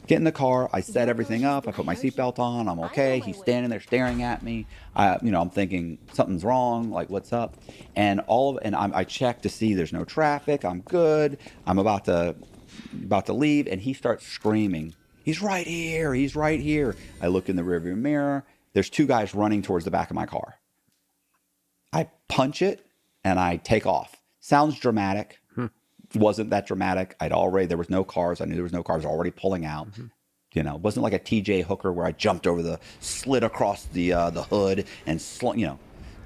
Get in the car. I set everything up. I put my seatbelt on. I'm okay. He's standing there staring at me. I'm thinking something's wrong. Like, what's up? And I check to see there's no traffic. I'm good. I'm about to leave, and he starts screaming. He's right here. He's right here. I look in the rearview mirror. There's 2 guys running towards the back of my car. I punch it and I take off. Sounds dramatic. Wasn't that dramatic. There was no cars. I knew there was no cars already pulling out. It wasn't like a TJ Hooker where I jumped over slid across the hood and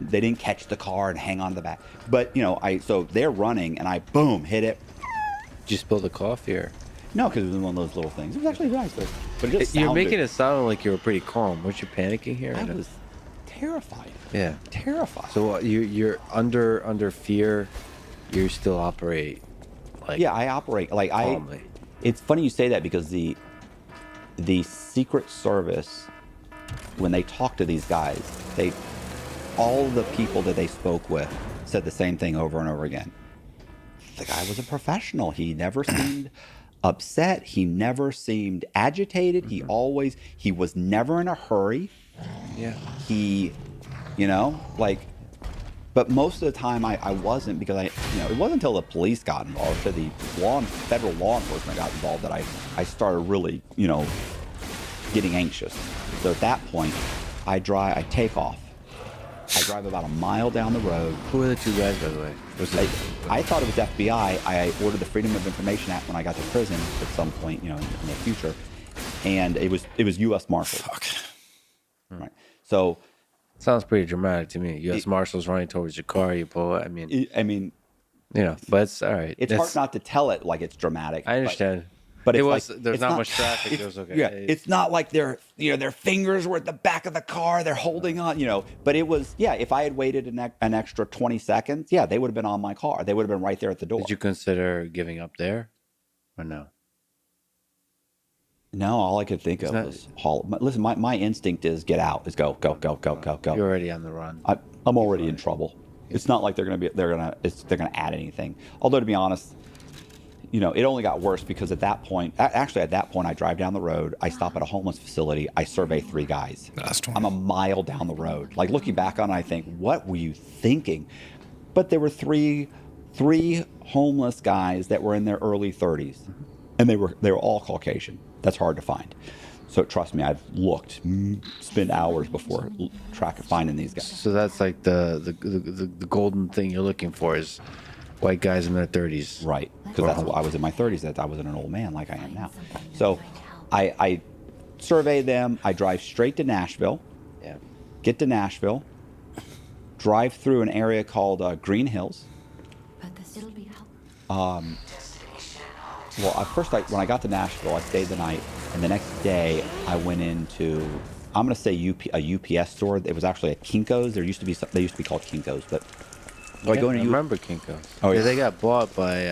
they didn't catch the car and hang on to the back. But so they're running and I boom hit it. Did you spill the coffee or? No, because it was one of those little things. It was actually nice, but it just You're sounded, making it sound like you were pretty calm. Weren't you panicking here? I was terrified. Yeah. Terrified. So you're under fear. You still operate like I operate like calmly. It's funny you say that because the Secret Service, when they talk to these guys, all the people that they spoke with said the same thing over and over again. The guy was a professional. He never seemed upset. He never seemed agitated. He was never in a hurry. Yeah. But most of the time I wasn't, because it wasn't until the police got involved, or the federal law enforcement got involved, that I started really, getting anxious. So at that point, I take off. I drive about a mile down the road. Who were the 2 guys, by the way? I thought it was FBI. I ordered the Freedom of Information Act when I got to prison at some point, in the future, and it was U.S. Marshals. Fuck. Right. So. Sounds pretty dramatic to me. U.S. Marshals running towards your car. You pull it. I mean, but it's all right. It's hard not to tell it like it's dramatic. I understand. But there's not much traffic. It was okay. Yeah, it's not like their fingers were at the back of the car. They're holding on, But it was, if I had waited an extra 20 seconds, they would have been on my car. They would have been right there at the door. Did you consider giving up there, or no? No, all I could think of was haul. Listen, my instinct is get out. Is go. You're already on the run. I'm already in trouble. It's not like they're gonna add anything. Although, to be honest, it only got worse because at that point, I drive down the road. I stop at a homeless facility. I survey 3 guys. I'm a mile down the road. Like, looking back on it, I think, what were you thinking? But there were three homeless guys that were in their early 30s, and they were all Caucasian. That's hard to find. So trust me, I've looked, spent hours before finding these guys. So that's like the golden thing you're looking for is white guys in their 30s. Right, because that's what I was in my 30s. That I wasn't an old man like I am now. So I survey them. I drive straight to Nashville. Yeah. Get to Nashville. Drive through an area called Green Hills. Well, at first, when I got to Nashville, I stayed the night, and the next day I went into, I'm going to say a UPS store. It was actually a Kinko's. They used to be called Kinko's, but I remember Kinko's. Oh, yeah. They got bought by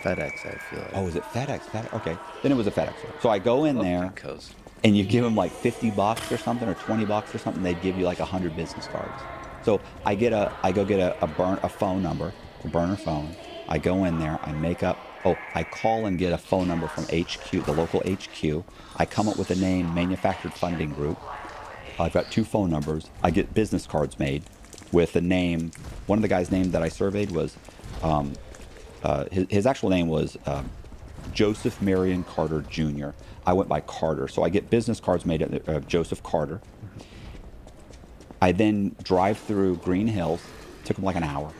FedEx, I feel like. Oh, was it FedEx? Okay, then it was a FedEx store. So I go in there, Kinko's. and you give them like $50 or something, or $20 or something. They'd give you like 100 business cards. So I go get a phone number, a burner phone. I go in there, I call and get a phone number from HQ, the local HQ. I come up with a name, Manufactured Funding Group. I've got 2 phone numbers. I get business cards made with a name. One of the guys' name that I surveyed was, his actual name was Joseph Marion Carter Jr. I went by Carter. So I get business cards made of Joseph Carter. I then drive through Green Hills. Took them like an hour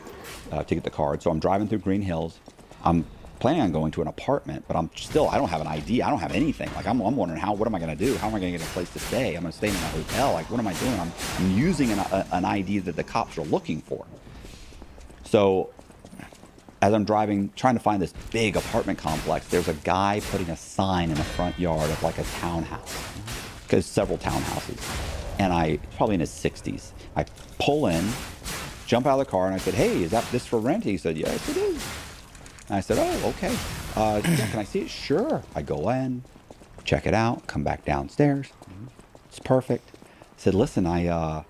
to get the card. So I'm driving through Green Hills. I'm planning on going to an apartment, but I don't have an ID. I don't have anything. Like I'm wondering what am I going to do? How am I going to get a place to stay? I'm going to stay in a hotel. Like what am I doing? I'm using an ID that the cops are looking for. So as I'm driving, trying to find this big apartment complex, there's a guy putting a sign in the front yard of like a townhouse, because several townhouses. And probably in his 60s. I pull in, jump out of the car, and I said, "Hey, is this for rent?" He said, "Yes, it is." And I said, "Oh, okay. Yeah, can I see it?" "Sure." I go in, check it out, come back downstairs. It's perfect. I said, "Listen, I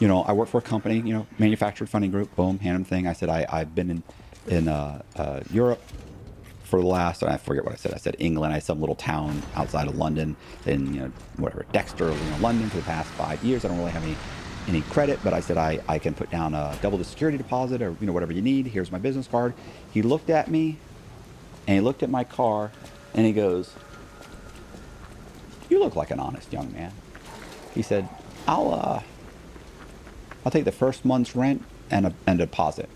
work for a company, Manufactured Funding Group." Boom, hand him thing. I said, I've been in Europe for the last, I forget what I said. I said England. I said some little town outside of London, in Dexter, London, for the past 5 years. I don't really have any credit, but I said I can put down double the security deposit, or whatever you need. Here's my business card. He looked at me, and he looked at my car, and he goes, "You look like an honest young man." He said, I'll take the first month's rent and a deposit."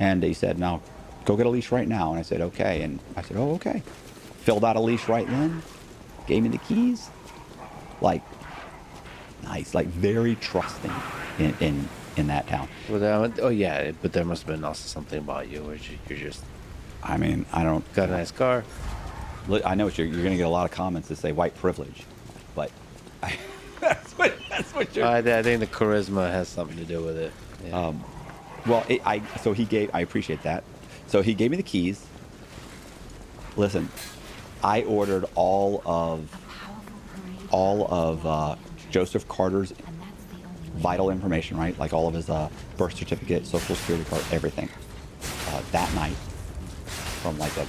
And he said, "Now go get a lease right now." And I said, "Okay." And I said, "Oh, okay." Filled out a lease right then, gave me the keys. Like, nice, like very trusting in that town. Well, but there must have been also something about you where you're just I mean, I don't got a nice car. Look, I know you're going to get a lot of comments that say white privilege, but that's what you're. I think the charisma has something to do with it. Yeah. I appreciate that. So he gave me the keys. Listen, I ordered all of Joseph Carter's vital information, right? Like all of his birth certificate, social security card, everything. That night, from like a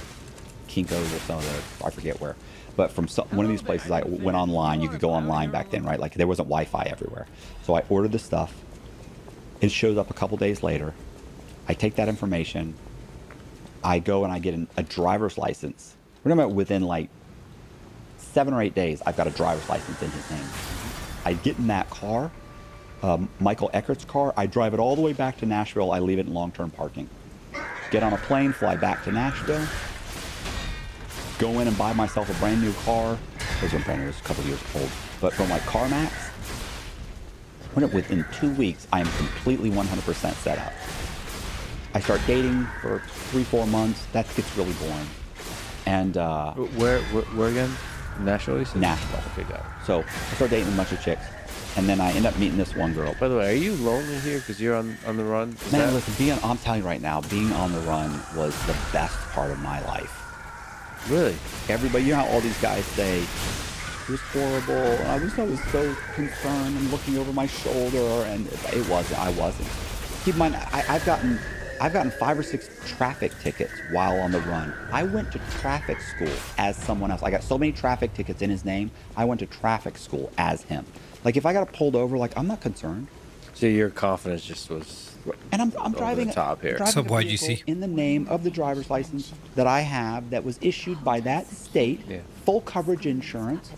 Kinko's or some other, I forget where, but from one of these places, I went online. You could go online back then, right? Like there wasn't Wi-Fi everywhere. So I ordered the stuff. It shows up a couple days later. I take that information. I go and I get a driver's license. We're talking about within like 7 or 8 days, I've got a driver's license in his name. I get in that car, Michael Eckert's car. I drive it all the way back to Nashville. I leave it in long-term parking. Get on a plane, fly back to Nashville. Go in and buy myself a brand new car. It wasn't brand new, it was a couple years old. But from like CarMax, within 2 weeks, I am completely 100% set up. I start dating for 3-4 months. That gets really boring. And where again? Nashville? Nashville. Okay, got it. So I start dating a bunch of chicks, and then I end up meeting this one girl. By the way, are you lonely here because you're on the run? Man, listen, I'm telling you right now, being on the run was the best part of my life. Really? Everybody, you know how all these guys say, it was horrible, I was always so concerned and looking over my shoulder, and I wasn't. Keep in mind, I've gotten 5 or 6 traffic tickets while on the run. I went to traffic school as someone else. I got so many traffic tickets in his name, I went to traffic school as him. Like if I got pulled over, like I'm not concerned. So your confidence just was. And I'm driving the top here. So a why'd you vehicle see? in the name of the driver's license that I have that was issued by that state, Yeah. full coverage insurance.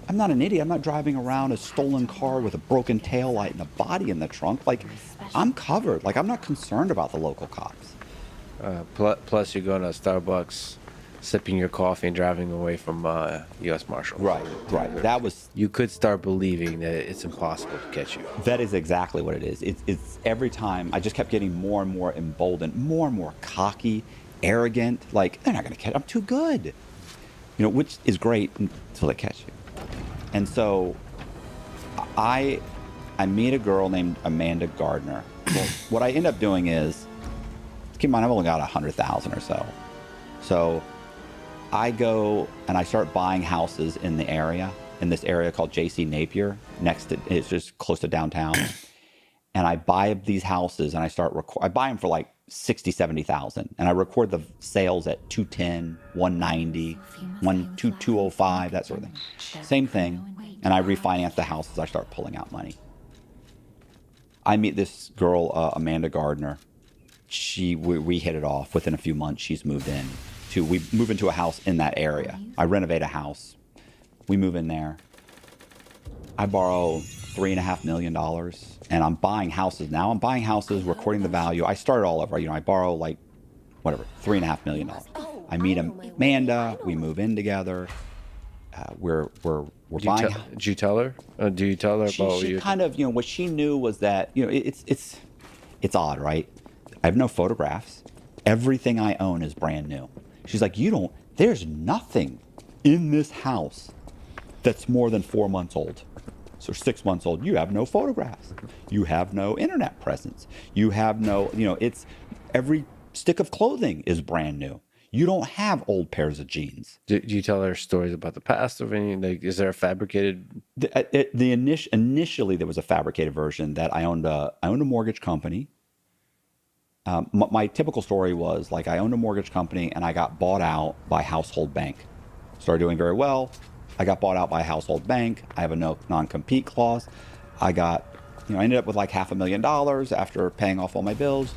I'm not an idiot. I'm not driving around a stolen car with a broken taillight and a body in the trunk. Like, I'm covered. Like, I'm not concerned about the local cops. Plus, you're going to Starbucks, sipping your coffee and driving away from U.S. Marshals. Right. That was. You could start believing that it's impossible to catch you. That is exactly what it is. It's every time I just kept getting more and more emboldened, more and more cocky, arrogant. Like, they're not going to catch. I'm too good. Which is great until they catch you. And so I meet a girl named Amanda Gardner. Well, what I end up doing is, keep in mind, I've only got 100,000 or so. So I go and I start buying houses in this area called J.C. Napier. It's just close to downtown. and I buy these houses and I start I buy them for like 60, 70,000, and I record the sales at 210, 190, 205, that sort of thing. Same thing. And I refinance the houses. I start pulling out money. I meet this girl, Amanda Gardner. We hit it off. Within a few months, she's moved in. We move into a house in that area. I renovate a house. We move in there. I borrow $3.5 million, and I'm buying houses now. I'm buying houses, recording the value. I start all over. I borrow like, whatever, $3.5 million. I meet Amanda. We move in together. We're buying. Did you tell her? Do you tell her about She you? kind of, what she knew was that, it's odd, right? I have no photographs. Everything I own is brand new. She's like, there's nothing in this house that's more than 4 months old. So 6 months old. You have no photographs. You have no internet presence. You have no, it's every stick of clothing is brand new. You don't have old pairs of jeans. Do you tell her stories about the past of any? Like, is there a fabricated? Initially, there was a fabricated version that I owned a mortgage company. My typical story was like I owned a mortgage company and I got bought out by Household Bank. Started doing very well. I got bought out by Household Bank. I have a no non-compete clause. I ended up with like $500,000 after paying off all my bills,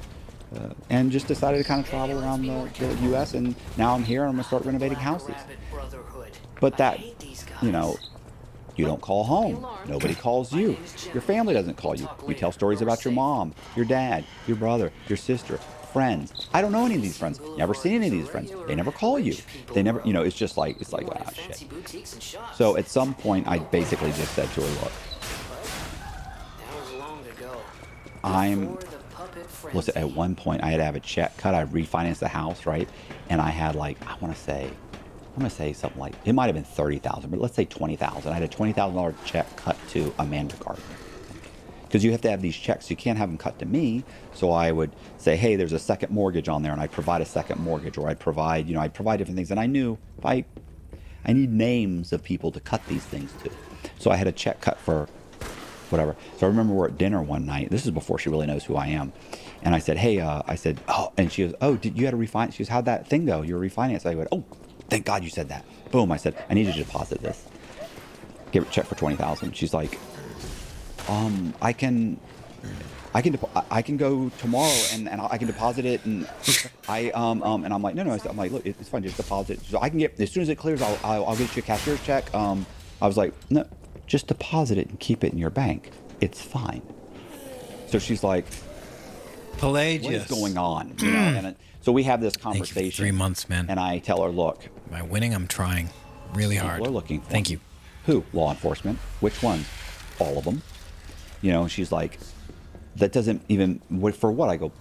and just decided to kind of travel around the U.S. And now I'm here and I'm gonna start renovating houses. But that, you don't call home. Nobody calls you. Your family doesn't call you. You tell stories about your mom, your dad, your brother, your sister, friends. I don't know any of these friends. Never seen any of these friends. They never call you. They never, it's like, ah, shit. So at some point, I basically just said to her, look, listen, at one point, I had to have a check cut. I refinanced the house, right? And I had like, I'm going to say something like, it might have been 30,000, but let's say 20,000. I had a $20,000 check cut to Amanda Gardner. Because you have to have these checks. You can't have them cut to me. So I would say, hey, there's a second mortgage on there, and I'd provide a second mortgage, or I'd provide different things. And I knew I need names of people to cut these things to. So I had a check cut for whatever. So I remember we're at dinner one night. This is before she really knows who I am. And I said, hey, oh, and she goes, oh, you had to refinance? She goes, how'd that thing go? You're refinanced. I went, oh, thank God you said that. Boom. I said, I need you to deposit this. Give her a check for 20,000. She's like, I can go tomorrow and I can deposit it, and and I'm like, no, I'm like, look, it's fine, just deposit. So I can get, as soon as it clears, I'll get you a cashier's check. I was like, no, just deposit it and keep it in your bank. It's fine. So she's like, Pelagius, what is going on? And so we have this conversation. Thank you for 3 months, man. And I tell her, look, am I winning? I'm trying really hard. People are looking for Thank you. Who? Law enforcement. Which ones? All of them. She's like, that doesn't even, for what? I go,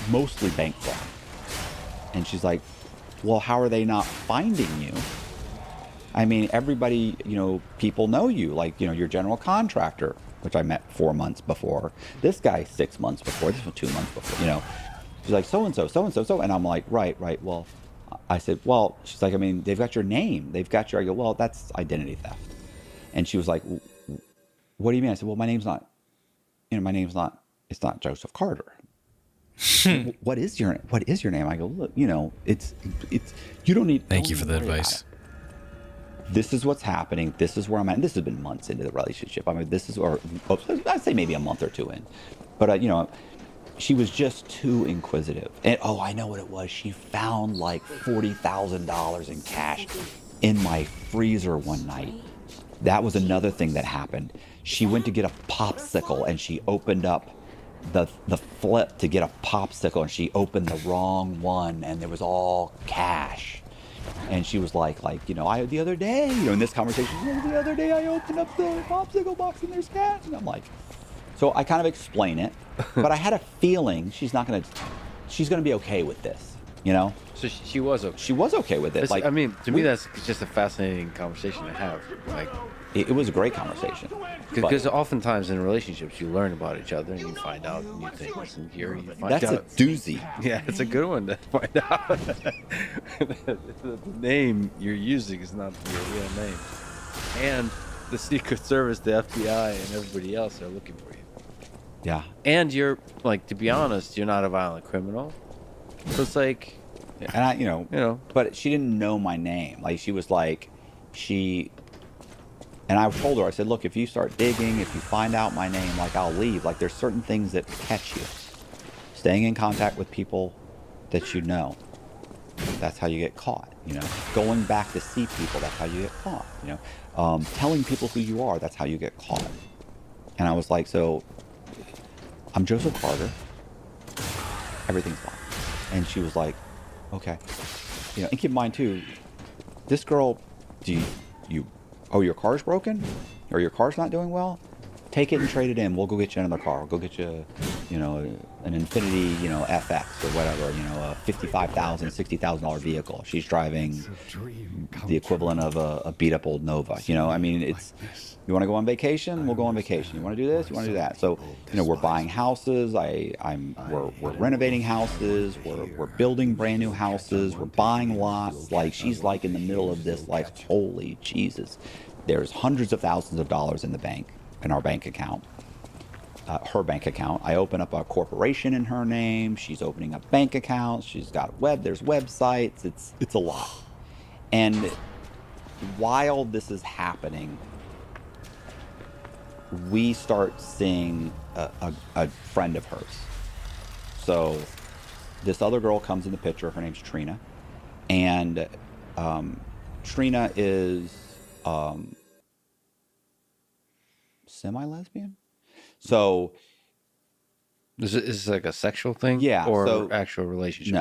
mostly bank fraud. And she's like, well, how are they not finding you? I mean, everybody, people know you, like, your general contractor, which I met 4 months before. This guy 6 months before. This was 2 months before, She's like, so-and-so, so-and-so, so. And I'm like, right. Well, I said, well, she's like, I mean, they've got your name. They've got your, I go, well, that's identity theft. And she was like, what do you mean? I said, well, my name's not, it's not Joseph Carter. What is your name? I go, look, it's, you don't need. Thank you for the advice. This is what's happening. This is where I'm at. And this has been months into the relationship. I mean, I'd say maybe a month or two in. But, she was just too inquisitive. And, I know what it was. She found like $40,000 in cash in my freezer one night. That was another thing that happened. She went to get a popsicle and she opened up the flip to get a popsicle, and she opened the wrong one, and there was all cash. And she was like, the other day, in this conversation, the other day I opened up the popsicle box and there's cash. And I'm like, so I kind of explain it, but I had a feeling she's going to be okay with this, So she was okay. She was okay with it. Like, I mean, to me, that's just a fascinating conversation to have. Like, it was a great conversation. Because oftentimes in relationships, you learn about each other and you find out new things. And here you find that's out. A doozy. Yeah, it's a good one to find out. The name you're using is not your real name. And the Secret Service, the FBI, and everybody else are looking for you. Yeah. And you're like, to be honest, you're not a violent criminal. So it's like, And I, you know, you know, but she didn't know my name. Like she was like, and I told her, I said, look, if you start digging, if you find out my name, like I'll leave. Like there's certain things that catch you. Staying in contact with people that you know, that's how you get caught. You know, going back to see people, that's how you get caught. You know, telling people who you are, that's how you get caught. And I was like, so I'm Joseph Carter. Everything's fine. And she was like, okay. You know, and keep in mind too, this girl, oh, your car's broken? Or your car's not doing well? Take it and trade it in. We'll go get you another car. We'll go get you, you know, an Infinity, you know, FX or whatever, you know, a $55,000, $60,000 vehicle. She's driving the equivalent of a beat up old Nova. You know, I mean, it's, you want to go on vacation? We'll go on vacation. You want to do this? You want to do that? So, you know, we're buying houses. We're renovating houses. We're building brand new houses. We're buying lots. Like she's like in the middle of this, like, holy Jesus. There's hundreds of thousands of dollars in the bank, in our bank account, her bank account. I open up a corporation in her name. She's opening up bank accounts. She's got there's websites. It's a lot. And while this is happening, we start seeing a friend of hers. So this other girl comes in the picture. Her name's Trina. And Trina is semi-lesbian. So is it like a sexual thing? Yeah. Or So, actual relationship?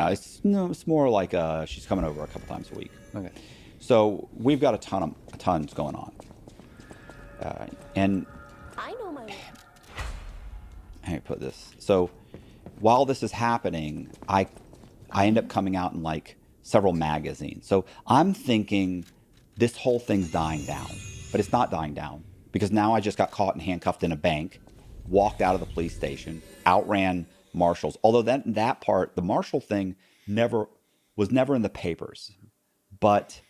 no, it's more like she's coming over a couple times a week. Okay. So we've got tons going on. And I know my. how do I put this? So while this is happening, I end up coming out in like several magazines. So I'm thinking this whole thing's dying down, but it's not dying down because now I just got caught and handcuffed in a bank, walked out of the police station, outran marshals. Although that part, the marshal thing, was never in the papers, but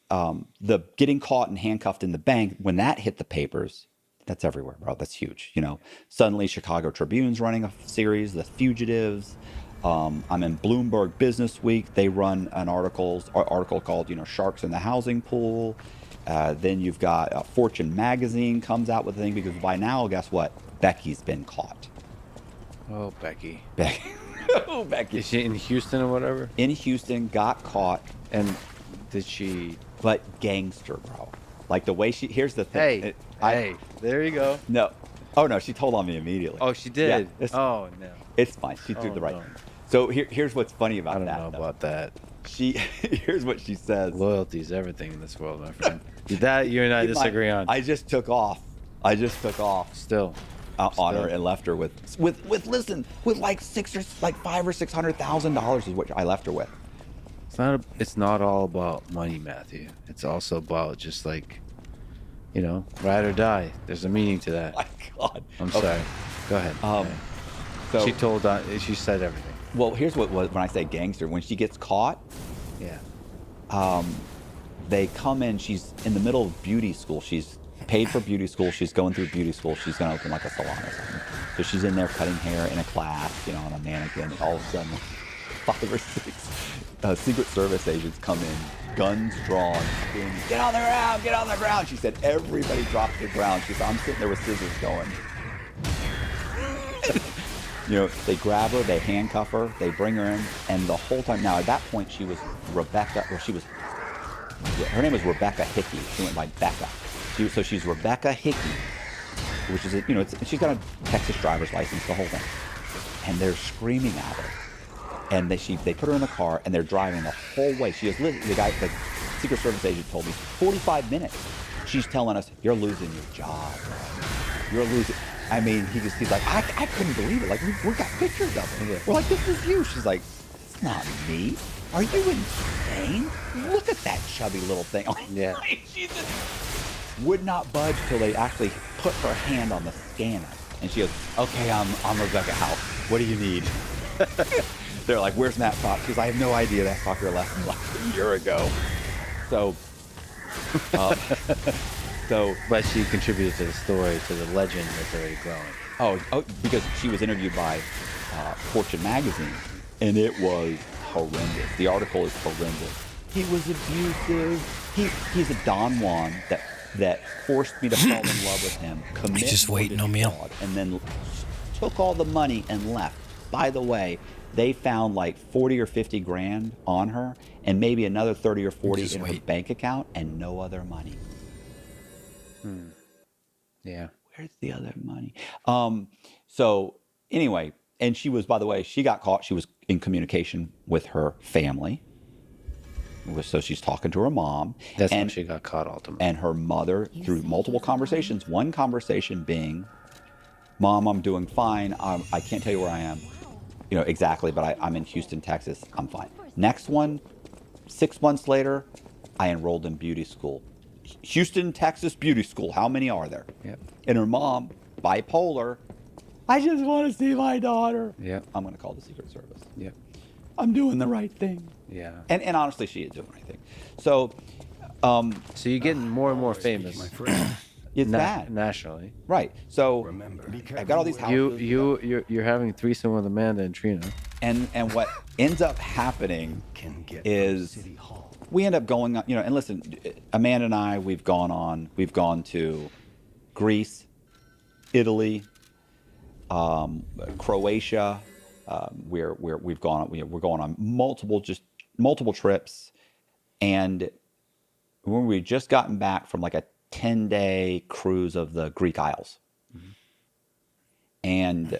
the getting caught and handcuffed in the bank, when that hit the papers, that's everywhere, bro. That's huge. You know, suddenly Chicago Tribune's running a series, The Fugitives. I'm in Bloomberg Business Week. They run an article called, you know, Sharks in the Housing Pool. Then you've got Fortune Magazine comes out with a thing because by now, guess what? Becky's been caught. Oh, Becky. Oh, Becky. Is she in Houston or whatever? In Houston, got caught. And did she... But gangster, bro. Like the way here's the thing. Hey, there you go. No. Oh, no, she told on me immediately. Oh, she did? Yeah, Oh, no. it's fine. She did the right no. thing. So here's what's funny about I don't that. know though. about that. Here's what she says. Loyalty is everything in this world, my friend. That you and I disagree on. I just took off. Still. On her and left her with like $500,000 or $600,000 is what I left her with. It's not all about money, Matthew. It's also about just like, you know, ride or die. There's a meaning to that. My God. I'm sorry. Go ahead. So she said everything. well, here's what when I say gangster. When she gets caught, Yeah. they come in. She's in the middle of beauty school. She's paid for beauty school. She's going through beauty school. She's going to open like a salon or something. So she's in there cutting hair in a class, you know, on a mannequin. All of a sudden, 5 or 6 Secret Service agents come in, guns drawn, screaming, "Get on the ground! Get on the ground!" She said, everybody dropped to the ground. She said, I'm sitting there with scissors going. You know, they grab her, they handcuff her, they bring her in, and the whole time, now at that point she was Rebecca, her name was Rebecca Hickey. She went by Becca. So she's Rebecca Hickey, which is, you know, she's got a Texas driver's license, the whole thing. And they're screaming at her. And they put her in the car, and they're driving the whole way. The Secret Service agent told me, 45 minutes. She's telling us, "You're losing your job, bro. You're losing." I mean, he's like, I couldn't believe it. Like, we got pictures of her. We're like, "This is you." She's like, "It's not me. Are you insane? Look at that chubby little thing." Yeah. She just would not budge till they actually put her hand on the scanner. And she goes, "Okay, I'm Rebecca House. What do you need?" They're like, "Where's Matt Fox?" She's like, "I have no idea. That fucker left me like a year ago." So, So, But she contributed to the story, to the legend that's already growing. because she was interviewed by Fortune magazine, and it was horrendous. The article is horrendous. He was abusive. He's a Don Juan that forced me to fall in love with him. He's just waiting on me. And then took all the money and left. By the way, they found like 40 or 50 grand on her, and maybe another 30 or 40 in her bank account, and no other money. Yeah. Where's the other money? So anyway, and she was, by the way, she got caught. She was in communication with her family. So she's talking to her mom. That's when she got caught ultimately. And her mother, through multiple conversations, one conversation being, Mom, I'm doing fine. I can't tell you where I am, exactly, but I'm in Houston, Texas. I'm fine. Next one, 6 months later, I enrolled in beauty school. Houston, Texas beauty school. How many are there? Yep. And her mom, bipolar, I just want to see my daughter. Yep. I'm going to call the Secret Service. Yep. I'm doing the right thing. Yeah. And honestly, she is doing the right thing. So, So you're getting more and more famous. it's bad. Nationally. Right. So I've got all these houses. You're having threesome with Amanda and Trina. And what ends up happening is we end up going on, and listen, Amanda and I, we've gone to Greece, Italy, Croatia. We're going on multiple trips, and when we just gotten back from like a 10-day cruise of the Greek Isles, and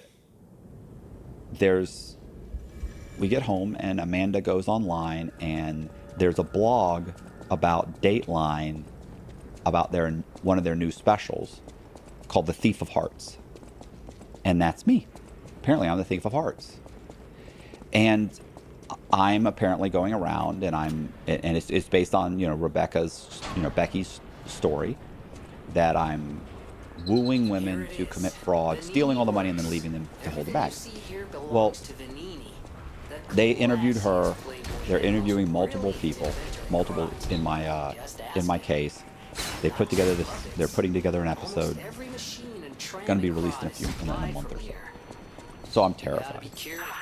we get home and Amanda goes online and there's a blog about Dateline about one of their new specials called The Thief of Hearts, and that's me. Apparently, I'm the Thief of Hearts. And I'm apparently going around, and it's based on Becky's story, that I'm wooing women to commit fraud, stealing all the money, and then leaving them to hold the bag. Well, they interviewed her. They're interviewing multiple people, in my case. They're putting together an episode. Going to be released in a month or so. So I'm terrified.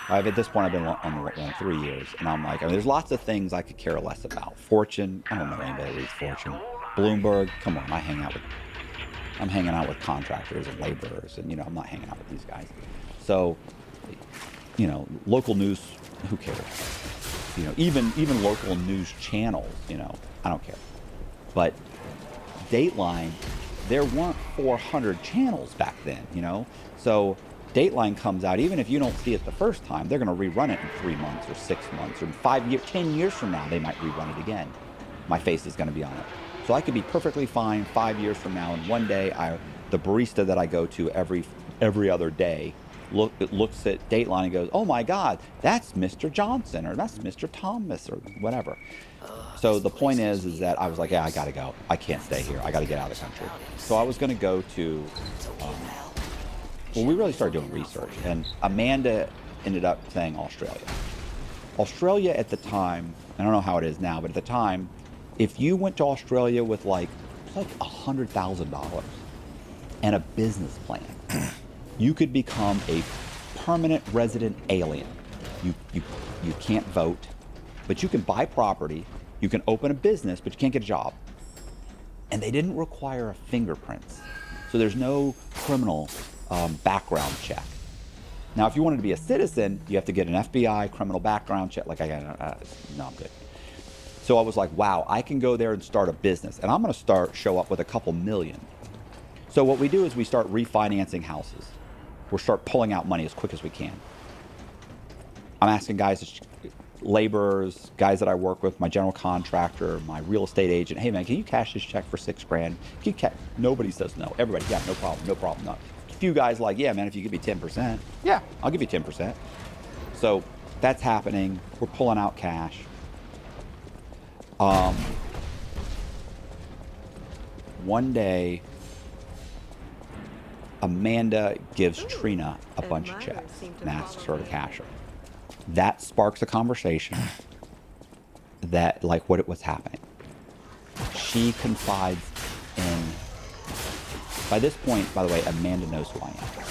At this point, I've been on 3 years, and I'm like, there's lots of things I could care less about. Fortune, I don't know anybody that reads Fortune. Bloomberg, come on, I'm hanging out with contractors and laborers, and I'm not hanging out with these guys. So, local news, who cares? Even local news channels, I don't care. But Dateline, there weren't 400 channels back then, So Dateline comes out, even if you don't see it the first time, they're going to rerun it in 3 months or 6 months or 5 years, 10 years from now, they might rerun it again. My face is going to be on it. So I could be perfectly fine 5 years from now, and one day the barista that I go to every other day looks at Dateline and goes, oh my God, that's Mr. Johnson, or that's Mr. Thomas, or whatever. So the point is that I was like, yeah, I got to go. I can't stay here. I got to get out of the country. So I was going to go to, we really started doing research, and Amanda ended up saying Australia. Australia at the time, I don't know how it is now, but at the time, if you went to Australia with like $100,000 and a business plan, you could become a permanent resident alien. You can't vote, but you can buy property, you can open a business, but you can't get a job. And they didn't require fingerprints. So there's no criminal background check. Now, if you wanted to be a citizen, you have to get an FBI criminal background check. Like, no, I'm good. So I was like, wow, I can go there and start a business, and I'm going to show up with a couple million. So what we do is we start refinancing houses. We'll start pulling out money as quick as we can. I'm asking guys, laborers, guys that I work with, my general contractor, my real estate agent, hey man, can you cash this check for $6,000? Nobody says no. Everybody, yeah, no problem. No. A few guys like, yeah man, if you give me 10%, yeah, I'll give you 10%. So that's happening. We're pulling out cash. One day, Amanda gives Trina a bunch of checks and asks her to cash them. That sparks a conversation that, like, what's happening. She confides in By this point, by the way, Amanda knows who I am.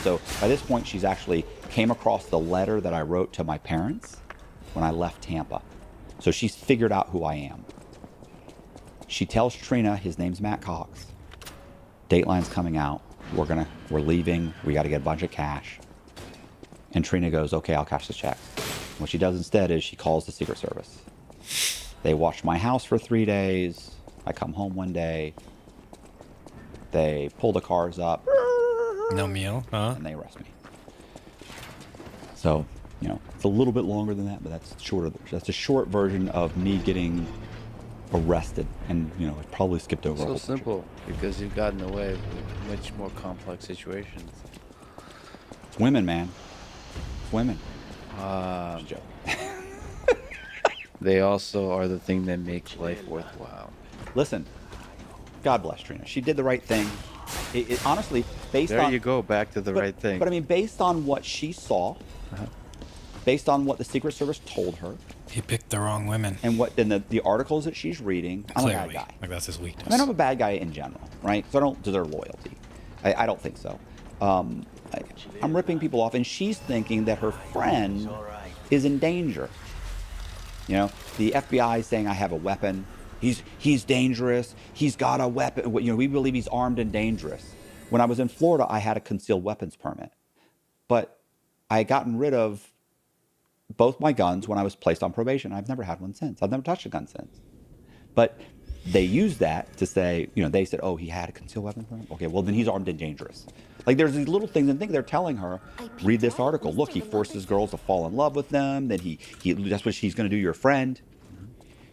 So by this point, she's actually came across the letter that I wrote to my parents when I left Tampa. So she's figured out who I am. She tells Trina, his name's Matt Cox. Dateline's coming out. We're leaving. We got to get a bunch of cash. And Trina goes, okay, I'll cash the checks. What she does instead is she calls the Secret Service. They watch my house for 3 days. I come home one day. They pull the cars up. No meal, huh? And they arrest me. So, it's a little bit longer than that, but that's shorter. That's a short version of me getting arrested. And, it probably skipped over a So whole simple, because you've gotten away with much more complex situations. It's women, man. It's women. Um, Just a joke. They also are the thing that makes life worthwhile. Listen, God bless Trina. She did the right thing. It honestly, based There on... you go, back to the right thing. But I mean, based on what she saw, based on what the Secret Service told her, He picked the wrong women. and the articles that she's reading, I'm a bad Clearly. guy. Like, that's his weakness. I mean, I'm a bad guy in general, right? So I don't deserve loyalty. I don't think so. I'm ripping people off, and she's thinking that her friend is in danger. The FBI is saying I have a weapon. He's dangerous. He's got a weapon. We believe he's armed and dangerous. When I was in Florida, I had a concealed weapons permit, but I had gotten rid of both my guns when I was placed on probation. I've never had one since. I've never touched a gun since. But they used that to say, they said, oh, he had a concealed weapons permit? Okay, well, then he's armed and dangerous. Like, there's these little things, and they're telling her, read this article. Look, he forces girls to fall in love with them. Then that's what he's going to do, your friend.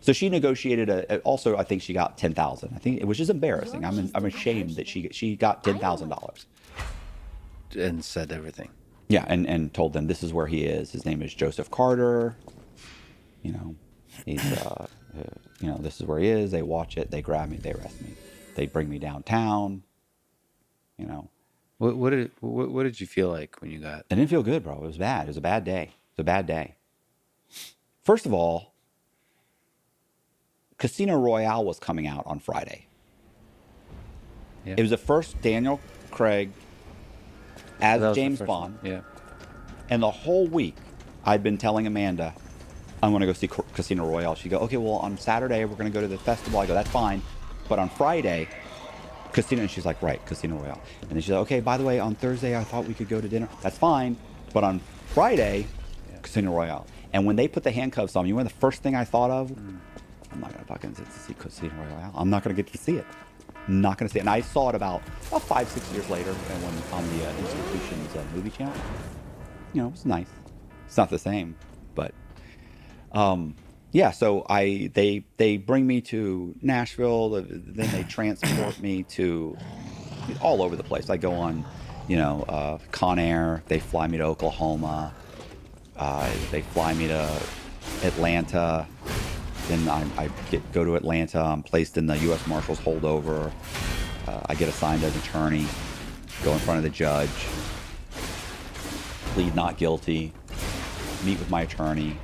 So she negotiated also, I think she got $10,000. I think, which is embarrassing. I'm ashamed that she got $10,000. And said everything. Yeah, and told them this is where he is. His name is Joseph Carter. He's this is where he is. They watch it. They grab me. They arrest me. They bring me downtown. What did you feel like when you got? I didn't feel good, bro. It was bad. It was a bad day. It was a bad day. First of all, Casino Royale was coming out on Friday. Yeah. It was the first Daniel Craig That as was the James first Bond. one. Yeah. And the whole week, I'd been telling Amanda, I'm going to go see Casino Royale. She'd go, okay, well, on Saturday, we're going to go to the festival. I go, that's fine. But on Friday, Casino, and she's like, right, Casino Royale. And then she's like, okay, by the way, on Thursday, I thought we could go to dinner. That's fine. But on Friday, Casino Royale. And when they put the handcuffs on me, the first thing I thought of? I'm not going to fucking get to see Casino Royale. I'm not going to get to see it. I'm not going to see it. And I saw it about 5-6 years later when on the Institution's movie channel. It was nice. It's not the same, but so they bring me to Nashville, then they transport me to all over the place. I go on, Con Air, they fly me to Oklahoma, they fly me to Atlanta, then I go to Atlanta, I'm placed in the U.S. Marshals holdover, I get assigned as attorney, go in front of the judge, plead not guilty, meet with my attorney.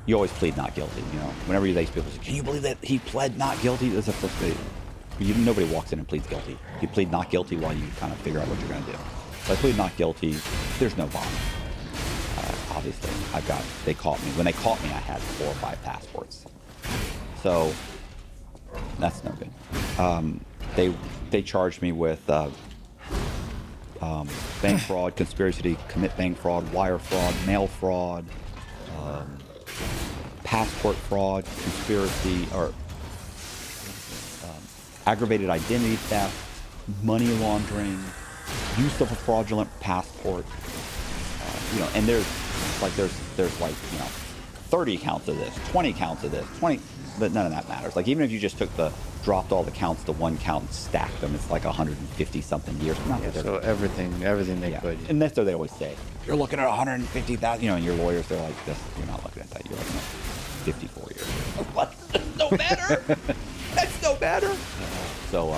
You always plead not guilty, Whenever you people say, can you believe that he pled not guilty? That's the first thing. Nobody walks in and pleads guilty. You plead not guilty while you kind of figure out what you're going to do. So I plead not guilty. There's no bond. Obviously, they caught me. When they caught me, I had 4 or 5 passports. So that's no good. They charged me with bank fraud, conspiracy to commit bank fraud, wire fraud, mail fraud, passport fraud, conspiracy, or aggravated identity theft, money laundering, use of a fraudulent passport. And there's 30 counts of this, 20 counts of this, 20, but none of that matters. Like, even if you just dropped all the counts to one count and stacked them, it's like 150 something years. So everything they could. And that's what they always say. You're looking at 150,000, and your lawyers, they're like, you're not looking at that. You're looking at 54 years. What? That's no better. That's no better. So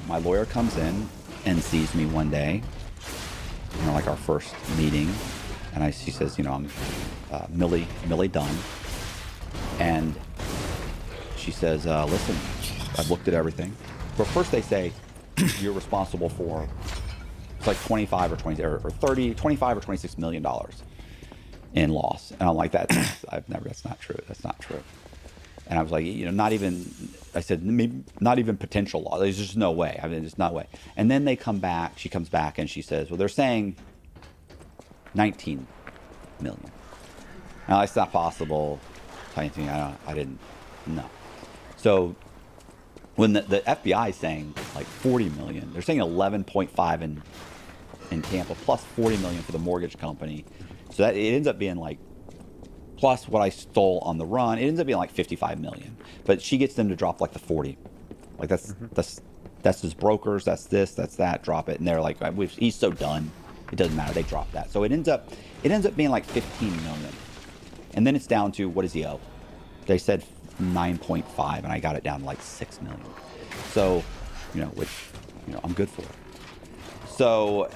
my lawyer comes in and sees me one day, like our first meeting, and she says, I'm Millie Dunn, and she says, listen, I've looked at everything. But first they say you're responsible for, it's like 25 or 20 or 30, 25 or 26 million dollars in loss. And I'm like, that's not true. That's not true. And I was like, not even, I said, maybe not even potential loss. There's just no way. I mean, there's no way. And then they come back, she comes back and she says, well, they're saying 19 million. Now, that's not possible. I didn't know. So when the FBI is saying like 40 million, they're saying 11.5 in Tampa plus 40 million for the mortgage company. So that it ends up being like, plus what I stole on the run, it ends up being like 55 million. But she gets them to drop like the 40. Like that's his brokers, that's this, that's that, drop it. And they're like, he's so done. It doesn't matter, they drop that. So it ends up being like 15 million. And then it's down to, what does he owe? They said 9.5 and I got it down to like 6 million. So, which, I'm good for. So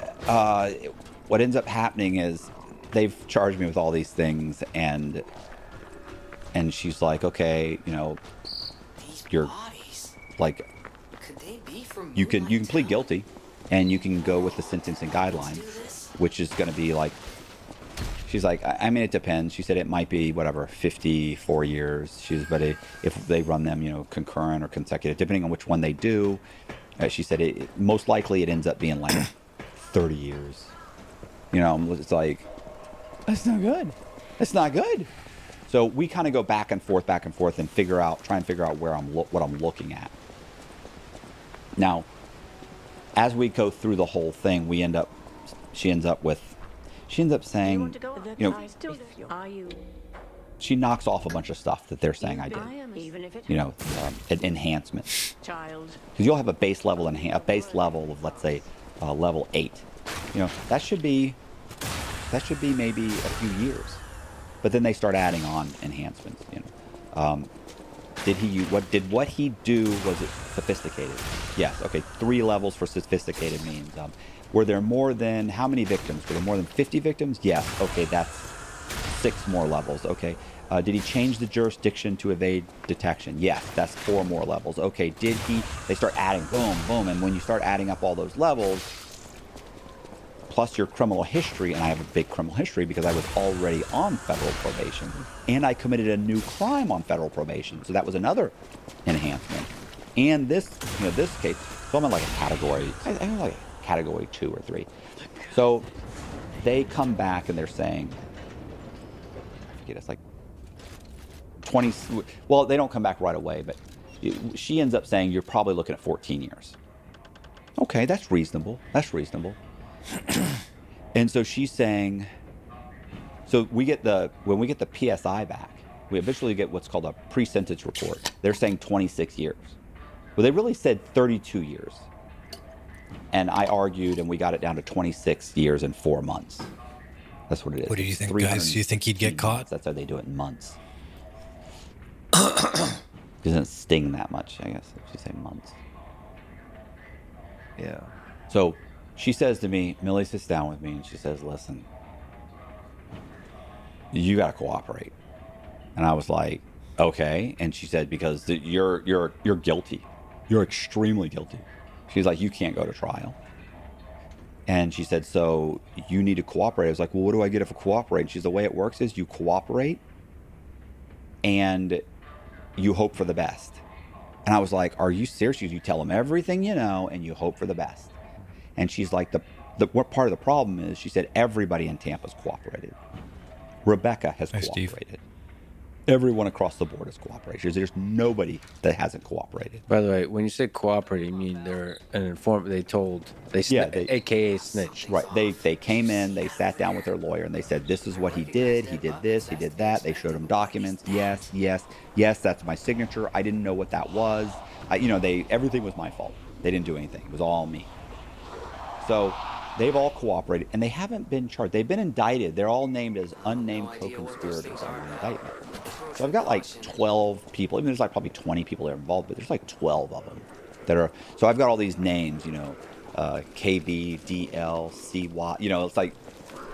what ends up happening is they've charged me with all these things and she's like, okay, These you're bodies, like, could they be from you can Moonlight plead Town? guilty and you can go with the sentencing guidelines, which is going to be like, she's like, I mean, it depends. She said it might be whatever, 54 years. But if they run them, concurrent or consecutive, depending on which one they do, she said most likely it ends up being like 30 years. It's like, that's not good. That's not good. So we kind of go back and forth and try and figure out what I'm looking at. Now, as we go through the whole thing, she ends up saying, she knocks off a bunch of stuff that they're saying I did. Enhancement. Child. Because you'll have a base level of, let's say, level 8. That should be maybe a few years. But then they start adding on enhancements. What he do, was it sophisticated? Yes. Okay. 3 levels for sophisticated means. Were there more than, how many victims? Were there more than 50 victims? Yes. Okay. That's 6 more levels. Okay. Did he change the jurisdiction to evade detection? Yes. That's 4 more levels. Okay. They start adding, boom, boom. And when you start adding up all those levels, plus your criminal history, and I have a big criminal history because I was already on federal probation, and I committed a new crime on federal probation, so that was another enhancement. And this case, so I'm in like a category, I'm like a category 2 or 3. So they come back and they're saying, I forget, it's like 20. Well, they don't come back right away, but she ends up saying you're probably looking at 14 years. Okay, that's reasonable. And so she's saying, so when we get the PSI back, we eventually get what's called a pre-sentence report. They're saying 26 years. Well, they really said 32 years. And I argued, and we got it down to 26 years and 4 months. That's what it is. What do you think, guys? Do you think he'd get caught? That's how they do it in months. Doesn't sting that much, I guess, if you say months. Yeah. So she says to me, Millie sits down with me and she says, listen, you got to cooperate. And I was like, okay. And she said, because you're guilty. You're extremely guilty. She's like, you can't go to trial. And she said, so you need to cooperate. I was like, well, what do I get if I cooperate? She's, the way it works is you cooperate and you hope for the best. And I was like, are you serious? You tell them everything you know and you hope for the best. And she's like, what part of the problem is, she said, everybody in Tampa's cooperated. Rebecca has cooperated. Everyone across the board has cooperated. There's nobody that hasn't cooperated. By the way, when you say cooperate, you mean they're an informant. AKA snitch. Right. They came in, they sat down with their lawyer, and they said, this is what he did. He did this, he did that. They showed him documents. Yes, that's my signature. I didn't know what that was. Everything was my fault. They didn't do anything. It was all me. So they've all cooperated, and they haven't been charged. They've been indicted. They're all named as unnamed co-conspirators on the indictment. So I've got like 12 people. Even there's like probably 20 people that are involved, but there's like 12 of them that are. So I've got all these names, KB, DL, CY. It's like,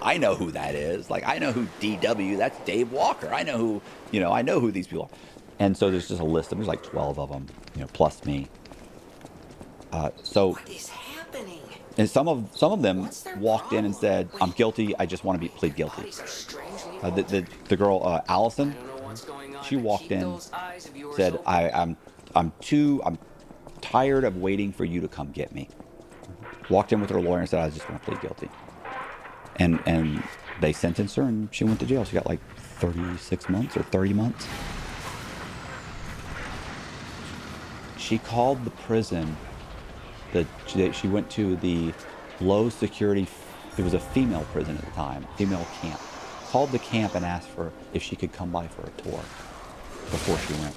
I know who that is. Like, I know who DW. That's Dave Walker. I know who these people are. And so there's just a list of them. There's like 12 of them, plus me. So, What is happening? and some of them What's their walked in and problem? said, "I'm Wait. guilty. I just want to plead guilty." Bodies are strangely The girl Allison, I don't know what's going on, she but walked keep in, those eyes of yours said, open. I'm tired of waiting for you to come get me." Walked in with her lawyer and said, "I just want to plead guilty." And they sentenced her and she went to jail. She got like 36 months or 30 months. She called the prison that she went to the low security. It was a female prison at the time, female camp. Called the camp and asked for if she could come by for a tour before she went.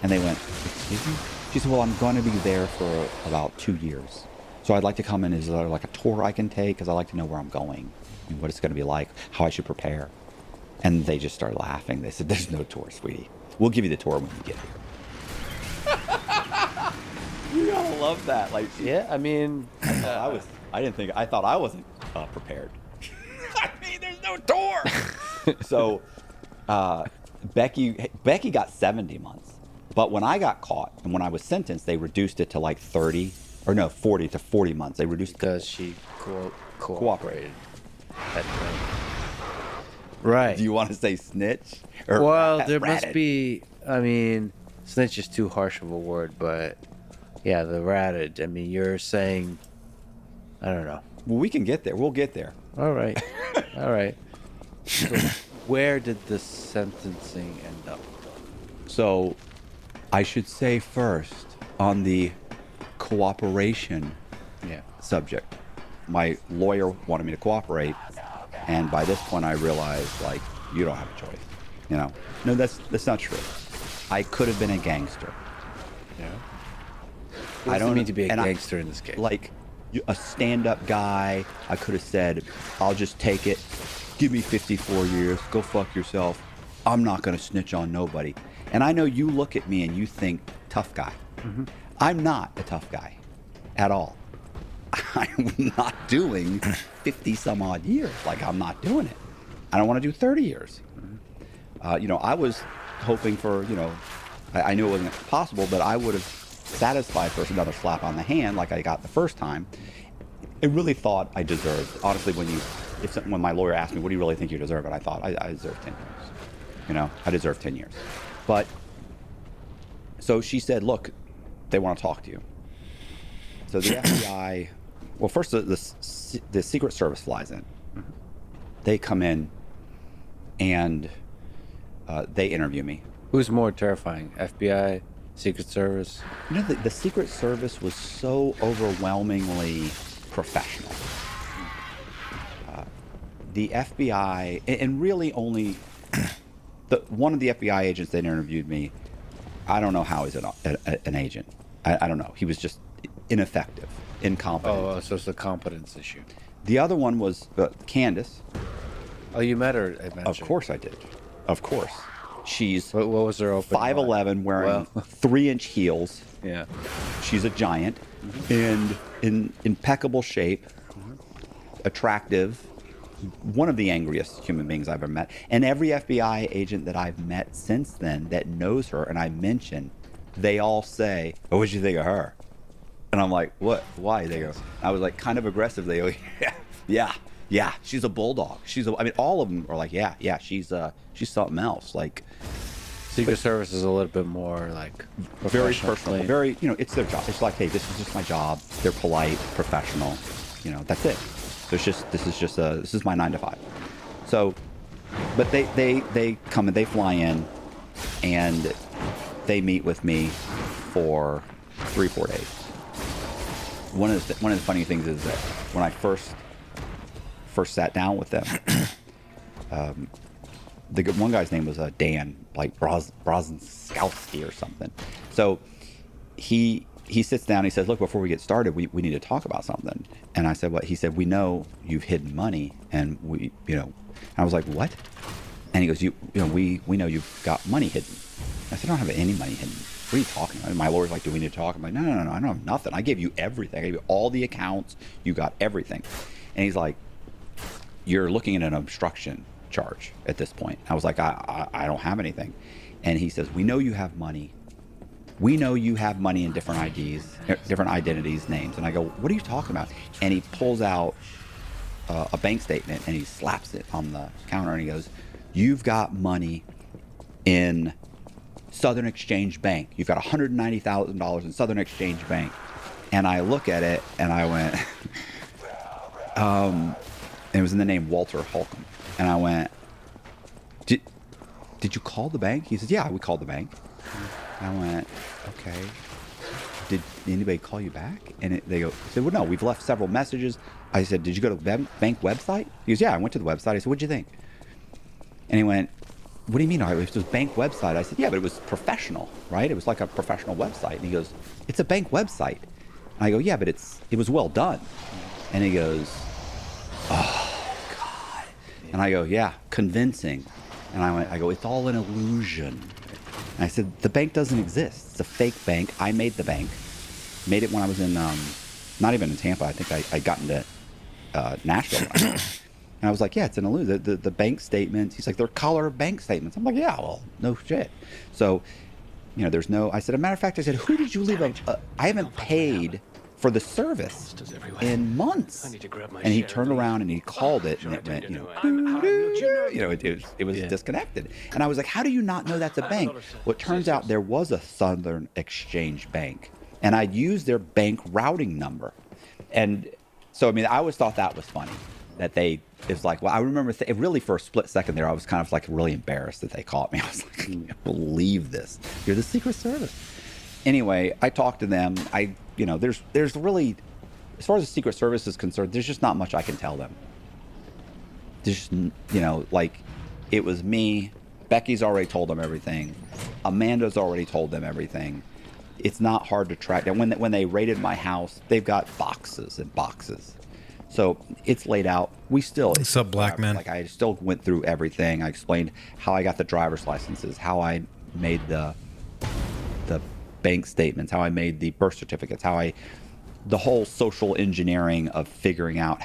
And they went, "Excuse me?" She said, "Well, I'm going to be there for about 2 years. So I'd like to come in. Is there like a tour I can take? Because I like to know where I'm going and what it's going to be like, how I should prepare." And they just started laughing. They said, "There's no tour, sweetie. We'll give you the tour when you get here." You gotta love that. Like, Yeah, I mean, I thought I wasn't prepared. I mean, there's no tour. So, Becky got 70 months. But when I got caught and when I was sentenced, they reduced it to like 40 to 40 months. They reduced because she cooperated. At right. Do you want to say snitch? Or Well, there ratted? must be. I mean, snitch is too harsh of a word, but yeah, the ratted. I mean, you're saying. I don't know. Well, we can get there. We'll get there. All right. All right. So where did the sentencing end up? So, I should say first on the cooperation Yeah. subject. My lawyer wanted me to cooperate, and by this point, I realized like you don't have a choice. You know, no, that's not true. I could have been a gangster. Yeah. I don't mean to be a and gangster in this case. Like a stand-up guy. I could have said, "I'll just take it. Give me 54 years. Go fuck yourself. I'm not gonna snitch on nobody." And I know you look at me and you think tough guy. Mm-hmm. I'm not a tough guy at all. I'm not doing 50 some odd years. Like, I'm not doing it. I don't want to do 30 years. You know, I was hoping for, you know, I knew it wasn't possible, but I would have satisfied for another slap on the hand like I got the first time. I really thought I deserved, honestly, when my lawyer asked me, "What do you really think you deserve?" And I thought, I deserve 10 years. You know, I deserve 10 years. But, so she said, "Look, they want to talk to you." So the FBI, well, first the Secret Service flies in. They come in and they interview me. Who's more terrifying, FBI, Secret Service? You know, the Secret Service was so overwhelmingly professional. The FBI, and really only one of the FBI agents that interviewed me, I don't know how he's an agent. I don't know. He was just ineffective, incompetent. Oh, so it's a competence issue. The other one was Candace. Oh, you met her at Of course I did. Of course. She's What was her open? 5'11", wearing Well. 3-inch heels. Yeah. She's a giant and in impeccable shape, attractive, one of the angriest human beings I've ever met. And every FBI agent that I've met since then that knows her and I mention, they all say, "Oh, what'd you think of her?" And I'm like, "What? Why?" They go, I was like kind of aggressive. They go, yeah, she's a bulldog. I mean, all of them are like, yeah, she's something else. Like, Secret Service is a little bit more like very professional, personal, clean. very, you know, it's their job. It's like, hey, this is just my job. They're polite, professional, you know, that's it. So this is my 9 to 5. So, but they come and they fly in and they meet with me for 3-4 days. One of the funny things is that when I first sat down with them, the one guy's name was Dan, like Broznkowski or something. So he sits down. He says, "Look, before we get started, we need to talk about something." And I said, "What?" He said, "We know you've hidden money, and we, you know." And I was like, "What?" And he goes, "You know, we know you've got money hidden." I said, "I don't have any money hidden. What are you talking about?" And my lawyer's like, "Do we need to talk?" I'm like, No, I don't have nothing. I gave you everything. I gave you all the accounts. You got everything." And he's like, "You're looking at an obstruction charge at this point." I was like, I don't have anything. And he says, "We know you have money we know you have money in different IDs, different identities, names. And I go, what are you talking about? And he pulls out a bank statement and he slaps it on the counter and he goes, you've got money in Southern Exchange Bank. You've got $190,000 in Southern Exchange Bank. And I look at it and I went, and it was in the name Walter Holcomb. And I went, did you call the bank? He says, yeah, we called the bank. And I went, okay. Did anybody call you back? And they said, well, no, we've left several messages. I said, did you go to the bank website? He goes, yeah, I went to the website. I said, what'd you think? And he went, what do you mean? It was bank website. I said, yeah, but it was professional, right? It was like a professional website. And he goes, it's a bank website. And I go, yeah, but it was well done. And he goes, oh, God. And I go, yeah, convincing. And I go, it's all an illusion. And I said, the bank doesn't exist. It's a fake bank. I made the bank. Made it when I was in, not even in Tampa. I think I got into Nashville. And I was like, yeah, it's an illusion. The bank statements, he's like, they're color bank statements. I'm like, yeah, well, no shit. So, there's no, I said, a matter of fact, I said, who did you leave I haven't paid for the service in months. And he turned around and he called it and it went, it was disconnected. And I was like, how do you not know that's a bank? Well, it turns out there was a Southern Exchange Bank and I'd used their bank routing number. And so, I always thought that was funny that it's like, well, I remember really for a split second there, I was kind of like really embarrassed that they caught me. I was like, I can't believe this. You're the Secret Service. Anyway, I talked to them. There's really, as far as the Secret Service is concerned, there's just not much I can tell them. There's, like, it was me. Becky's already told them everything. Amanda's already told them everything. It's not hard to track down. When they raided my house, they've got boxes and boxes. So it's laid out. What's up, black man? Like, I still went through everything. I explained how I got the driver's licenses, how I made the bank statements, how I made the birth certificates, the whole social engineering of figuring out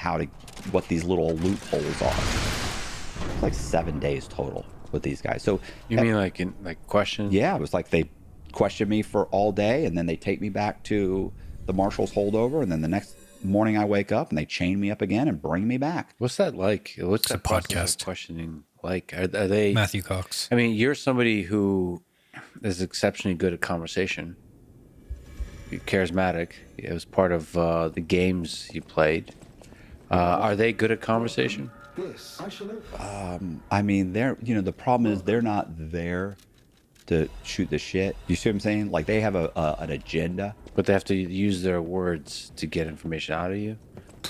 what these little loopholes are. It's like 7 days total with these guys. So you mean like questions? Yeah, it was like they questioned me for all day and then they take me back to the marshal's holdover and then the next morning I wake up and they chain me up again and bring me back. What's that like? What's it's that a podcast of questioning like? Are they Matthew Cox? You're somebody who is exceptionally good at conversation. You're charismatic. It was part of the games you played. Are they good at conversation? This I shall open. They're the problem is they're not there to shoot the shit. You see what I'm saying? Like they have an agenda. But they have to use their words to get information out of you.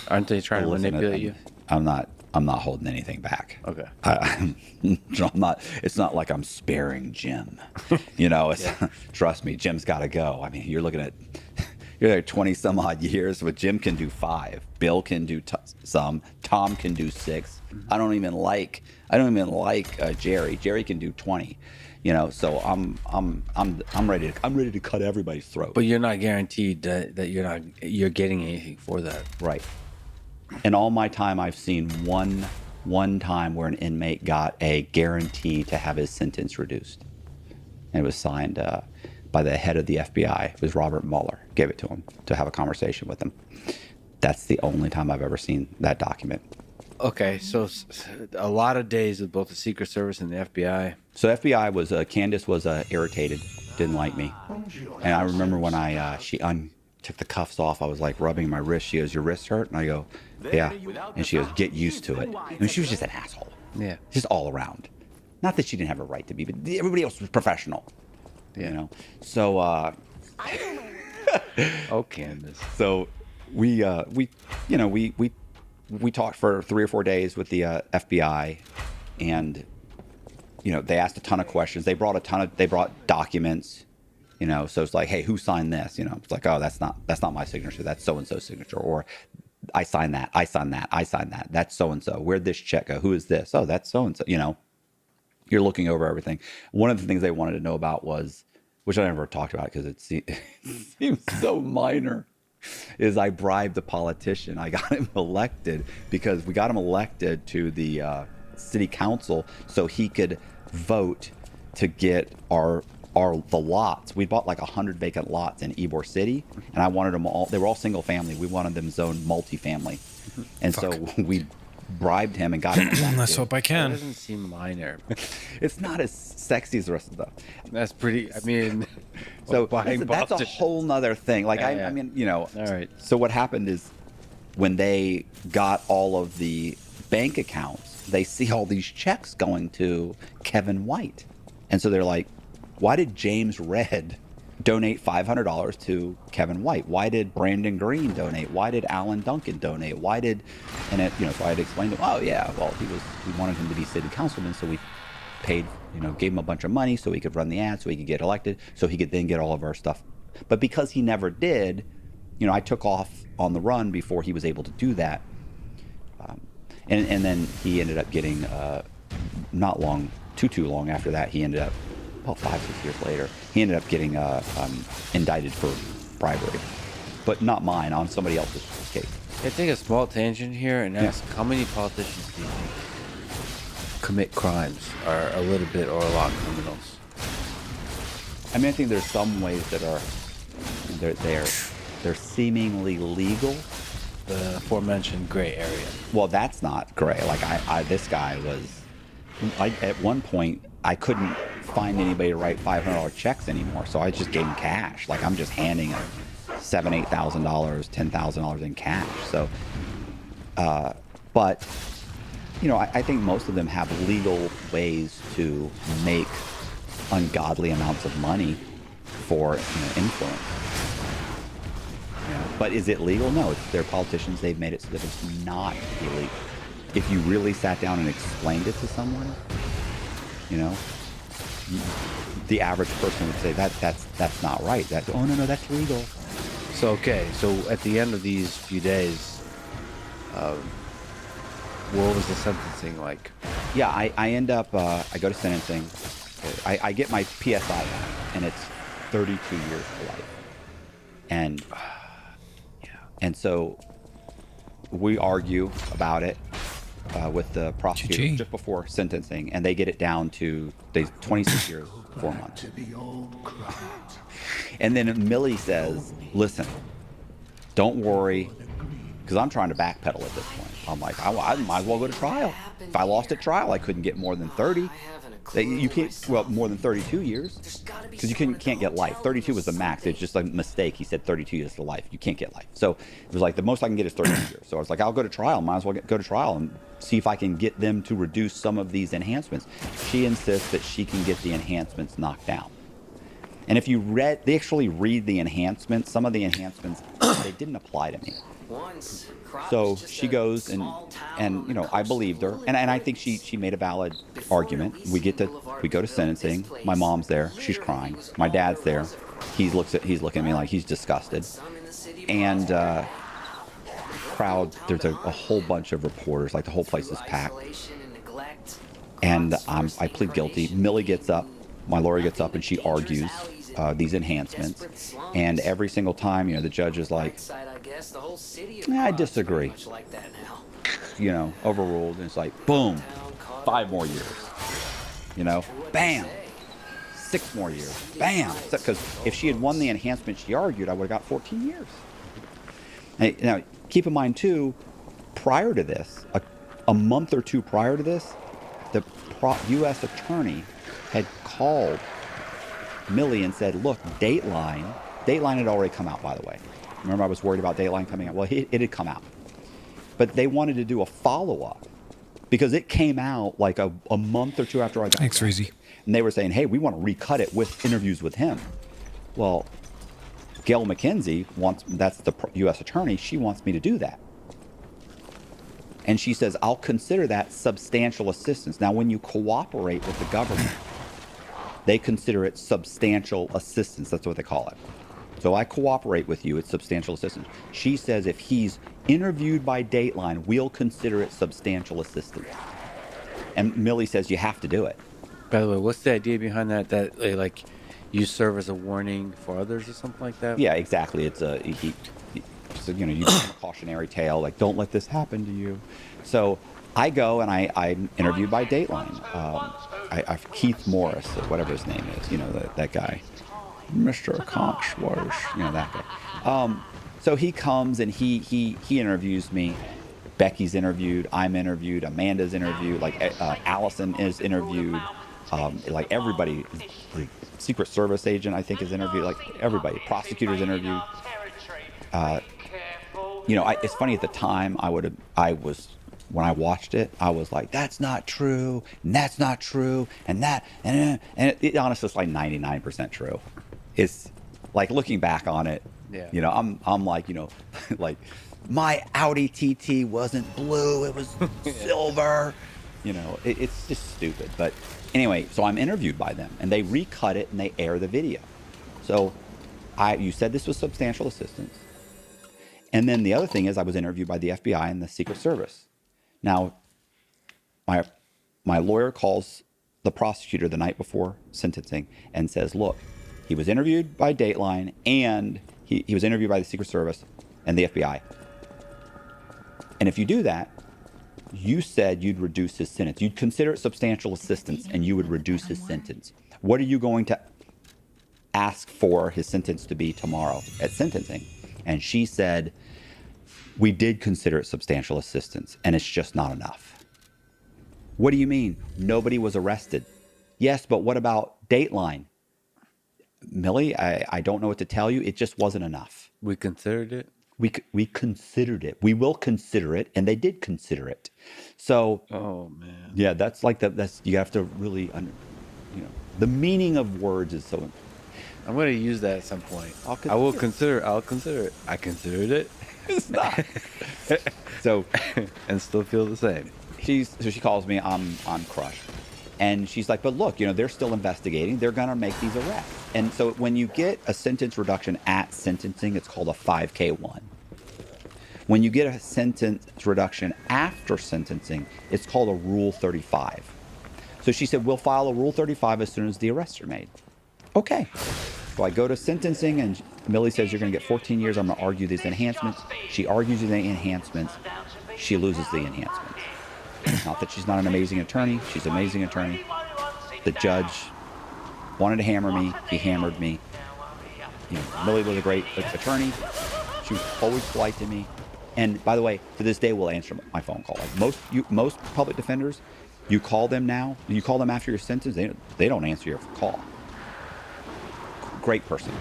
Aren't they trying to manipulate you? I'm not holding anything back. Okay. I'm not. It's not like I'm sparing Jim. Trust me, Jim's got to go. You're looking at 20 some odd years, but Jim can do 5. Bill can do some. Tom can do 6. I don't even like Jerry. Jerry can do 20. So I'm ready to cut everybody's throat. But you're not guaranteed that you're getting anything for that. Right. In all my time, I've seen one time where an inmate got a guarantee to have his sentence reduced. And it was signed by the head of the FBI. It was Robert Mueller. Gave it to him to have a conversation with him. That's the only time I've ever seen that document. Okay, so a lot of days with both the Secret Service and the FBI. So FBI was, Candace was irritated, didn't like me. And I remember when she took the cuffs off, I was like rubbing my wrist. She goes, your wrist hurt? And I go, yeah. And she goes, get used to it. She was just an asshole. Yeah. Just all around. Not that she didn't have a right to be, but everybody else was professional. So, oh, Candace. So we talked for 3 or 4 days with the FBI, and they asked a ton of questions. They brought documents, so it's like, hey, who signed this? It's like, oh, that's not my signature. That's so and so's signature. Or I signed that. I signed that. I signed that. That's so and so. Where'd this check go? Who is this? Oh, that's so and so. You're looking over everything. One of the things they wanted to know about was, which I never talked about because it seems so minor, is I bribed a politician. I got him elected because we got him elected to the city council so he could vote to get our the lots. We bought like 100 vacant lots in Ybor City, and I wanted them all. They were all single family. We wanted them zoned multifamily, and so we bribed him and got him. Let's hope I That can. doesn't seem minor. It's not as sexy as the rest of the stuff. That's pretty. I mean, So buying that's a politicians. whole nother thing. Like Yeah. I mean, you know. All right. So what happened is, when they got all of the bank accounts, they see all these checks going to Kevin White, and so they're like, "Why did James Red donate $500 to Kevin White? Why did Brandon Green donate? Why did Alan Duncan donate? Why did?" And it, so I had explained to him, "Oh yeah, well we wanted him to be city councilman, so we paid, gave him a bunch of money so he could run the ad, so he could get elected, so he could then get all of our stuff. But because he never did, I took off on the run before he was able to do that. And then he ended up getting, not long, too long after that, he ended up, about 5-6 years later, he ended up getting indicted for bribery. But not mine, on somebody else's case. Can I take a small tangent here and ask how many politicians do you think commit crimes, are a little bit or a lot criminals? I mean, I think there's some ways that are, they're seemingly legal. The aforementioned gray area. Well, that's not gray. Like this guy was, at one point, I couldn't find anybody to write $500 checks anymore, so I just gave him cash. Like I'm just handing him $7,000, $8,000, $10,000 in cash. So, but I think most of them have legal ways to make ungodly amounts of money for influence. But is it legal? No, they're politicians. They've made it so that it's not illegal. If you really sat down and explained it to someone, the average person would say that's not right. No, that's legal. So at the end of these few days, what was the sentencing like? Yeah, I end up, I go to sentencing. I get my PSI back, and it's 32 years to life. And so we argue about it with the prosecutor GG. just before sentencing, and they get it down to 26 years, 4 months. And then Millie says, "Listen, don't worry," because I'm trying to backpedal at this point. I'm like, I might as well go to trial. If I lost at trial, I couldn't get more than 30. You can't, more than 32 years, because you can't get life. 32 was the max. It's just a mistake. He said 32 years to life. You can't get life. So it was like the most I can get is 32 years. So I was like, I'll go to trial. Might as well go to trial and see if I can get them to reduce some of these enhancements. She insists that she can get the enhancements knocked down. And if they actually read the enhancements, some of the enhancements, they didn't apply to me. So she goes and I believed her, and I think she made a valid argument. We go to sentencing. My mom's there, she's crying. My dad's there, he's looking at me like he's disgusted. And crowd, there's a whole bunch of reporters, like the whole place is packed. And I plead guilty. Millie gets up, my lawyer gets up, and she argues these enhancements. And every single time, the judge is like, I disagree. Overruled. And it's like, boom, 5 more years. Bam, 6 more years. Bam. Because if she had won the enhancement she argued, I would have got 14 years. Now, keep in mind, too, prior to this, a month or two prior to this, the U.S. attorney had called Millie and said, look, Dateline had already come out, by the way. Remember, I was worried about Dateline coming out. Well, it had come out. But they wanted to do a follow-up because it came out like a month or two after I got Thanks, back. Reezy. And they were saying, hey, we want to recut it with interviews with him. Well, Gail McKenzie that's the U.S. attorney, she wants me to do that. And she says, I'll consider that substantial assistance. Now, when you cooperate with the government, they consider it substantial assistance. That's what they call it. So I cooperate with you, it's substantial assistance. She says if he's interviewed by Dateline, we'll consider it substantial assistance. And Millie says you have to do it. By the way, what's the idea behind that? That like you serve as a warning for others or something like that? Yeah, exactly. It's you give him a cautionary tale, like don't let this happen to you. So I go and I'm interviewed by Dateline. Keith Morris, or whatever his name is, you know, that guy, Mr. Conchwash, you know, that guy. So he comes and he interviews me. Becky's interviewed, I'm interviewed, Amanda's interviewed, like Allison is interviewed, like everybody, the Secret Service agent I think is interviewed, like everybody, prosecutors interviewed. You know, it's funny, at the time when I watched it, I was like, that's not true, and that's not true, and it honestly is like 99% true. It's like, looking back on it, Yeah. you know, I'm like, you know, like, my Audi TT wasn't blue, it was silver. You know, it's just stupid. But anyway, so I'm interviewed by them, and they recut it and they air the video. So you said this was substantial assistance. And then the other thing is, I was interviewed by the FBI and the Secret Service. Now, my lawyer calls the prosecutor the night before sentencing and says, look, he was interviewed by Dateline, and he was interviewed by the Secret Service and the FBI. And if you do that, you said you'd reduce his sentence. You'd consider it substantial assistance, and you would reduce his sentence. What are you going to ask for his sentence to be tomorrow at sentencing? And she said, we did consider it substantial assistance, and it's just not enough. What do you mean? Nobody was arrested. Yes, but what about Dateline? Millie, I don't know what to tell you. It just wasn't enough. We considered it. We considered it. We will consider it, and they did consider it. So, Oh man. yeah, that's like that's you have to really, you know, the meaning of words is so. I'm going to use that at some point. I'll consider it. I considered it. It's not. So, And still feel the same. so she calls me. I'm crushed, and she's like, "But look, you know, they're still investigating. They're gonna make these arrests." And so when you get a sentence reduction at sentencing, it's called a 5K1. When you get a sentence reduction after sentencing, it's called a Rule 35. So she said, we'll file a Rule 35 as soon as the arrests are made. Okay. So I go to sentencing, and Millie says, you're going to get 14 years. I'm going to argue these enhancements. She argues the enhancements. She loses the enhancements. Not that she's not an amazing attorney. She's an amazing attorney. The judge wanted to hammer me. He hammered me. You know, Millie was a great attorney. She was always polite to me. And by the way, to this day, we'll answer my phone call. Like most public defenders, you call them now. You call them after your sentence. They don't answer your call. Great person.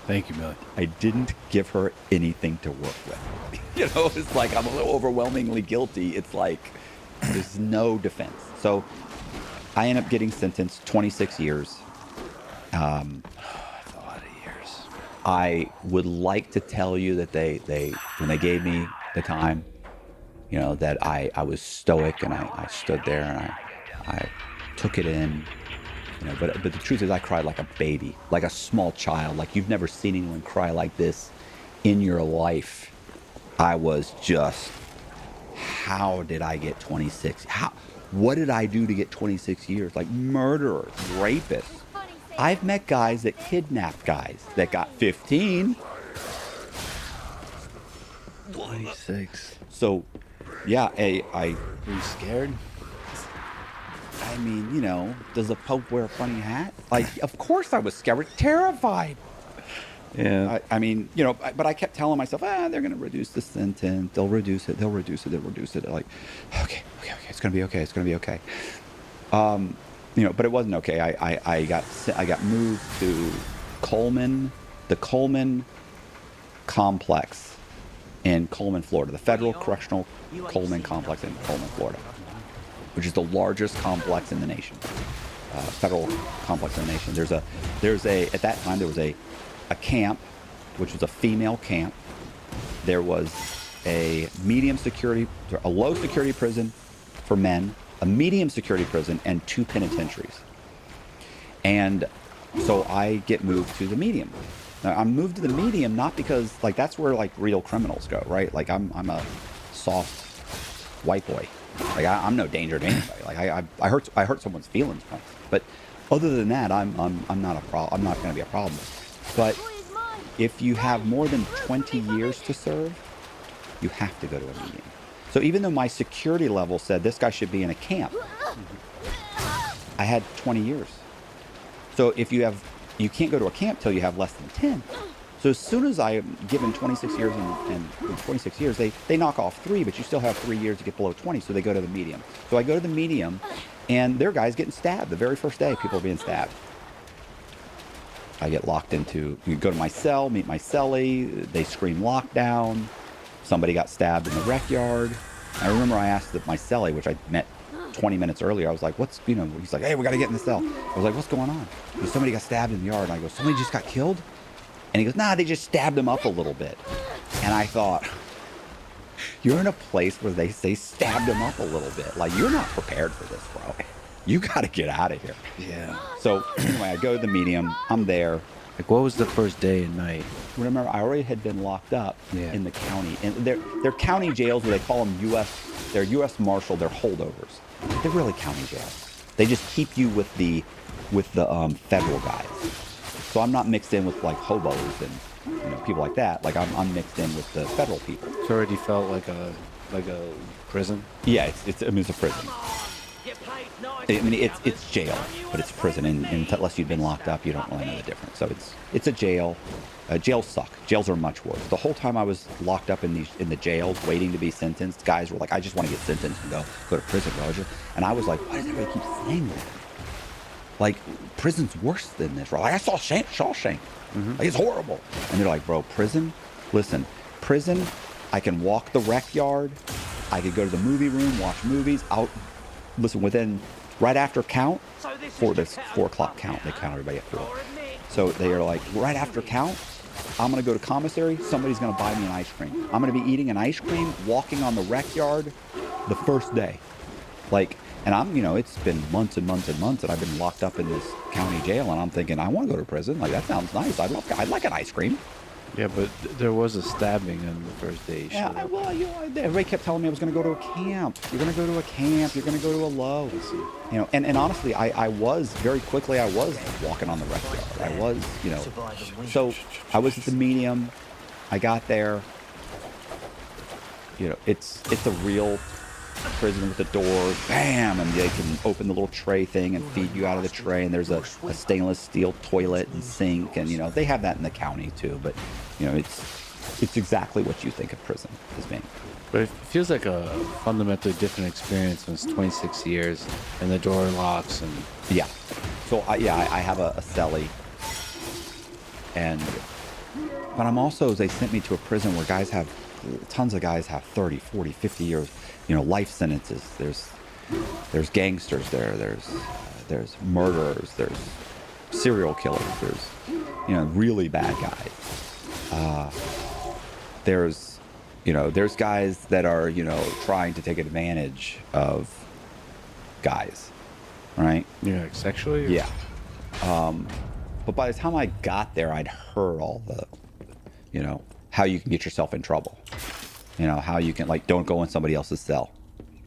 Thank you, Millie. I didn't give her anything to work with. You know, it's like, I'm a little overwhelmingly guilty. It's like, there's no defense. So I end up getting sentenced 26 years. That's a lot of years. I would like to tell you that they when they gave me the time, you know, that I was stoic, and I stood there and I took it in. You know, but the truth is, I cried like a baby, like a small child. Like, you've never seen anyone cry like this in your life. I was just, how did I get 26? What did I do to get 26 years? Like, murderers, rapists. I've met guys that kidnapped guys that got 15. 26. So, yeah, Were you scared? I mean, you know, does the Pope wear a funny hat? Like, of course I was scared, terrified. Yeah. I mean, you know, but I kept telling myself, they're going to reduce the sentence. They'll reduce it. Like, okay, it's going to be okay. It's going to be okay. You know, but it wasn't okay. I got moved to Coleman, the Coleman complex in Coleman, Florida, the Federal Correctional Coleman Complex in Coleman, Florida, which is the largest complex in the nation, federal complex in the nation. At that time, there was a camp, which was a female camp. There was a low security prison for men, a medium security prison, and 2 penitentiaries. And so I get moved to the medium. Now, I'm moved to the medium not because, like, that's where, like, real criminals go, right? Like, I'm a soft white boy. Like, I'm no danger to anybody. Like, I hurt someone's feelings once, but other than that, I'm not a problem. I'm not going to be a problem. But if you have more than 20 years to serve, you have to go to a medium. So even though my security level said this guy should be in a camp, I had 20 years. So if you can't go to a camp till you have less than 10. So as soon as I am given 26 years and 26 years, they knock off 3, but you still have 3 years to get below 20, so they go to the medium. So I go to the medium, and there are guys getting stabbed. The very first day, people are being stabbed. I get locked into, you go to my cell, meet my cellie, they scream lockdown. Somebody got stabbed in the rec yard. I remember I asked my cellie, which I met 20 minutes earlier, I was like, he's like, hey, we got to get in the cell. I was like, what's going on? He goes, somebody got stabbed in the yard. And I go, somebody just got killed? And he goes, nah, they just stabbed him up a little bit. And I thought, you're in a place where they say stabbed him up a little bit. Like, you're not prepared for this, bro. You got to get out of here. Yeah. So anyway, I go to the medium. I'm there. Like, what was the first day and night? Remember, I already had been locked up in the county. And they're county jails where they call them they're U.S. Marshal, they're holdovers. They're really county jails. They just keep you with the federal guys. So I'm not mixed in with like hobos and people like that. Like I'm mixed in with the federal people. It already felt like a prison. Yeah, it's a prison. I mean, it's jail, but it's prison, and unless you've been locked up, you don't really know the difference. So it's a jail. Jails suck. Jails are much worse. The whole time I was locked up in the jails, waiting to be sentenced, guys were like, "I just want to get sentenced and go to prison, Roger." And I was like, "Why does everybody keep saying that? Like, prison's worse than this, right? Like, I saw Shawshank. Like, it's horrible." And they're like, "Bro, prison? Listen, prison. I can walk the rec yard. I could go to the movie room, watch movies. Listen, right after count, for this 4 o'clock count, they count everybody at 4. So they are like, right after count, I'm going to go to commissary. Somebody's going to buy me an ice cream. I'm going to be eating an ice cream, walking on the rec yard the first day. Like, and it's been months and months and months, and I've been locked up in this county jail, and I'm thinking, I want to go to prison. Like, that sounds nice. I'd like an ice cream. Yeah, but there was a stabbing on the first day. Yeah, everybody kept telling me I was going to go to a camp. You're going to go to a camp. You're going to go to a Lowe's. And honestly, I was very quickly. I was walking on the rec yard. I was, So I was at the medium. I got there. It's a real prison with the doors, bam, and they can open the little tray thing and feed you out of the tray, and there's a stainless steel toilet and sink, and they have that in the county too, but it's exactly what you think of prison as being. But it feels like a fundamentally different experience when it's 26 years and the door locks and... Yeah. So I have a cellie, but I'm also, they sent me to a prison where tons of guys have 30, 40, 50 years, life sentences. There's gangsters there. There's murderers. There's serial killers. There's, really bad guys. There's guys that are, trying to take advantage of guys, right? Yeah, like sexually? Or? Yeah. But by the time I got there, I'd heard all the, how you can get yourself in trouble. How you can, don't go in somebody else's cell.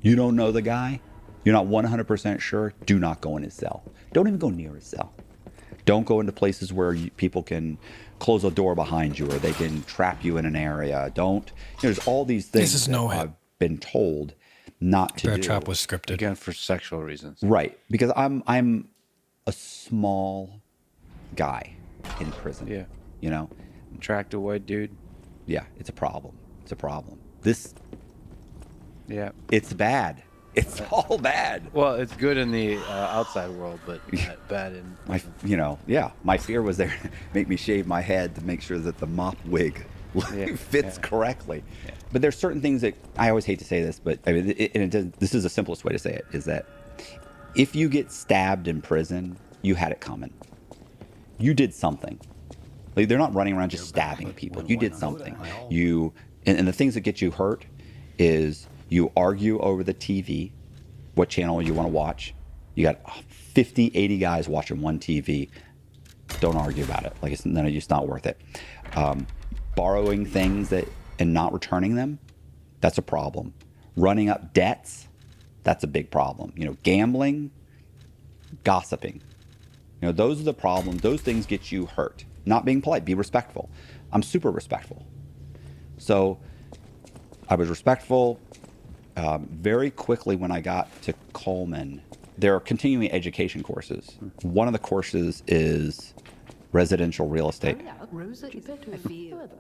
You don't know the guy. You're not 100% sure. Do not go in his cell. Don't even go near his cell. Don't go into places where people can close a door behind you or they can trap you in an area. There's all these things This is no hit. I've been told not to Bear do. Trap was scripted. Again, for sexual reasons. Right. Because I'm a small guy in prison. Yeah. Attractive white dude. Yeah, it's a problem. Yeah. It's bad. It's all bad. Well, it's good in the outside world, but bad in... My fear was there make me shave my head to make sure that the mop wig fits correctly. Yeah. But there's certain things that, I always hate to say this, but this is the simplest way to say it, is that if you get stabbed in prison, you had it coming. You did something. Like, they're not running around just stabbing people. You did something. And the things that get you hurt is you argue over the TV, what channel you want to watch. You got 50, 80 guys watching one TV. Don't argue about it. Like, it's not worth it. Borrowing things and not returning them, that's a problem. Running up debts, that's a big problem. Gambling, gossiping. Those are the problems. Those things get you hurt. Not being polite, be respectful. I'm super respectful. So I was respectful. Very quickly when I got to Coleman, there are continuing education courses. One of the courses is residential real estate.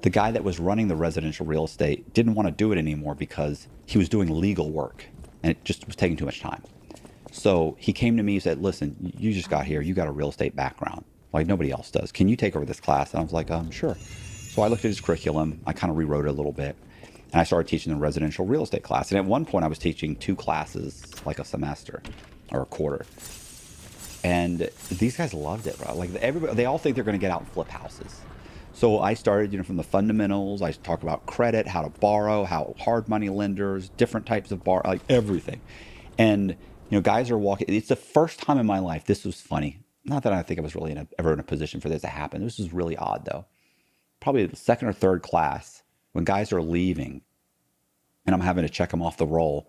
The guy that was running the residential real estate didn't want to do it anymore because he was doing legal work and it just was taking too much time. So he came to me and said, listen, you just got here. You got a real estate background like nobody else does. Can you take over this class? And I was like, sure. So I looked at his curriculum. I kind of rewrote it a little bit. And I started teaching the residential real estate class. And at one point I was teaching 2 classes like a semester or a quarter. And these guys loved it, bro. Like everybody, they all think they're going to get out and flip houses. So I started, from the fundamentals. I talked about credit, how to borrow, how hard money lenders, different types of like everything. And, guys are walking. It's the first time in my life. This was funny. Not that I think I was really ever in a position for this to happen. This was really odd though. Probably the second or third class when guys are leaving and I'm having to check them off the roll.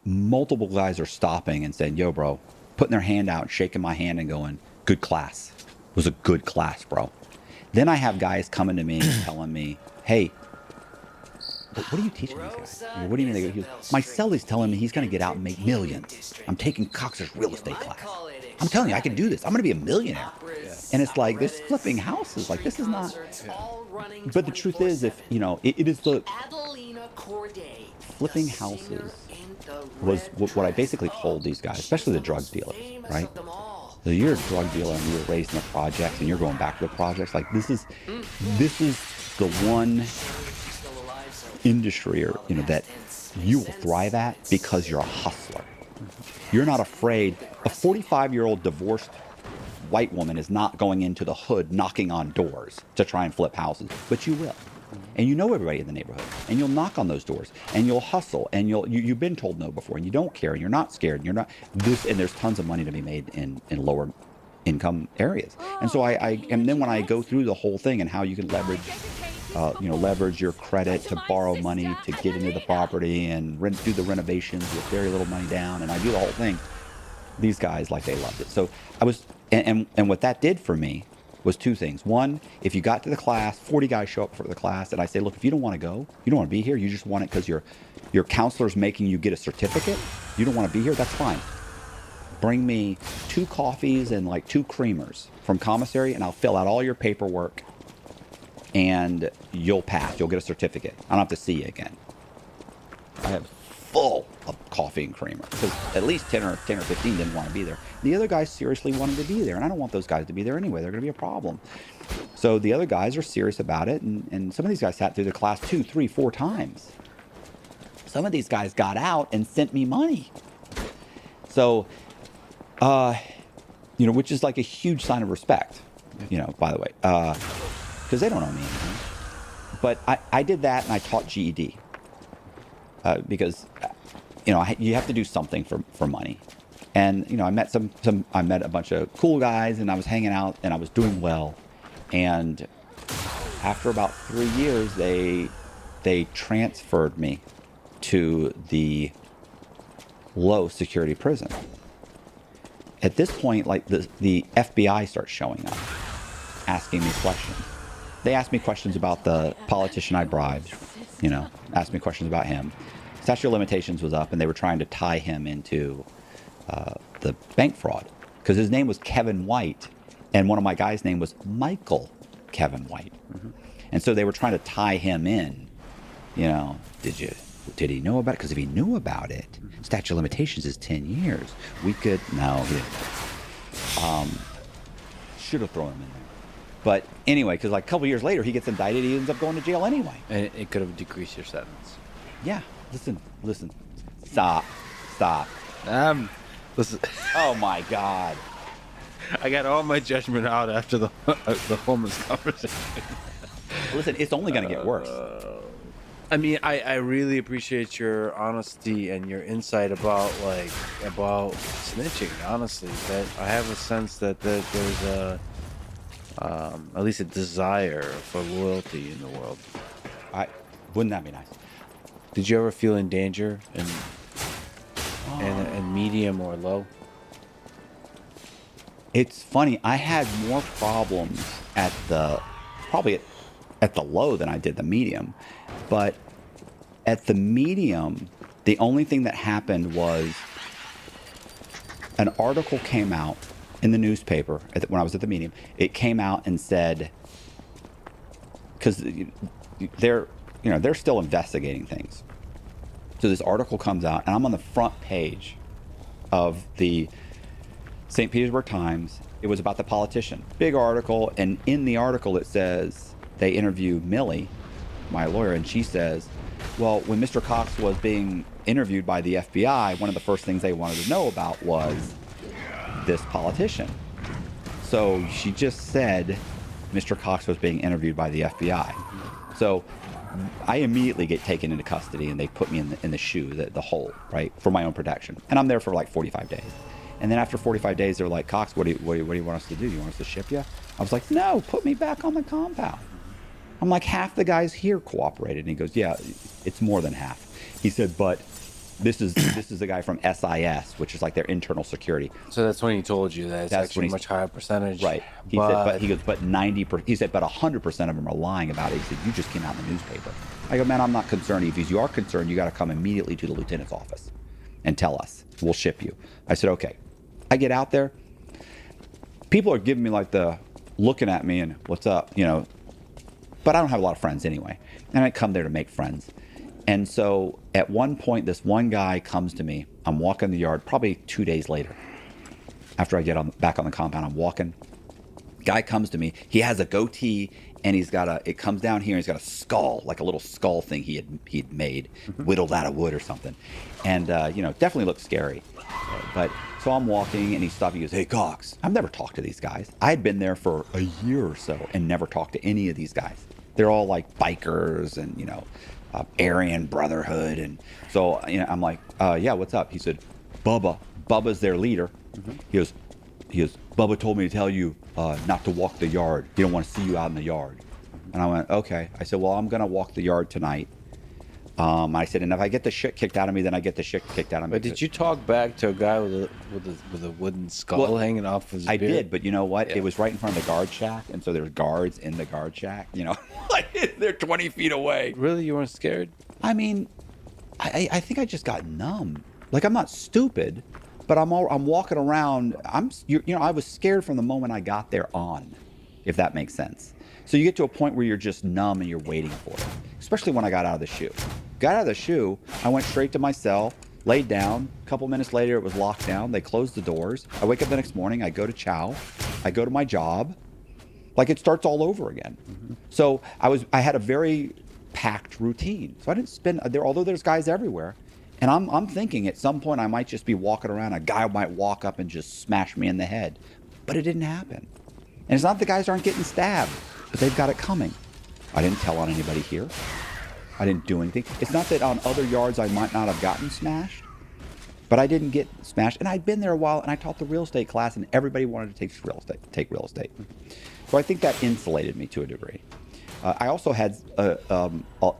Multiple guys are stopping and saying, yo, bro, putting their hand out, shaking my hand and going, good class. It was a good class, bro. Then I have guys coming to me and telling me, hey, what are you teaching these guys? What do you mean? My cellie's telling me he's going to get out and make millions. I'm taking Cox's real estate class. I'm telling you, I can do this. I'm going to be a millionaire. And it's like, this flipping houses. Like, this is not. But the truth is, if, it is the flipping houses was what I basically told these guys, especially the drug dealers, right? So you're a drug dealer and you were raised in the projects and you're going back to the projects. Like this is the one industry that you will thrive at because you're a hustler. You're not afraid. A 45-year-old divorced white woman is not going into the hood knocking on doors to try and flip houses, but you will. And you know everybody in the neighborhood, and you'll knock on those doors, and you'll hustle, and you've been told no before, and you don't care, and you're not scared, and you're not this, and there's tons of money to be made in lower income areas. And so and then when I go through the whole thing and how you can leverage, leverage your credit to borrow money to get into the property and do the renovations with very little money down, and I do the whole thing. These guys, they loved it. So I was, and what that did for me was 2 things. One, if you got to the class, 40 guys show up for the class, and I say, look, if you don't want to go, you don't want to be here, you just want it because your counselor's making you get a certificate, you don't want to be here, that's fine. Bring me 2 coffees and 2 creamers from commissary, and I'll fill out all your paperwork, and you'll pass. You'll get a certificate. I don't have to see you again. I have full of coffee and creamer because at least 10 or 15 didn't want to be there. The other guys seriously wanted to be there, and I don't want those guys to be there anyway. They're going to be a problem. So the other guys are serious about it, and some of these guys sat through the class 2, 3, 4 times. Some of these guys got out and sent me money. So, which is a huge sign of respect, by the way, because they don't owe me anything. But I did that, and I taught GED. Because, you have to do something for money. And, I met I met a bunch of cool guys and I was hanging out and I was doing well. And after about 3 years, they transferred me to the low security prison. At this point, the FBI starts showing up, asking me questions. They asked me questions about the politician I bribed, asked me questions about him. Statute of limitations was up, and they were trying to tie him into the bank fraud because his name was Kevin White, and one of my guys' name was Michael Kevin White. Mm-hmm. And so they were trying to tie him in. Did he know about it? Because if he knew about it, statute of limitations is 10 years. We could he should have thrown him in there. But anyway, because a couple years later, he gets indicted. He ends up going to jail anyway. And it could have decreased your sentence. Yeah. Listen. Stop. Listen. Oh my God. I got all my judgment out after the homeless conversation. Listen, it's only going to get worse. I really appreciate your honesty and your insight about snitching. Honestly, that I have a sense that there's at least a desire for loyalty in the world. Wouldn't that be nice? Did you ever feel in danger in medium or low? It's funny. I had more problems probably at the low than I did the medium. But at the medium, the only thing that happened was an article came out in the newspaper when I was at the meeting. It came out and said, because they're still investigating things. So this article comes out, and I'm on the front page of the St. Petersburg Times. It was about the politician. Big article, and in the article it says they interview Millie, my lawyer, and she says, well, when Mr. Cox was being interviewed by the FBI, one of the first things they wanted to know about was this politician. So she just said Mr. Cox was being interviewed by the FBI. So I immediately get taken into custody, and they put me in the shoe, the hole, right, for my own protection. And I'm there for like 45 days. And then after 45 days, they're like, Cox, what do you want us to do? You want us to ship you? I was like, no, put me back on the compound. I'm like, half the guys here cooperated. And he goes, yeah, it's more than half. He said, but this is the guy from SIS, which is like their internal security. So that's when he told you that it's actually a much higher percentage. Right. He said, but 90%. He said, but 100% of them are lying about it. He said, you just came out in the newspaper. I go, man, I'm not concerned. If you are concerned, you got to come immediately to the lieutenant's office and tell us. We'll ship you. I said, okay. I get out there. People are giving me like the looking at me and what's up, but I don't have a lot of friends anyway. And I come there to make friends. And so at one point, this one guy comes to me. I'm walking the yard probably 2 days later. After I get back on the compound, I'm walking. Guy comes to me. He has a goatee, and it comes down here, and he's got a skull, like a little skull thing he'd made, whittled out of wood or something. And, definitely looks scary. But so I'm walking, and he stops. He goes, hey, Cox. I've never talked to these guys. I had been there for a year or so and never talked to any of these guys. They're all like bikers and, Aryan Brotherhood. And so, I'm like, yeah, what's up? He said, Bubba's their leader. He goes, Bubba told me to tell you not to walk the yard. He don't want to see you out in the yard. And I went, okay. I said, well, I'm going to walk the yard tonight. I said, and if I get the shit kicked out of me, then I get the shit kicked out of me. But did you talk back to a guy with a wooden skull hanging off his beard? I did, but you know what? Yeah. It was right in front of the guard shack, and so there's guards in the guard shack. Like they're 20 feet away. Really, you weren't scared? I mean, I think I just got numb. Like I'm not stupid, but I'm walking around. I was scared from the moment I got there on, if that makes sense. So you get to a point where you're just numb and you're waiting for it. Especially when I got out of the shoe. Got out of the shoe, I went straight to my cell, laid down. A couple minutes later, it was locked down. They closed the doors. I wake up the next morning. I go to chow. I go to my job. Like it starts all over again. So I had a very packed routine. So I didn't spend there, although there's guys everywhere. And I'm thinking at some point I might just be walking around. A guy might walk up and just smash me in the head. But it didn't happen. And it's not the guys aren't getting stabbed, but they've got it coming. I didn't tell on anybody here. I didn't do anything. It's not that on other yards I might not have gotten smashed, but I didn't get smashed. And I'd been there a while, and I taught the real estate class, and everybody wanted to take real estate. So I think that insulated me to a degree. I also had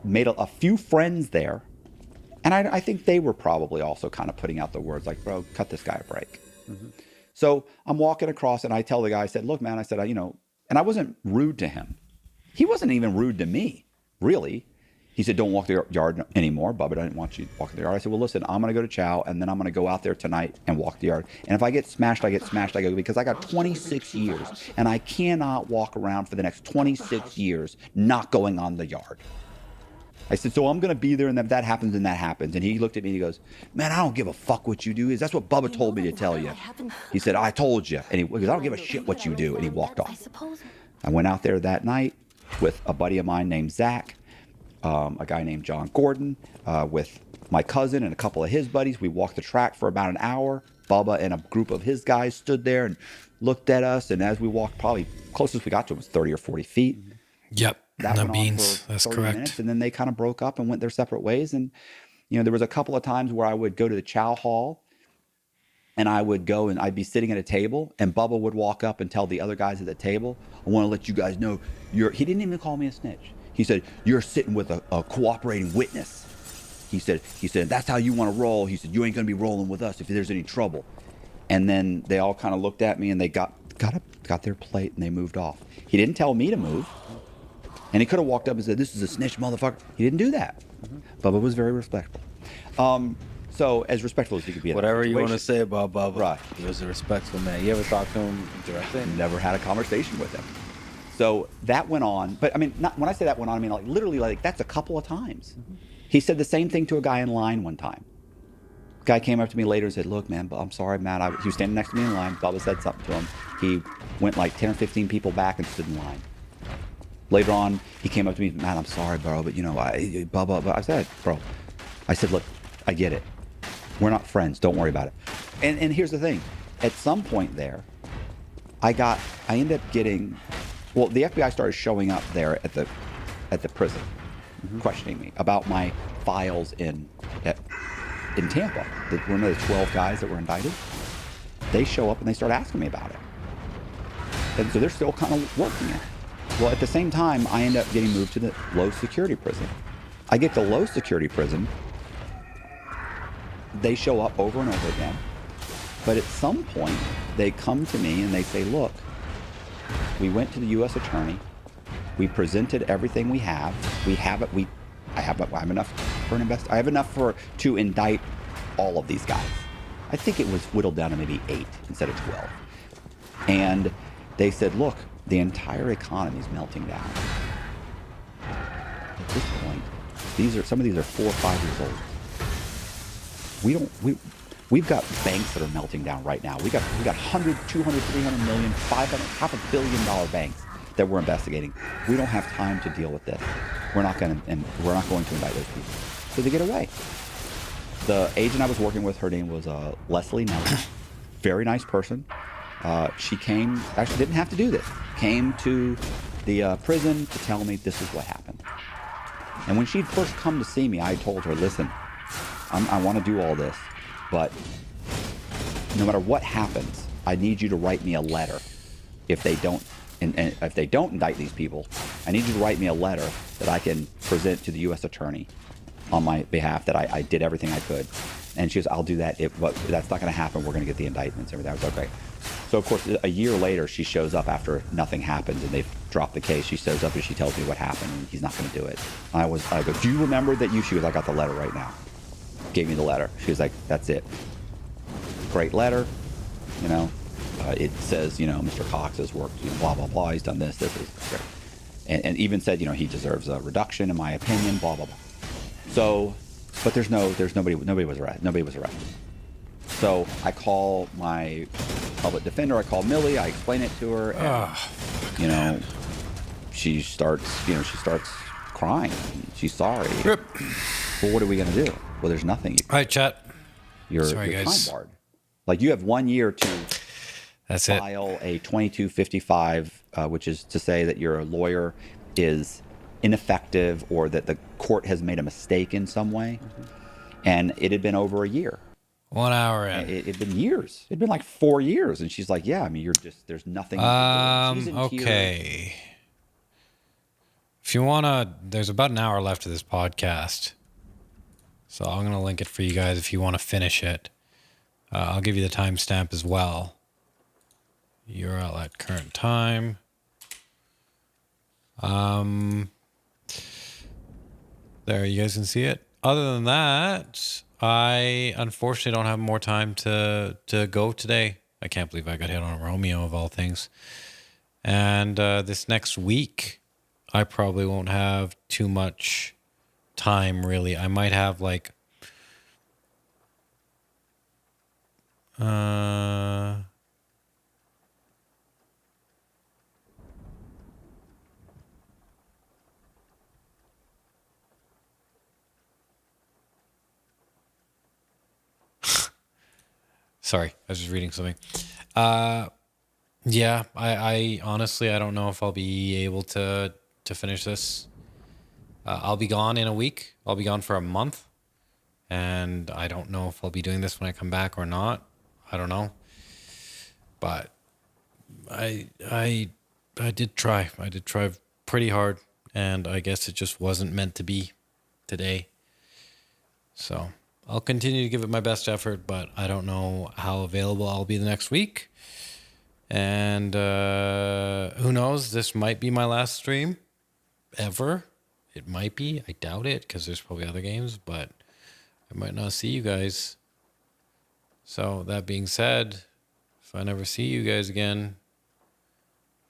made a few friends there, and I think they were probably also kind of putting out the words like, bro, cut this guy a break. So I'm walking across, and I tell the guy, I said, look, man, I said, and I wasn't rude to him. He wasn't even rude to me, really. He said, don't walk the yard anymore. Bubba, I didn't want you to walk the yard. I said, well, listen, I'm going to go to chow, and then I'm going to go out there tonight and walk the yard. And if I get smashed, I get smashed. I go, because I got 26 years, and I cannot walk around for the next 26 years not going on the yard. I said, so I'm going to be there, and if that happens, then that happens. And he looked at me, and he goes, man, I don't give a fuck what you do. That's what Bubba told me to tell you. He said, I told you. And he goes, I don't give a shit what you do. And he walked off. I went out there that night with a buddy of mine named Zach, a guy named John Gordon, with my cousin and a couple of his buddies. We walked the track for about an hour. Bubba and a group of his guys stood there and looked at us. And as we walked, probably closest we got to him was 30 or 40 feet. Yep. That no went beans. on for That's 30 correct. minutes, and then they kind of broke up and went their separate ways. And, there was a couple of times where I would go to the chow hall, and I would go and I'd be sitting at a table, and Bubba would walk up and tell the other guys at the table, I want to let you guys know he didn't even call me a snitch. He said, you're sitting with a cooperating witness. He said, that's how you want to roll. He said, you ain't going to be rolling with us if there's any trouble. And then they all kind of looked at me, and they got their plate, and they moved off. He didn't tell me to move. And he could have walked up and said, this is a snitch motherfucker. He didn't do that. Bubba was very respectful. So as respectful as you could be in that Whatever you want to situation. say about Bubba, Right. he was a respectful man. You ever talk to him directly? Never had a conversation with him. So that went on, but I mean, not, when I say that went on, I mean like literally like that's a couple of times. He said the same thing to a guy in line one time. Guy came up to me later and said, "Look, man, I'm sorry, man." He was standing next to me in line. Bubba said something to him. He went like 10 or 15 people back and stood in line. Later on, he came up to me, "Man, I'm sorry, bro, but you know, Bubba." But I said, "Bro," I said, "Look, I get it. We're not friends. Don't worry about it." And here's the thing. At some point there, I ended up getting, well, the FBI started showing up there at the prison, questioning me about my files in Tampa. One of the 12 guys that were indicted, they show up and they start asking me about it. And so they're still kind of working it. Well, at the same time, I end up getting moved to the low security prison. I get to low security prison. They show up over and over again. But at some point, they come to me and they say, "Look, we went to the U.S. attorney. We presented everything we have. We have it. I have enough for an I have enough to indict all of these guys." I think it was whittled down to maybe 8 instead of 12. And they said, "Look, the entire economy is melting down." At this point, some of these are 4 or 5 years old. We've got banks that are melting down right now. We got 100, 200, 300 million, 500, $500 billion banks that we're investigating. We don't have time to deal with this. We're not going to indict those people. So they get away. The agent I was working with, her name was Leslie Nelson. Very nice person. She actually didn't have to do this. Came to the prison to tell me this is what happened. And when she'd first come to see me, I told her, "Listen, I want to do all this, but no matter what happens, I need you to write me a letter. If they don't, and if they don't indict these people, I need you to write me a letter that I can present to the U.S. attorney on my behalf that I did everything I could." And she goes, "I'll do that. But that's not going to happen. We're going to get the indictments and everything." I was like, "Okay." So of course, a year later, she shows up after nothing happened and they've dropped the case. She shows up and she tells me what happened and he's not going to do it. I go, "Do you remember that you?" She goes, "I got the letter right now." Gave me the letter. She was like, "That's it. Great letter. You know, it says, you know, Mr. Cox has worked, you know, blah, blah, blah. He's done this. This is great." And even said, you know, he deserves a reduction in my opinion, blah, blah, blah. So, but nobody was arrested. So I call my public defender. I call Millie. I explain it to her. And, you know, she starts crying. She's sorry. Rip. Well, what are we going to do? Well, there's nothing. All right, chat. You're Sorry, time guys. barred. Like you have 1 year to That's it. file a 2255, which is to say that your lawyer is ineffective or that the court has made a mistake in some way. And it had been over a year. 1 hour in. It had been years. It'd been like 4 years. And she's like, "Yeah, I mean, there's nothing." You can do. She's in tears. Okay. If you wanna, there's about an hour left of this podcast, so I'm gonna link it for you guys if you want to finish it. I'll give you the timestamp as well. URL at current time. There, you guys can see it. Other than that, I unfortunately don't have more time to go today. I can't believe I got hit on a Romeo of all things. And this next week, I probably won't have too much time, really. I might have like sorry, I was just reading something. Yeah, I honestly, I don't know if I'll be able to finish this. I'll be gone in a week. I'll be gone for a month. And I don't know if I'll be doing this when I come back or not. I don't know. But I did try. I did try pretty hard. And I guess it just wasn't meant to be today. So I'll continue to give it my best effort, but I don't know how available I'll be the next week. And who knows? This might be my last stream ever. It might be. I doubt it because there's probably other games, but I might not see you guys. So that being said, if I never see you guys again,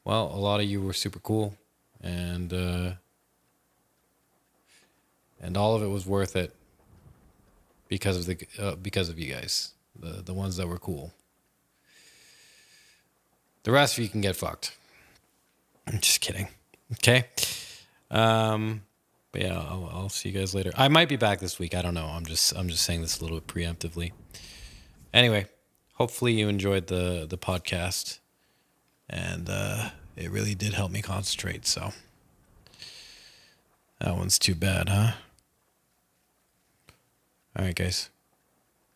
well, a lot of you were super cool, and all of it was worth it because of you guys, the ones that were cool. The rest of you can get fucked. I'm just kidding. Okay. But yeah, I'll see you guys later. I might be back this week. I don't know. I'm just saying this a little bit preemptively. Anyway, hopefully you enjoyed the podcast, and it really did help me concentrate. So that one's too bad, huh? All right, guys.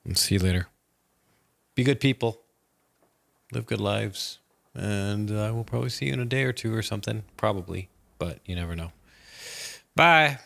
I'll see you later. Be good people. Live good lives. And I will probably see you in a day or two or something. Probably. But you never know. Bye.